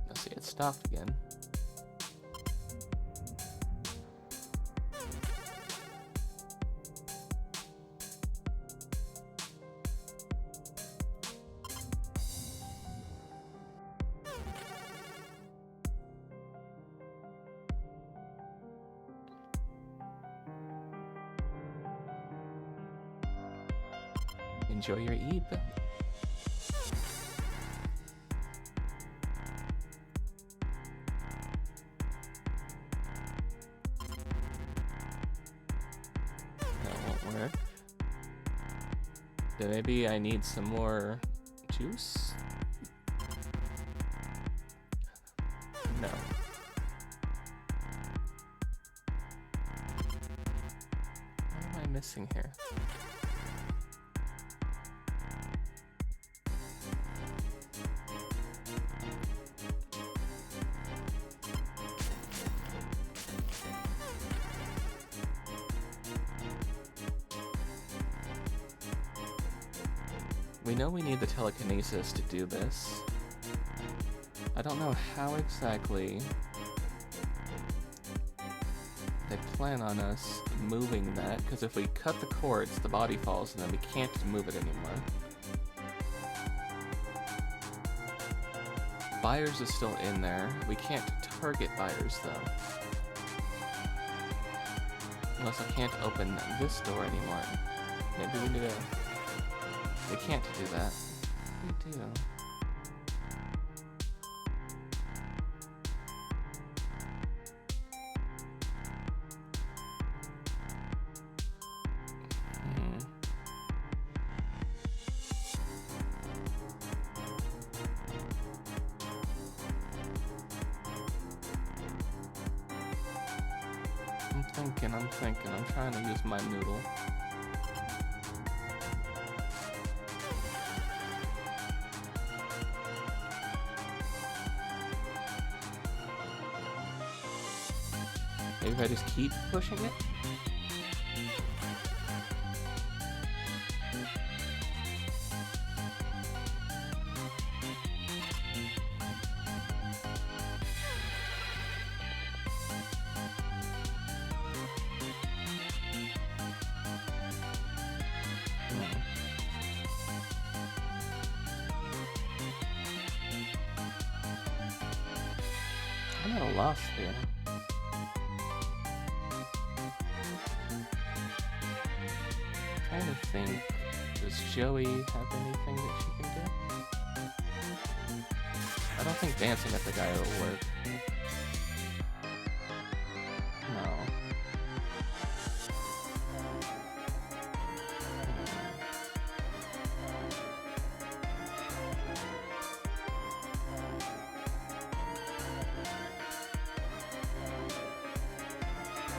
Let's see, it stopped again. Enjoy your Eve. That won't work. Then maybe I need some more juice? No. What am I missing here? We know we need the telekinesis to do this. I don't know how exactly they plan on us moving that, because if we cut the cords, the body falls, and then we can't move it anymore. Buyers is still in there. We can't target buyers, though. Unless I can't open this door anymore. Maybe we need to... We can't do that. We do. I'm thinking. I'm trying to use my noodle. Maybe if I just keep pushing it? I'm at a loss here. Trying to think, does Joey have anything that she can do? I don't think dancing at the guy will work. No.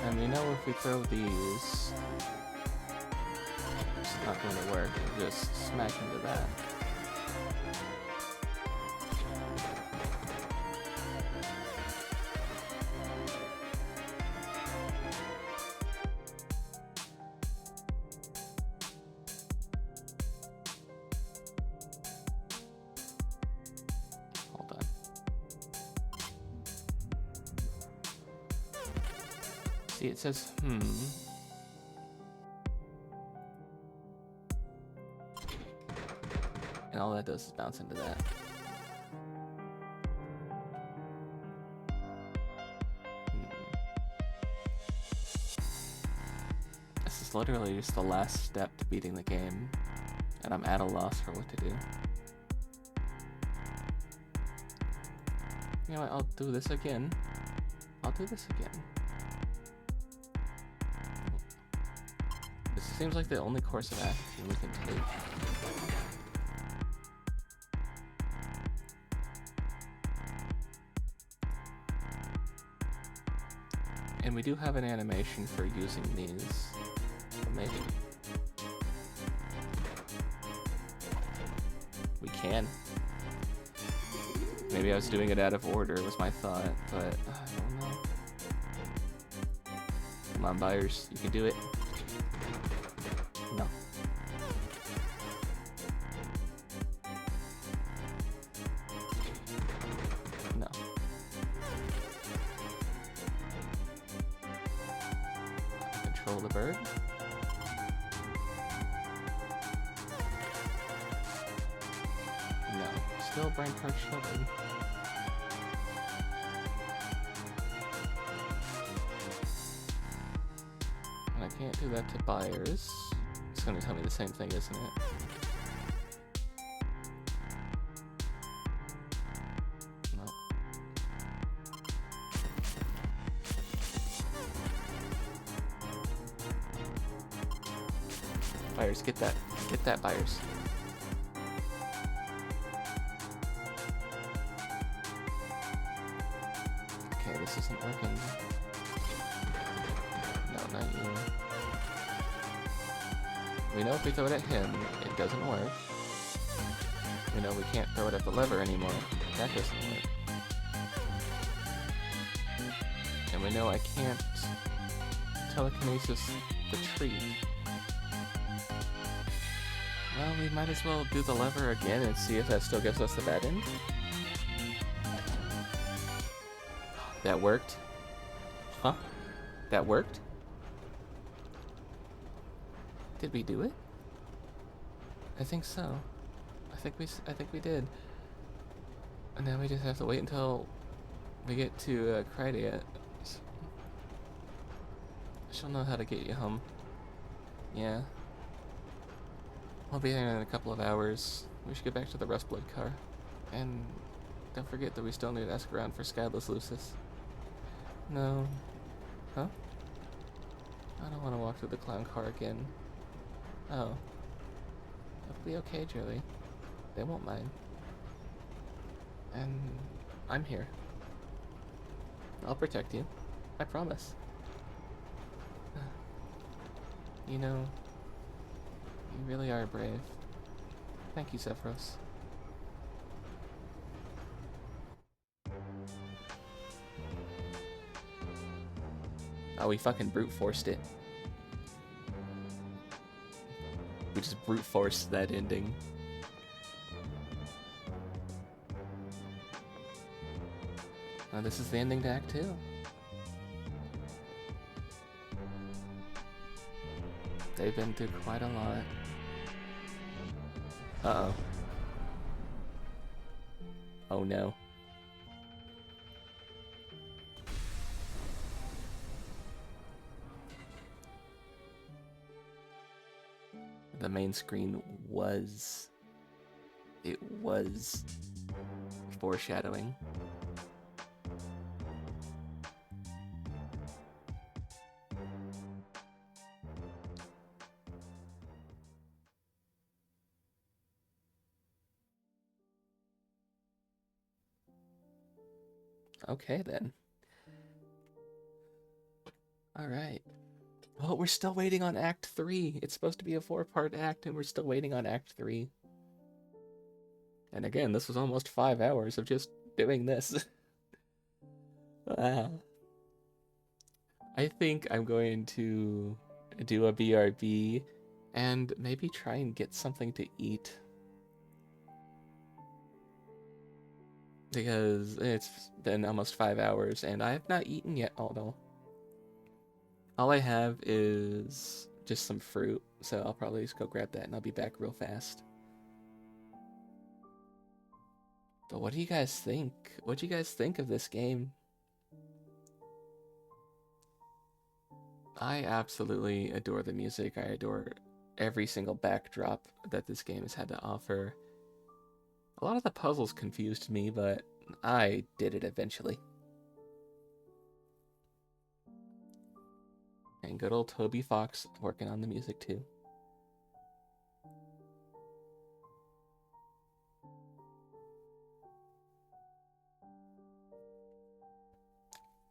And we know if we throw these, it's not going to work. It'll just smack into that. See, it says, and all that does is bounce into that. This is literally just the last step to beating the game, and I'm at a loss for what to do. You know what, I'll do this again. This seems like the only course of action we can take. And we do have an animation for using these. But maybe we can. Maybe I was doing it out of order was my thought, but I don't know. Come on, buyers, you can do it. No. No. Control the bird. No. Still brain perch open. And I can't do that to buyers. It's gonna tell me the same thing, isn't it? No. Buyers, get that. Get that, buyers. Okay, this isn't working. No, not you. We know if we throw it at him, it doesn't work. We know we can't throw it at the lever anymore. That doesn't work. And we know I can't telekinesis the tree. Well, we might as well do the lever again and see if that still gives us the bad end. That worked? Huh? That worked? Did we do it? I think so. I think we did. And now we just have to wait until we get to Crydia. She'll know how to get you home. Yeah. We'll be there in a couple of hours. We should get back to the Rustblood car. And don't forget that we still need to ask around for Skyless Lucis. No. Huh? I don't want to walk through the clown car again. Oh. It'll be okay, Julie. They won't mind. And I'm here. I'll protect you. I promise. You know, you really are brave. Thank you, Zephyros. Oh, we fucking brute forced it. We just brute forced that ending. Oh, this is the ending to Act 2. They've been through quite a lot. Uh-oh. Oh no. The main screen was... It was... foreshadowing. Okay, then. Alright. Well, we're still waiting on Act 3. It's supposed to be a 4-part act, and we're still waiting on Act 3. And again, this was almost 5 hours of just doing this. I think I'm going to do a BRB and maybe try and get something to eat. Because it's been almost 5 hours and I have not eaten yet. Oh no. All I have is just some fruit, so I'll probably just go grab that and I'll be back real fast. But what do you guys think? What do you guys think of this game? I absolutely adore the music. I adore every single backdrop that this game has had to offer. A lot of the puzzles confused me, but I did it eventually. And good old Toby Fox working on the music too.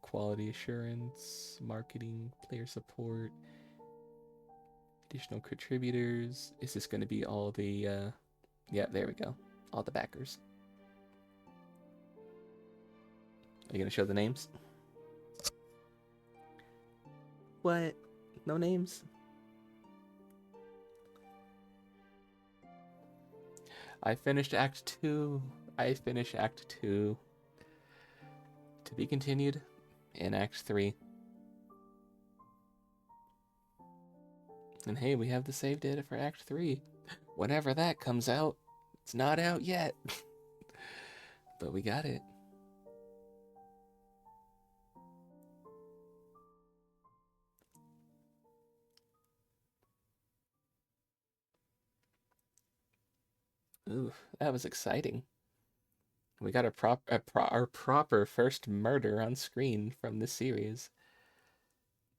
Quality assurance, marketing, player support, additional contributors. Is this going to be all the, yeah, there we go. All the backers. Are you going to show the names? What? No names? I finished Act 2. I finished Act 2. To be continued in Act 3. And hey, we have the save data for Act 3. Whenever that comes out, it's not out yet. But we got it. Ooh, that was exciting. We got our proper first murder on screen from this series.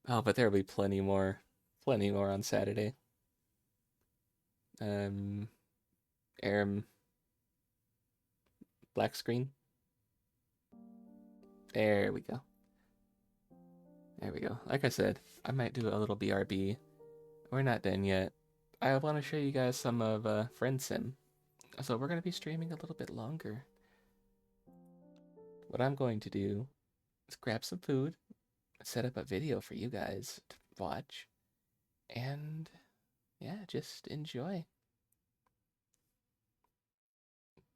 Oh, but there'll be plenty more on Saturday. Aram black screen. There we go. There we go. Like I said, I might do a little BRB. We're not done yet. I want to show you guys some of Friendsim. So we're going to be streaming a little bit longer. What I'm going to do is grab some food, set up a video for you guys to watch, and yeah, just enjoy.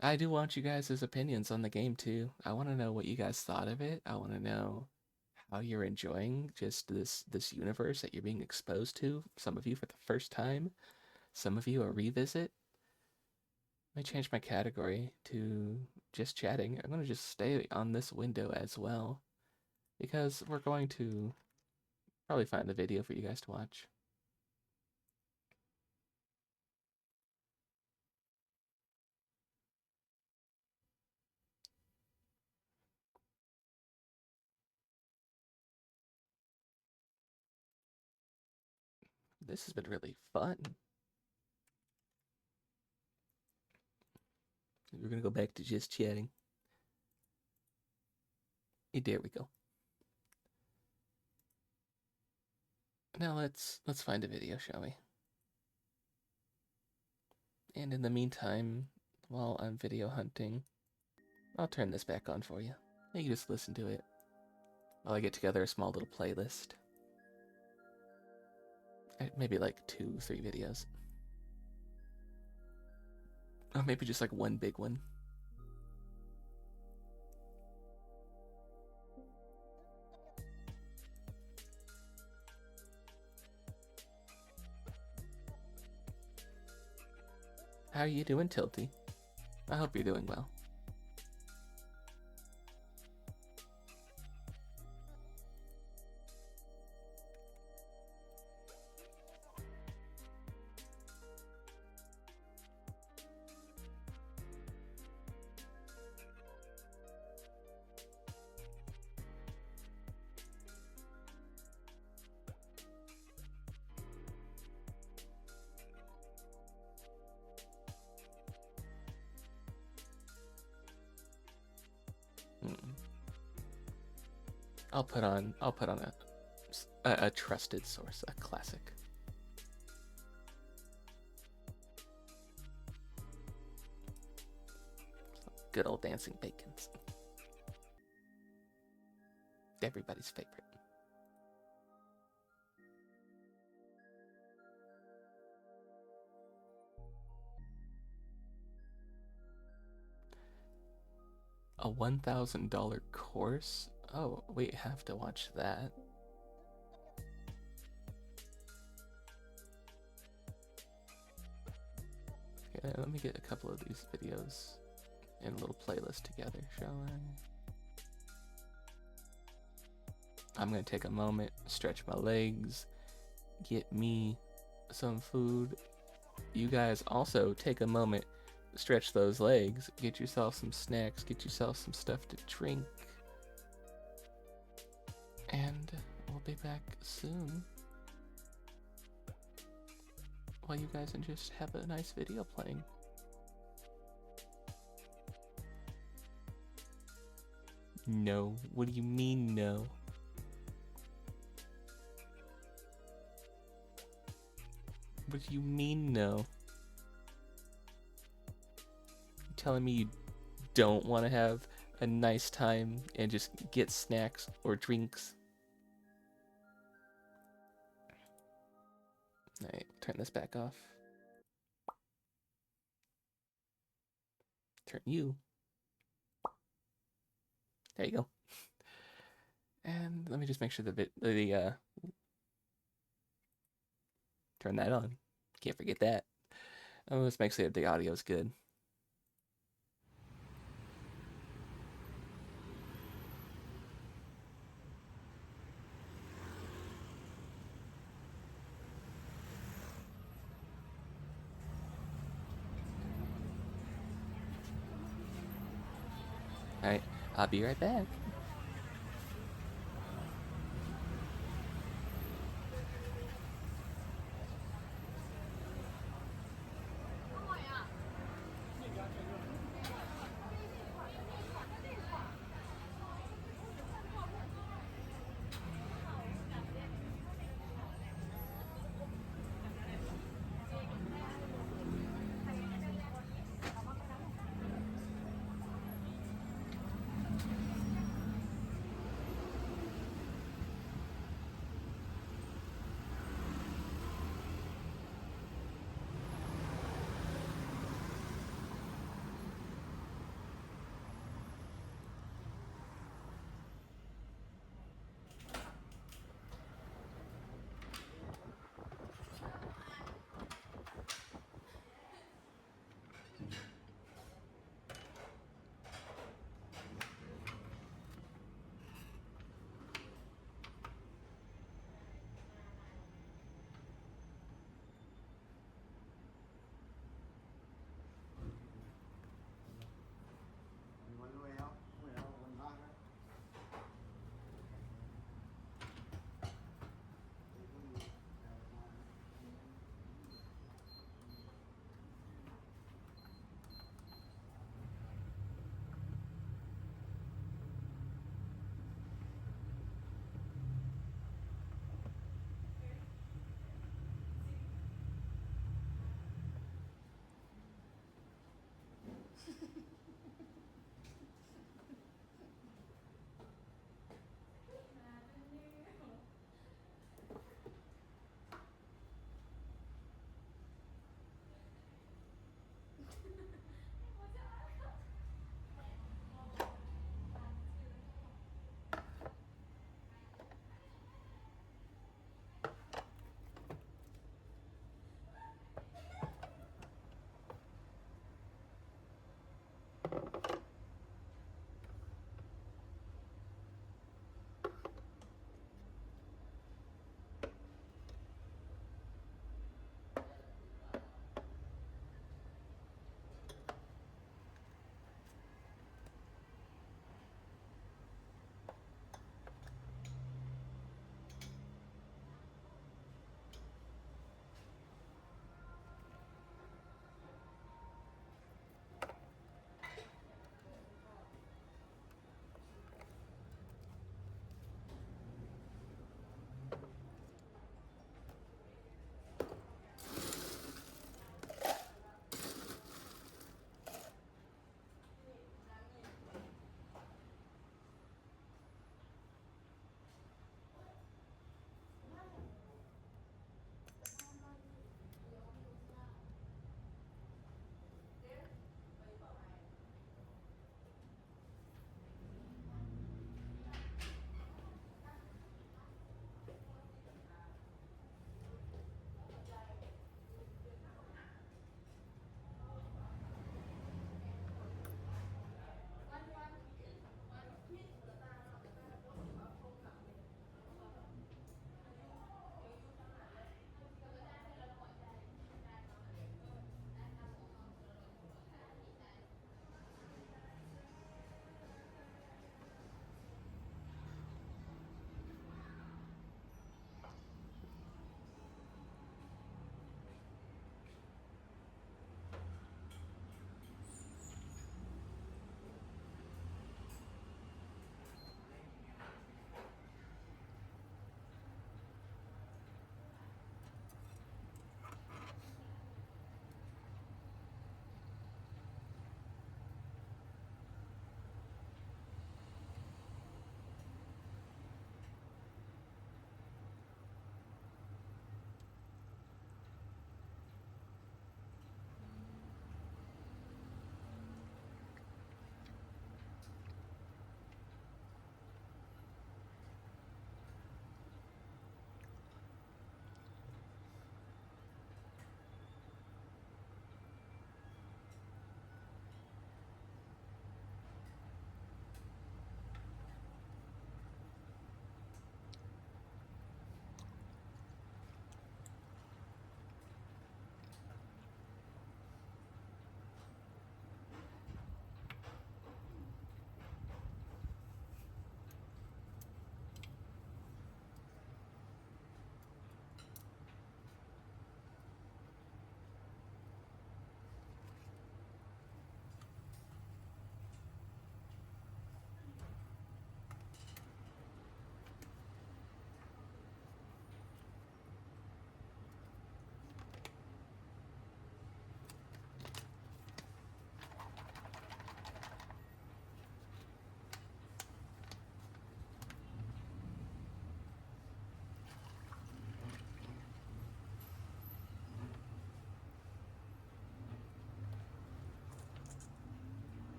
I do want you guys' opinions on the game too. I want to know what you guys thought of it. I want to know how you're enjoying just this universe that you're being exposed to. Some of you for the first time, some of you a revisit. I change my category to just chatting. I'm going to just stay on this window as well because we're going to probably find the video for you guys to watch. This has been really fun. We're going to go back to just chatting. There we go. Now let's find a video, shall we? And in the meantime, while I'm video hunting, I'll turn this back on for you. You can just listen to it while I get together a small little playlist. Maybe like 2-3 videos. Or maybe just like one big one. How are you doing, Tilty? I hope you're doing well. I'll put on a trusted source, a classic. Good old Dancing Bacons. Everybody's favorite. A $1,000 course? Oh, we have to watch that. Okay, let me get a couple of these videos in a little playlist together, shall I? I'm gonna take a moment, stretch my legs, get me some food. You guys also take a moment, stretch those legs, get yourself some snacks, get yourself some stuff to drink. And we'll be back soon. While you guys can just have a nice video playing. No. What do you mean no? What do you mean no? You telling me you don't want to have a nice time and just get snacks or drinks? Alright, turn this back off. Turn you. There you go. And let me just make sure turn that on. Can't forget that. Oh, let's make sure the audio's good. Alright, I'll be right back.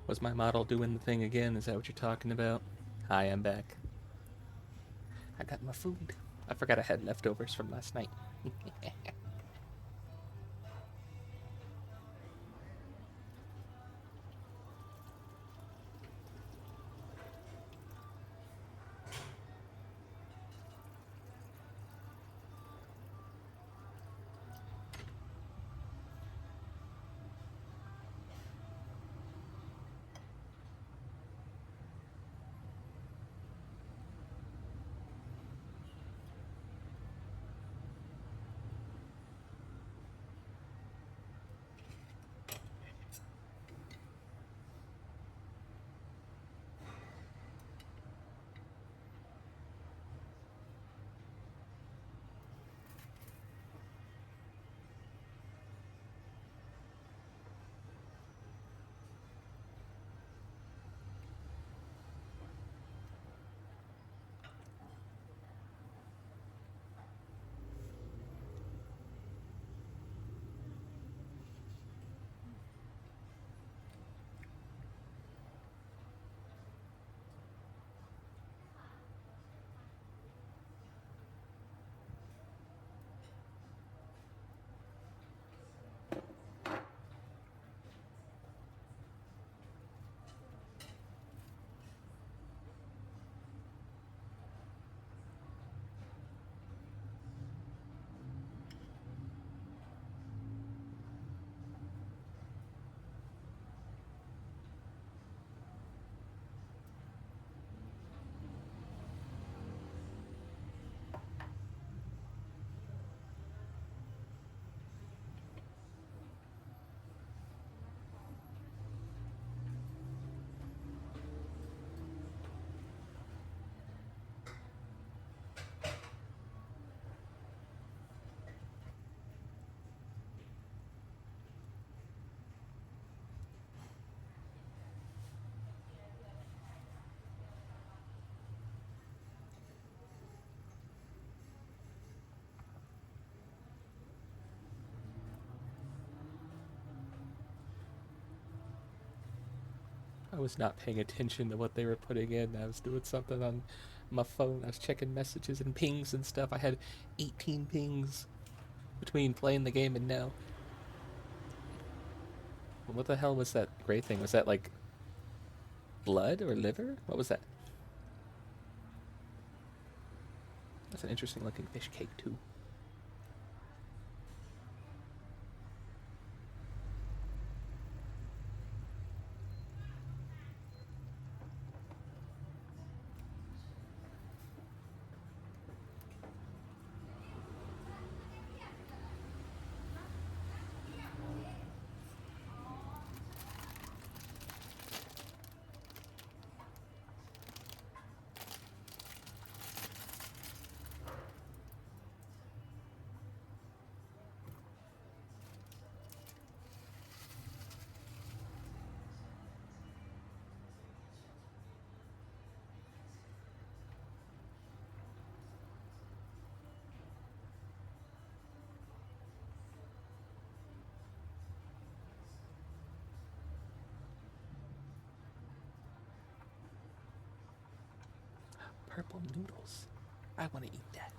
Was my model doing the thing again? Is that what you're talking about? Hi, I'm back. I got my food. I forgot I had leftovers from last night. I was not paying attention to what they were putting in. I was doing something on my phone. I was checking messages and pings and stuff. I had 18 pings between playing the game and now. What the hell was that gray thing? Was that like blood or liver? What was that? That's an interesting looking fish cake too. Purple noodles. I want to eat that.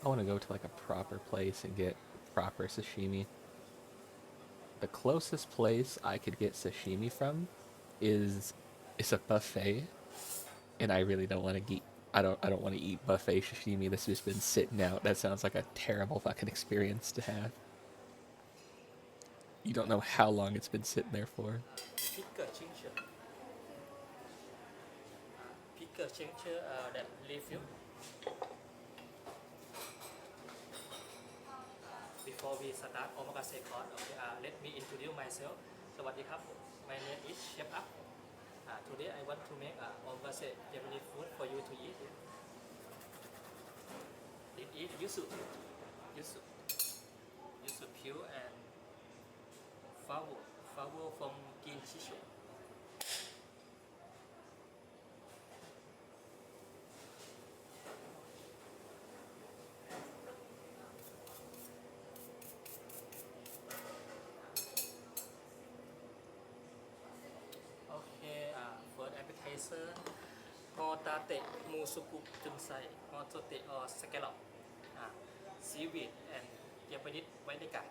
I want to go to like a proper place and get proper sashimi. The closest place I could get sashimi from is a buffet, and I really don't want to eat. I don't want to eat buffet sashimi that's just been sitting out. That sounds like a terrible fucking experience to have. You don't know how long it's been sitting there for. Picker tincture. Picker tincture that refill. Before we start omakase course, okay, let me introduce myself. สวัสดีครับ My name is Chef Up. Today I want to make omakase Japanese food for you to eat. It is yuzu, yuzu pure and flower from green shisho. Okay, first appetizer, hotate musuku junsai, hotate or scallop, seaweed and Japanese vinegar.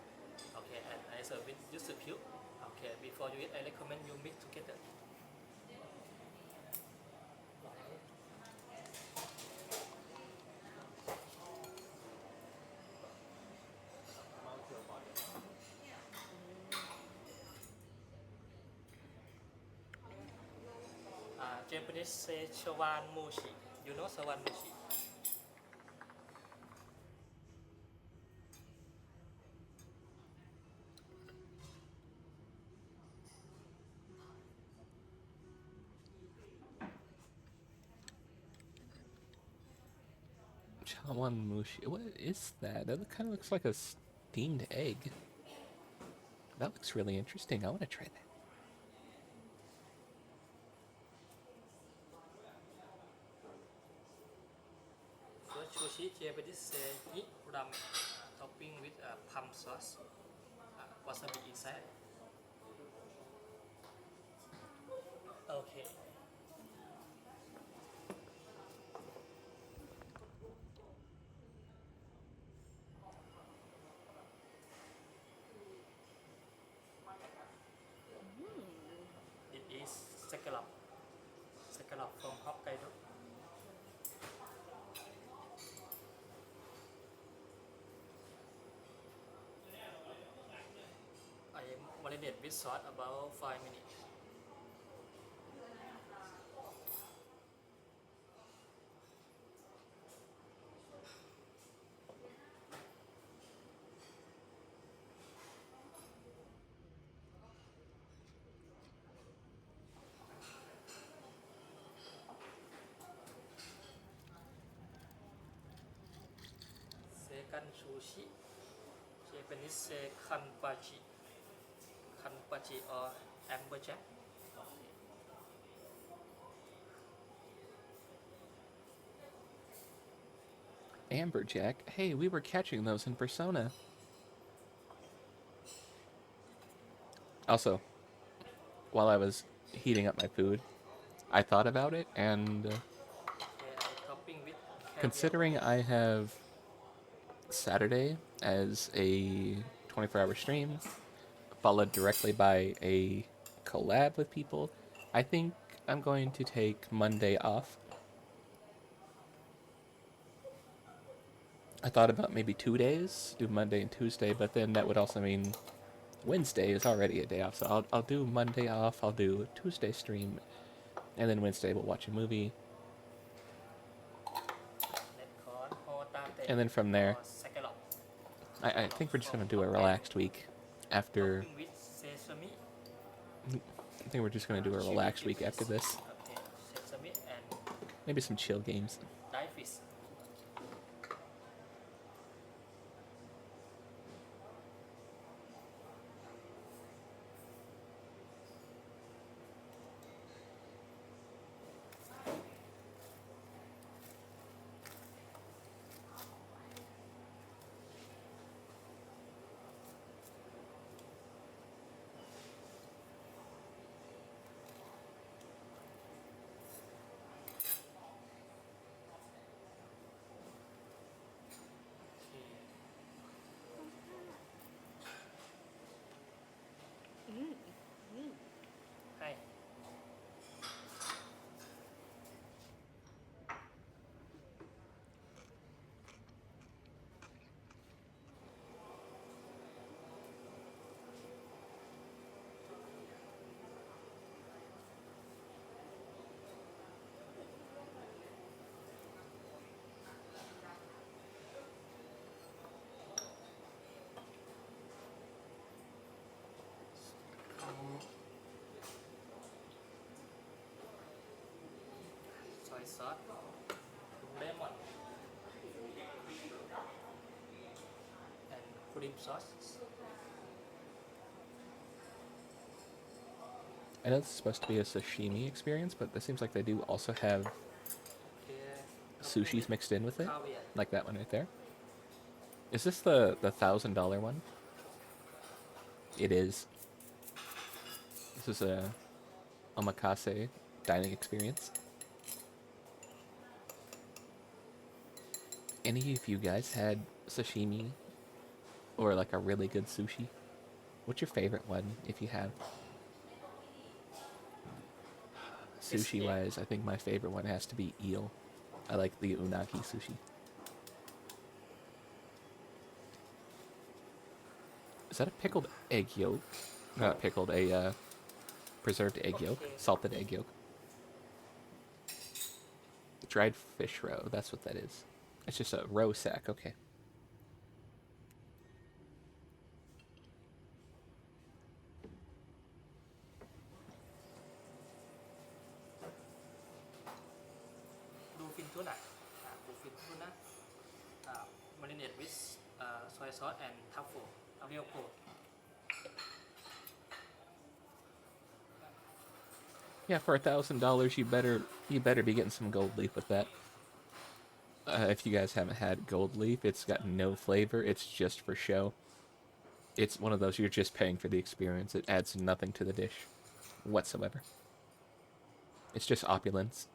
Okay, and I serve with yuzu pure. Okay, before you eat, I recommend you mix together. Japanese say Szechuan mushi. You know Szechuan mushi? Chawan mushi. What is that? That kind of looks like a steamed egg. That looks really interesting. I want to try that. First sushi, Japanese say ni ramen, topping with plum sauce, wasabi inside. Okay. It is scallop from Hokkaido. I marinate with salt about 5 minutes. Second sushi, Japanese say kanpachi or amberjack. Amberjack. Hey, we were catching those in Persona. Also, while I was heating up my food, I thought about it, and Topping with considering I have Saturday as a 24-hour stream, followed directly by a collab with people, I think I'm going to take Monday off. I thought about maybe 2 days, do Monday and Tuesday, but then that would also mean Wednesday is already a day off. So I'll do Monday off, I'll do a Tuesday stream, and then Wednesday we'll watch a movie. And then from there, I think we're just going to do a relaxed week after. I think we're just going to do a relaxed week after this. Maybe some chill games. soy sauce lemon and cream sauce I know this is supposed to be a sashimi experience, but this seems like they do also have okay sushis mixed in with it, caviar like that one right there. Is this the $1,000 one? It is. This is a omakase dining experience. Any of you guys had sashimi or like a really good sushi? What's your favorite one if you have? Sushi wise, I think my favorite one has to be eel. I like the unagi sushi. Is that a pickled egg yolk? Not pickled, a preserved egg yolk, Okay. salted egg yolk. Dried fish roe, that's what that is. It's just a roe sack, okay. bluefin tuna bluefin tuna marinate with soy sauce and truffle real cold Yeah, for $1,000, you better be getting some gold leaf with that. If you guys haven't had gold leaf, it's got no flavor. It's just for show. It's one of those you're just paying for the experience. It adds nothing to the dish whatsoever. It's just opulence.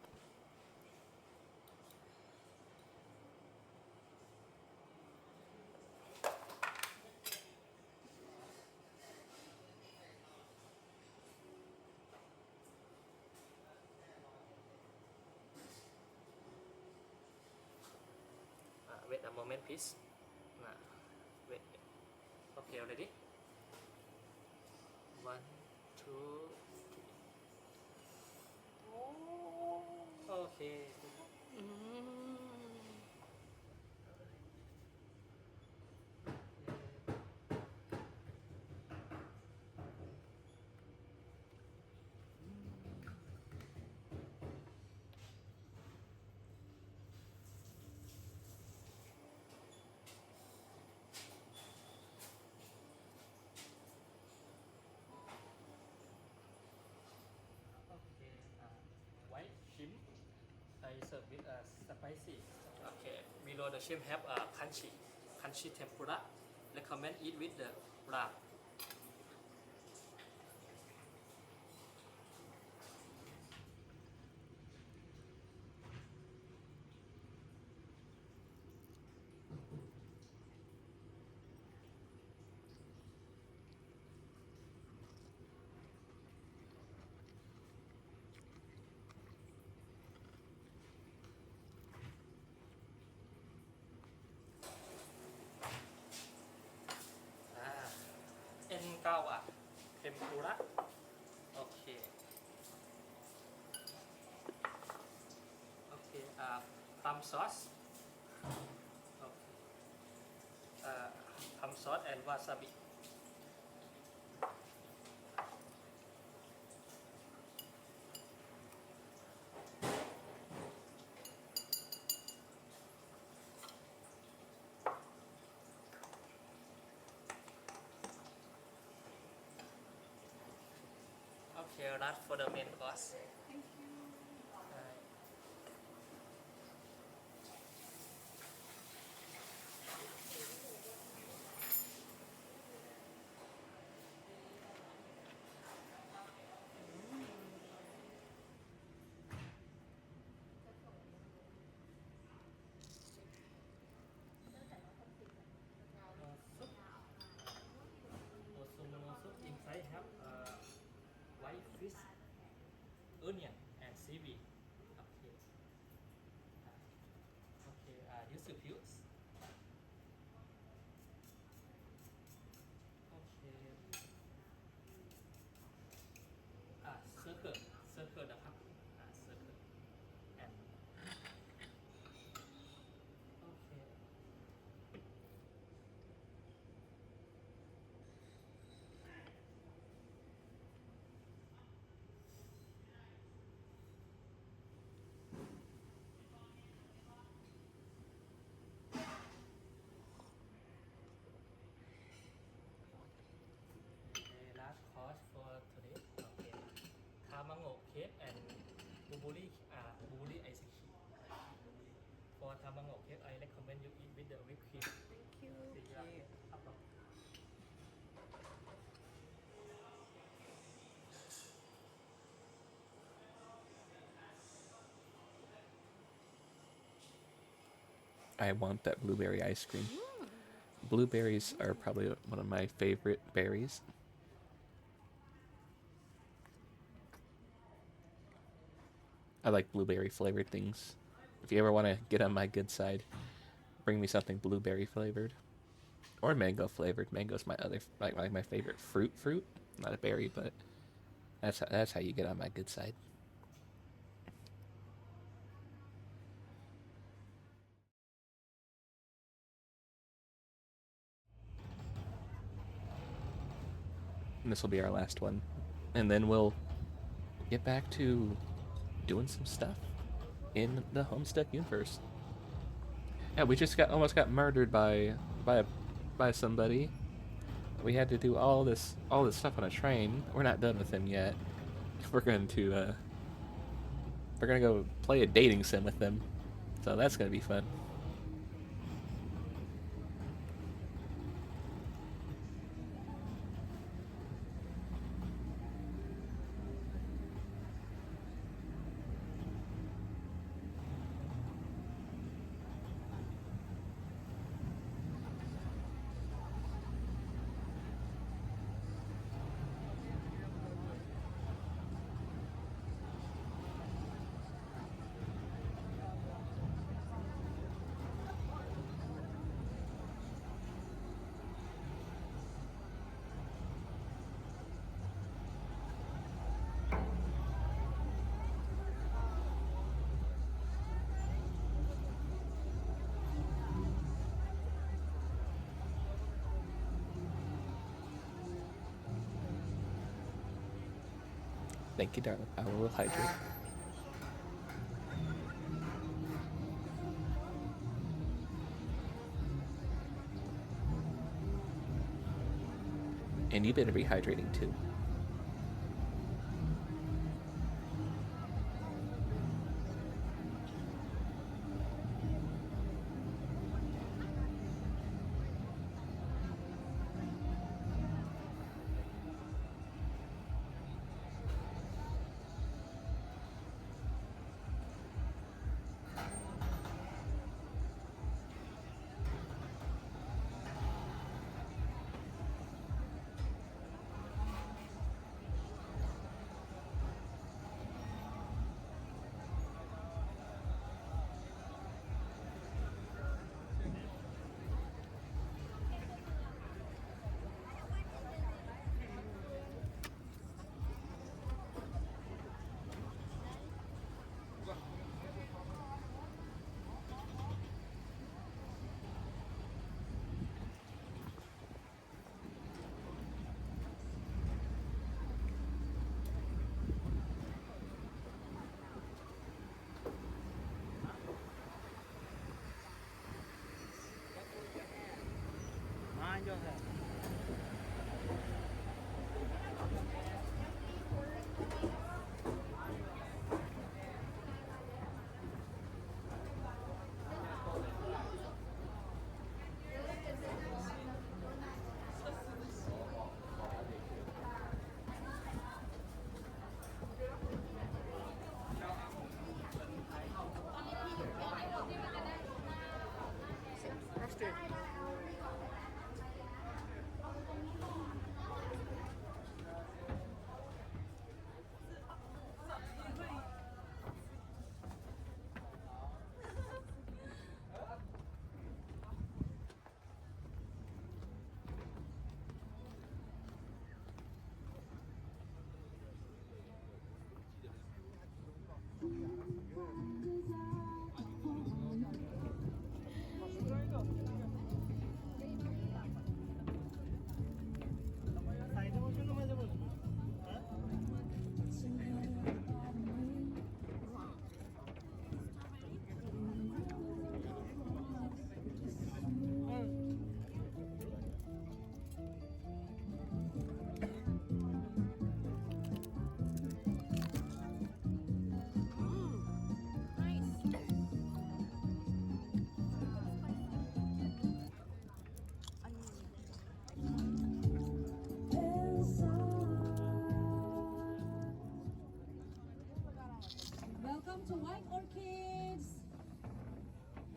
wait a moment please wait okay already 1 2 3 okay okay white shrimp I serve with spicy okay below the shrimp have crunchy tempura recommend eat with the wrap engawa tempura okay okay plum sauce okay plum sauce and wasabi okay that's for the main course soup Osumono soup inside have white fish onion and seaweed okay okay disappears okay circle นะครับcircle and okay blueberry ice cream. For Tamago cake, I recommend you eat with the whipped cream. Thank you. See ya. Up. I want that blueberry ice cream. Blueberries are probably one of my favorite berries. I like blueberry flavored things. If you ever want to get on my good side, bring me something blueberry flavored or mango flavored. Mango's my other like my favorite fruit. Not a berry, but that's how you get on my good side. And this will be our last one, and then we'll get back to doing some stuff in the Homestuck universe. Yeah, we just almost got murdered by somebody. We had to do all this stuff on a train. We're not done with him yet. We're going to go play a dating sim with them. So that's gonna be fun. Thank you, darling. I will hydrate. And you better be hydrating too.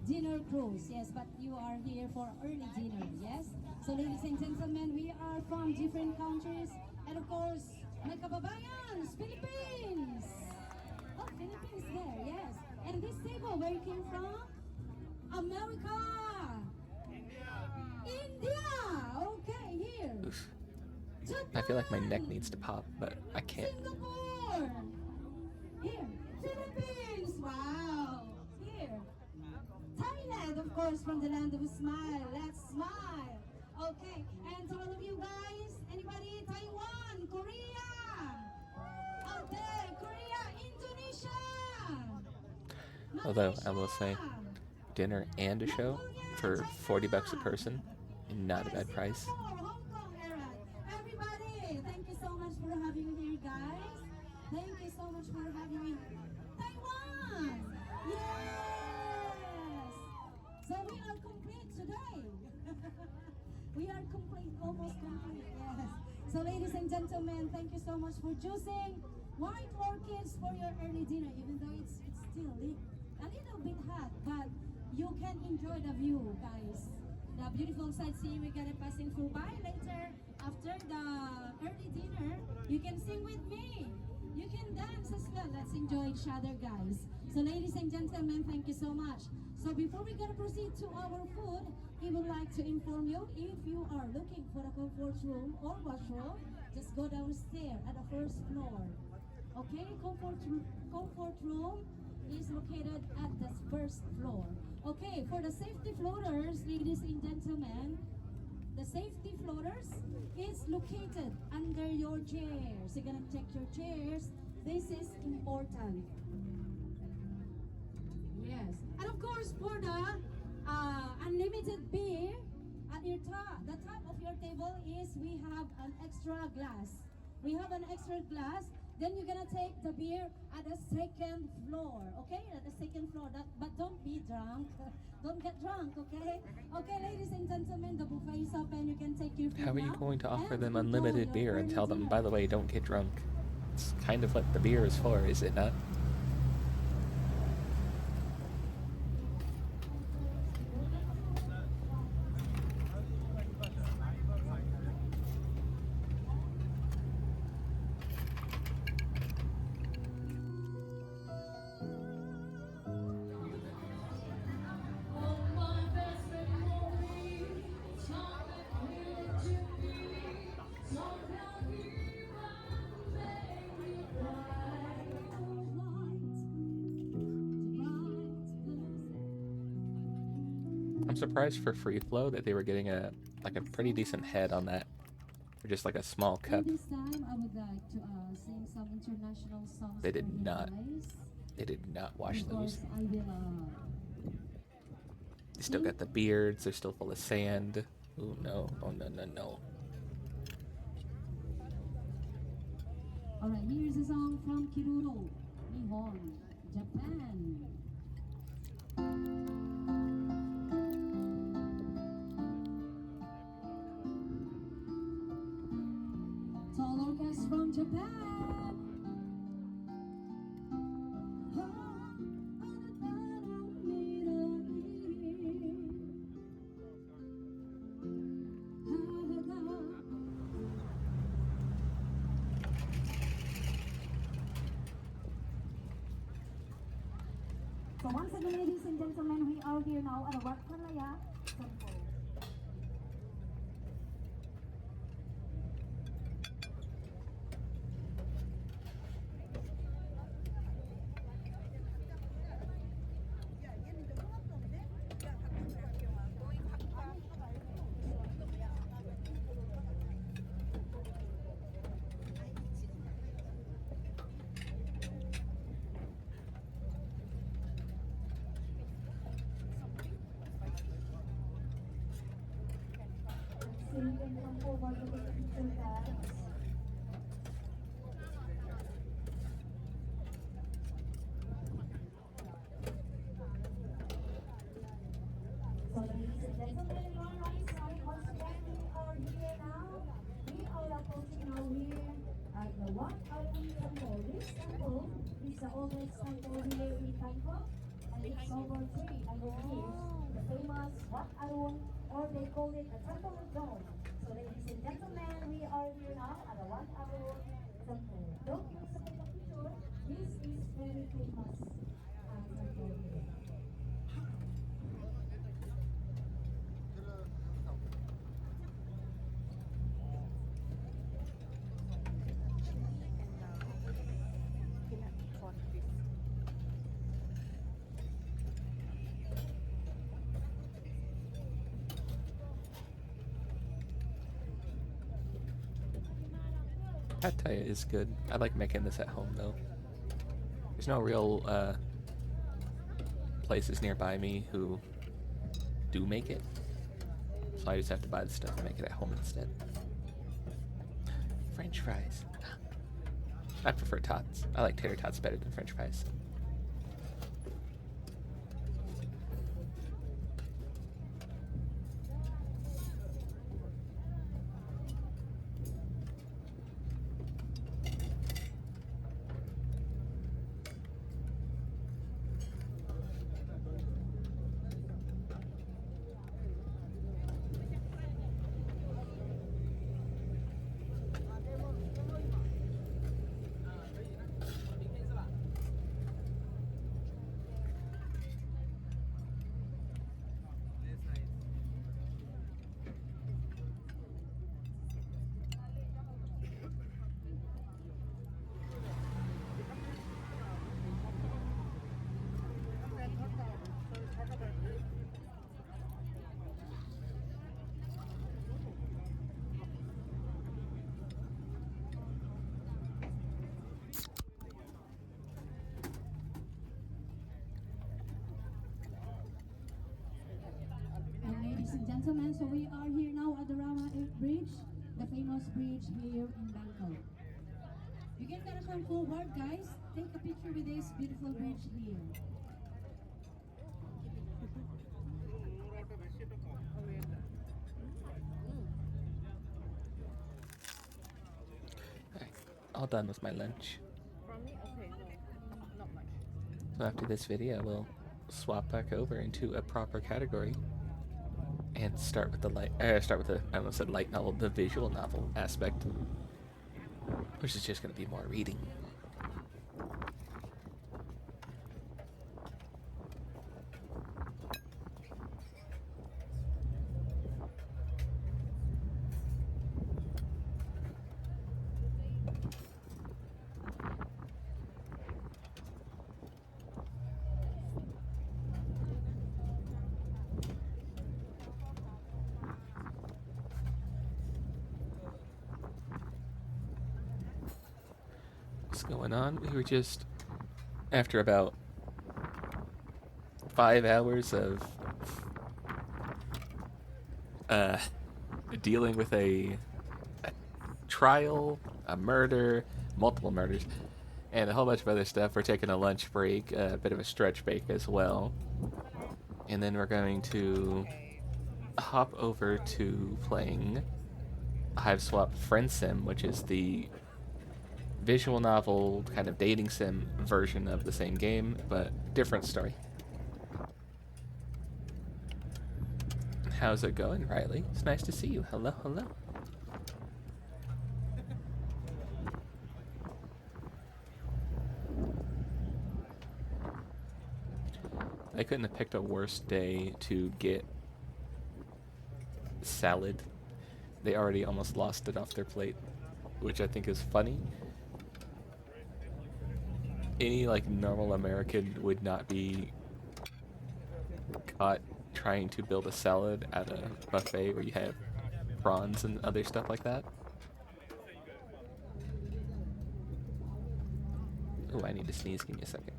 dinner cruise. Yes, but you are here for early dinner. Yes. So, ladies and gentlemen, we are from different countries, and of course, my kababayans, Philippines. Oh, Philippines there. Yes. And this table, where you came from? America. India. Okay, here. Oof. Japan. I feel like my neck needs to pop, but I can't. Singapore. Here. Philippines. Wow. Here. Thailand, of course, from the land of smile. Let's smile. Okay. And to all of you guys, anybody? Taiwan, Korea. Out there, Korea, Indonesia. Although I will say, dinner and a show for $40 a person, not a bad price. Hong Kong era. Everybody, thank you so much for having me here, guys. Thank you so much for having me. Taiwan! Yes! So we are complete today. We are complete, almost complete, yes. So ladies and gentlemen, thank you so much for choosing white orchids for your early dinner, even though it's still a little bit hot, but you can enjoy the view, guys. The beautiful sightseeing we're gonna passing through by later after the early dinner. You can sing with me. You can dance as well. Let's enjoy each other, guys. So ladies and gentlemen, thank you so much. So before we're gonna proceed to our food, we would like to inform you, if you are looking for a comfort room or washroom, just go downstairs at the first floor. Okay, comfort room is located at the first floor. Okay, for the safety floaters, ladies and gentlemen, the safety floaters is located under your chairs. You're gonna check your chairs. This is important. Yes, and of course for the unlimited beer at the top of your table is we have an extra glass. We have an extra glass. Then you're gonna take the beer at the second floor, okay? At the second floor, but don't be drunk. Don't get drunk, okay? Okay, ladies and gentlemen, the buffet is open. You can take your food How are you now going to offer and them enjoy unlimited your beer and early tell them, dinner. by the way, don't get drunk? It's kind of what the beer is for, is it not? I'm surprised for free flow that they were getting a pretty decent head on that for just like a small cup. And this time, I would like to sing some international songs They did for you not. guys. They did not wash Of those. course, I will. They still got the beards. They're still full of sand. Ooh, no. Oh, no, no, no. Alright, here's a song from Kiruro, Nihon, Japan. Tall orchestra from Japan. So once again, ladies and gentlemen, we are here now at Wat Palaya Temple. So you can come forward to the picture, guys. So ladies and gentlemen, all right, sorry, once again, we are here now. We are approaching now here at the Wat Palaya Temple. This temple is the oldest temple here in Bangkok, and it's over 300 years. The famous Wat Arun, or they call it the Temple of Dawn. So ladies and gentlemen, we are here now at the Wat Arun Temple. Don't miss a picture. This is very famous temple here. Pad Thai is good. I like making this at home though. There's no real places nearby me who do make it, so I just have to buy the stuff and make it at home instead. French fries. I prefer tots. I like tater tots better than French fries. Ladies and gentlemen, so we are here now at the Rama Bridge, the famous bridge here in Bangkok. You can kind of come forward, guys. Take a picture with this beautiful bridge here. Alright, all done with my lunch. So after this video, we'll swap back over into a proper category and start with the I almost said light novel, the visual novel aspect, which is just going to be more reading. What's going on? We were just, after about 5 hours of dealing with a trial, a murder, multiple murders, and a whole bunch of other stuff. We're taking a lunch break, a bit of a stretch break as well. And then we're going to hop over to playing Hiveswap Friendsim, which is the visual novel kind of dating sim version of the same game, but different story. How's it going, Riley? It's nice to see you. Hello, hello. I couldn't have picked a worse day to get salad. They already almost lost it off their plate, which I think is funny. Any like normal American would not be caught trying to build a salad at a buffet where you have prawns and other stuff like that. Oh, I need to sneeze. Give me a second.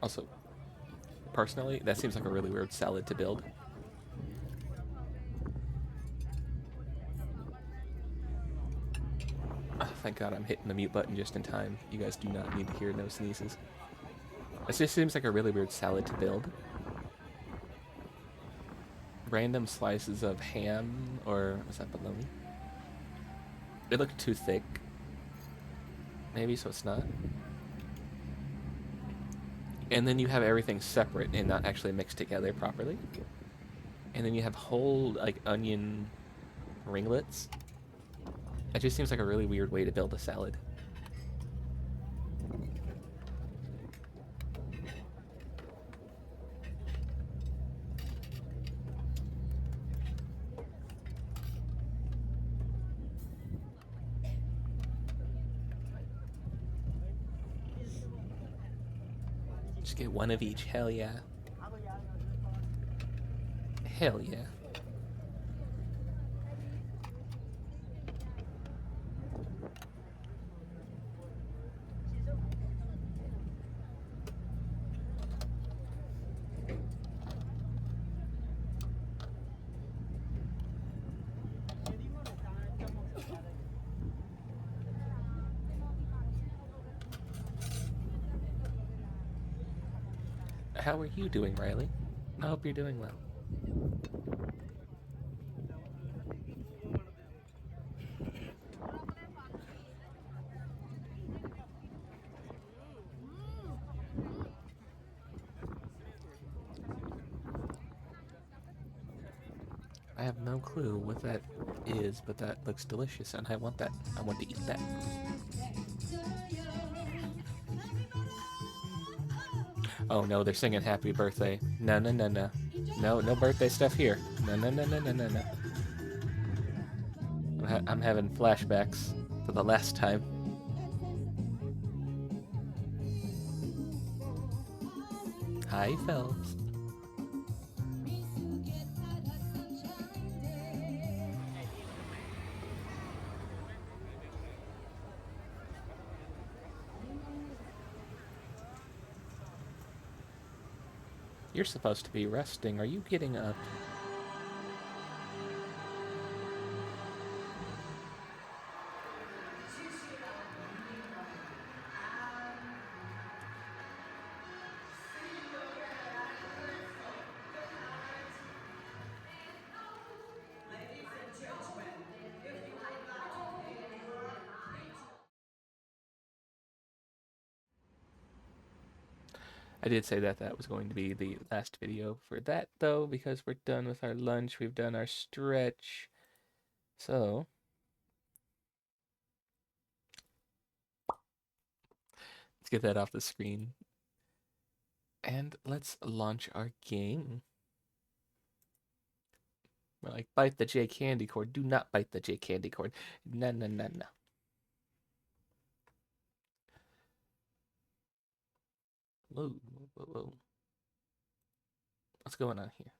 Also, personally, that seems like a really weird salad to build. Oh, thank God I'm hitting the mute button just in time. You guys do not need to hear no sneezes. It just seems like a really weird salad to build. random slices of ham, or was that bologna? It looked too thick. Maybe, so it's not. And then you have everything separate and not actually mixed together properly. And then you have whole, like, onion ringlets. It just seems like a really weird way to build a salad. Just get one of each. Hell yeah. Hell yeah. How are you doing, Riley? I hope you're doing well. I have no clue what that is, but that looks delicious, and I want that. I want to eat that. Oh no, they're singing happy birthday. No, no, no, no. No, no birthday stuff here. No, no, no, no, no, no, no. I'm having flashbacks to the last time. Hi, Phelps. You're supposed to be resting. Are you getting up? I did say that that was going to be the last video for that, though, because we're done with our lunch. We've done our stretch. So, let's get that off the screen. And let's launch our game. We're like, bite the J candy cord. Do not bite the J candy cord. No, no, no, no. Whoa, whoa, whoa. What's going on here?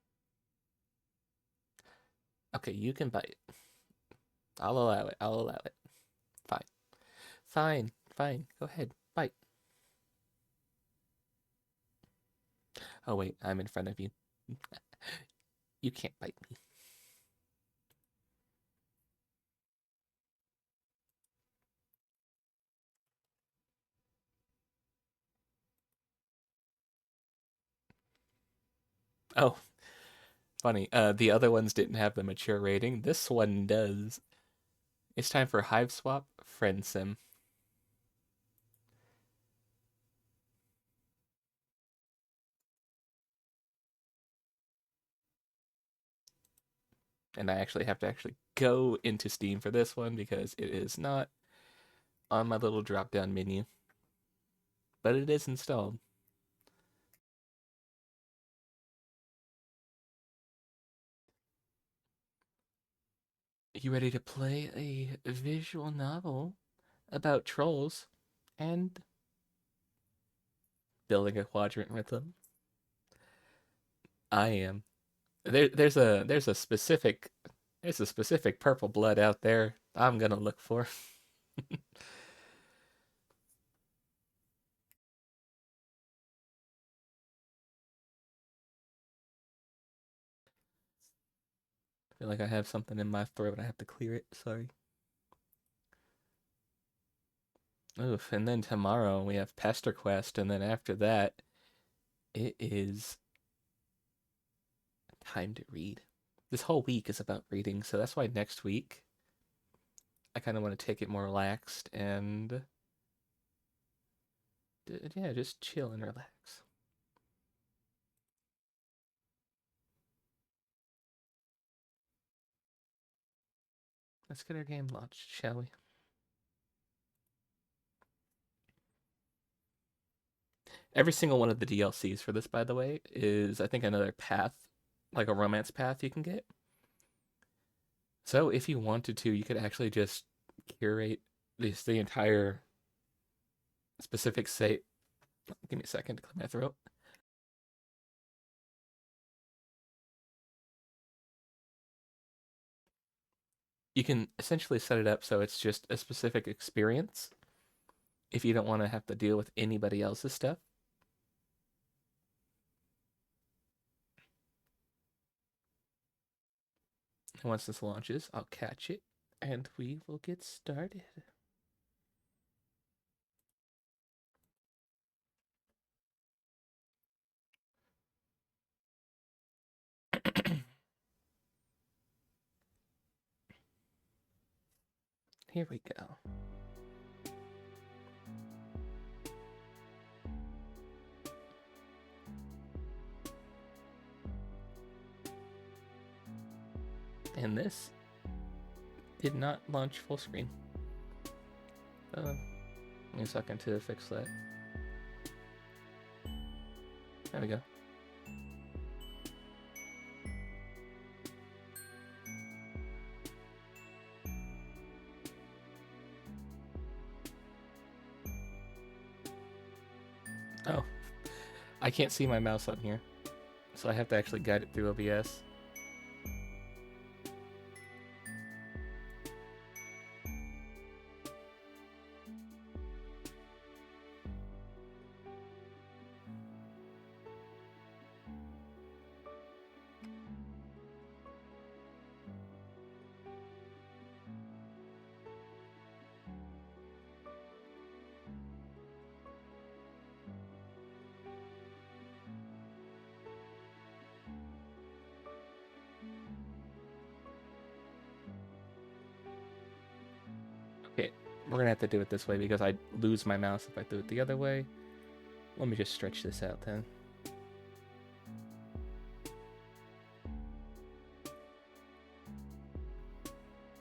Okay, you can bite. I'll allow it. I'll allow it. Fine. Fine. Fine. Go ahead. Bite. Oh, wait. I'm in front of you. You can't bite me. Oh, funny. The other ones didn't have the mature rating. This one does. It's time for Hiveswap Friendsim. And I actually have to go into Steam for this one because it is not on my little drop-down menu. But it is installed. You ready to play a visual novel about trolls and building a quadrant with them? I am. There's a specific purple blood out there I'm gonna look for. I feel like I have something in my throat. I have to clear it. Sorry. Oof. And then tomorrow we have Pester Quest, and then after that, it is time to read. this whole week is about reading, so that's why next week I kind of want to take it more relaxed and yeah, just chill and relax. Let's get our game launched, shall we? Every single one of the DLCs for this, by the way, is I think another path, like a romance path you can get. So if you wanted to, you could actually just curate the entire specific site. Give me a second to clear my throat. You can essentially set it up so it's just a specific experience if you don't want to have to deal with anybody else's stuff. And once this launches, I'll catch it and we will get started. Here we go. And this did not launch full screen. Give me a second to fix that. There we go. Oh, I can't see my mouse on here, so I have to actually guide it through OBS. Okay, we're gonna have to do it this way because I lose my mouse if I do it the other way. Let me just stretch this out then.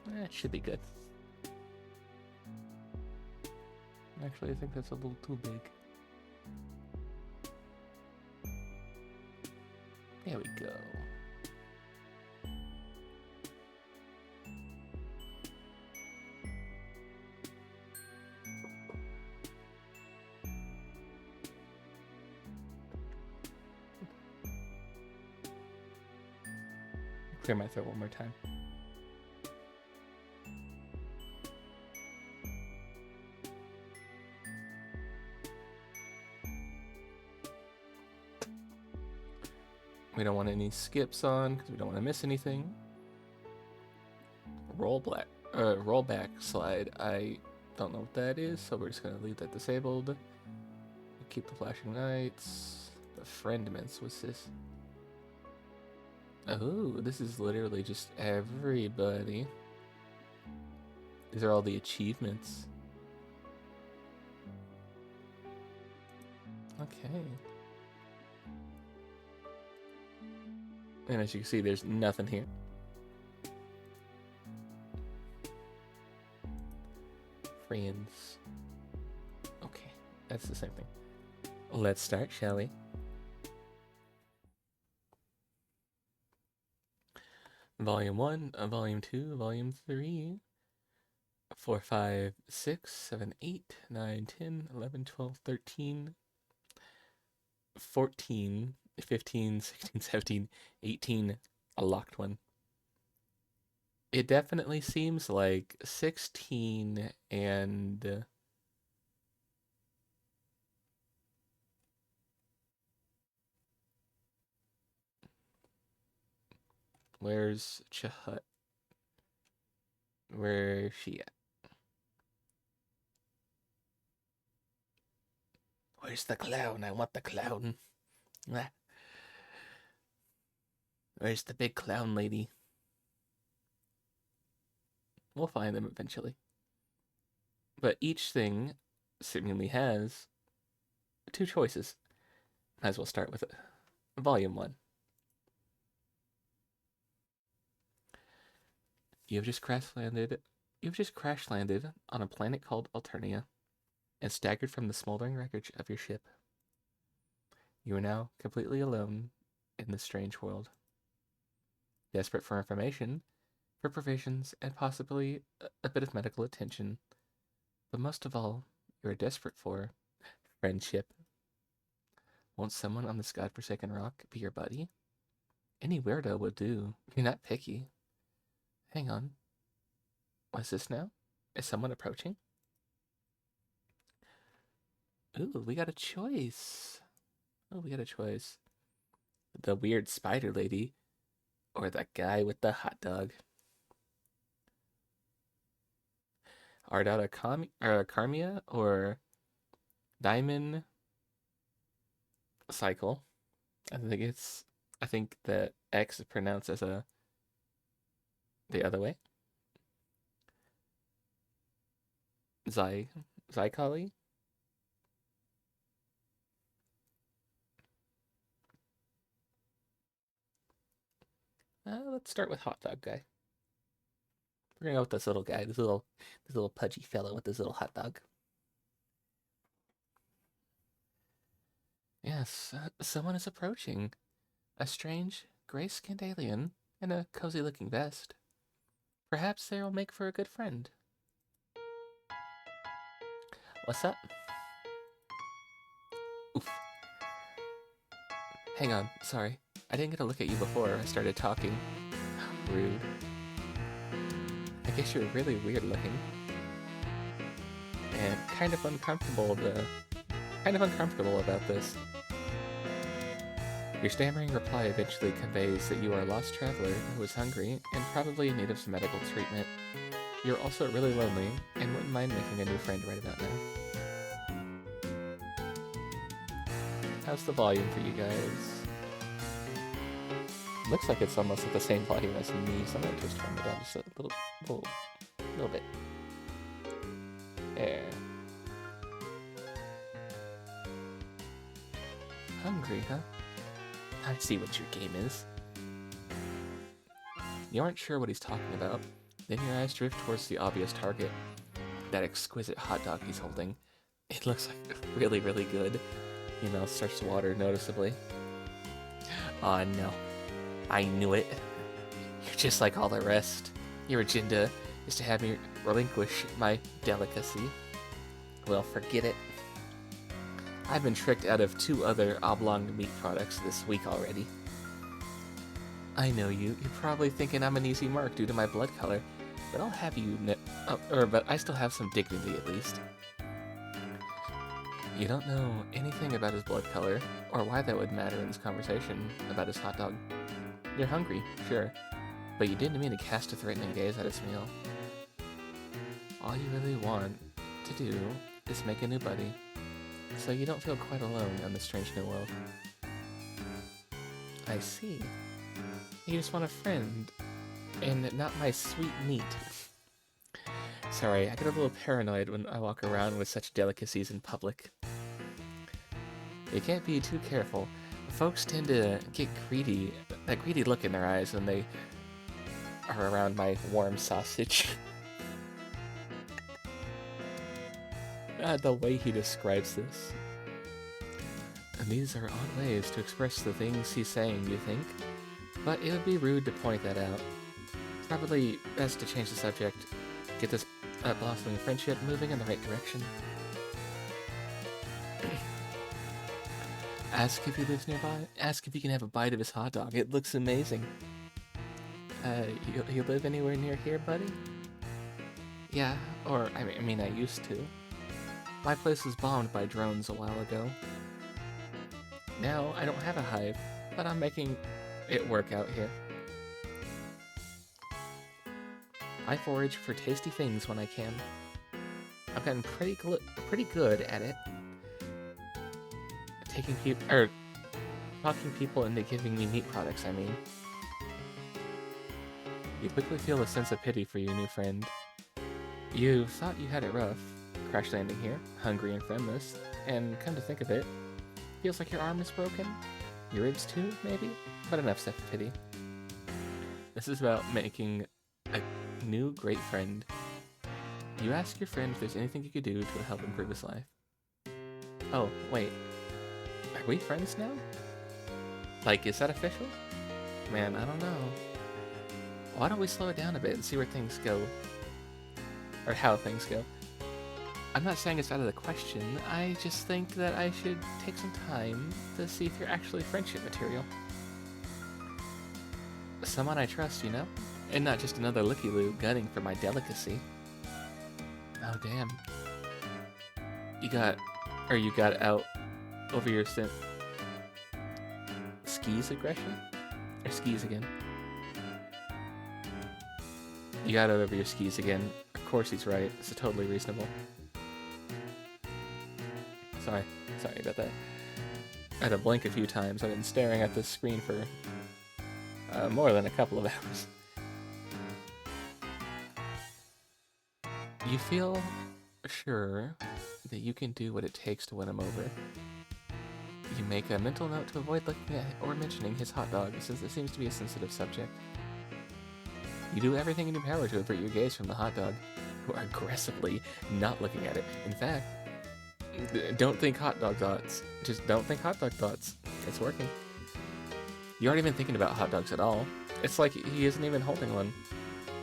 That should be good. Actually, I think that's a little too big. There we go. Clear my throat one more time. We don't want any skips on because we don't want to miss anything. Rollback slide. I don't know what that is, so we're just gonna leave that disabled. Keep the flashing lights. The Friendiments. What's this? Oh, this is literally just everybody. These are all the achievements. Okay. And as you can see, there's nothing here. Friends. Okay, that's the same thing. Let's start, shall we? Volume 1, Volume 2, Volume 3, 4, 5, 6, 7, 8, 9, 10, 11, 12, 13, 14, 15, 16, 17, 18, a locked one. It definitely seems like 16 and... Where's Chahut? Where's she at? Where's the clown? I want the clown. Ah. Where's the big clown lady? We'll find them eventually. But each thing seemingly has two choices. Might as well start with it. Volume 1. You've just crash landed on a planet called Alternia and staggered from the smoldering wreckage of your ship. You are now completely alone in this strange world. Desperate for information, for provisions, and possibly a bit of medical attention. But most of all, you are desperate for friendship. Won't someone on this godforsaken rock be your buddy? Any weirdo will do. You're not picky. Hang on. What's this now? Is someone approaching? Ooh, we got a choice. Oh, we got a choice. The weird spider lady or that guy with the hot dog. Ardata Carmia or Diamond Cycle. I think that X is pronounced as the other way. Zykali? Let's start with hot dog guy. We're gonna go with this little guy, this little pudgy fellow with this little hot dog. Yes, someone is approaching. A strange, gray-skinned alien in a cozy-looking vest. Perhaps they will make for a good friend. What's up? Oof. Hang on, sorry. I didn't get a look at you before I started talking. Rude. I guess you're really weird looking. And kind of uncomfortable about this. Your stammering reply eventually conveys that you are a lost traveler who is hungry and probably in need of some medical treatment. You're also really lonely and wouldn't mind making a new friend right about now. How's the volume for you guys? Looks like it's almost at the same volume as me, so I'm going to just turn it down just a little bit. There. Hungry, huh? I see what your game is. You aren't sure what he's talking about. Then your eyes drift towards the obvious target. That exquisite hot dog he's holding. It looks like really, really good. Your mouth starts to water noticeably. Oh no. I knew it. You're just like all the rest. Your agenda is to have me relinquish my delicacy. Well, forget it. I've been tricked out of 2 other oblong meat products this week already. I know you. You're probably thinking I'm an easy mark due to my blood color, but I'll have you but I still have some dignity at least. You don't know anything about his blood color, or why that would matter in this conversation about his hot dog. You're hungry, sure, but you didn't mean to cast a threatening gaze at his meal. All you really want to do is make a new buddy, so you don't feel quite alone on this strange new world. I see. You just want a friend, and not my sweet meat. Sorry, I get a little paranoid when I walk around with such delicacies in public. You can't be too careful. Folks tend to get greedy, that greedy look in their eyes when they are around my warm sausage. The way he describes this. And these are odd ways to express the things he's saying, you think? But it would be rude to point that out. Probably best to change the subject, get this blossoming friendship moving in the right direction. Ask if he lives nearby. Ask if you can have a bite of his hot dog. It looks amazing. You live anywhere near here, buddy? Yeah, or, I mean, I used to. My place was bombed by drones a while ago. Now, I don't have a hive, but I'm making it work out here. I forage for tasty things when I can. I've gotten pretty good at it. Talking people into giving me meat products, I mean. You quickly feel a sense of pity for your new friend. You thought you had it rough, crash landing here, hungry and friendless, and come to think of it, feels like your arm is broken? Your ribs too, maybe? But enough self-pity. This is about making a new great friend. You ask your friend if there's anything you could do to help improve his life. Oh, wait. Are we friends now? Like, is that official? Man, I don't know. Why don't we slow it down a bit and see where things go? Or how things go. I'm not saying it's out of the question, I just think that I should take some time to see if you're actually friendship material. Someone I trust, you know? And not just another looky-loo gunning for my delicacy. Oh, damn. You got out over your skis aggression? Or skis again? You got out over your skis again. Of course he's right. It's totally reasonable. Sorry about that. I had to blink a few times. I've been staring at this screen for more than a couple of hours. You feel sure that you can do what it takes to win him over. You make a mental note to avoid looking at or mentioning his hot dog, since it seems to be a sensitive subject. You do everything in your power to avert your gaze from the hot dog, who are aggressively not looking at it. In fact, don't think hot dog thoughts. Just don't think hot dog thoughts. It's working. You aren't even thinking about hot dogs at all. It's like he isn't even holding one.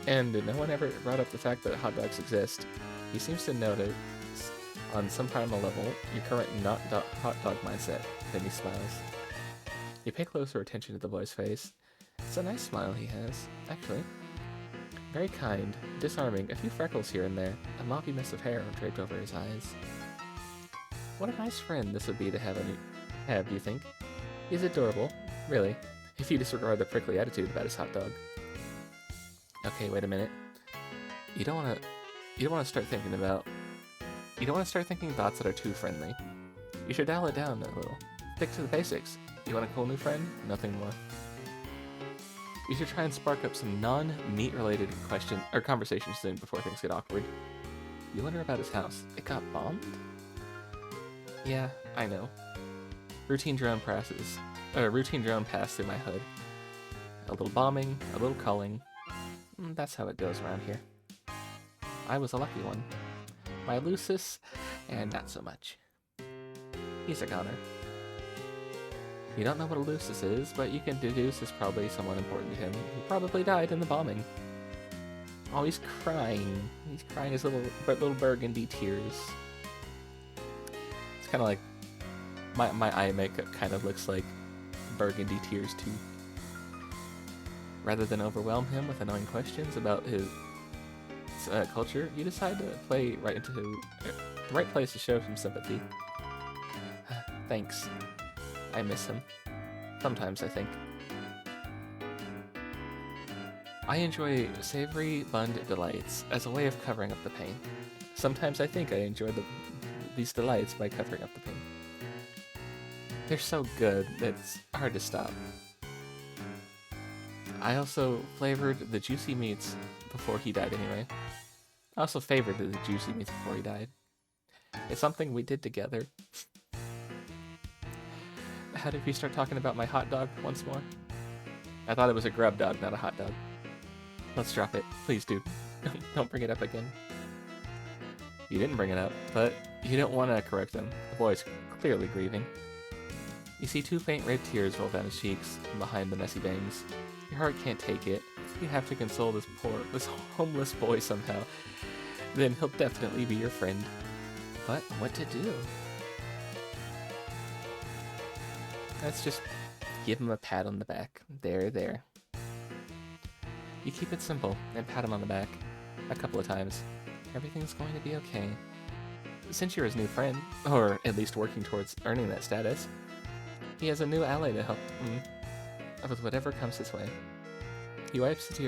And no one ever brought up the fact that hot dogs exist. He seems to notice, on some primal level, your current not hot dog mindset. Then he smiles. You pay closer attention to the boy's face. It's a nice smile he has, actually. Very kind, disarming, a few freckles here and there, a moppy mess of hair draped over his eyes. What a nice friend this would be to have, do you think? He's adorable, really, if you disregard the prickly attitude about his hot dog. Okay, wait a minute. You don't want to start thinking thoughts that are too friendly. You should dial it down a little. Stick to the basics. You want a cool new friend? Nothing more. You should try and spark up some non-meat related conversations soon before things get awkward. You wonder about his house. It got bombed? Yeah, I know. Routine drone passed through my hood. A little bombing, a little culling. That's how it goes around here. I was a lucky one. My Lucis, and not so much. He's a goner. You don't know what a Lucis is, but you can deduce it's probably someone important to him who probably died in the bombing. Oh, he's crying. He's crying his little burgundy tears. It's kind of like my eye makeup kind of looks like burgundy tears too. Rather than overwhelm him with annoying questions about his culture, you decide to play right into the right place to show some sympathy. Thanks. I miss him. Sometimes, I think. I enjoy savory bunned delights as a way of covering up the pain. Sometimes I think I enjoy these delights by covering up the pain. They're so good that it's hard to stop. I also flavored the juicy meats before he died anyway. I also favored the juicy meats before he died. It's something we did together. How did we start talking about my hot dog once more? I thought it was a grub dog, not a hot dog. Let's drop it. Please, dude. Don't bring it up again. You didn't bring it up, but you don't want to correct him. The boy's clearly grieving. You see two faint red tears roll down his cheeks from behind the messy bangs. Your heart can't take it. You have to console this homeless boy somehow. Then he'll definitely be your friend. But what to do? Let's just give him a pat on the back. There. You keep it simple and pat him on the back a couple of times. Everything's going to be okay. Since you're his new friend, or at least working towards earning that status, he has a new ally to help him with whatever comes his way. He wipes his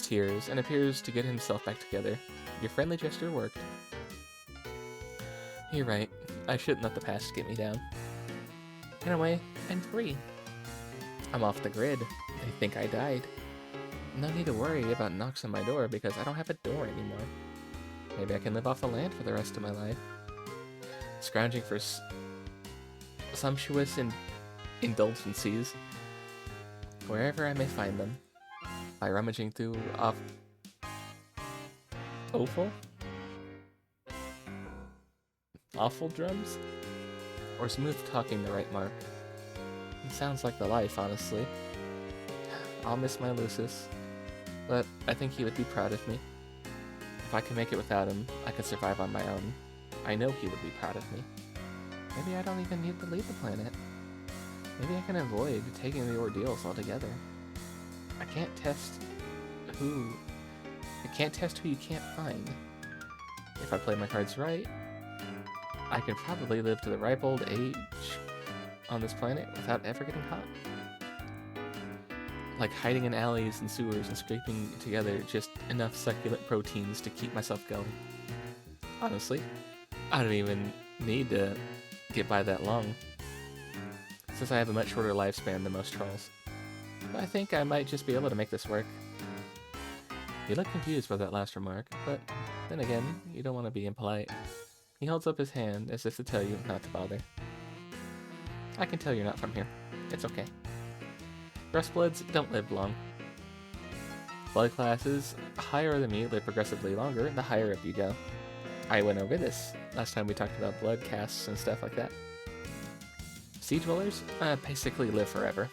tears and appears to get himself back together. Your friendly gesture worked. You're right. I shouldn't let the past get me down. In a way, I'm free. I'm off the grid. They think I died. No need to worry about knocks on my door because I don't have a door anymore. Maybe I can live off the land for the rest of my life. Scrounging for sumptuous indulgences wherever I may find them. By rummaging through awful drums? Or smooth talking the right mark? It sounds like the life, honestly. I'll miss my Lucis, but I think he would be proud of me. If I can make it without him, I could survive on my own. I know he would be proud of me. Maybe I don't even need to leave the planet. Maybe I can avoid taking the ordeals altogether. I can't test who you can't find. If I play my cards right, I can probably live to the ripe old age on this planet without ever getting caught. Like hiding in alleys and sewers and scraping together just enough succulent proteins to keep myself going. Honestly, I don't even need to get by that long, since I have a much shorter lifespan than most trolls. But I think I might just be able to make this work. You look confused by that last remark, but then again, you don't want to be impolite. He holds up his hand as if to tell you not to bother. I can tell you're not from here. It's okay. Rustbloods don't live long. Blood classes higher than me live progressively longer the higher up you go. I went over this last time we talked about blood castes and stuff like that. Sea dwellers basically live forever.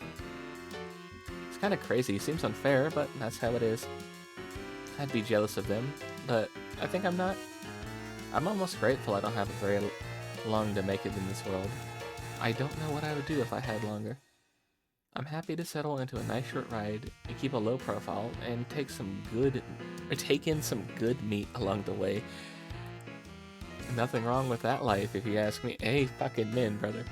It's kind of crazy, seems unfair, but that's how it is. I'd be jealous of them, but I think I'm not. I'm almost grateful I don't have a very long to make it in this world. I don't know what I would do if I had longer. I'm happy to settle into a nice short ride and keep a low profile and take in some good meat along the way. Nothing wrong with that life, if you ask me. Hey, fucking men, brother.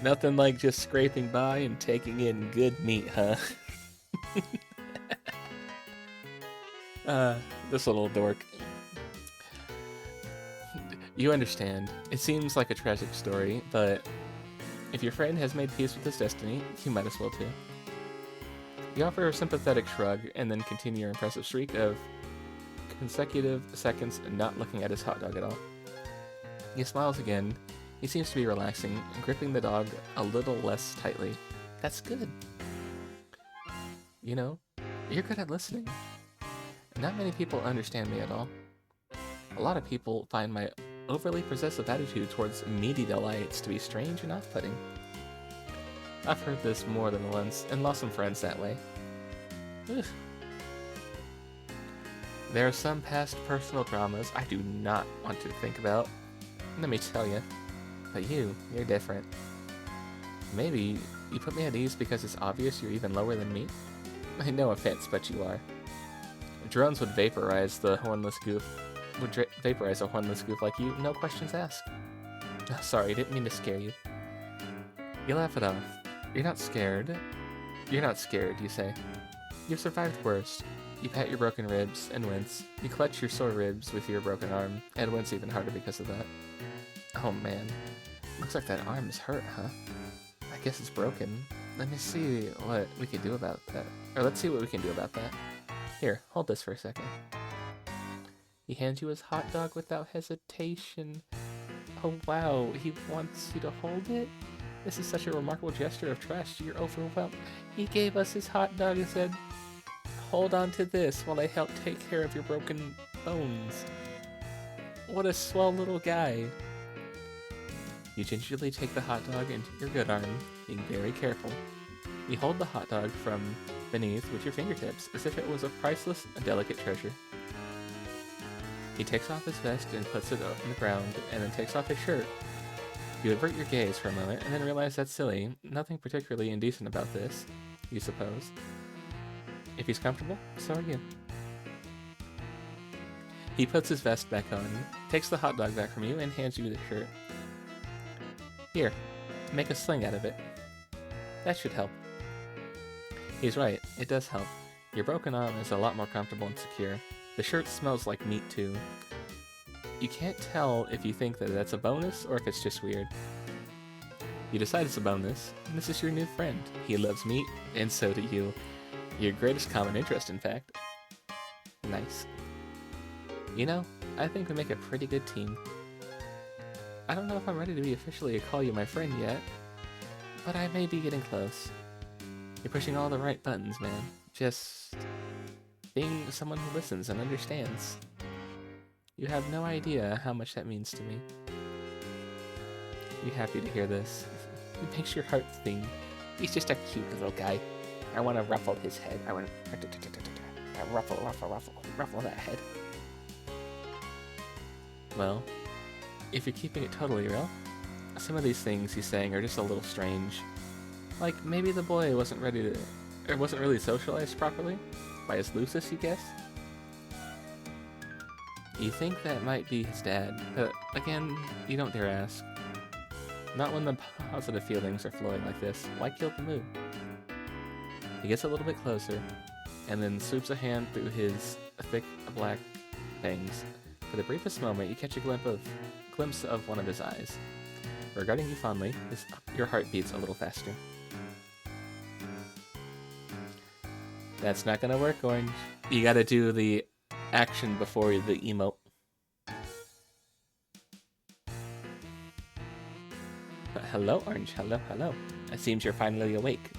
Nothing like just scraping by and taking in good meat, huh? This little dork. You understand. It seems like a tragic story, but if your friend has made peace with his destiny, you might as well too. You offer a sympathetic shrug and then continue your impressive streak of consecutive seconds not looking at his hot dog at all. He smiles again. He seems to be relaxing, gripping the dog a little less tightly. That's good. You know, you're good at listening. Not many people understand me at all. A lot of people find my overly possessive attitude towards meaty delights to be strange and off-putting. I've heard this more than once and lost some friends that way. Ugh. There are some past personal dramas I do not want to think about. Let me tell you. But you're different. Maybe you put me at ease because it's obvious you're even lower than me? No offense, but you are. Drones would vaporize a hornless goof like you, no questions asked. Oh, sorry, didn't mean to scare you. You laugh it off. You're not scared. You're not scared, you say. You've survived worse. You pat your broken ribs and wince. You clutch your sore ribs with your broken arm, and wince even harder because of that. Oh man. Looks like that arm is hurt, huh? I guess it's broken. Let me see what we can do about that. Or let's see what we can do about that. Here, hold this for a second. He hands you his hot dog without hesitation. Oh wow, he wants you to hold it? This is such a remarkable gesture of trust. You're overwhelmed. He gave us his hot dog and said, hold on to this while I help take care of your broken bones. What a swell little guy. You gingerly take the hot dog into your good arm, being very careful. You hold the hot dog from beneath with your fingertips, as if it was a priceless and delicate treasure. He takes off his vest and puts it on the ground, and then takes off his shirt. You avert your gaze for a moment, and then realize that's silly. Nothing particularly indecent about this, you suppose. If he's comfortable, so are you. He puts his vest back on, takes the hot dog back from you, and hands you the shirt. Here, make a sling out of it. That should help. He's right, it does help. Your broken arm is a lot more comfortable and secure. The shirt smells like meat too. You can't tell if you think that that's a bonus or if it's just weird. You decide it's a bonus, and this is your new friend. He loves meat, and so do you. Your greatest common interest, in fact. Nice. You know, I think we make a pretty good team. I don't know if I'm ready to be officially call you my friend yet, but I may be getting close. You're pushing all the right buttons, man. Just being someone who listens and understands. You have no idea how much that means to me. Be happy to hear this. It makes your heart sing. He's just a cute little guy. I want to ruffle his head. I want to ruffle that head. Well, if you're keeping it totally real, some of these things he's saying are just a little strange. Like, maybe the boy wasn't ready to, or wasn't really socialized properly by his Lucis, you guess? You think that might be his dad, but again, you don't dare ask. Not when the positive feelings are flowing like this. Why kill the mood? He gets a little bit closer, and then swoops a hand through his thick black bangs. For the briefest moment, you catch a glimpse of one of his eyes. Regarding you fondly, your heart beats a little faster. That's not gonna work, Orange. You gotta do the action before the emote. Hello, Orange. Hello, hello. It seems you're finally awake.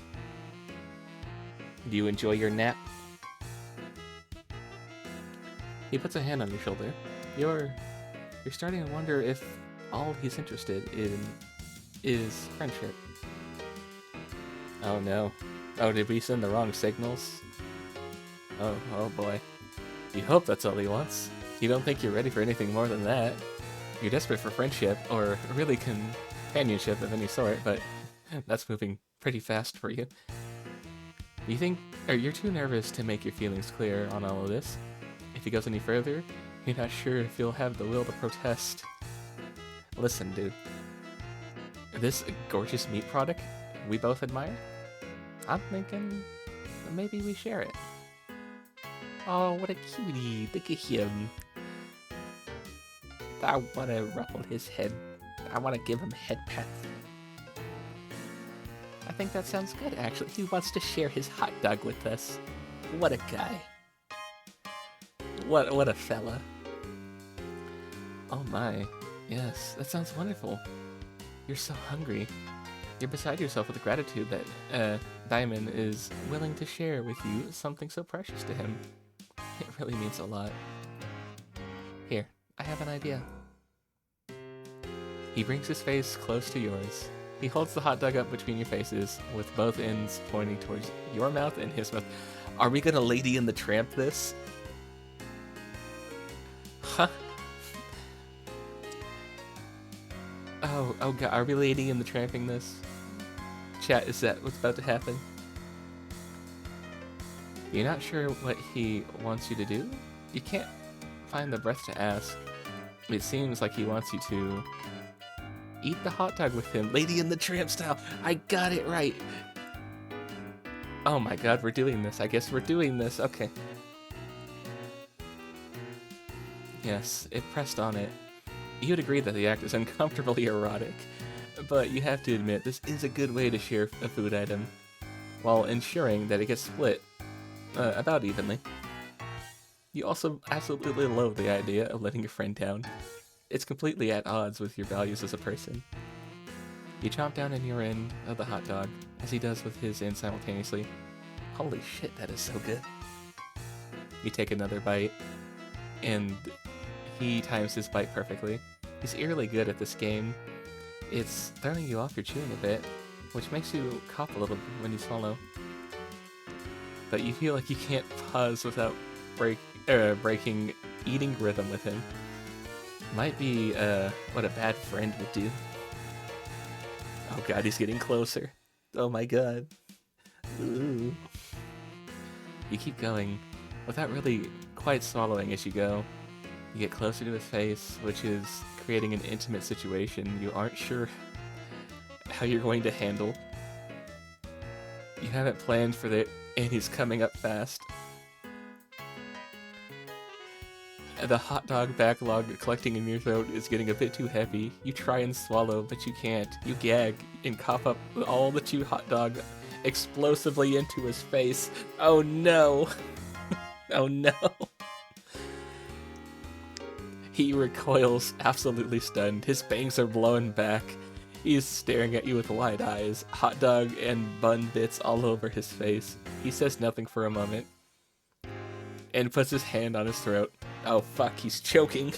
Do you enjoy your nap? He puts a hand on your shoulder. You're starting to wonder if all he's interested in is friendship. Oh no. Oh, did we send the wrong signals? Oh boy. You hope that's all he wants. You don't think you're ready for anything more than that. You're desperate for friendship, or really companionship of any sort, but that's moving pretty fast for you. You think, or you're too nervous to make your feelings clear on all of this. If he goes any further, you're not sure if you'll have the will to protest. Listen, dude. This gorgeous meat product we both admire? I'm thinking maybe we share it. Oh, what a cutie. Look at him. I want to ruffle his head. I want to give him head pats. I think that sounds good, actually. He wants to share his hot dog with us. What a guy. What a fella. Oh my. Yes, that sounds wonderful. You're so hungry. You're beside yourself with gratitude that Diamond is willing to share with you something so precious to him. It really means a lot. Here, I have an idea. He brings his face close to yours. He holds the hot dog up between your faces, with both ends pointing towards your mouth and his mouth. Are we gonna Lady and the Tramp this? Huh? Oh god, are we Lady and the Tramping this? Chat, is that what's about to happen? You're not sure what he wants you to do? You can't find the breath to ask. It seems like he wants you to eat the hot dog with him. Lady and the Tramp style. I got it right. Oh my god, we're doing this. I guess we're doing this. Okay. Yes, it pressed on it. You'd agree that the act is uncomfortably erotic, but you have to admit this is a good way to share a food item, while ensuring that it gets split about evenly. You also absolutely loathe the idea of letting your friend down. It's completely at odds with your values as a person. You chomp down in your end of the hot dog, as he does with his end simultaneously. Holy shit, that is so good. You take another bite, and he times his bite perfectly. He's eerily good at this game. It's throwing you off your chewing a bit, which makes you cough a little when you swallow. But you feel like you can't pause without breaking eating rhythm with him. Might be what a bad friend would do. Oh god, he's getting closer. Oh my god. Ooh. You keep going, without really quite swallowing as you go. You get closer to his face, which is creating an intimate situation you aren't sure how you're going to handle. You haven't planned for it, and he's coming up fast. The hot dog backlog collecting in your throat is getting a bit too heavy. You try and swallow, but you can't. You gag and cough up all the chewed hot dog explosively into his face. Oh no! Oh no! He recoils, absolutely stunned. His bangs are blown back. He's staring at you with wide eyes, hot dog and bun bits all over his face. He says nothing for a moment and puts his hand on his throat. Oh fuck, he's choking.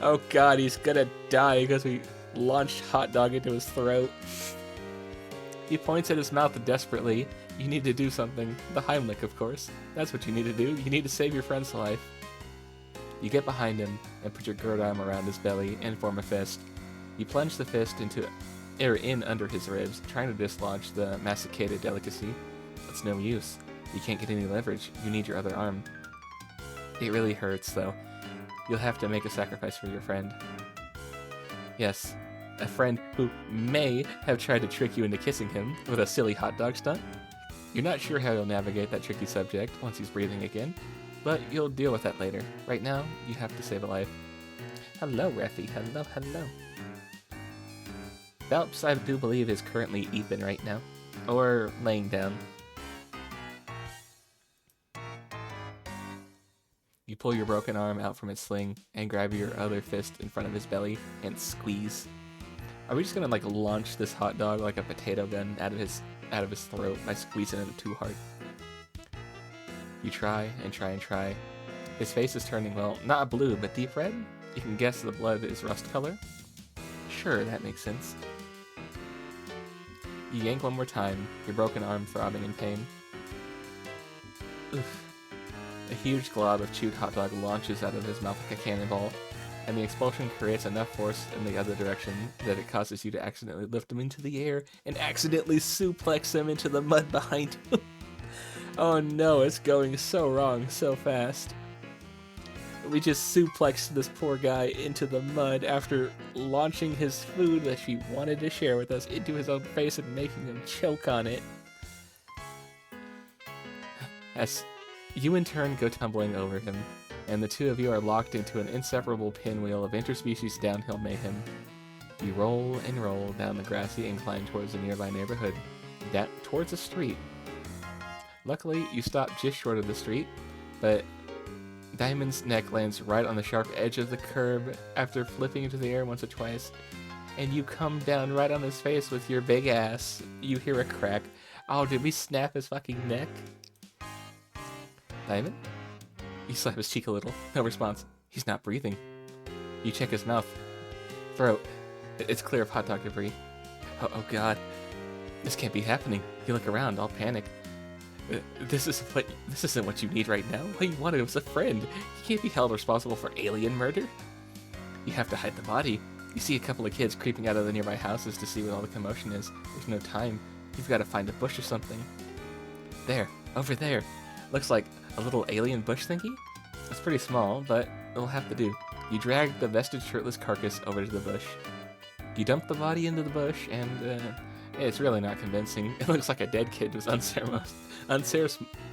Oh god, he's gonna die because we launched hot dog into his throat. He points at his mouth desperately. You need to do something. The Heimlich, of course. That's what you need to do. You need to save your friend's life. You get behind him and put your girt arm around his belly and form a fist. You plunge the fist in under his ribs, trying to dislodge the masticated delicacy. It's no use. You can't get any leverage. You need your other arm. It really hurts, though. You'll have to make a sacrifice for your friend. Yes, a friend who may have tried to trick you into kissing him with a silly hot dog stunt. You're not sure how you'll navigate that tricky subject once he's breathing again, but you'll deal with that later. Right now, you have to save a life. Hello, Reffy. Hello, hello. Phelps, I do believe, is currently Ethan right now. Or laying down. You pull your broken arm out from its sling and grab your other fist in front of his belly and squeeze. Are we just gonna like launch this hot dog like a potato gun out of his throat by squeezing it too hard? You try and try and try. His face is turning, well, not blue, but deep red. You can guess the blood is rust color. Sure, that makes sense. You yank one more time, your broken arm throbbing in pain. Oof. A huge glob of chewed hot dog launches out of his mouth like a cannonball, and the expulsion creates enough force in the other direction that it causes you to accidentally lift him into the air and accidentally suplex him into the mud behind you. Oh no, it's going so wrong so fast. We just suplexed this poor guy into the mud after launching his food that she wanted to share with us into his own face and making him choke on it. As you in turn go tumbling over him, and the two of you are locked into an inseparable pinwheel of interspecies downhill mayhem. You roll and roll down the grassy incline towards a nearby neighborhood, towards a street. Luckily, you stop just short of the street, but Diamond's neck lands right on the sharp edge of the curb after flipping into the air once or twice, and you come down right on his face with your big ass. You hear a crack. Oh, did we snap his fucking neck? Diamond? You slap his cheek a little. No response. He's not breathing. You check his mouth. Throat. It's clear of hot dog debris. Oh god. This can't be happening. You look around, all panicked. This isn't what you need right now. What you wanted was a friend. You can't be held responsible for alien murder. You have to hide the body. You see a couple of kids creeping out of the nearby houses to see what all the commotion is. There's no time. You've got to find a bush or something. There. Over there. Looks like a little alien bush thingy? It's pretty small, but it'll have to do. You drag the vested shirtless carcass over to the bush. You dump the body into the bush, and it's really not convincing. It looks like a dead kid was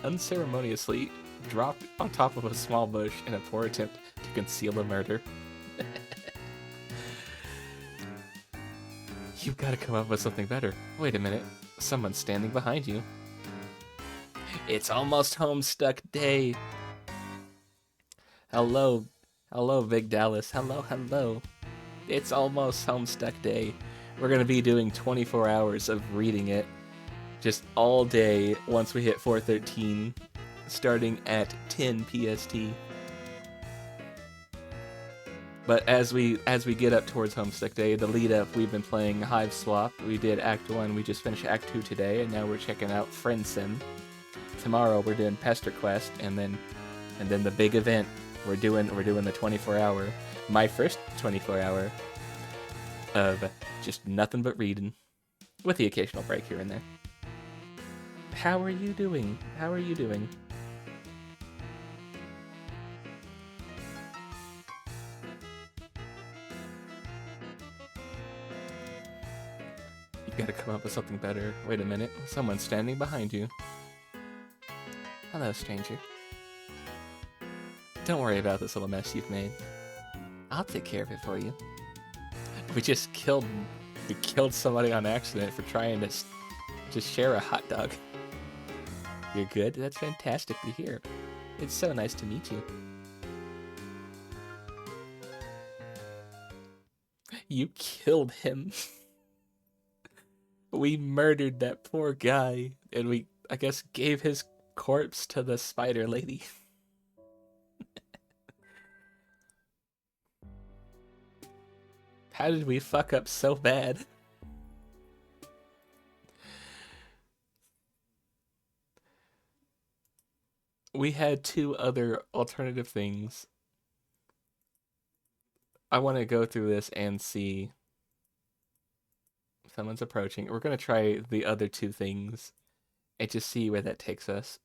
unceremoniously dropped on top of a small bush in a poor attempt to conceal a murder. You've got to come up with something better. Wait a minute. Someone's standing behind you. It's almost Homestuck Day. Hello, Big Dallas. Hello. It's almost Homestuck Day. We're going to be doing 24 hours of reading it just all day once we hit 413, starting at 10 PST. But as we get up towards Homestuck Day, the lead up, we've been playing Hiveswap. We did Act 1, we just finished Act 2 today, and now we're checking out Friendsim. Tomorrow we're doing Pester Quest, and then the big event. We're doing the 24-hour, my first 24-hour of just nothing but reading, with the occasional break here and there. How are you doing? You've got to come up with something better. Wait a minute, someone's standing behind you. Hello, stranger. Don't worry about this little mess you've made. I'll take care of it for you. We just killed You killed somebody on accident for trying to just share a hot dog. You're good? That's fantastic to hear. It's so nice to meet you. You killed him. We murdered that poor guy, and we, I guess, gave his corpse to the spider lady. How did we fuck up so bad? We had 2 other alternative things. I want to go through this and see. Someone's approaching. We're going to try the other 2 things and just see where that takes us.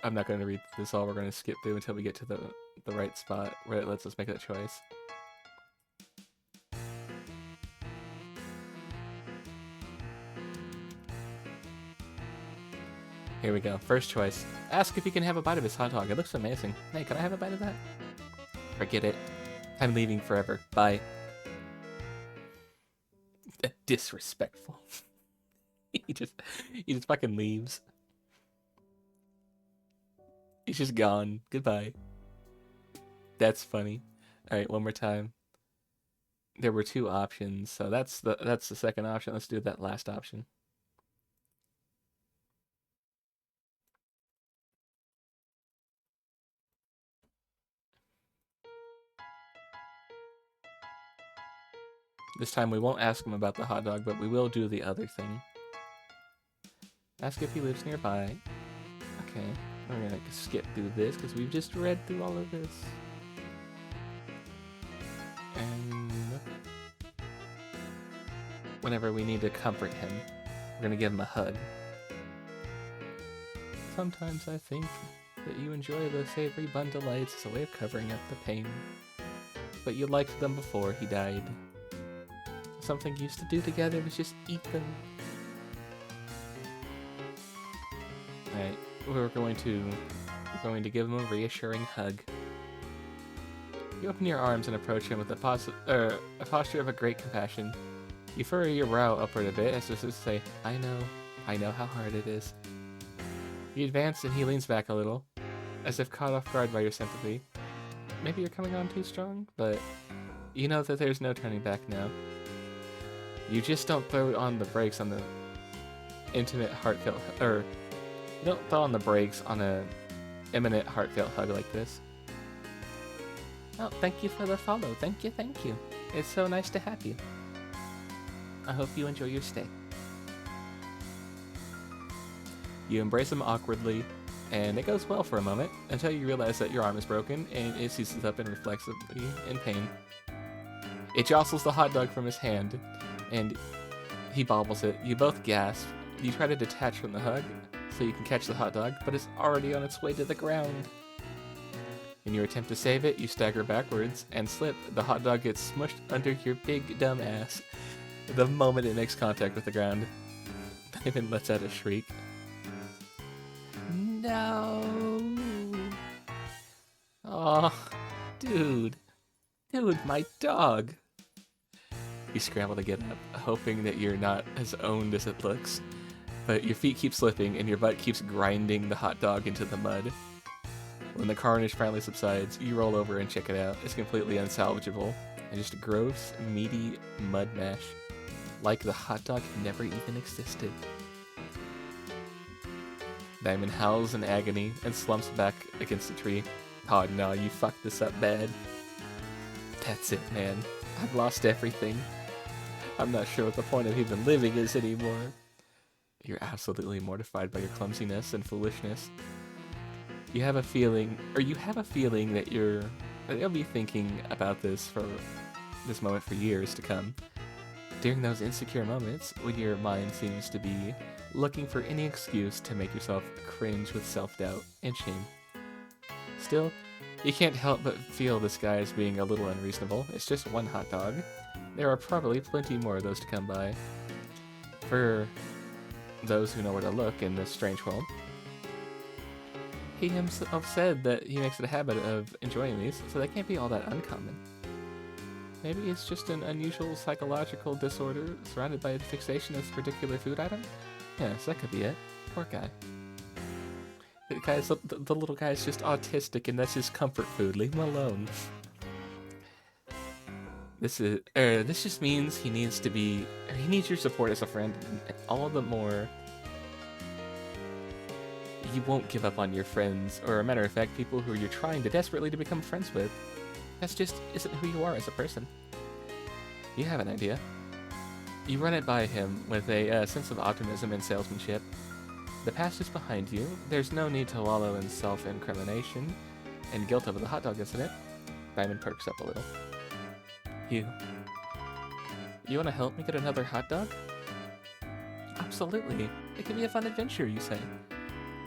I'm not going to read this all. We're going to skip through until we get to the right spot where it lets us make that choice. Here we go. First choice. Ask if you can have a bite of his hot dog. It looks amazing. Hey, can I have a bite of that? Forget it. I'm leaving forever. Bye. Disrespectful. he just fucking leaves. He's just gone. Goodbye. That's funny. All right, one more time. There were 2 options, so that's the second option. Let's do that last option. This time we won't ask him about the hot dog, but we will do the other thing. Ask if he lives nearby. Okay, we're gonna skip through this because we've just read through all of this. And whenever we need to comfort him, we're gonna give him a hug. Sometimes I think that you enjoy the savory bun delights as a way of covering up the pain. But you liked them before he died. Something you used to do together was just eat them. Alright, we're going to give him a reassuring hug. You open your arms and approach him with a posture of a great compassion. You furrow your brow upward a bit as if to say, I know how hard it is. You advance and he leans back a little, as if caught off guard by your sympathy. Maybe you're coming on too strong, but you know that there's no turning back now. You just don't throw on the brakes on the intimate, heartfelt, you don't throw on the brakes on a imminent, heartfelt hug like this. Oh, thank you for the follow. Thank you. It's so nice to have you. I hope you enjoy your stay. You embrace him awkwardly, and it goes well for a moment, until you realize that your arm is broken, and it seizes up reflexively in pain. It jostles the hot dog from his hand, and he bobbles it. You both gasp. You try to detach from the hug, so you can catch the hot dog, but it's already on its way to the ground. In your attempt to save it, you stagger backwards and slip. The hot dog gets smushed under your big dumb ass the moment it makes contact with the ground. Ivan lets out a shriek. No! Oh, dude, my dog! You scramble to get up, hoping that you're not as owned as it looks, but your feet keep slipping and your butt keeps grinding the hot dog into the mud. When the carnage finally subsides, you roll over and check it out. It's completely unsalvageable, and just a gross, meaty mud mash, like the hot dog never even existed. Diamond howls in agony and slumps back against the tree. Oh no, you fucked this up bad. That's it, man. I've lost everything. I'm not sure what the point of even living is anymore. You're absolutely mortified by your clumsiness and foolishness. You have a feeling that you'll be thinking about this moment for years to come. During those insecure moments, when your mind seems to be looking for any excuse to make yourself cringe with self-doubt and shame. Still, you can't help but feel this guy as being a little unreasonable. It's just one hot dog. There are probably plenty more of those to come by. For those who know where to look in this strange world. He himself said that he makes it a habit of enjoying these, so they can't be all that uncommon. Maybe it's just an unusual psychological disorder surrounded by a fixation of this particular food item? Yes, that could be it. Poor guy. The little guy's just autistic and that's his comfort food. Leave him alone. This just means he needs your support as a friend. All the more you won't give up on your friends, or a matter of fact, people who you're trying to desperately to become friends with. That's just isn't who you are as a person. You have an idea. You run it by him with a sense of optimism and salesmanship. The past is behind you. There's no need to wallow in self-incrimination and guilt over the hot dog incident. Diamond perks up a little. You want to help me get another hot dog? Absolutely. It could be a fun adventure, you say.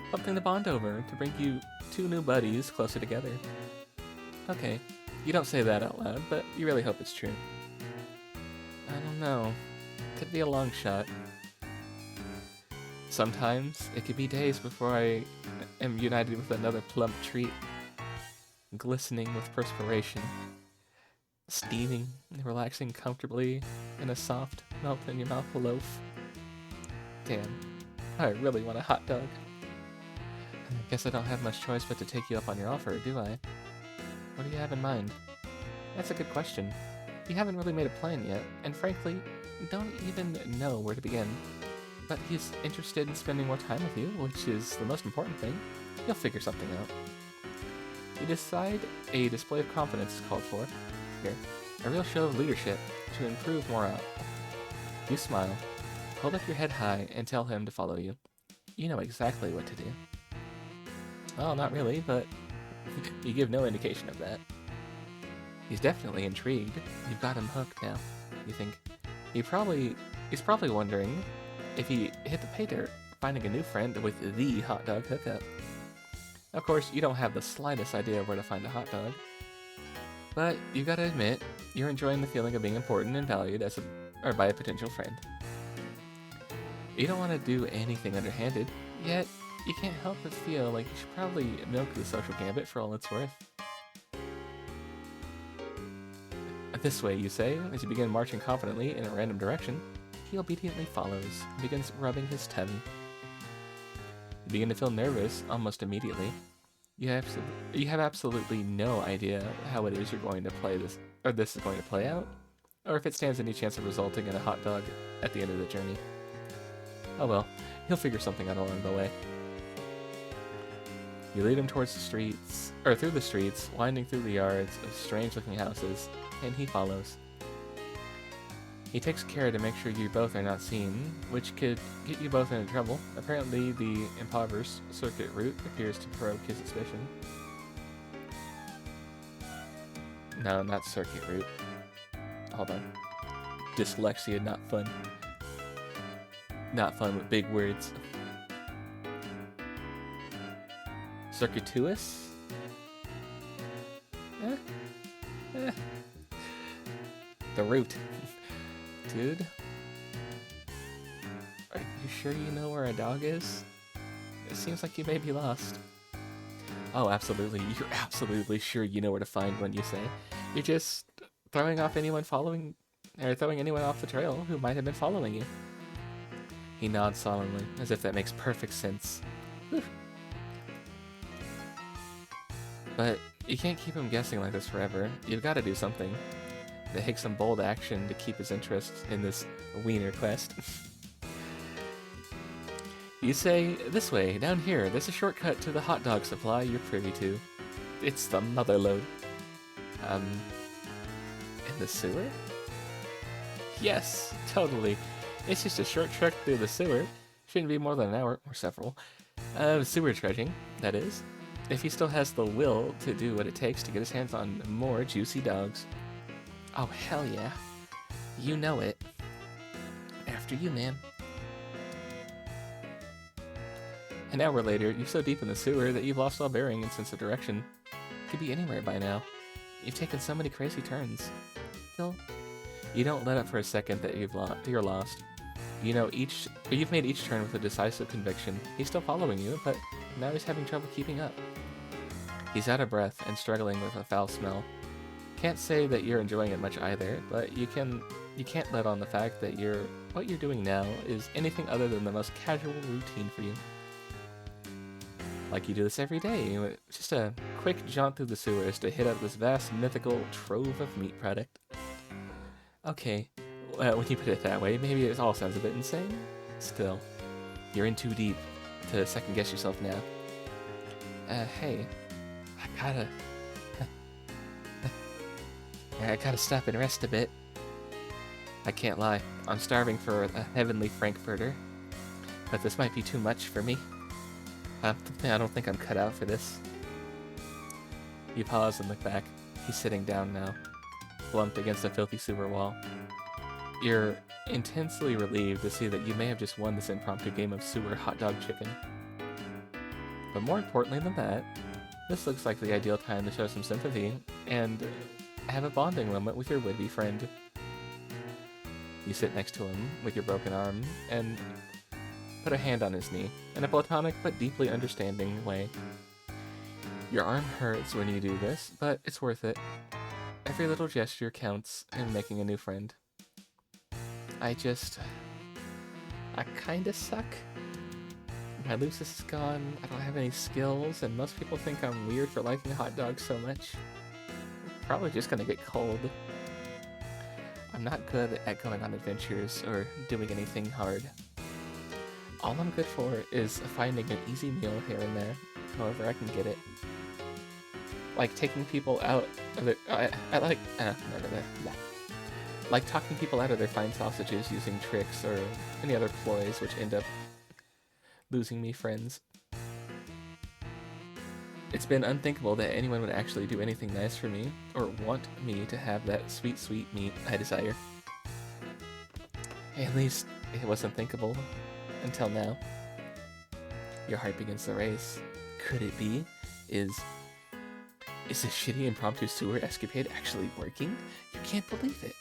Something to bond over, to bring you two new buddies closer together. Okay, you don't say that out loud, but you really hope it's true. I don't know. Could be a long shot. Sometimes it could be days before I am united with another plump treat, glistening with perspiration, steaming and relaxing comfortably in a soft, melt-in-your-mouth loaf. Damn, I really want a hot dog. I guess I don't have much choice but to take you up on your offer, do I? What do you have in mind? That's a good question. You haven't really made a plan yet, and frankly, don't even know where to begin. But he's interested in spending more time with you, which is the most important thing. You'll figure something out. You decide a display of confidence is called for. Here, a real show of leadership to improve morale. You smile, hold up your head high, and tell him to follow you. You know exactly what to do. Well, not really, but you give no indication of that. He's definitely intrigued. You've got him hooked now. You think he's probably wondering if he hit the pay dirt, finding a new friend with the hot dog hookup. Of course, you don't have the slightest idea where to find a hot dog. But you gotta admit, you're enjoying the feeling of being important and valued by a potential friend. You don't want to do anything underhanded, yet you can't help but feel like you should probably milk the social gambit for all it's worth. This way, you say, as you begin marching confidently in a random direction. He obediently follows and begins rubbing his tummy. You begin to feel nervous almost immediately. You have absolutely no idea how it is you're going to play this, or this is going to play out, or if it stands any chance of resulting in a hot dog at the end of the journey. Oh well, he'll figure something out along the way. You lead him towards the streets, or through the streets, winding through the yards of strange-looking houses, and he follows. He takes care to make sure you both are not seen, which could get you both into trouble. Apparently, the impoverished circuit route appears to provoke his suspicion. No, not circuit route. Hold on. Dyslexia, not fun. Not fun with big words. Circuitous? The route. Dude? Are you sure you know where a dog is? It seems like you may be lost. Oh, absolutely. You're absolutely sure you know where to find one, you say. You're just throwing anyone off the trail who might have been following you. He nods solemnly, as if that makes perfect sense. Whew. But you can't keep him guessing like this forever. You've got to do something. Take some bold action to keep his interest in this wiener quest. You say, this way, down here, there's a shortcut to the hot dog supply you're privy to. It's the motherlode. In the sewer? Yes, totally. It's just a short trek through the sewer. Shouldn't be more than an hour, or several. Sewer trudging, that is. If he still has the will to do what it takes to get his hands on more juicy dogs. Oh, hell yeah. You know it. After you, man. An hour later, you're so deep in the sewer that you've lost all bearing and sense of direction. Could be anywhere by now. You've taken so many crazy turns. Still, you don't let up for a second that you're lost. You know you've made each turn with a decisive conviction. He's still following you, but now he's having trouble keeping up. He's out of breath and struggling with a foul smell. can't say that you're enjoying it much either, but you can't let on the fact that what you're doing now is anything other than the most casual routine for you. Like you do this every day, just a quick jaunt through the sewers to hit up this vast mythical trove of meat product. Okay, when you put it that way, maybe it all sounds a bit insane. Still, you're in too deep to second guess yourself now. Hey, I gotta stop and rest a bit. I can't lie, I'm starving for a heavenly frankfurter, but this might be too much for me. I don't think I'm cut out for this. You pause and look back. He's sitting down now, lumped against a filthy sewer wall. You're intensely relieved to see that you may have just won this impromptu game of sewer hot dog chicken. But more importantly than that, this looks like the ideal time to show some sympathy and have a bonding moment with your would-be friend. You sit next to him with your broken arm and put a hand on his knee in a platonic but deeply understanding way. Your arm hurts when you do this, but it's worth it. Every little gesture counts in making a new friend. I kinda suck. My lucis is gone, I don't have any skills, and most people think I'm weird for liking hot dogs so much. I'm probably just gonna get cold. I'm not good at going on adventures or doing anything hard. All I'm good for is finding an easy meal here and there, however I can get it. Like taking people out of their... like talking people out of their fine sausages using tricks or any other ploys which end up losing me friends. It's been unthinkable that anyone would actually do anything nice for me or want me to have that sweet, sweet meat I desire. At least it wasn't thinkable until now. Your heart begins to race. Could it be? Is this shitty impromptu sewer escapade actually working? You can't believe it.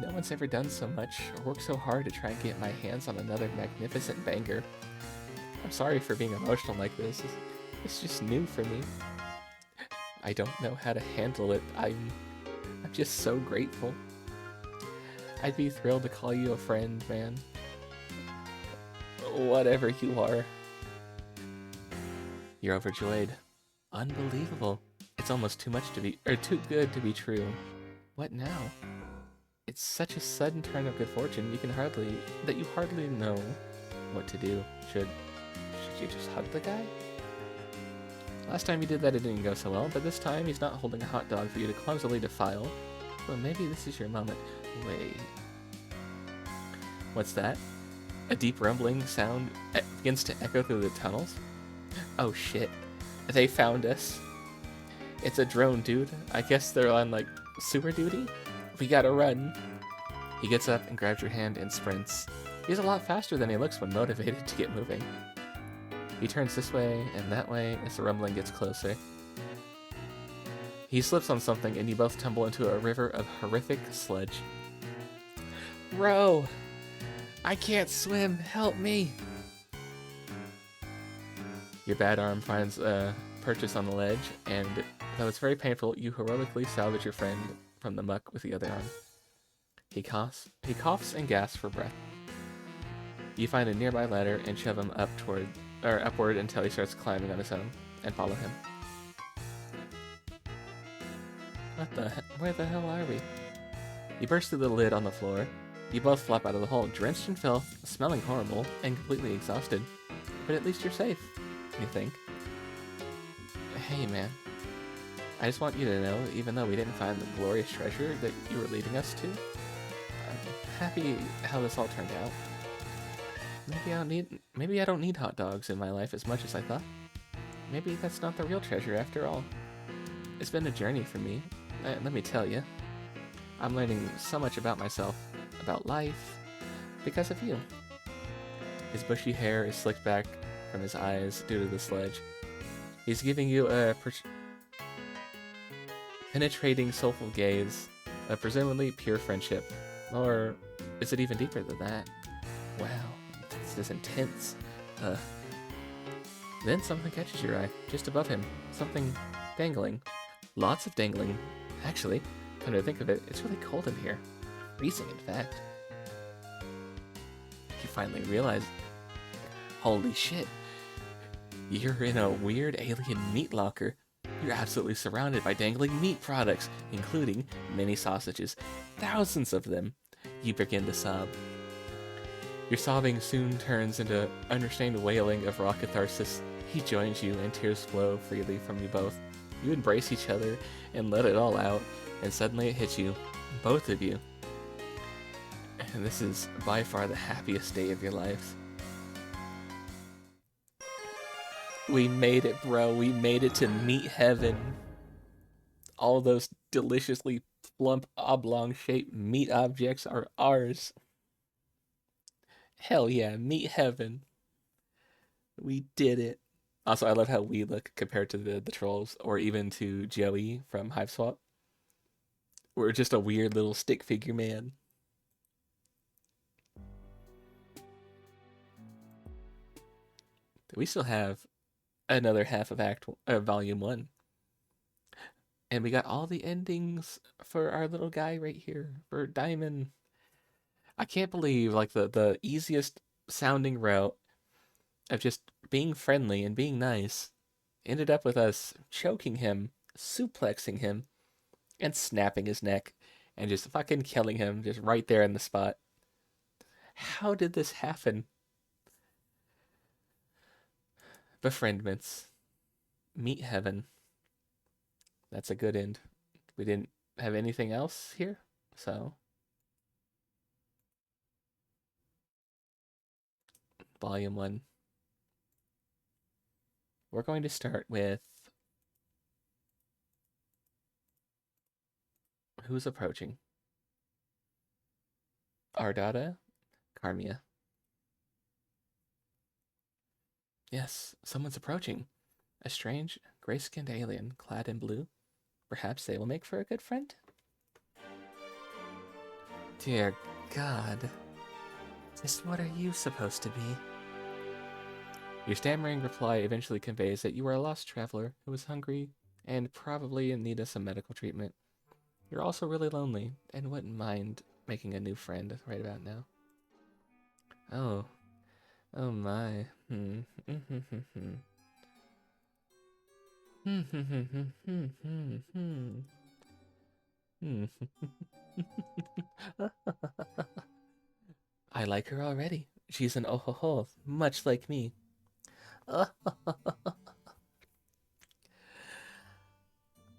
No one's ever done so much or worked so hard to try and get my hands on another magnificent banger. I'm sorry for being emotional like this. It's just new for me. I don't know how to handle it. I'm just so grateful. I'd be thrilled to call you a friend, man. Whatever you are. You're overjoyed. Unbelievable. It's almost too good to be true. What now? It's such a sudden turn of good fortune, you hardly know what to do. Should you just hug the guy? Last time you did that, it didn't go so well, but this time he's not holding a hot dog for you to clumsily defile. Well, maybe this is your moment. Wait. What's that? A deep rumbling sound begins to echo through the tunnels? Oh shit. They found us. It's a drone, dude. I guess they're on, like, sewer duty? We gotta run. He gets up and grabs your hand and sprints. He's a lot faster than he looks when motivated to get moving. He turns this way and that way as the rumbling gets closer. He slips on something and you both tumble into a river of horrific sludge. Row! I can't swim! Help me! Your bad arm finds a purchase on the ledge, and though it's very painful, you heroically salvage your friend from the muck with the other arm. He coughs and gasps for breath. You find a nearby ladder and shove him upward until he starts climbing on his own, and follow him. Where the hell are we? You burst through the lid on the floor. You both flop out of the hole, drenched in filth, smelling horrible, and completely exhausted. But at least you're safe, you think. Hey man, I just want you to know, even though we didn't find the glorious treasure that you were leading us to, I'm happy how this all turned out. Maybe I don't need hot dogs in my life as much as I thought. Maybe that's not the real treasure after all. It's been a journey for me, let me tell you. I'm learning so much about myself, about life, because of you. His bushy hair is slicked back from his eyes due to the sledge. He's giving you a penetrating, soulful gaze, a presumably pure friendship. Or is it even deeper than that? Wow, this is intense. Then something catches your eye, just above him. Something dangling. Lots of dangling. Actually, come to think of it, it's really cold in here. Freezing, in fact. You finally realize, holy shit, you're in a weird alien meat locker. You're absolutely surrounded by dangling meat products, including mini sausages, thousands of them. You begin to sob. Your sobbing soon turns into unrestrained wailing of raw catharsis. He joins you and tears flow freely from you both. You embrace each other and let it all out, and suddenly it hits you, both of you. And this is by far the happiest day of your lives. We made it, bro. We made it to meat heaven. All those deliciously plump, oblong-shaped meat objects are ours. Hell yeah, meat heaven. We did it. Also, I love how we look compared to the trolls, or even to Joey from Hiveswap. We're just a weird little stick figure man. We still have another half of Volume 1. And we got all the endings for our little guy right here, for Diamond. I can't believe, like, the easiest sounding route of just being friendly and being nice ended up with us choking him, suplexing him, and snapping his neck, and just fucking killing him just right there in the spot. How did this happen? Befriendments. Meet heaven. That's a good end. We didn't have anything else here, so... Volume 1. We're going to start with... Who's approaching? Ardata? Carmia. Yes, someone's approaching. A strange, gray-skinned alien clad in blue. Perhaps they will make for a good friend? Dear God. Just what are you supposed to be? Your stammering reply eventually conveys that you are a lost traveler who is hungry and probably in need of some medical treatment. You're also really lonely and wouldn't mind making a new friend right about now. Oh. Oh my. I like her already. She's an ohoho, much like me. Oh,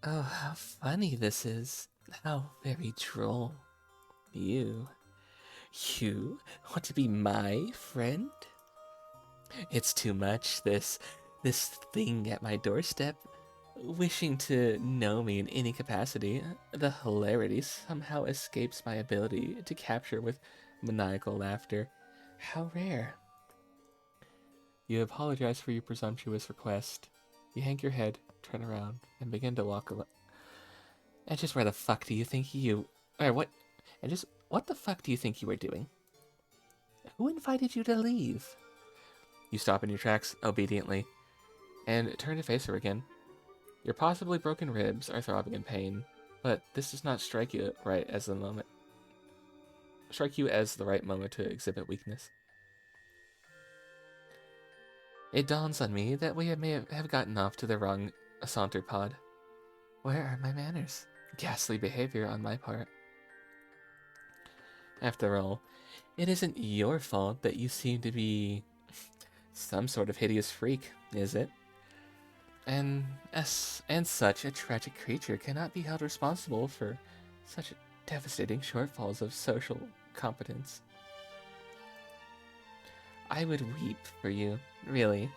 how funny this is. How very droll. You want to be my friend? It's too much, this thing at my doorstep, wishing to know me in any capacity. The hilarity somehow escapes my ability to capture with maniacal laughter. How rare. You apologize for your presumptuous request. You hang your head, turn around, and begin to walk away. And just where the fuck do you think you... Or what... And just... What the fuck do you think you were doing? Who invited you to leave? You stop in your tracks, obediently, and turn to face her again. Your possibly broken ribs are throbbing in pain, but this does not strike you right as the moment. Strike you as the right moment to exhibit weakness. It dawns on me that we may have gotten off to the wrong saunter pod. Where are my manners? Ghastly behavior on my part. After all, it isn't your fault that you seem to be some sort of hideous freak, is it? And such a tragic creature cannot be held responsible for such devastating shortfalls of social competence. I would weep for you, really,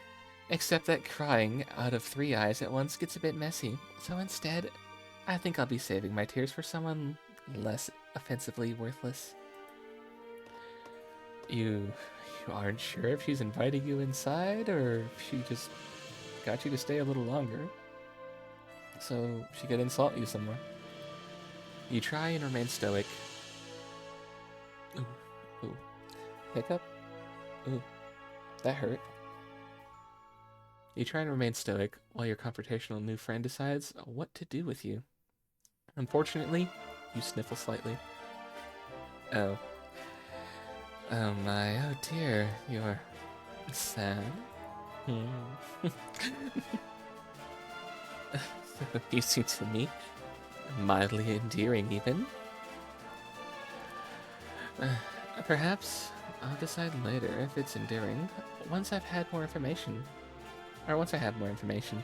except that crying out of 3 eyes at once gets a bit messy, so instead, I think I'll be saving my tears for someone less offensively worthless. You aren't sure if she's inviting you inside, or if she just got you to stay a little longer, so she could insult you some more. You try and remain stoic. Ooh. Hiccup? Ooh. That hurt. You try and remain stoic while your confrontational new friend decides what to do with you. Unfortunately, you sniffle slightly. Oh. Oh my, oh dear, you're sad? Hmm. You seem to me mildly endearing, even. Perhaps I'll decide later if it's endearing once I've had more information. Or once I have more information.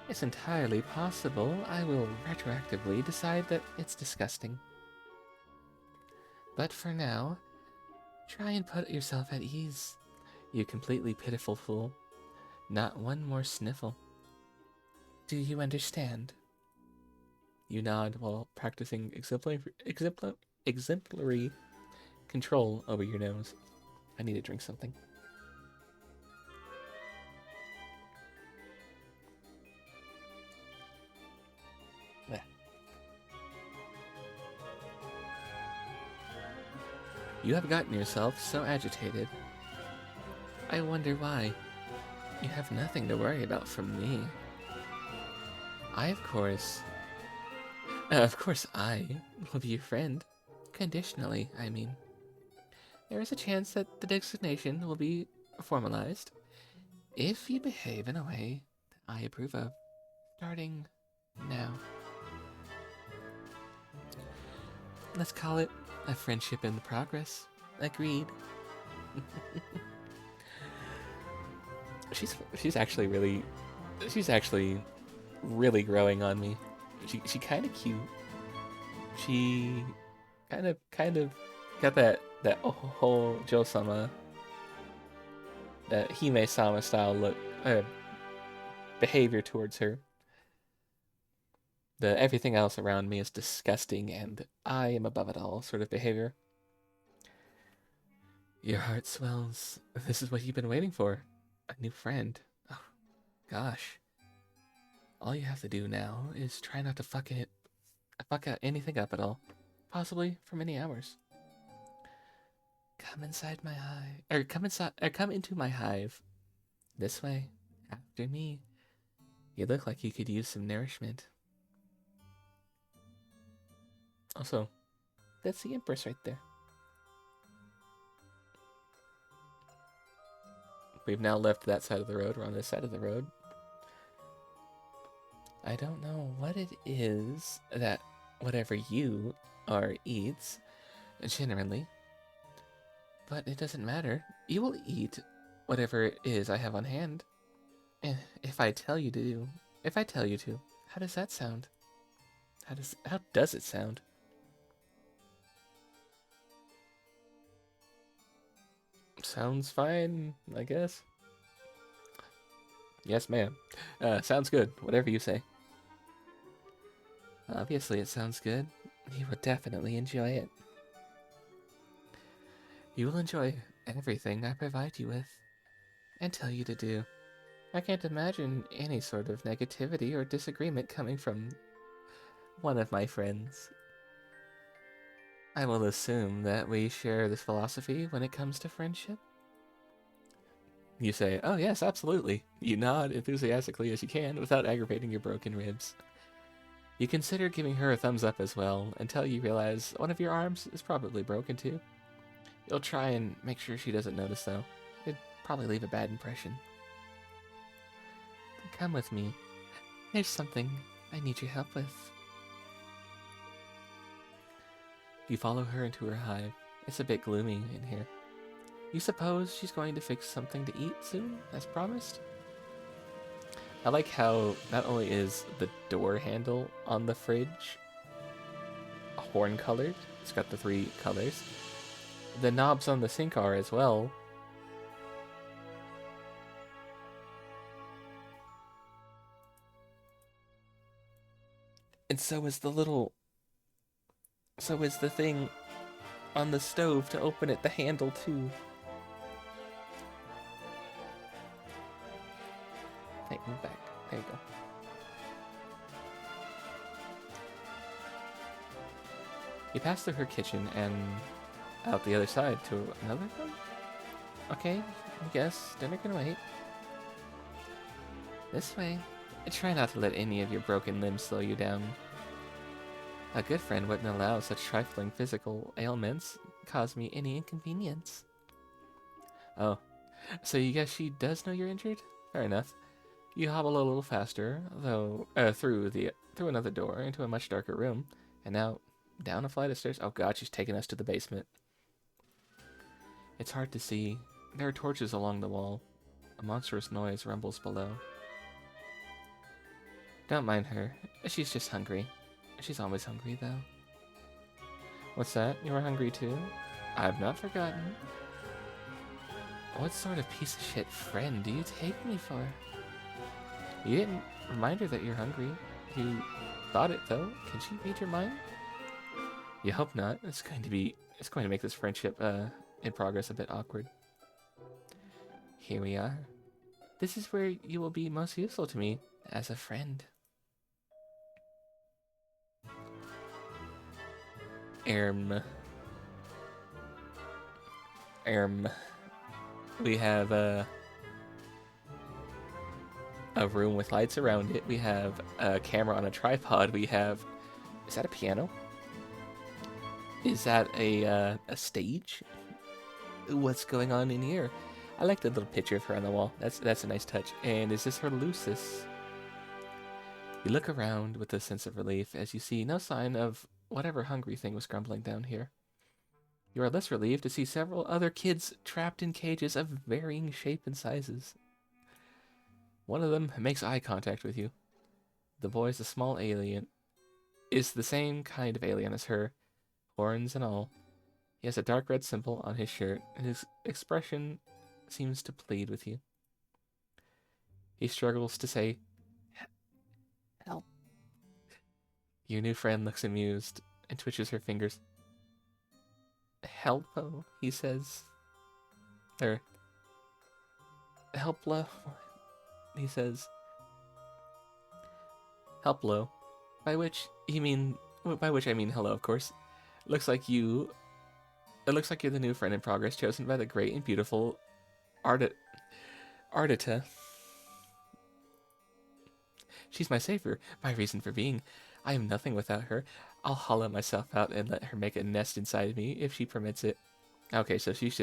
It's entirely possible I will retroactively decide that it's disgusting. But for now, try and put yourself at ease, you completely pitiful fool. Not one more sniffle. Do you understand? You nod while practicing exemplary control over your nose. I need to drink something. There. You have gotten yourself so agitated. I wonder why. You have nothing to worry about from me. Of course I will be your friend. Conditionally, I mean. There is a chance that the designation will be formalized if you behave in a way that I approve of, starting now. Let's call it a friendship in progress. Agreed. She's actually really growing on me. She kind of cute. She kind of got that whole Jo-sama, that Hime-sama style look, behavior towards her. The everything else around me is disgusting and I am above it all sort of behavior. Your heart swells. This is what you've been waiting for. A new friend. Oh, gosh. All you have to do now is try not to fuck out anything up at all. Possibly for many hours. Come inside my hive. Come into my hive. This way. After me. You look like you could use some nourishment. Also, that's the Empress right there. We've now left that side of the road. We're on this side of the road. I don't know what it is that whatever you are eats, generally. But it doesn't matter. You will eat whatever it is I have on hand. If I tell you to. How does that sound? How does it sound? Sounds fine, I guess. Yes, ma'am. Sounds good. Whatever you say. Obviously, it sounds good. You will definitely enjoy it. You will enjoy everything I provide you with and tell you to do. I can't imagine any sort of negativity or disagreement coming from one of my friends. I will assume that we share this philosophy when it comes to friendship. You say, oh yes, absolutely. You nod enthusiastically as you can without aggravating your broken ribs. You consider giving her a thumbs up as well until you realize one of your arms is probably broken too. You'll try and make sure she doesn't notice though. It'd probably leave a bad impression. Come with me. There's something I need your help with. You follow her into her hive. It's a bit gloomy in here. You suppose she's going to fix something to eat soon, as promised? I like how not only is the door handle on the fridge horn colored, it's got the 3 colors. The knobs on the sink are as well. And so is the thing on the stove to open it, the handle too. Hey, move back. There you go. You pass through her kitchen and out the other side to another room? Okay, I guess dinner can wait. This way. Try not to let any of your broken limbs slow you down. A good friend wouldn't allow such trifling physical ailments cause me any inconvenience. Oh, so you guess she does know you're injured? Fair enough. You hobble a little faster, though, through another door into a much darker room, and now down a flight of stairs. Oh god, she's taking us to the basement. It's hard to see. There are torches along the wall. A monstrous noise rumbles below. Don't mind her. She's just hungry. She's always hungry, though. What's that? You are hungry too? I've not forgotten. What sort of piece of shit friend do you take me for? You didn't remind her that you're hungry. You thought it, though. Can she read your mind? You hope not. It's going to make this friendship in progress a bit awkward. Here we are. This is where you will be most useful to me as a friend. We have a room with lights around it. We have a camera on a tripod. We have... Is that a piano? Is that a stage? What's going on in here? I like the little picture of her on the wall. That's a nice touch. And is this her Lucis? You look around with a sense of relief as you see no sign of whatever hungry thing was grumbling down here. You are less relieved to see several other kids trapped in cages of varying shape and sizes. One of them makes eye contact with you. The boy is a small alien. Is the same kind of alien as her, horns and all. He has a dark red symbol on his shirt, and his expression seems to plead with you. He struggles to say, "Help." Your new friend looks amused and twitches her fingers. "Helpo," he says. Helplo, he says. Helplo, by which I mean hello, of course. It looks like you're the new friend in progress chosen by the great and beautiful Ardita. She's my savior, my reason for being. I am nothing without her. I'll hollow myself out and let her make a nest inside me if she permits it. Okay, so she's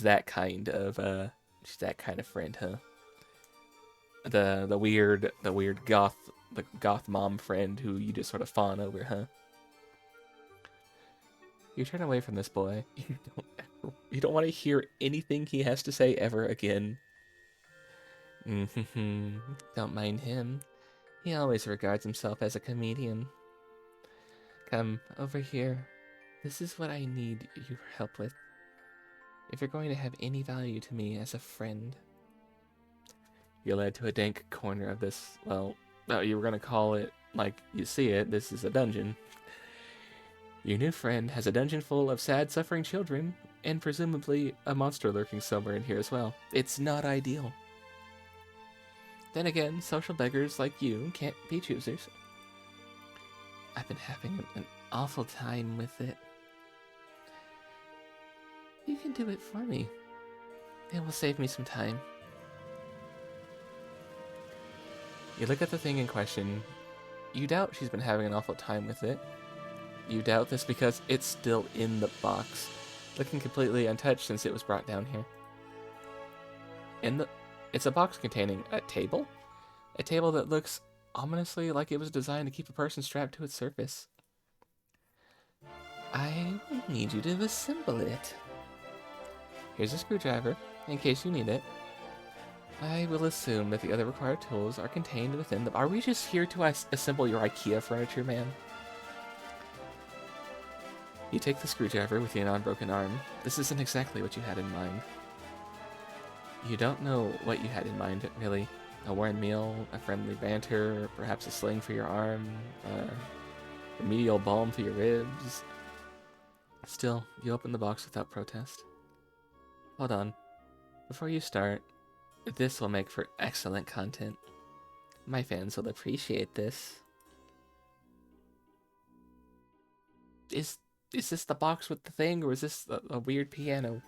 that kind of friend, huh? The weird goth mom friend who you just sort of fawn over, huh? You turn away from this boy. You don't want to hear anything he has to say ever again. Don't mind him. He always regards himself as a comedian. Come over here. This is what I need your help with. If you're going to have any value to me as a friend. You're led to a dank corner of this, well, you were going to call it like you see it. This is a dungeon. Your new friend has a dungeon full of sad, suffering children, and presumably a monster lurking somewhere in here as well. It's not ideal. Then again, social beggars like you can't be choosers. I've been having an awful time with it. You can do it for me. It will save me some time. You look at the thing in question. You doubt she's been having an awful time with it. You doubt this because it's still in the box, looking completely untouched since it was brought down here. It's a box containing a table? A table that looks ominously like it was designed to keep a person strapped to its surface. I will need you to assemble it. Here's a screwdriver, in case you need it. I will assume that the other required tools are contained within the... Are we just here to assemble your IKEA furniture, man? You take the screwdriver with your non-broken arm. This isn't exactly what you had in mind. You don't know what you had in mind, really. A warm meal, a friendly banter, perhaps a sling for your arm, remedial balm for your ribs. Still, you open the box without protest. Hold on. Before you start, this will make for excellent content. My fans will appreciate this. Is this the box with the thing, or is this a weird piano?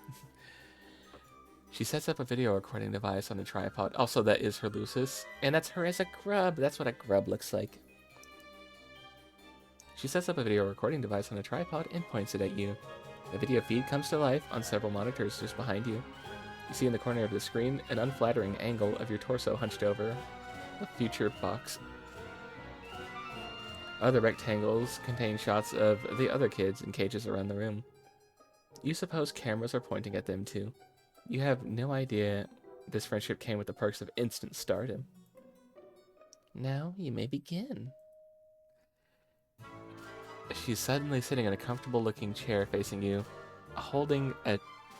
She sets up a video recording device on a tripod. Also, that is her Lucis. And that's her as a grub. That's what a grub looks like. She sets up a video recording device on a tripod and points it at you. The video feed comes to life on several monitors just behind you. You see in the corner of the screen an unflattering angle of your torso hunched over a future box. Other rectangles contain shots of the other kids in cages around the room. You suppose cameras are pointing at them too. You have no idea this friendship came with the perks of instant stardom. Now you may begin. She's suddenly sitting in a comfortable-looking chair facing you, holding a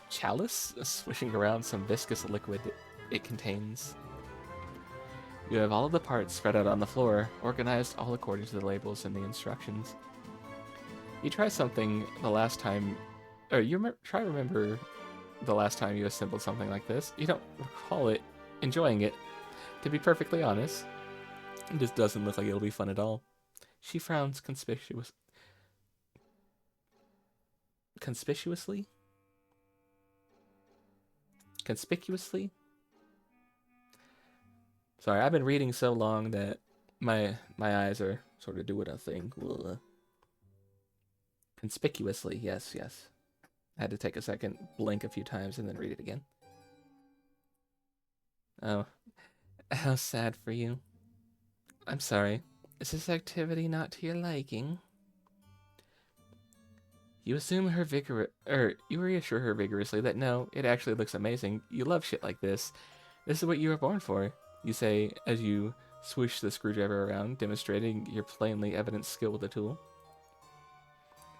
chalice, swishing around some viscous liquid it contains. You have all of the parts spread out on the floor, organized all according to the labels and the instructions. You try something the last time, or try to remember the last time you assembled something like this. You don't recall it, enjoying it. To be perfectly honest, it just doesn't look like it'll be fun at all. She frowns conspicuously? Sorry, I've been reading so long that my eyes are sort of doing a thing. Ugh. Conspicuously, yes. I had to take a second, blink a few times, and then read it again. Oh, how sad for you. I'm sorry. Is this activity not to your liking? You assume you reassure her vigorously that no, it actually looks amazing. You love shit like this. This is what you were born for, you say as you swoosh the screwdriver around, demonstrating your plainly evident skill with the tool.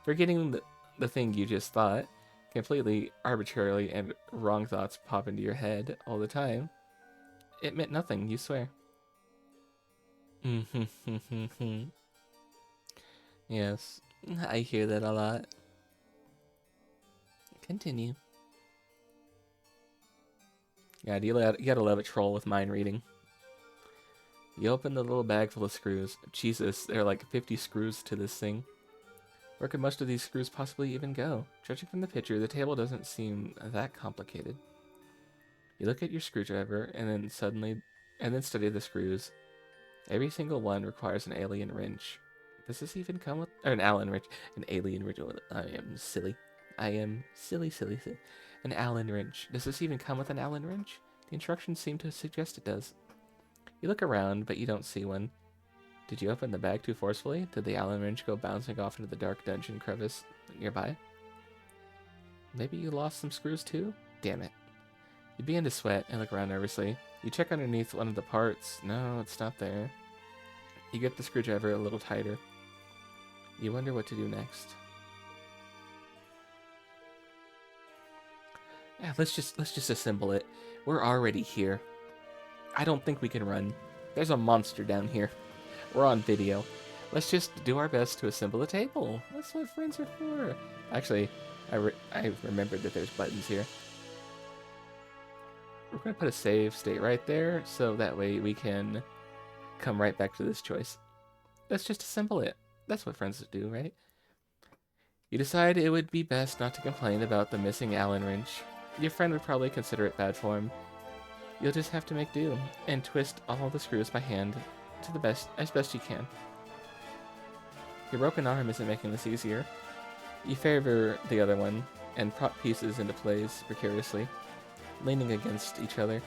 Forgetting the thing you just thought, completely arbitrarily and wrong thoughts pop into your head all the time. It meant nothing, you swear. Yes, I hear that a lot. Continue. God, you gotta love a troll with mind reading. You open the little bag full of screws. Jesus, there are like 50 screws to this thing. Where could most of these screws possibly even go? Judging from the picture, the table doesn't seem that complicated. You look at your screwdriver and then study the screws. Every single one requires an alien wrench. Does this even come with an Allen wrench? An alien wrench. I am silly. Silly. An Allen wrench. Does this even come with an Allen wrench? The instructions seem to suggest it does. You look around, but you don't see one. Did you open the bag too forcefully? Did the Allen wrench go bouncing off into the dark dungeon crevice nearby? Maybe you lost some screws too? Damn it. You begin to sweat and look around nervously. You check underneath one of the parts. No, it's not there. You get the screwdriver a little tighter. You wonder what to do next. Yeah, let's just assemble it. We're already here. I don't think we can run. There's a monster down here. We're on video. Let's just do our best to assemble a table. That's what friends are for. Actually, I remembered that there's buttons here. We're going to put a save state right there, so that way we can come right back to this choice. Let's just assemble it. That's what friends do, right? You decide it would be best not to complain about the missing Allen wrench. Your friend would probably consider it bad form. You'll just have to make do, and twist all the screws by hand as best you can. Your broken arm isn't making this easier. You favor the other one, and prop pieces into place precariously, leaning against each other,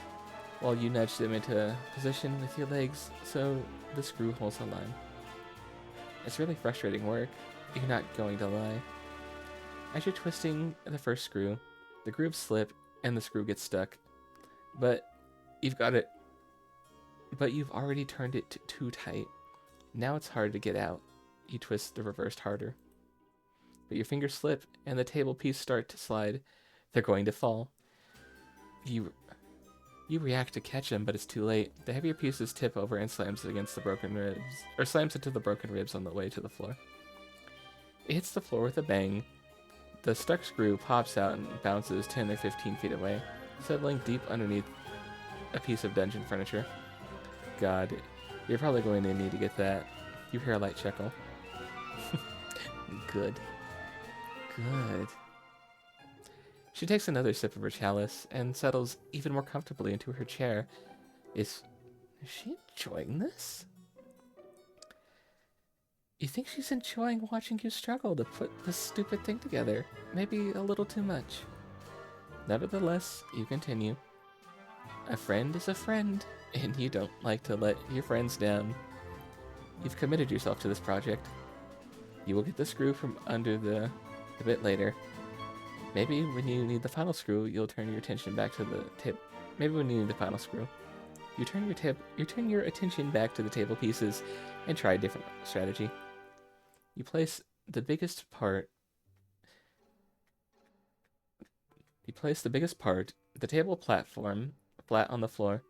while you nudge them into position with your legs so the screw holes align. It's really frustrating work, you're not going to lie. As you're twisting the first screw, the grooves slip and the screw gets stuck. But you've already turned it too tight. Now it's hard to get out. You twist the reversed harder. But your fingers slip and the table piece start to slide. They're going to fall. You react to catch them, but it's too late. The heavier pieces tip over and slams against the broken ribs, or slams into the broken ribs on the way to the floor. It hits the floor with a bang. The stuck screw pops out and bounces 10 or 15 feet away, settling deep underneath a piece of dungeon furniture. God, you're probably going to need to get that. You hear a light chuckle. Good. She takes another sip of her chalice and settles even more comfortably into her chair. Is she enjoying this? You think she's enjoying watching you struggle to put this stupid thing together? Maybe a little too much. Nevertheless, you continue. A friend is a friend, and you don't like to let your friends down. You've committed yourself to this project. You will get the screw from under a bit later. Maybe when you need the final screw, you'll turn your attention back to the tip. Maybe when you need the final screw, you turn your attention back to the table pieces and try a different strategy. You place the biggest part, the table platform, flat on the floor.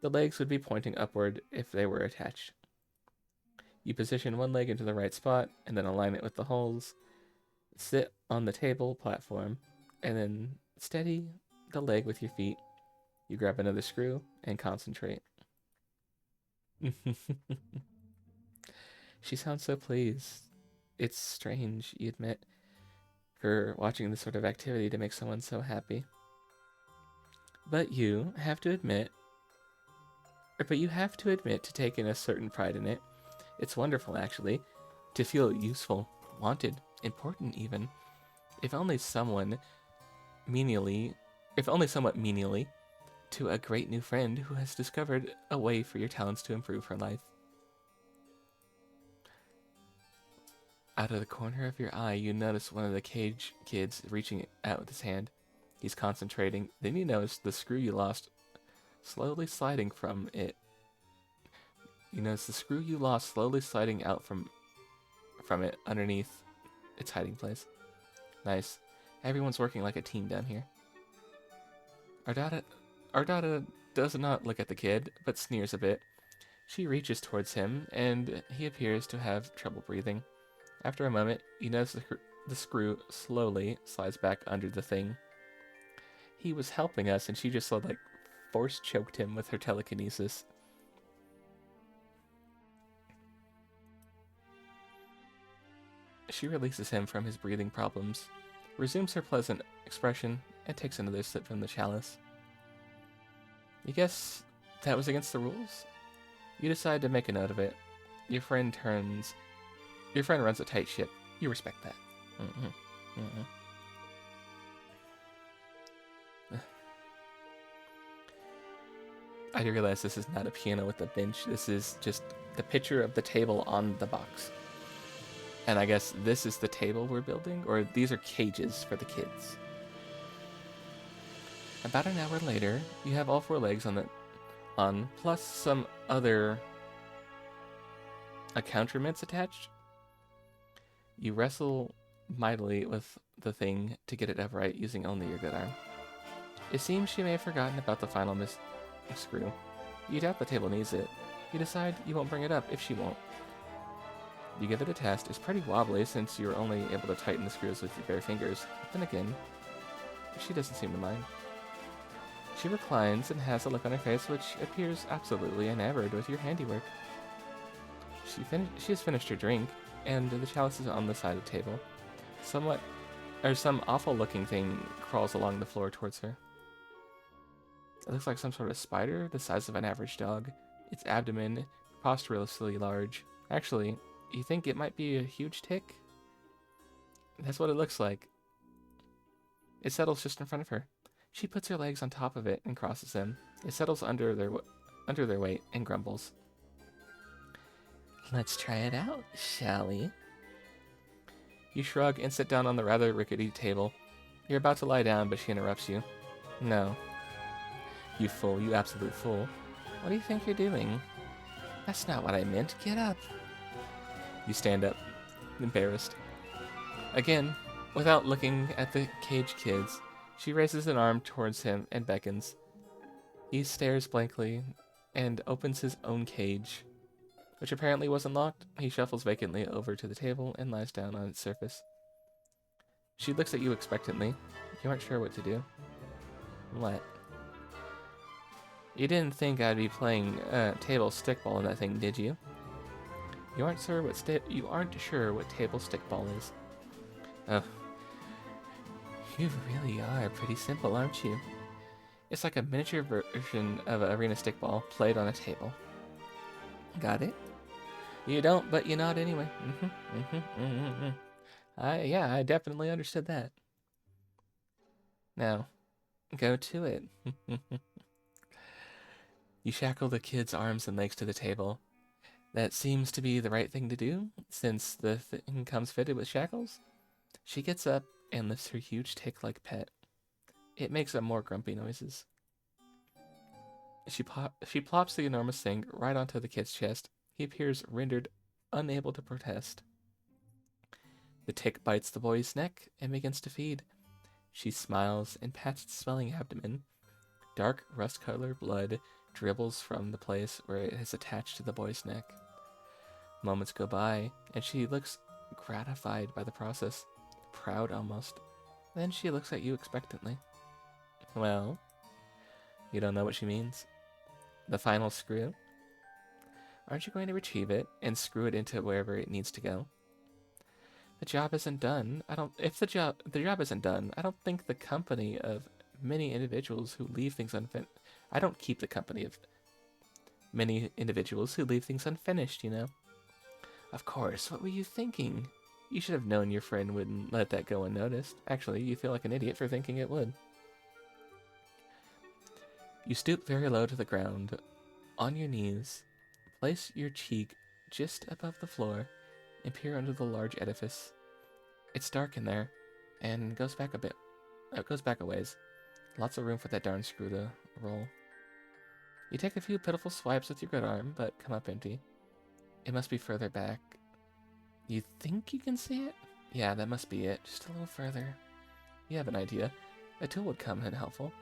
The legs would be pointing upward if they were attached. You position one leg into the right spot and then align it with the holes. Sit on the table platform and then steady the leg with your feet. You grab another screw and concentrate. She sounds so pleased. It's strange, you admit, for watching this sort of activity to make someone so happy. But you have to admit to taking a certain pride in it. It's wonderful, actually, to feel useful, wanted, important even, if only somewhat menially, to a great new friend who has discovered a way for your talents to improve her life. Out of the corner of your eye, you notice one of the cage kids reaching out with his hand. He's concentrating. Then you notice the screw you lost slowly sliding from it. You notice the screw you lost slowly sliding out from it underneath its hiding place. Nice. Everyone's working like a team down here. Ardata does not look at the kid, but sneers a bit. She reaches towards him, and he appears to have trouble breathing. After a moment, you notice the screw slowly slides back under the thing. He was helping us, and she just force choked him with her telekinesis. She releases him from his breathing problems, resumes her pleasant expression, and takes another sip from the chalice. You guess that was against the rules? You decide to make a note of it. Your friend runs a tight ship. You respect that. I realize this is not a piano with a bench. This is just the picture of the table on the box. And I guess this is the table we're building, or these are cages for the kids. About an hour later, you have all four legs on, plus some other accoutrements attached. You wrestle mightily with the thing to get it upright using only your good arm. It seems she may have forgotten about the final screw. You doubt the table needs it. You decide you won't bring it up if she won't. You give it a test. It's pretty wobbly since you're only able to tighten the screws with your bare fingers. Then again, she doesn't seem to mind. She reclines and has a look on her face which appears absolutely enamored with your handiwork. She has finished her drink, and the chalice is on the side of the table. Some awful-looking thing crawls along the floor towards her. It looks like some sort of spider, the size of an average dog. Its abdomen, preposterously large. Actually, you think it might be a huge tick? That's what it looks like. It settles just in front of her. She puts her legs on top of it and crosses them. It settles under their weight and grumbles. Let's try it out, shall we? You shrug and sit down on the rather rickety table. You're about to lie down, but she interrupts you. No. You fool, you absolute fool. What do you think you're doing? That's not what I meant. Get up. You stand up, embarrassed. Again, without looking at the cage kids, she raises an arm towards him and beckons. He stares blankly and opens his own cage, which apparently wasn't locked. He shuffles vacantly over to the table and lies down on its surface. She looks at you expectantly. You aren't sure what to do. What? You didn't think I'd be playing table stickball in that thing, did you? You aren't sure what table stickball is. Oh. You really are pretty simple, aren't you? It's like a miniature version of arena stickball played on a table. Got it? You don't, but you nod anyway. Yeah, I definitely understood that. Now, go to it. You shackle the kid's arms and legs to the table. That seems to be the right thing to do, since the thing comes fitted with shackles. She gets up and lifts her huge tick-like pet. It makes some more grumpy noises. She plops the enormous thing right onto the kid's chest. He appears rendered unable to protest. The tick bites the boy's neck and begins to feed. She smiles and pats its swelling abdomen. Dark rust-colored blood dribbles from the place where it is attached to the boy's neck. Moments go by, and she looks gratified by the process, proud almost. Then she looks at you expectantly. Well, you don't know what she means. The final screw? Aren't you going to retrieve it and screw it into wherever it needs to go? The job isn't done. If the job isn't done, I don't think the company of many individuals who leave things unfinished. I don't keep the company of many individuals who leave things unfinished, you know. Of course, what were you thinking? You should have known your friend wouldn't let that go unnoticed. Actually, you feel like an idiot for thinking it would. You stoop very low to the ground. On your knees, place your cheek just above the floor and peer under the large edifice. It's dark in there, and goes back a bit. It goes back a ways. Lots of room for that darn screw to roll. You take a few pitiful swipes with your good arm, but come up empty. It must be further back. You think you can see it? Yeah, that must be it. Just a little further. You have an idea. A tool would come in helpful.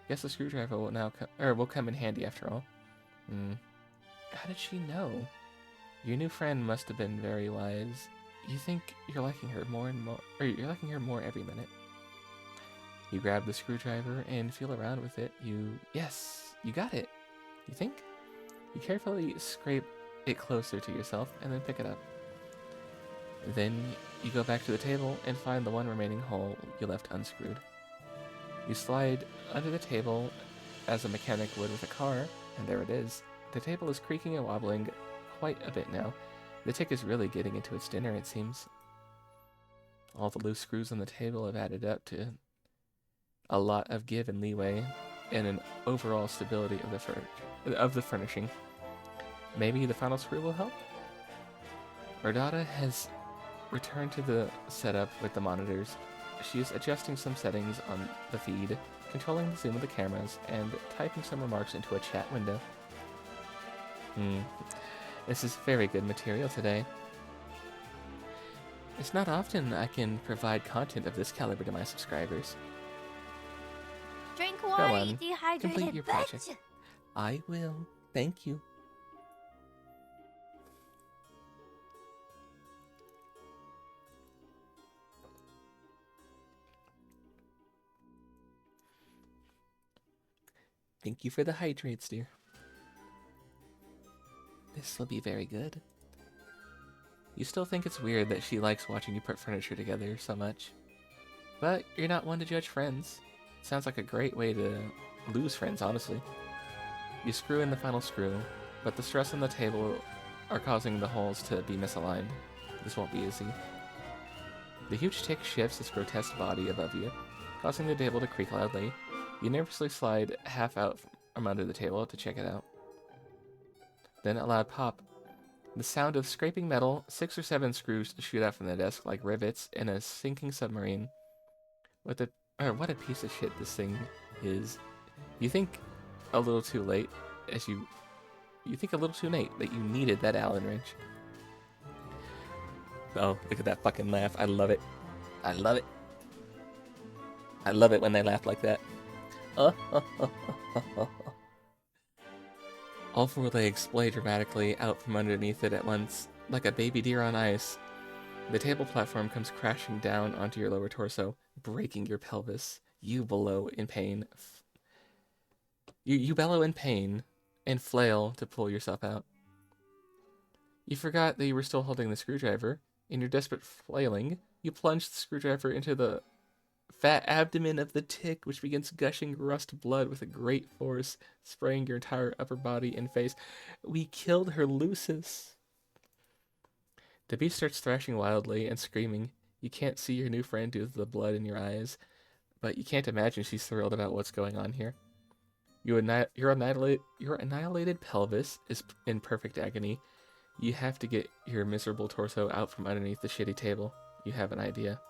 Guess the screwdriver will come in handy after all. How did she know? Your new friend must have been very wise. You think you're liking her more and more, or you're liking her more every minute. You grab the screwdriver and feel around with it. Yes, you got it. You think? You carefully scrape it closer to yourself and then pick it up. Then you go back to the table and find the one remaining hole you left unscrewed. You slide under the table as a mechanic would with a car, and there it is. The table is creaking and wobbling quite a bit now. The tick is really getting into its dinner, it seems. All the loose screws on the table have added up to a lot of give and leeway and an overall stability of the furnishing. Maybe the final screw will help? Erdata has returned to the setup with the monitors. She is adjusting some settings on the feed, controlling the zoom of the cameras, and typing some remarks into a chat window. This is very good material today. It's not often I can provide content of this caliber to my subscribers. Drink Go water, on, you dehydrated complete your project. bitch. I will. Thank you. Thank you for the hydrates, dear. This will be very good. You still think it's weird that she likes watching you put furniture together so much. But you're not one to judge friends. Sounds like a great way to lose friends, honestly. You screw in the final screw, but the stress on the table are causing the holes to be misaligned. This won't be easy. The huge tick shifts its grotesque body above you, causing the table to creak loudly. You nervously slide half out from under the table to check it out. Then a loud pop. The sound of scraping metal, 6 or 7 screws shoot out from the desk like rivets in a sinking submarine. What a piece of shit this thing is. You think a little too late you think a little too late that you needed that Allen wrench. Oh, look at that fucking laugh. I love it. I love it. I love it when they laugh like that. All 4 legs splay dramatically out from underneath it at once, like a baby deer on ice. The table platform comes crashing down onto your lower torso, breaking your pelvis. You bellow in pain. You bellow in pain and flail to pull yourself out. You forgot that you were still holding the screwdriver. In your desperate flailing, you plunge the screwdriver into the fat abdomen of the tick, which begins gushing rust blood with a great force, spraying your entire upper body and face. We killed her Lucis. The beast starts thrashing wildly and screaming. You can't see your new friend due to the blood in your eyes, but you can't imagine she's thrilled about what's going on here. Your annihilated pelvis is in perfect agony. You have to get your miserable torso out from underneath the shitty table. You have an idea.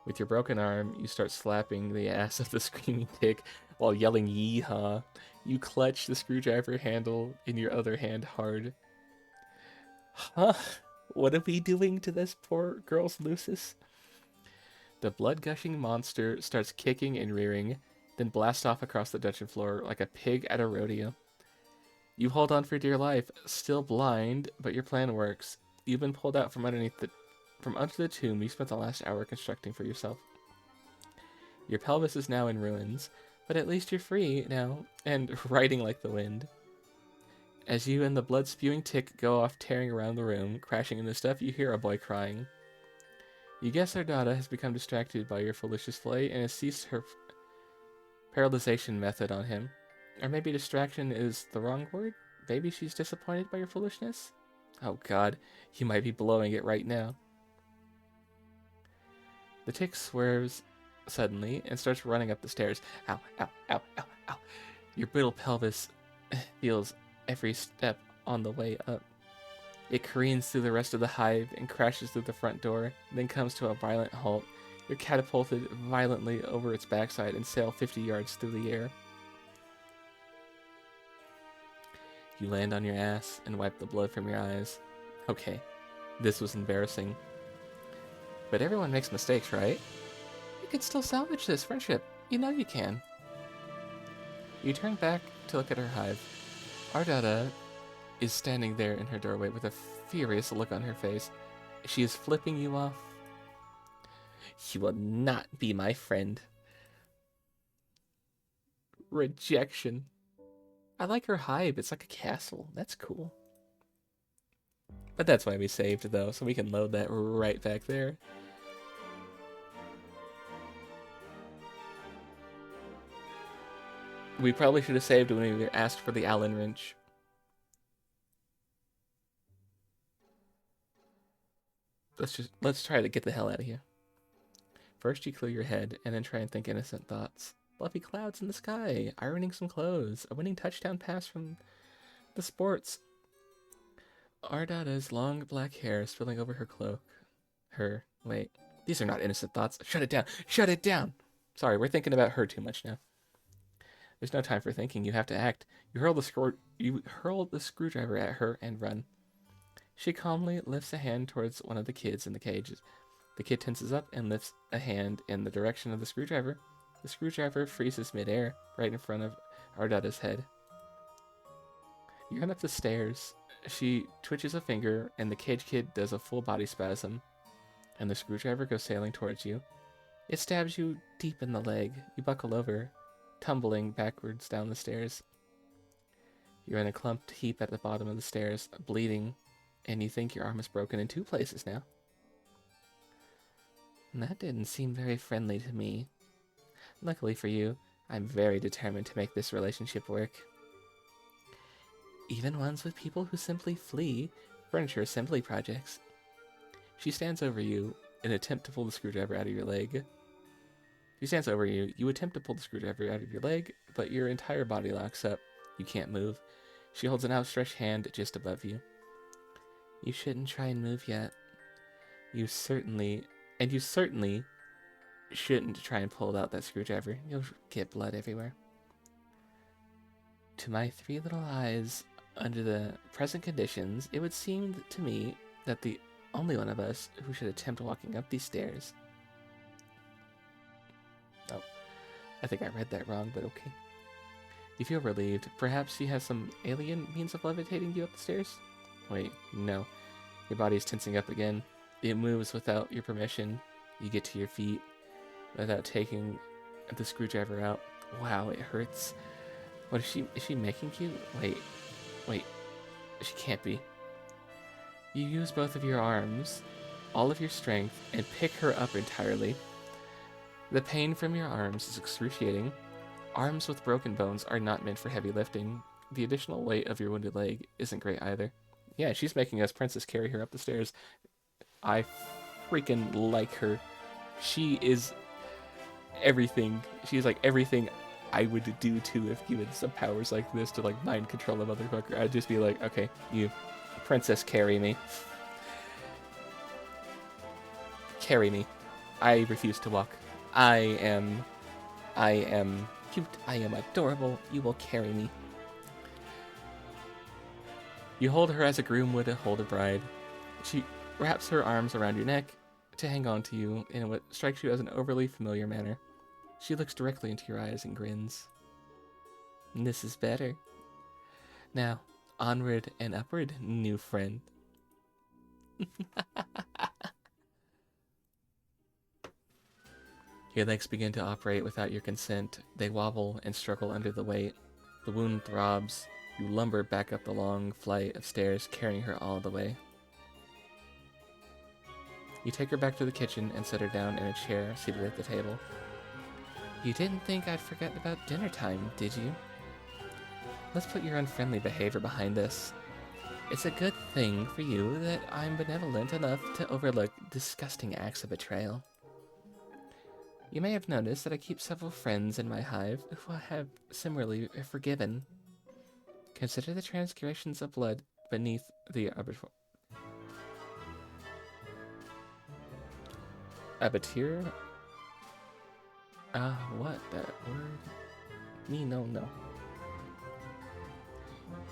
With your broken arm, you start slapping the ass of the screaming tick while yelling yeehaw. You clutch the screwdriver handle in your other hand hard. Huh? What are we doing to this poor girl's lucis? The blood-gushing monster starts kicking and rearing, then blasts off across the dungeon floor like a pig at a rodeo. You hold on for dear life, still blind, but your plan works. You've been pulled out from under the tomb you spent the last hour constructing for yourself. Your pelvis is now in ruins, but at least you're free now, and riding like the wind. As you and the blood-spewing tick go off tearing around the room, crashing into stuff, you hear a boy crying. You guess Ardata has become distracted by your foolish display and has ceased her paralyzation method on him. Or maybe distraction is the wrong word? Maybe she's disappointed by your foolishness? Oh god, you might be blowing it right now. The tick swerves suddenly and starts running up the stairs. Ow, ow, ow, ow, ow. Your brittle pelvis feels every step on the way up. It careens through the rest of the hive and crashes through the front door, then comes to a violent halt. You're catapulted violently over its backside and sail 50 yards through the air. You land on your ass and wipe the blood from your eyes. Okay, this was embarrassing. But everyone makes mistakes, right? You can still salvage this friendship. You know you can. You turn back to look at her hive. Ardata is standing there in her doorway with a furious look on her face. She is flipping you off. You will not be my friend. Rejection. I like her hive. It's like a castle. That's cool. But that's why we saved, though, so we can load that right back there. We probably should have saved when we asked for the Allen wrench. Let's try to get the hell out of here. First you clear your head, and then try and think innocent thoughts. Fluffy clouds in the sky, ironing some clothes, a winning touchdown pass from the sports. Ardata's long black hair spilling over her cloak. Wait, these are not innocent thoughts. Shut it down. Shut it down. Sorry, we're thinking about her too much now. There's no time for thinking. You have to act. You hurl the screwdriver at her and run. She calmly lifts a hand towards one of the kids in the cages. The kid tenses up and lifts a hand in the direction of the screwdriver. The screwdriver freezes midair, right in front of Ardata's head. You run up the stairs. She twitches a finger, and the cage kid does a full body spasm, and the screwdriver goes sailing towards you. It stabs you deep in the leg. You buckle over, tumbling backwards down the stairs. You're in a clumped heap at the bottom of the stairs, bleeding, and you think your arm is broken in 2 places now. That didn't seem very friendly to me. Luckily for you, I'm very determined to make this relationship work. Even ones with people who simply flee furniture assembly projects. She stands over you in an attempt to pull the screwdriver out of your leg. She stands over you. You attempt to pull the screwdriver out of your leg, but your entire body locks up. You can't move. She holds an outstretched hand just above you. You shouldn't try and move yet. You certainly shouldn't try and pull out that screwdriver. You'll get blood everywhere. To my 3 little eyes, under the present conditions, it would seem to me that the only one of us who should attempt walking up these stairs. Oh, I think I read that wrong, but okay. You feel relieved. Perhaps she has some alien means of levitating you up the stairs? Wait, no. Your body is tensing up again. It moves without your permission. You get to your feet without taking the screwdriver out. Wow, it hurts. What is she making you? Wait. She can't be. You use both of your arms, all of your strength, and pick her up entirely. The pain from your arms is excruciating. Arms with broken bones are not meant for heavy lifting. The additional weight of your wounded leg isn't great either. Yeah, she's making us princess carry her up the stairs. I freaking like her. She is everything. She's like everything I would do too if given some powers like this to like mind control a motherfucker. I'd just be like, okay, you princess carry me. Carry me. I refuse to walk. I am cute. I am adorable. You will carry me. You hold her as a groom would hold a bride. She wraps her arms around your neck to hang on to you in what strikes you as an overly familiar manner. She looks directly into your eyes and grins. This is better. Now, onward and upward, new friend. Your legs begin to operate without your consent. They wobble and struggle under the weight. The wound throbs. You lumber back up the long flight of stairs, carrying her all the way. You take her back to the kitchen and set her down in a chair seated at the table. You didn't think I'd forget about dinner time, did you? Let's put your unfriendly behavior behind us. It's a good thing for you that I'm benevolent enough to overlook disgusting acts of betrayal. You may have noticed that I keep several friends in my hive who I have similarly forgiven. Consider the transgressions of blood beneath the abattoir. What that word? Me no.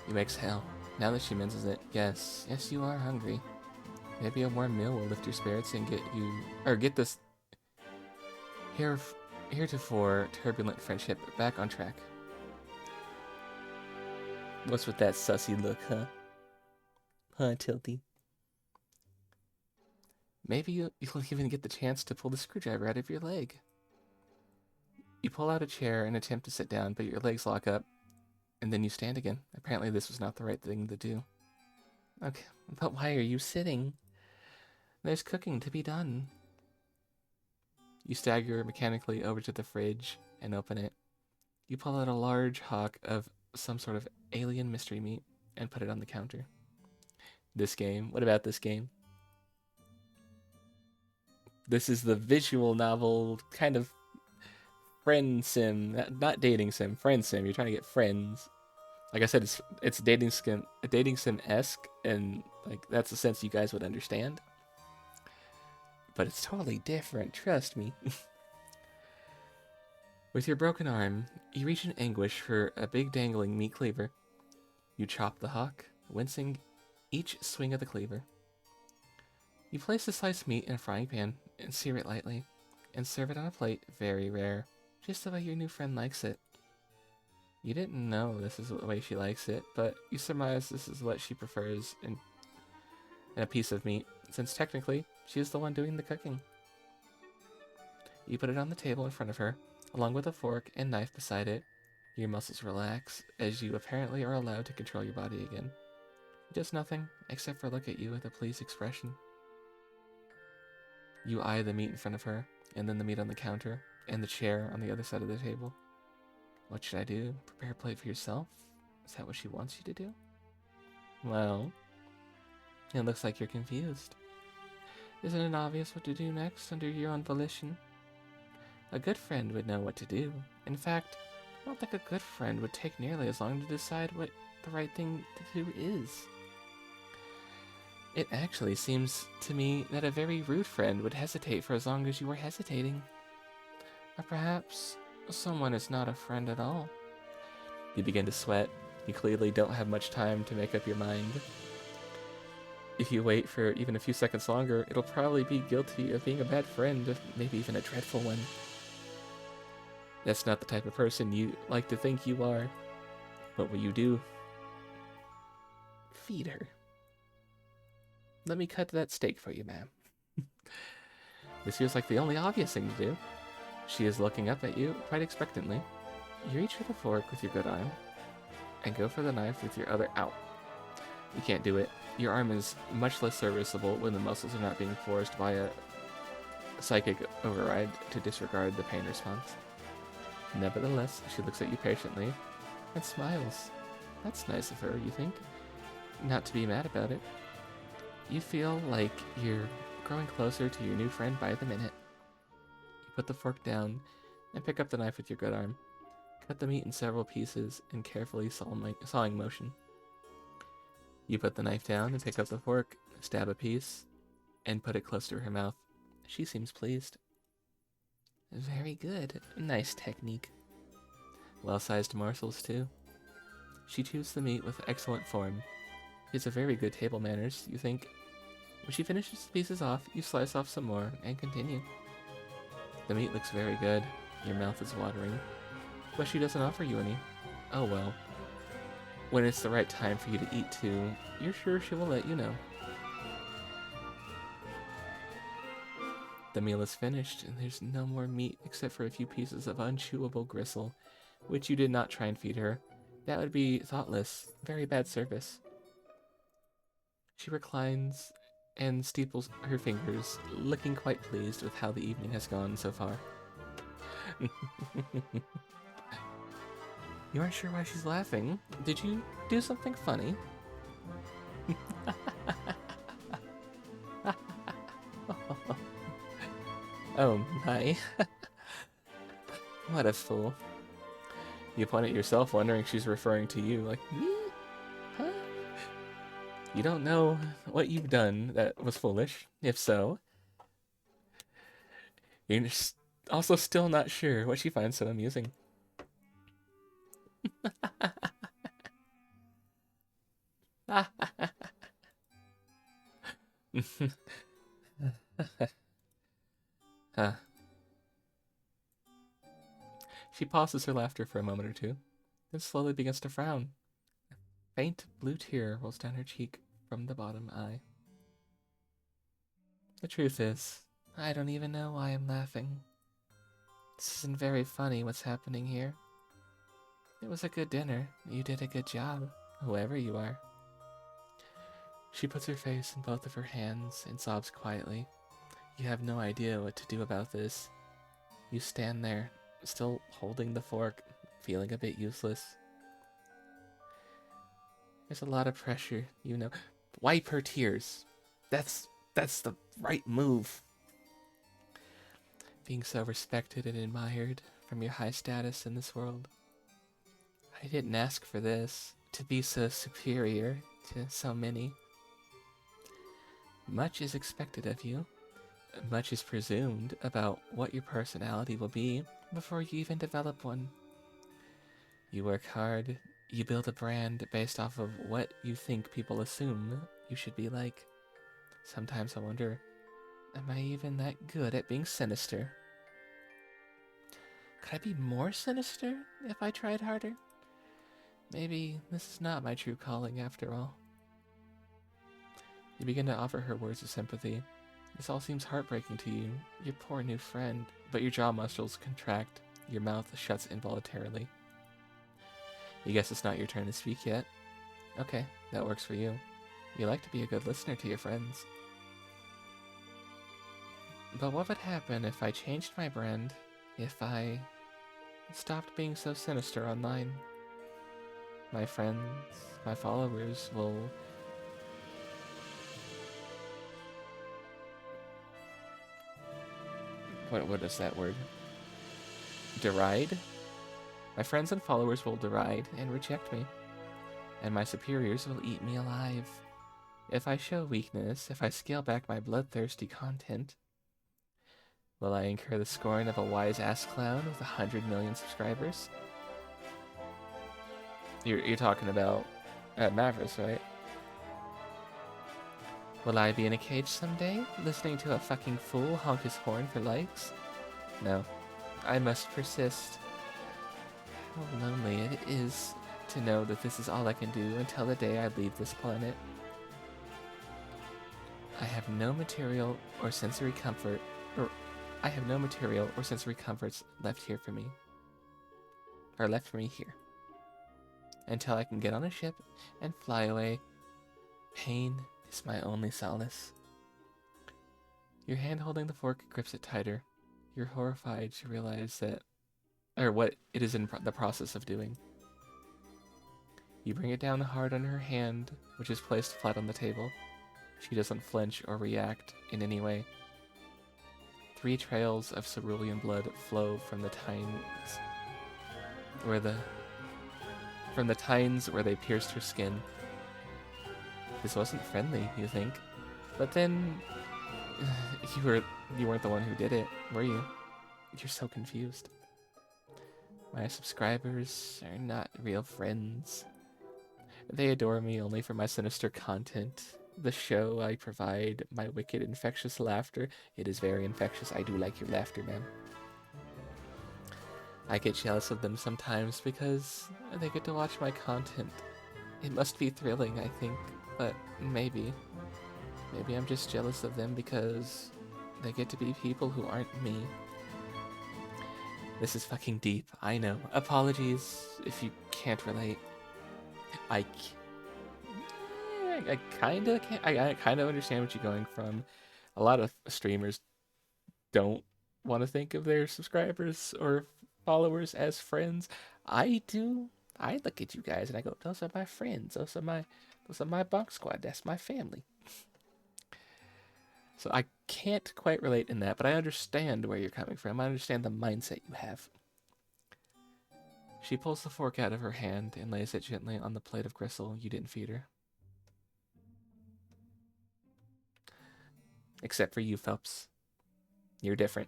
You exhale. Now that she mentions it, yes, you are hungry. Maybe a warm meal will lift your spirits and get this heretofore turbulent friendship back on track. What's with that sussy look, huh? Huh, Tilty? Maybe you'll even get the chance to pull the screwdriver out of your leg. You pull out a chair and attempt to sit down, but your legs lock up, and then you stand again. Apparently this was not the right thing to do. Okay, but why are you sitting? There's cooking to be done. You stagger mechanically over to the fridge and open it. You pull out a large hawk of some sort of alien mystery meat and put it on the counter. This game. What about this game? This is the visual novel kind of Friendsim, not dating sim, Friendsim. You're trying to get friends. Like I said, it's dating sim-esque, and like that's the sense you guys would understand. But it's totally different, trust me. With your broken arm, you reach in anguish for a big dangling meat cleaver. You chop the hawk, wincing each swing of the cleaver. You place the sliced meat in a frying pan and sear it lightly, and serve it on a plate, very rare, just the way your new friend likes it. You didn't know this is the way she likes it, but you surmise this is what she prefers in a piece of meat, since technically, she is the one doing the cooking. You put it on the table in front of her, along with a fork and knife beside it. Your muscles relax, as you apparently are allowed to control your body again. She does nothing, except for look at you with a pleased expression. You eye the meat in front of her, and then the meat on the counter, and the chair on the other side of the table. What should I do? Prepare a plate for yourself? Is that what she wants you to do? Well, it looks like you're confused. Isn't it obvious what to do next under your own volition? A good friend would know what to do. In fact, I don't think a good friend would take nearly as long to decide what the right thing to do is. It actually seems to me that a very rude friend would hesitate for as long as you were hesitating. Or perhaps someone is not a friend at all. You begin to sweat. You clearly don't have much time to make up your mind. If you wait for even a few seconds longer, it'll probably be guilty of being a bad friend, maybe even a dreadful one. That's not the type of person you like to think you are. What will you do? Feed her. Let me cut that steak for you, ma'am. This feels like the only obvious thing to do. She is looking up at you quite expectantly. You reach for the fork with your good arm and go for the knife with your other. Ow. You can't do it. Your arm is much less serviceable when the muscles are not being forced by a psychic override to disregard the pain response. Nevertheless, she looks at you patiently and smiles. That's nice of her, you think? not to be mad about it. You feel like you're growing closer to your new friend by the minute. You put the fork down and pick up the knife with your good arm. Cut the meat in several pieces in carefully sawing motion. You put the knife down and pick up the fork, stab a piece, and put it close to her mouth. She seems pleased. Very good. Nice technique. Well-sized morsels, too. She chews the meat with excellent form. It's a very good table manners, you think. When she finishes the pieces off, you slice off some more and continue. The meat looks very good. Your mouth is watering. But she doesn't offer you any. Oh well. When it's the right time for you to eat too, you're sure she will let you know. The meal is finished, and there's no more meat except for a few pieces of unchewable gristle, which you did not try and feed her. That would be thoughtless. Very bad service. She reclines and steeples her fingers, looking quite pleased with how the evening has gone so far. You aren't sure why she's laughing. Did you do something funny? Oh my. What a fool. You point at yourself, wondering she's referring to you, like, me? Huh? You don't know what you've done that was foolish. If so, you're also still not sure what she finds so amusing. Huh. She pauses her laughter for a moment or two, then slowly begins to frown. A faint blue tear rolls down her cheek from the bottom eye. The truth is, I don't even know why I'm laughing. This isn't very funny what's happening here. It was a good dinner. You did a good job, whoever you are. She puts her face in both of her hands and sobs quietly. You have no idea what to do about this. You stand there, still holding the fork, feeling a bit useless. There's a lot of pressure, you know. Wipe her tears. That's the right move. Being so respected and admired from your high status in this world. I didn't ask for this, to be so superior to so many. Much is expected of you. Much is presumed about what your personality will be before you even develop one. You work hard, you build a brand based off of what you think people assume you should be like. Sometimes I wonder, am I even that good at being sinister? Could I be more sinister if I tried harder? Maybe this is not my true calling after all. You begin to offer her words of sympathy. This all seems heartbreaking to you, your poor new friend, but your jaw muscles contract, your mouth shuts involuntarily. You guess it's not your turn to speak yet? Okay, that works for you. You like to be a good listener to your friends. But what would happen if I changed my brand, if I stopped being so sinister online? My friends, my followers will... What is that word? Deride? My friends and followers will deride and reject me. And my superiors will eat me alive. If I show weakness, if I scale back my bloodthirsty content, will I incur the scorn of a wise-ass clown with 100 million subscribers? You're talking about Mavericks, right? Will I be in a cage someday, listening to a fucking fool honk his horn for likes? No. I must persist. How lonely it is to know that this is all I can do until the day I leave this planet. I have no material or sensory comfort, I have no material or sensory comforts left here for me. Or left for me here. Until I can get on a ship and fly away. Pain is my only solace. Your hand holding the fork grips it tighter. You're horrified to realize that, or what it is in the process of doing. You bring it down hard on her hand, which is placed flat on the table. She doesn't flinch or react in any way. 3 trails of cerulean blood flow from the tines where they pierced her skin. This wasn't friendly, you think? But then you weren't the one who did it, were you? You're so confused. My subscribers are not real friends. They adore me only for my sinister content. The show I provide, my wicked, infectious laughter. It is very infectious. I do like your laughter, man. I get jealous of them sometimes because they get to watch my content. It must be thrilling, I think, but maybe I'm just jealous of them because they get to be people who aren't me. This is fucking deep, I know. Apologies if you can't relate. I kind of understand what you're going from. A lot of streamers don't want to think of their subscribers or followers as friends. I do. I look at you guys and I go, those are my friends. Those are my bunk squad. That's my family. So I can't quite relate in that, but I understand where you're coming from. I understand the mindset you have. She pulls the fork out of her hand and lays it gently on the plate of gristle you didn't feed her. Except for you, Phelps. You're different.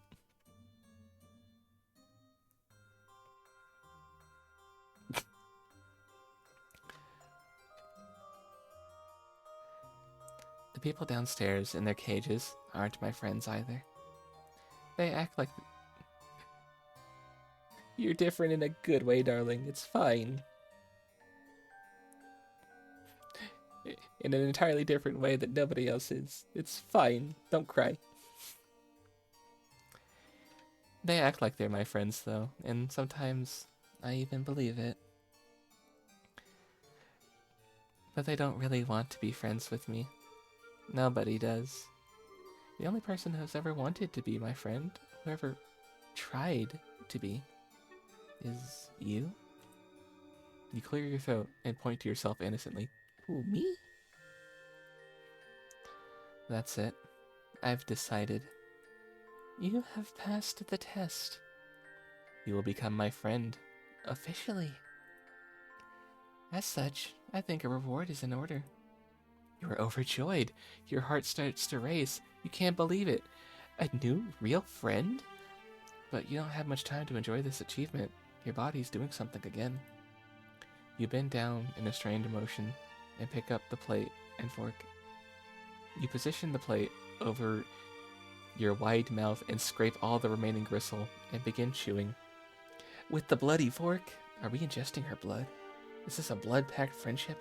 The people downstairs in their cages aren't my friends either. They act like... You're different in a good way, darling. It's fine. In an entirely different way that nobody else is. It's fine. Don't cry. They act like they're my friends, though, and sometimes I even believe it. But they don't really want to be friends with me. Nobody does. The only person who's ever wanted to be my friend, who ever tried to be, is you. You clear your throat and point to yourself innocently. Who, me? That's it. I've decided. You have passed the test. You will become my friend, officially. As such, I think a reward is in order. You are overjoyed. Your heart starts to race. You can't believe it. A new, real friend? But you don't have much time to enjoy this achievement. Your body's doing something again. You bend down in a strained motion and pick up the plate and fork. You position the plate over your wide mouth and scrape all the remaining gristle and begin chewing. With the bloody fork? Are we ingesting her blood? Is this a blood-packed friendship?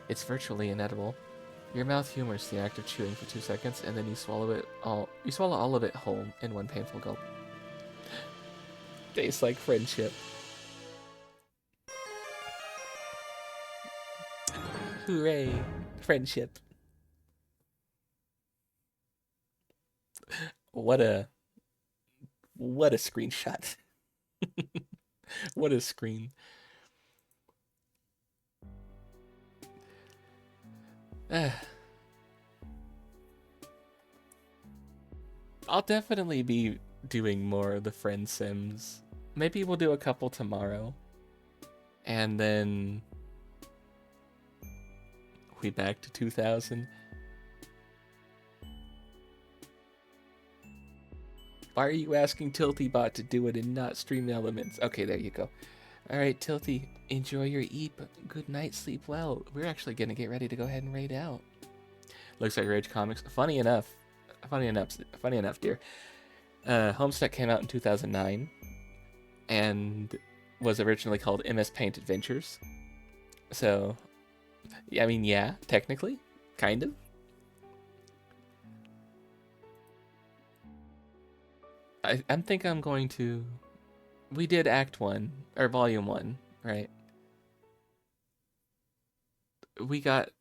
It's virtually inedible. Your mouth humors the act of chewing for 2 seconds, and then you swallow all of it whole in one painful gulp. Tastes like friendship. Hooray! Friendship. What a screenshot. What a screen. I'll definitely be doing more of the Friendsims. Maybe we'll do a couple tomorrow. And then we back to 2000. Why are you asking TiltyBot to do it and not Stream Elements? Okay, there you go. Alright, Tilty, enjoy your eat, but good night, sleep well. We're actually gonna get ready to go ahead and raid out. Looks like Rage Comics. Funny enough, dear. Homestuck came out in 2009 and was originally called MS Paint Adventures. So, I mean, yeah, technically, kind of. I think I'm going to... We did Act 1, or Volume 1, right? We got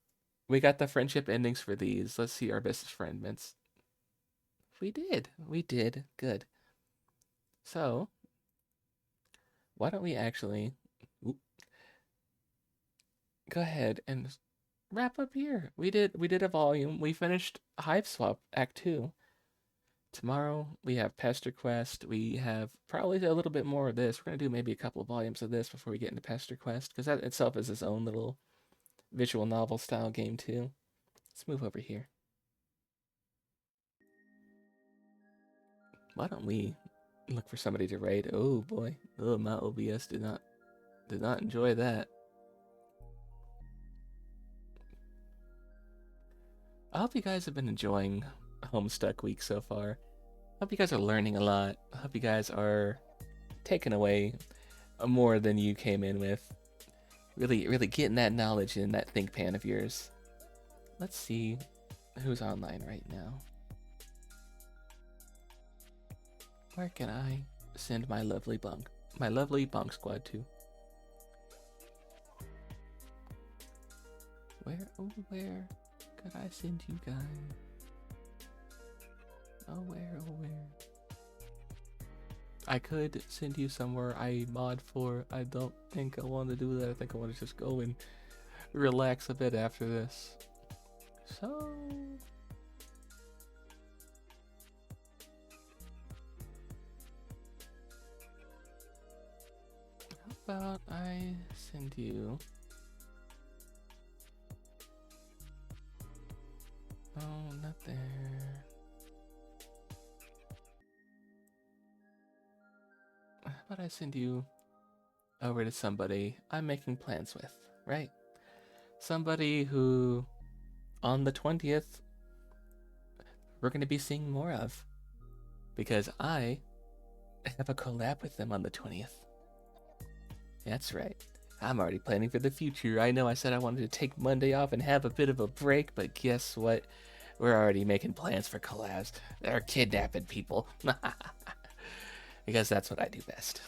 the friendship endings for these. Let's see our bestest friend mints. We did. Good. So, why don't we actually... go ahead and wrap up here. We did a volume. We finished Hiveswap Act 2. Tomorrow we have Pester Quest. We have probably a little bit more of this. We're gonna do maybe a couple of volumes of this before we get into Pester Quest, because that itself is its own little visual novel style game too. Let's move over here. Why don't we look for somebody to raid? Oh boy, oh my OBS did not enjoy that. I hope you guys have been enjoying Homestuck week so far. Hope you guys are learning a lot. Hope you guys are taking away more than you came in with. Really getting that knowledge in that think pan of yours. Let's see who's online right now. Where can I send my lovely bunk squad to? Where, oh where could I send you guys? Oh where, oh where? I could send you somewhere I mod for. I don't think I want to do that. I think I want to just go and relax a bit after this. So... how about I send you... oh, not there. How about I send you over to somebody I'm making plans with, right? Somebody who, on the 20th, we're going to be seeing more of. Because I have a collab with them on the 20th. That's right. I'm already planning for the future. I know I said I wanted to take Monday off and have a bit of a break, but guess what? We're already making plans for collabs. They're kidnapping people. Because that's what I do best.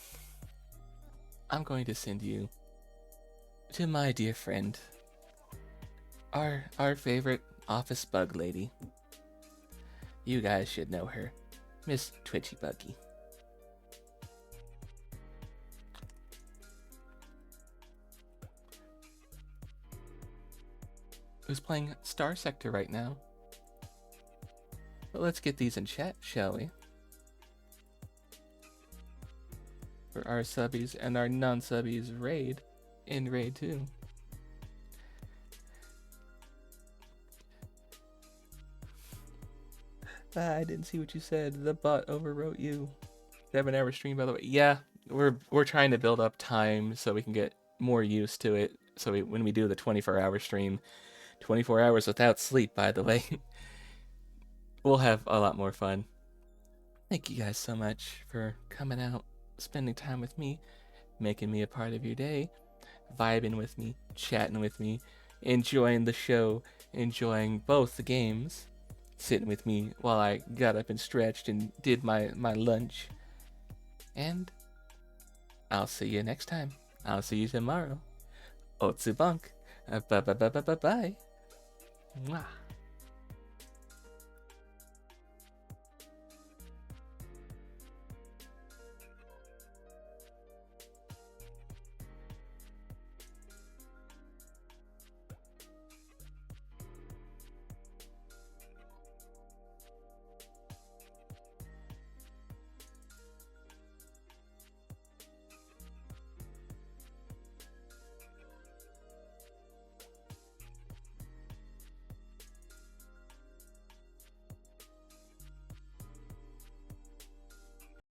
I'm going to send you to my dear friend, our favorite office bug lady. You guys should know her, Miss Twitchy Buggy. Who's playing Star Sector right now. But let's get these in chat, shall we? For our subbies and our non-subbies raid in raid 2. I didn't see what you said. The bot overwrote you. 7-hour stream, by the way. Yeah, we're trying to build up time so we can get more used to it. So when we do the 24-hour stream, 24 hours without sleep, by the way, we'll have a lot more fun. Thank you guys so much for coming out, spending time with me, making me a part of your day, vibing with me, chatting with me, enjoying the show, enjoying both the games, sitting with me while I got up and stretched and did my lunch. And I'll see you next time. I'll see you tomorrow. Otsubunk. Bye. Mwah.